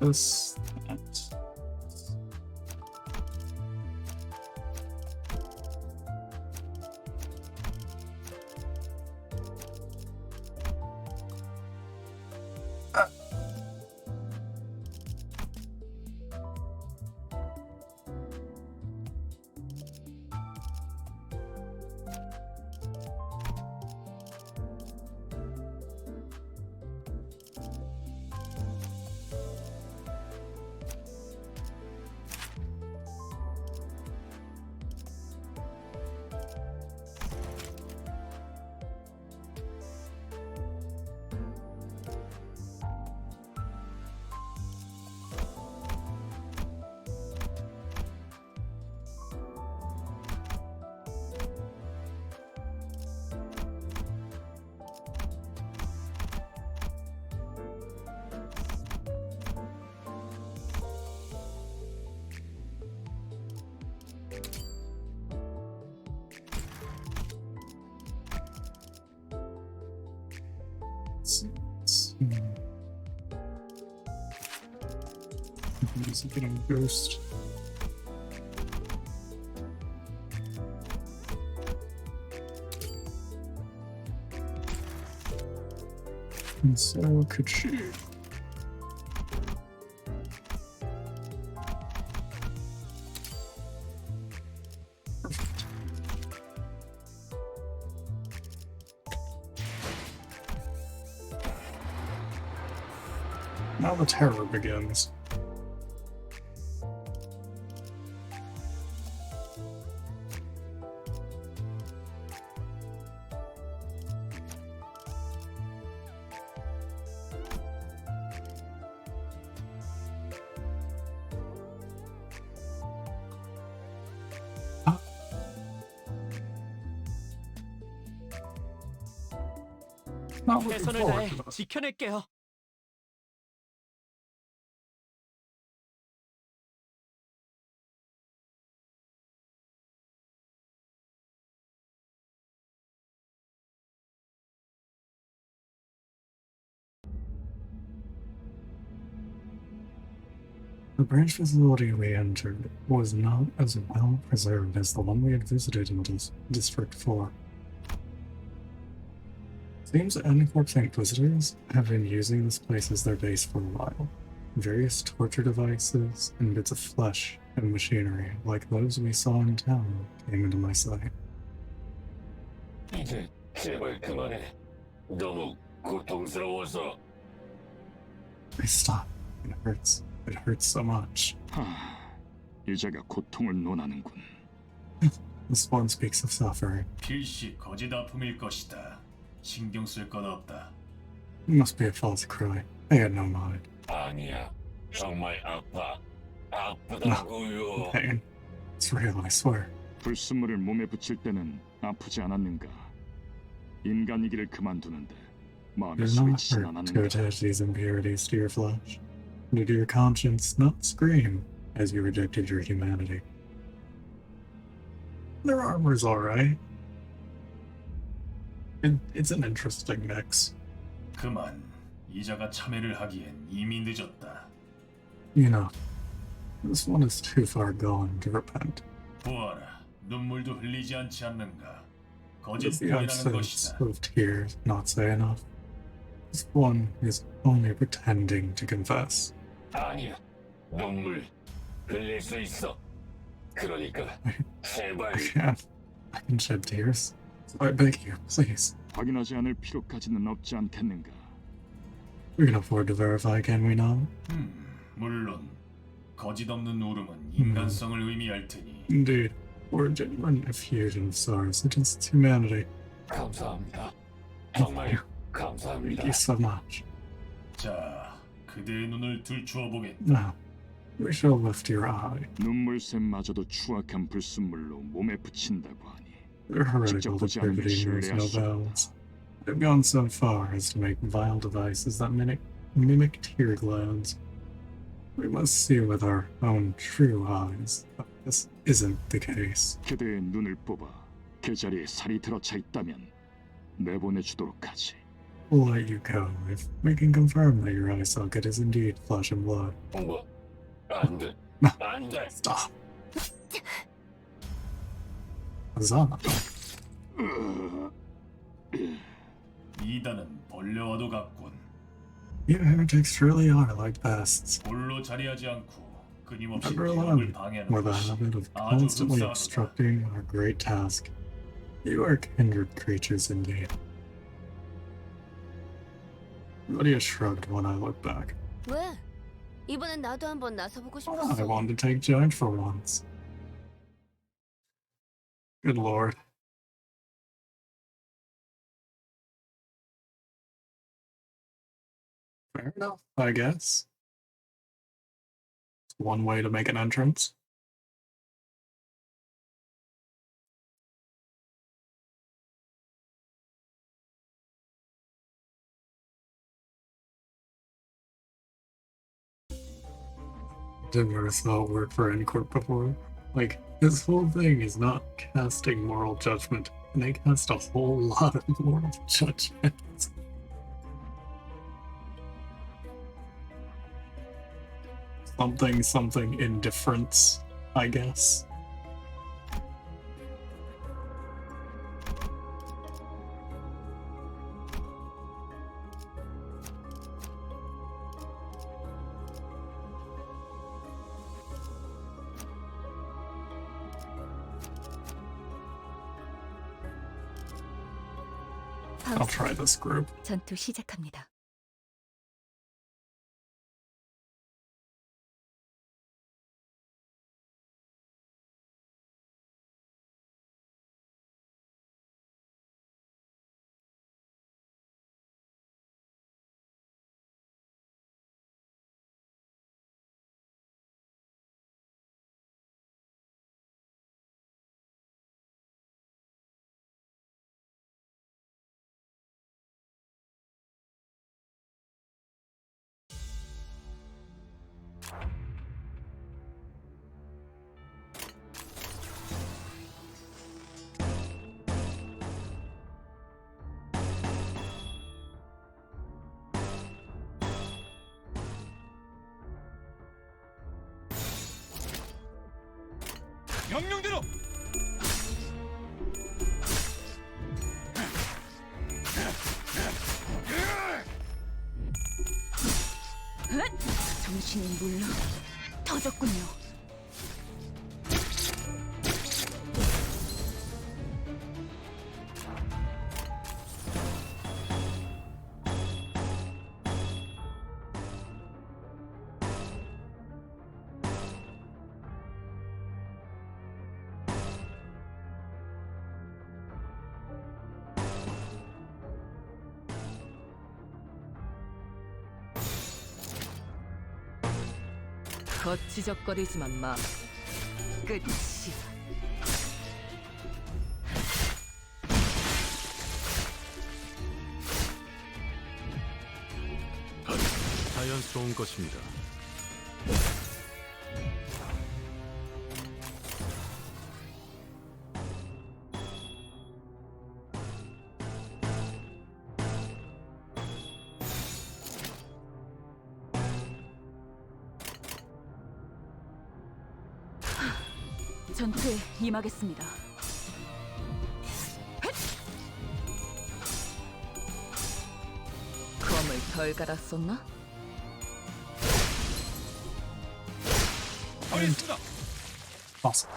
This, that. He's getting a ghost. And so could she. Perfect. Now the terror begins. Not looking 최선을 forward 다해 to that. 지켜낼게요. The branch facility we entered was not as well preserved as the one we had visited in District 4. Seems N-Corp's Inquisitors have been using this place as their base for a while. Various torture devices and bits of flesh and machinery, like those we saw in town, came into my sight. 이제 제발 그만해. 너무 고통스러워서. I stop. It hurts. It hurts so much. 여자가 고통을 논하는군. This one speaks of suffering. 필시 거짓 아픔일 것이다. 신경 쓸 건 없다. It must be a false cry. I had no mind. 아니야. 정말 아파. No 아프다고요. pain. It's real, I swear. 불순물을 몸에 붙일 때는 아프지 않았는가? 인간이기를 그만두는데 마음이 You're not 소리치진 hurt to 않았는가? attach these impurities to your flesh. Did your conscience not scream as you rejected your humanity? Their armor's alright. It's an interesting mix. 그만. 이자가 참회를 하기엔 이미 늦었다. You know, this one is too far gone to repent. 보아라. 눈물도 흘리지 않지 않는가. Does the 거짓말이라는 absence 것이다. of tears not say enough? This one is only pretending to confess. 아니야. 눈물 흘릴 수 있어. 그러니까 제발. I can shed tears. So I beg you, please. 확인하지 않을 필요까지는 없지 않겠는가? We can afford to verify, can we not? 물론 거짓 없는 울음은 인간성을 의미할 테니. Indeed, for a genuine effusion of sorrow such as humanity. 감사합니다. 정말 감사합니다. Thank you so much. 자, 그대의 눈을 들추어 보겠다. Now, we shall lift your eye. 눈물샘마저도 추악한 불순물로 몸에 붙인다고 하니 Their heretical 직접 보지 않는 게 decrepity knows no 신뢰할 수 bounds. They've gone so far as to make vile devices that mimic tear glands. We must see with our own true eyes that this isn't the case. 그대의 눈을 뽑아 그 자리에 살이 들어차 있다면 내보내주도록 하지. We'll let you go if we can confirm that your eye socket is indeed flesh and blood. 뭐? 안 돼. 안 돼. Stop. Huzzah. 이단은 벌레와도 같군. You heretics truly are like pests. 홀로 자리하지 않고 끊임없이 Never 기업을 alone, 방해하는 with a 것이 habit of 아주 constantly 흡사하다. obstructing our great task. You are kindred creatures indeed. Lydia shrugged when I looked back. 왜? 이번엔 나도 한번 나서보고 I 싶었어. wanted to take charge for once. Good lord. Fair enough, I guess. It's one way to make an entrance. Didn't ever saw it work for any court before. Like, this whole thing is not casting moral judgment, and they cast a whole lot of moral judgment. Something indifference, I guess. I'll try this group. 전투 시작합니다. 명령대로. 정신이 물러 터졌군요. 거치적거리지만 마. 끝이야. 자연스러운 것입니다. 전투에 임하겠습니다. 검을 덜 갈았었나? 알겠습니다. Awesome.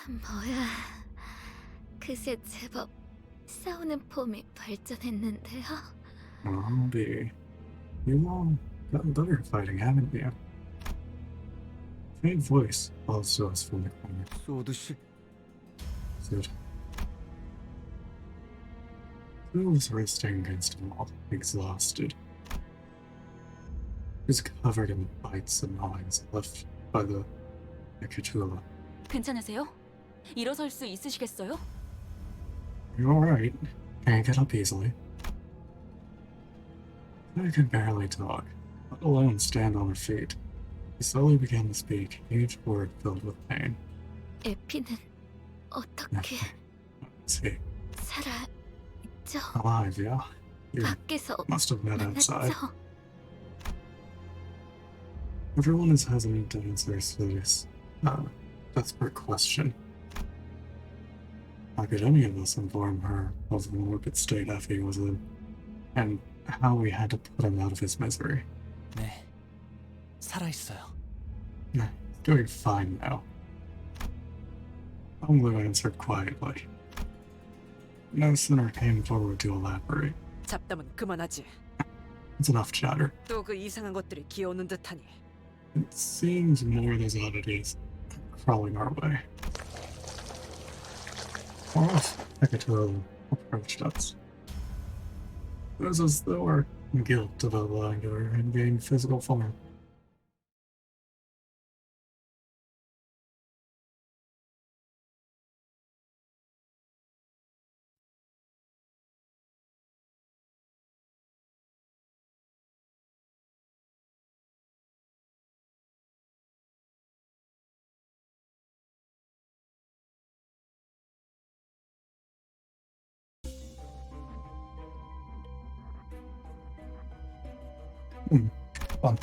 뭐야, 그새 제법 싸우는 폼이 발전했는데요. Robbie, you all gotten better at fighting, haven't you? Faint voice calls to us from the corner. 소드씨, Said. Phil was resting against a wall, exhausted. He was covered in bites and gnawings left by the Ecatula. 괜찮으세요? 일어설 수 있으시겠어요? You alright? Can't get up easily. I could barely talk, let alone stand on her feet. He slowly began to speak, each word filled with pain. 에피는 어떻게 Is he 살아있죠? alive, yeah? You 밖에서 must have met outside. 만났죠? Everyone is hesitant to answer Sylvia's desperate question. How could any of us inform her of the morbid state Effie was in, and how we had to put him out of his misery? 네, 살아있어요. He's doing fine now. Lou answered quietly. No sooner came forward to elaborate. 잡담은 그만하지. It's enough chatter. 또 그 이상한 것들이 기어오는 듯하니. It seems more there's oddities crawling our way. Almost Hecatoro approached us. It was as though our guilt of allowing her had gained physical form. Fun.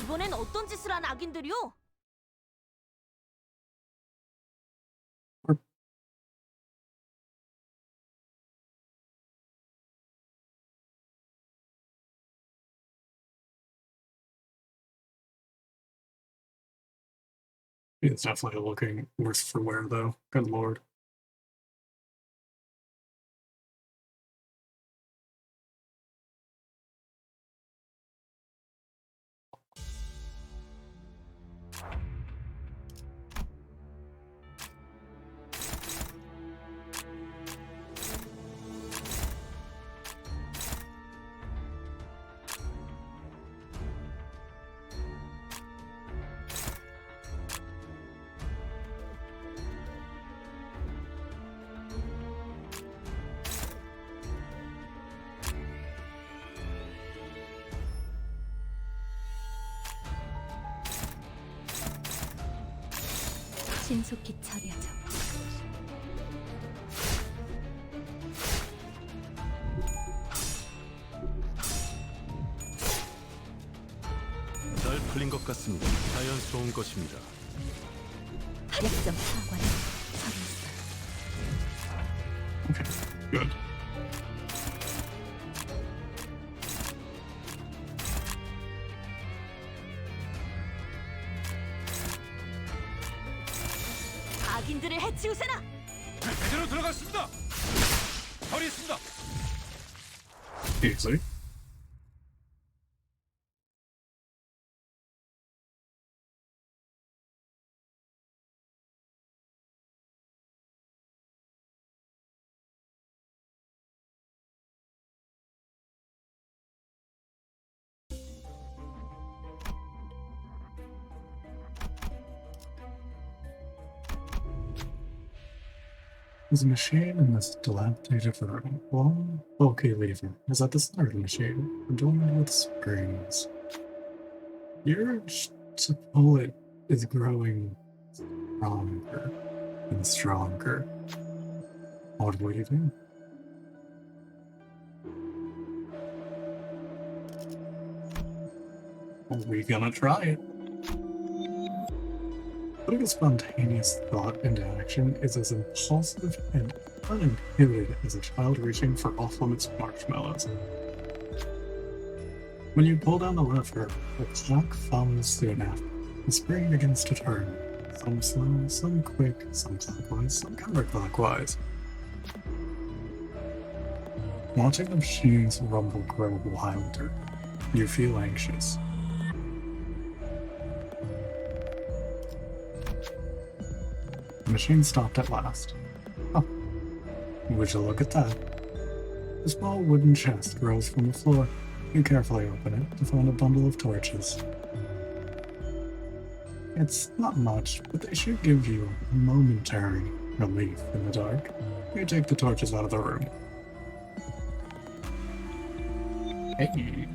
이번엔 어떤 짓을 한 악인들이요? It's definitely looking worse for wear, though. Good lord. 신속히 처리하죠. 잘 풀린 것 같습니다. 자연스러운 것입니다. 약점 사과는 처리했어요. Good. 악인들을 해치우세나! 그대로 들어갔습니다. 처리했습니다. Easy. There's a machine in this dilapidated room. Long, bulky lever is at the center of the machine, adorned with springs. The urge to pull it is growing stronger and stronger. What will you do? Are we gonna try it? Putting a spontaneous thought into action is as impulsive and uninhibited as a child reaching for off-limits marshmallows. When you pull down the lever, the clock follows soon after. The spring begins to turn, some slow, some quick, some clockwise, some counterclockwise. Watching the machine's rumble grow wilder, you feel anxious. The machine stopped at last. Oh, would you look at that? A small wooden chest rose from the floor. You carefully open it to find a bundle of torches. It's not much, but they should give you a momentary relief in the dark. You take the torches out of the room. Hey.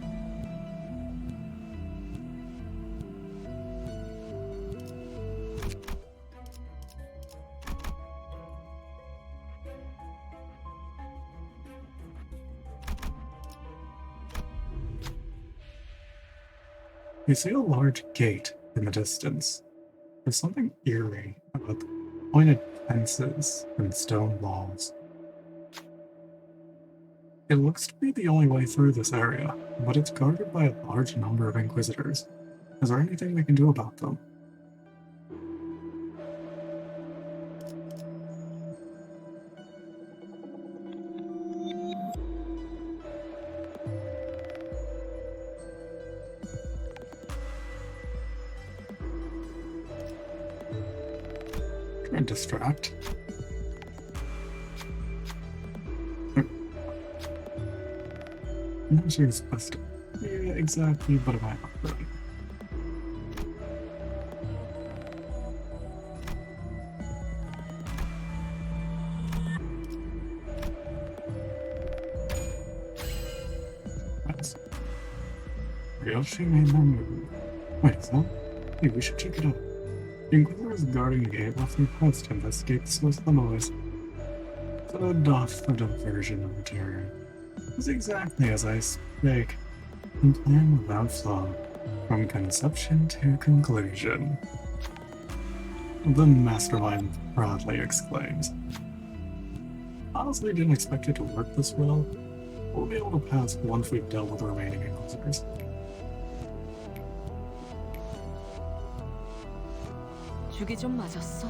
You see a large gate in the distance. There's something eerie about the pointed fences and stone walls. It looks to be the only way through this area, but it's guarded by a large number of Inquisitors. Is there anything we can do about them? Try and distract. I'm not sure it's supposed to. Yeah, exactly, but it might not really. Nice. Ryoshi made that move. Wait, is that? Hey, we should check it out. The Inquisitor is guarding the gate while we press to investigate the source of the noise. So doth the diversion of material. It's exactly as I spake, and plan without flaw, from conception to conclusion. The mastermind proudly exclaims. Honestly, didn't expect it to work this well. We'll be able to pass once we've dealt with the remaining Inquisitors. 죽이 좀 맞았어.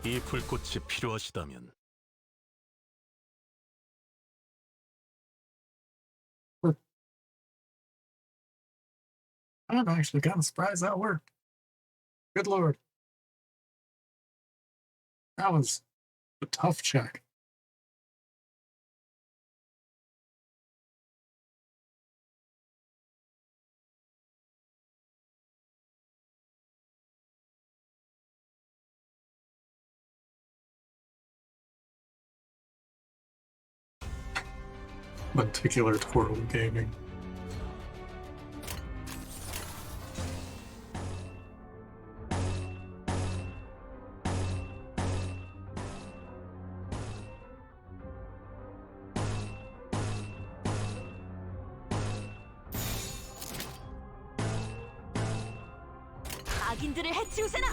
이 불꽃이 필요하시다면 I'm actually kind of surprised that worked. Good lord. That was a tough check. lenticular gaming. 악인들을 해치우세나!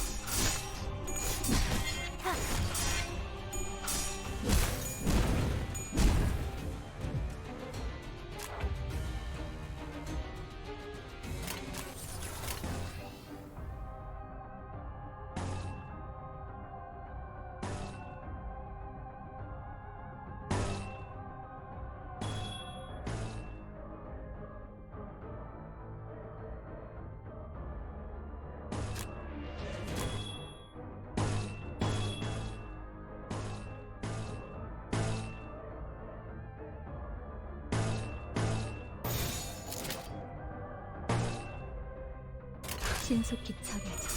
신속히 처리하자.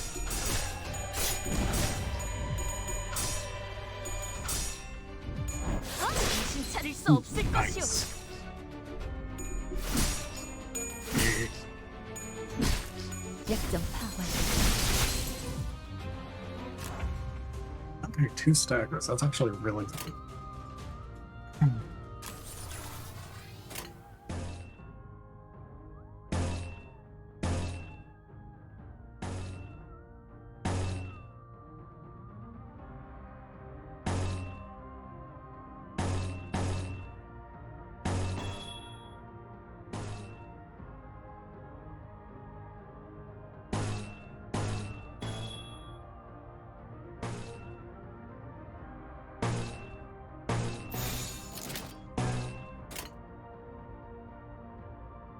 정신 차릴 수 없을 것이오. 약점 파괴. Okay, 2 staggers. That's actually really good.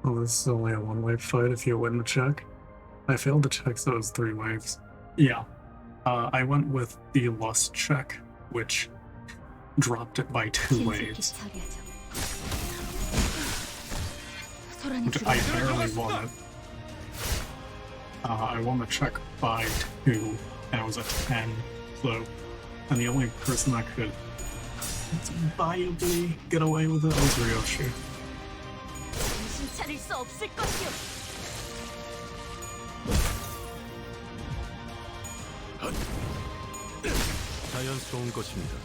Well, this is only a one-wave fight if you win the check. I failed to check, so it was 3 waves. Yeah. I went with the lust check, which dropped it by 2 waves. Which I barely won it. I won the check by 2, and it was a 10, so... And the only person that could viably get away with it was Ryoshi. 차릴 수 없을 것이오. 자연스러운 것입니다.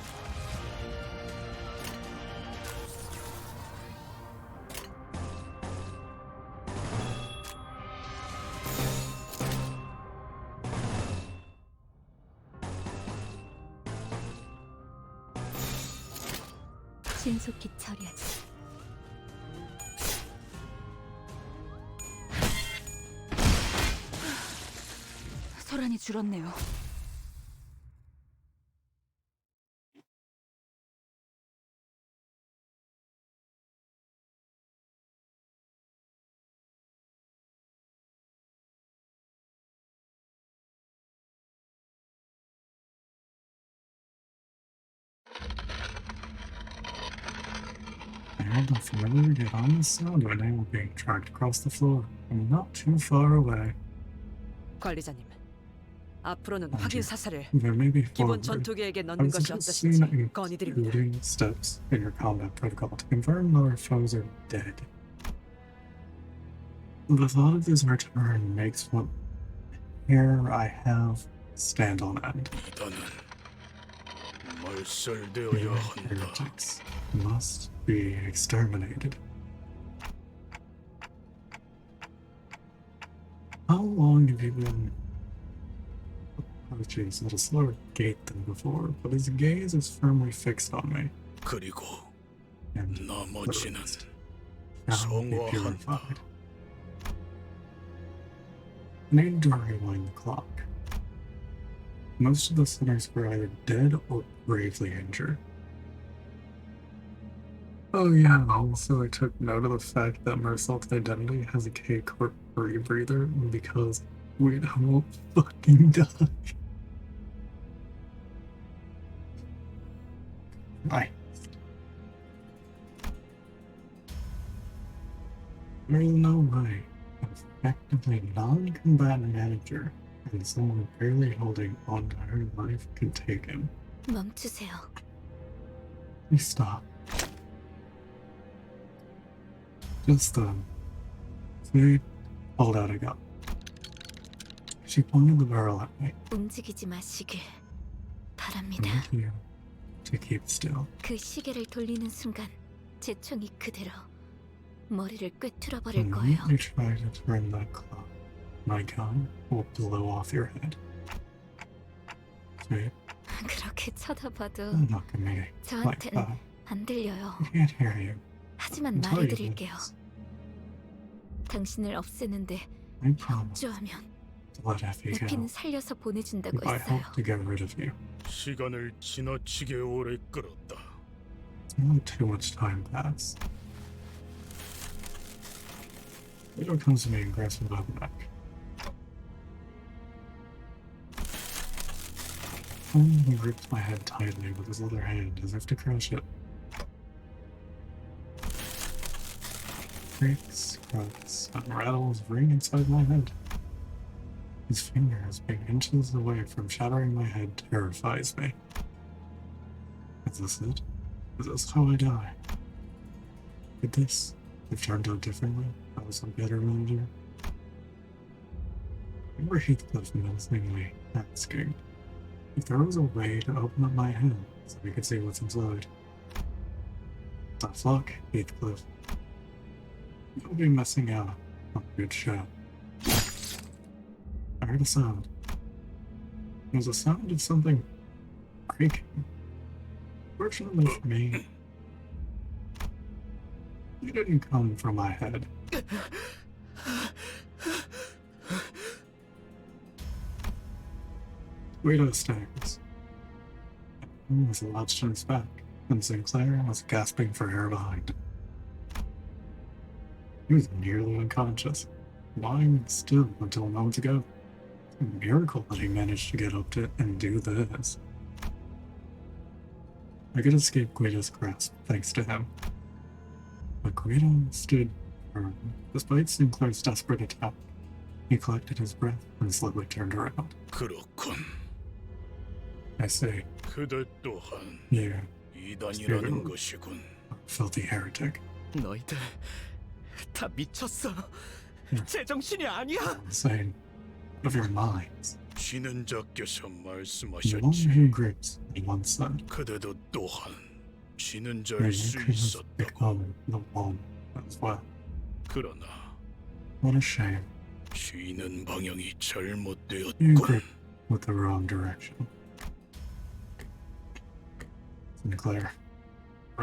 신속히 처리하자. 소란이 줄었네요. I don't familiar get on the sound of a nail being dragged across the floor. I'm not too far away. 관리자님, 앞으로는 확인 사살을 There may be 기본 forward. 전투계획에 I 넣는 would 것이 suggest seeing 어떠신지 건의드립니다. including steps in your combat protocol to confirm our foes are dead. The thought of his return makes what hair I have stand on end. Heretics must be exterminated. How long have you been? Oh jeez, at a slower gait than before, but his gaze is firmly fixed on me. And shall be purified. I need to rewind the clock. Most of the sinners were either dead or gravely injured. Oh yeah, also I took note of the fact that Mersault's identity has a K-Corp rebreather because we'd all fucking die. Right. There's no way an effectively non-combatant manager and someone barely holding on to her life can take him. 멈추세요. Please stop. Just then, Snape pulled out a gun. She pointed the barrel at me. 움직이지 마시길 바랍니다. Need you to keep still. 그 시계를 돌리는 순간 제 총이 그대로 머리를 꿰뚫어 버릴 And 거예요. when you try to turn that clock, my gun will blow off your head. Snape, 그렇게 쳐다봐도 don't look at me like 저한텐 that. 안 들려요. I can't hear you. 하지만 I'm telling you 말해드릴게요. this. 당신을 없애는데 I promise 협조하면 to let Effie 에피는 go 살려서 보내준다고 if I 했어요. help to get rid of you. 시간을 지나치게 오래 끌었다. Not too much time passed. Leo comes to me and grabs me by the neck. He grips my head tightly with his other hand as if to crush it. Creaks, cracks, and rattles ring inside my head. His fingers being inches away from shattering my head terrifies me. Is this it? Is this how I die? Could this have turned out differently if I was a better manager? I remember Heathcliff menacingly asking if there was a way to open up my head so we could see what's inside. Tough luck, Heathcliff. You'll be missing out on a good show. I heard a sound. It was a sound of something creaking. Fortunately for me, it didn't come from my head. Guido staggers. He was lodged in his back, and Sinclair was gasping for air behind. He was nearly unconscious, lying still until moments ago. It's a miracle that he managed to get up to and do this. I could escape Guido's grasp thanks to him. But Guido stood firm, despite Sinclair's desperate attack. He collected his breath and slowly turned around. 그렇군. I say, 그대 또한 you, 이단이라는 것이군. filthy heretic. 너희들 다 미쳤어. 제정신이 아니야. Insane. Out of your minds. 진행자께서 The one 말씀하셨지. who grips one said, 그대도 또한 that 진행자일 you 수 could have 있었다고. become the one as well. 그러나 What a shame. 쉬는 방향이 You 잘못되었군. grip with the wrong direction. Sinclair,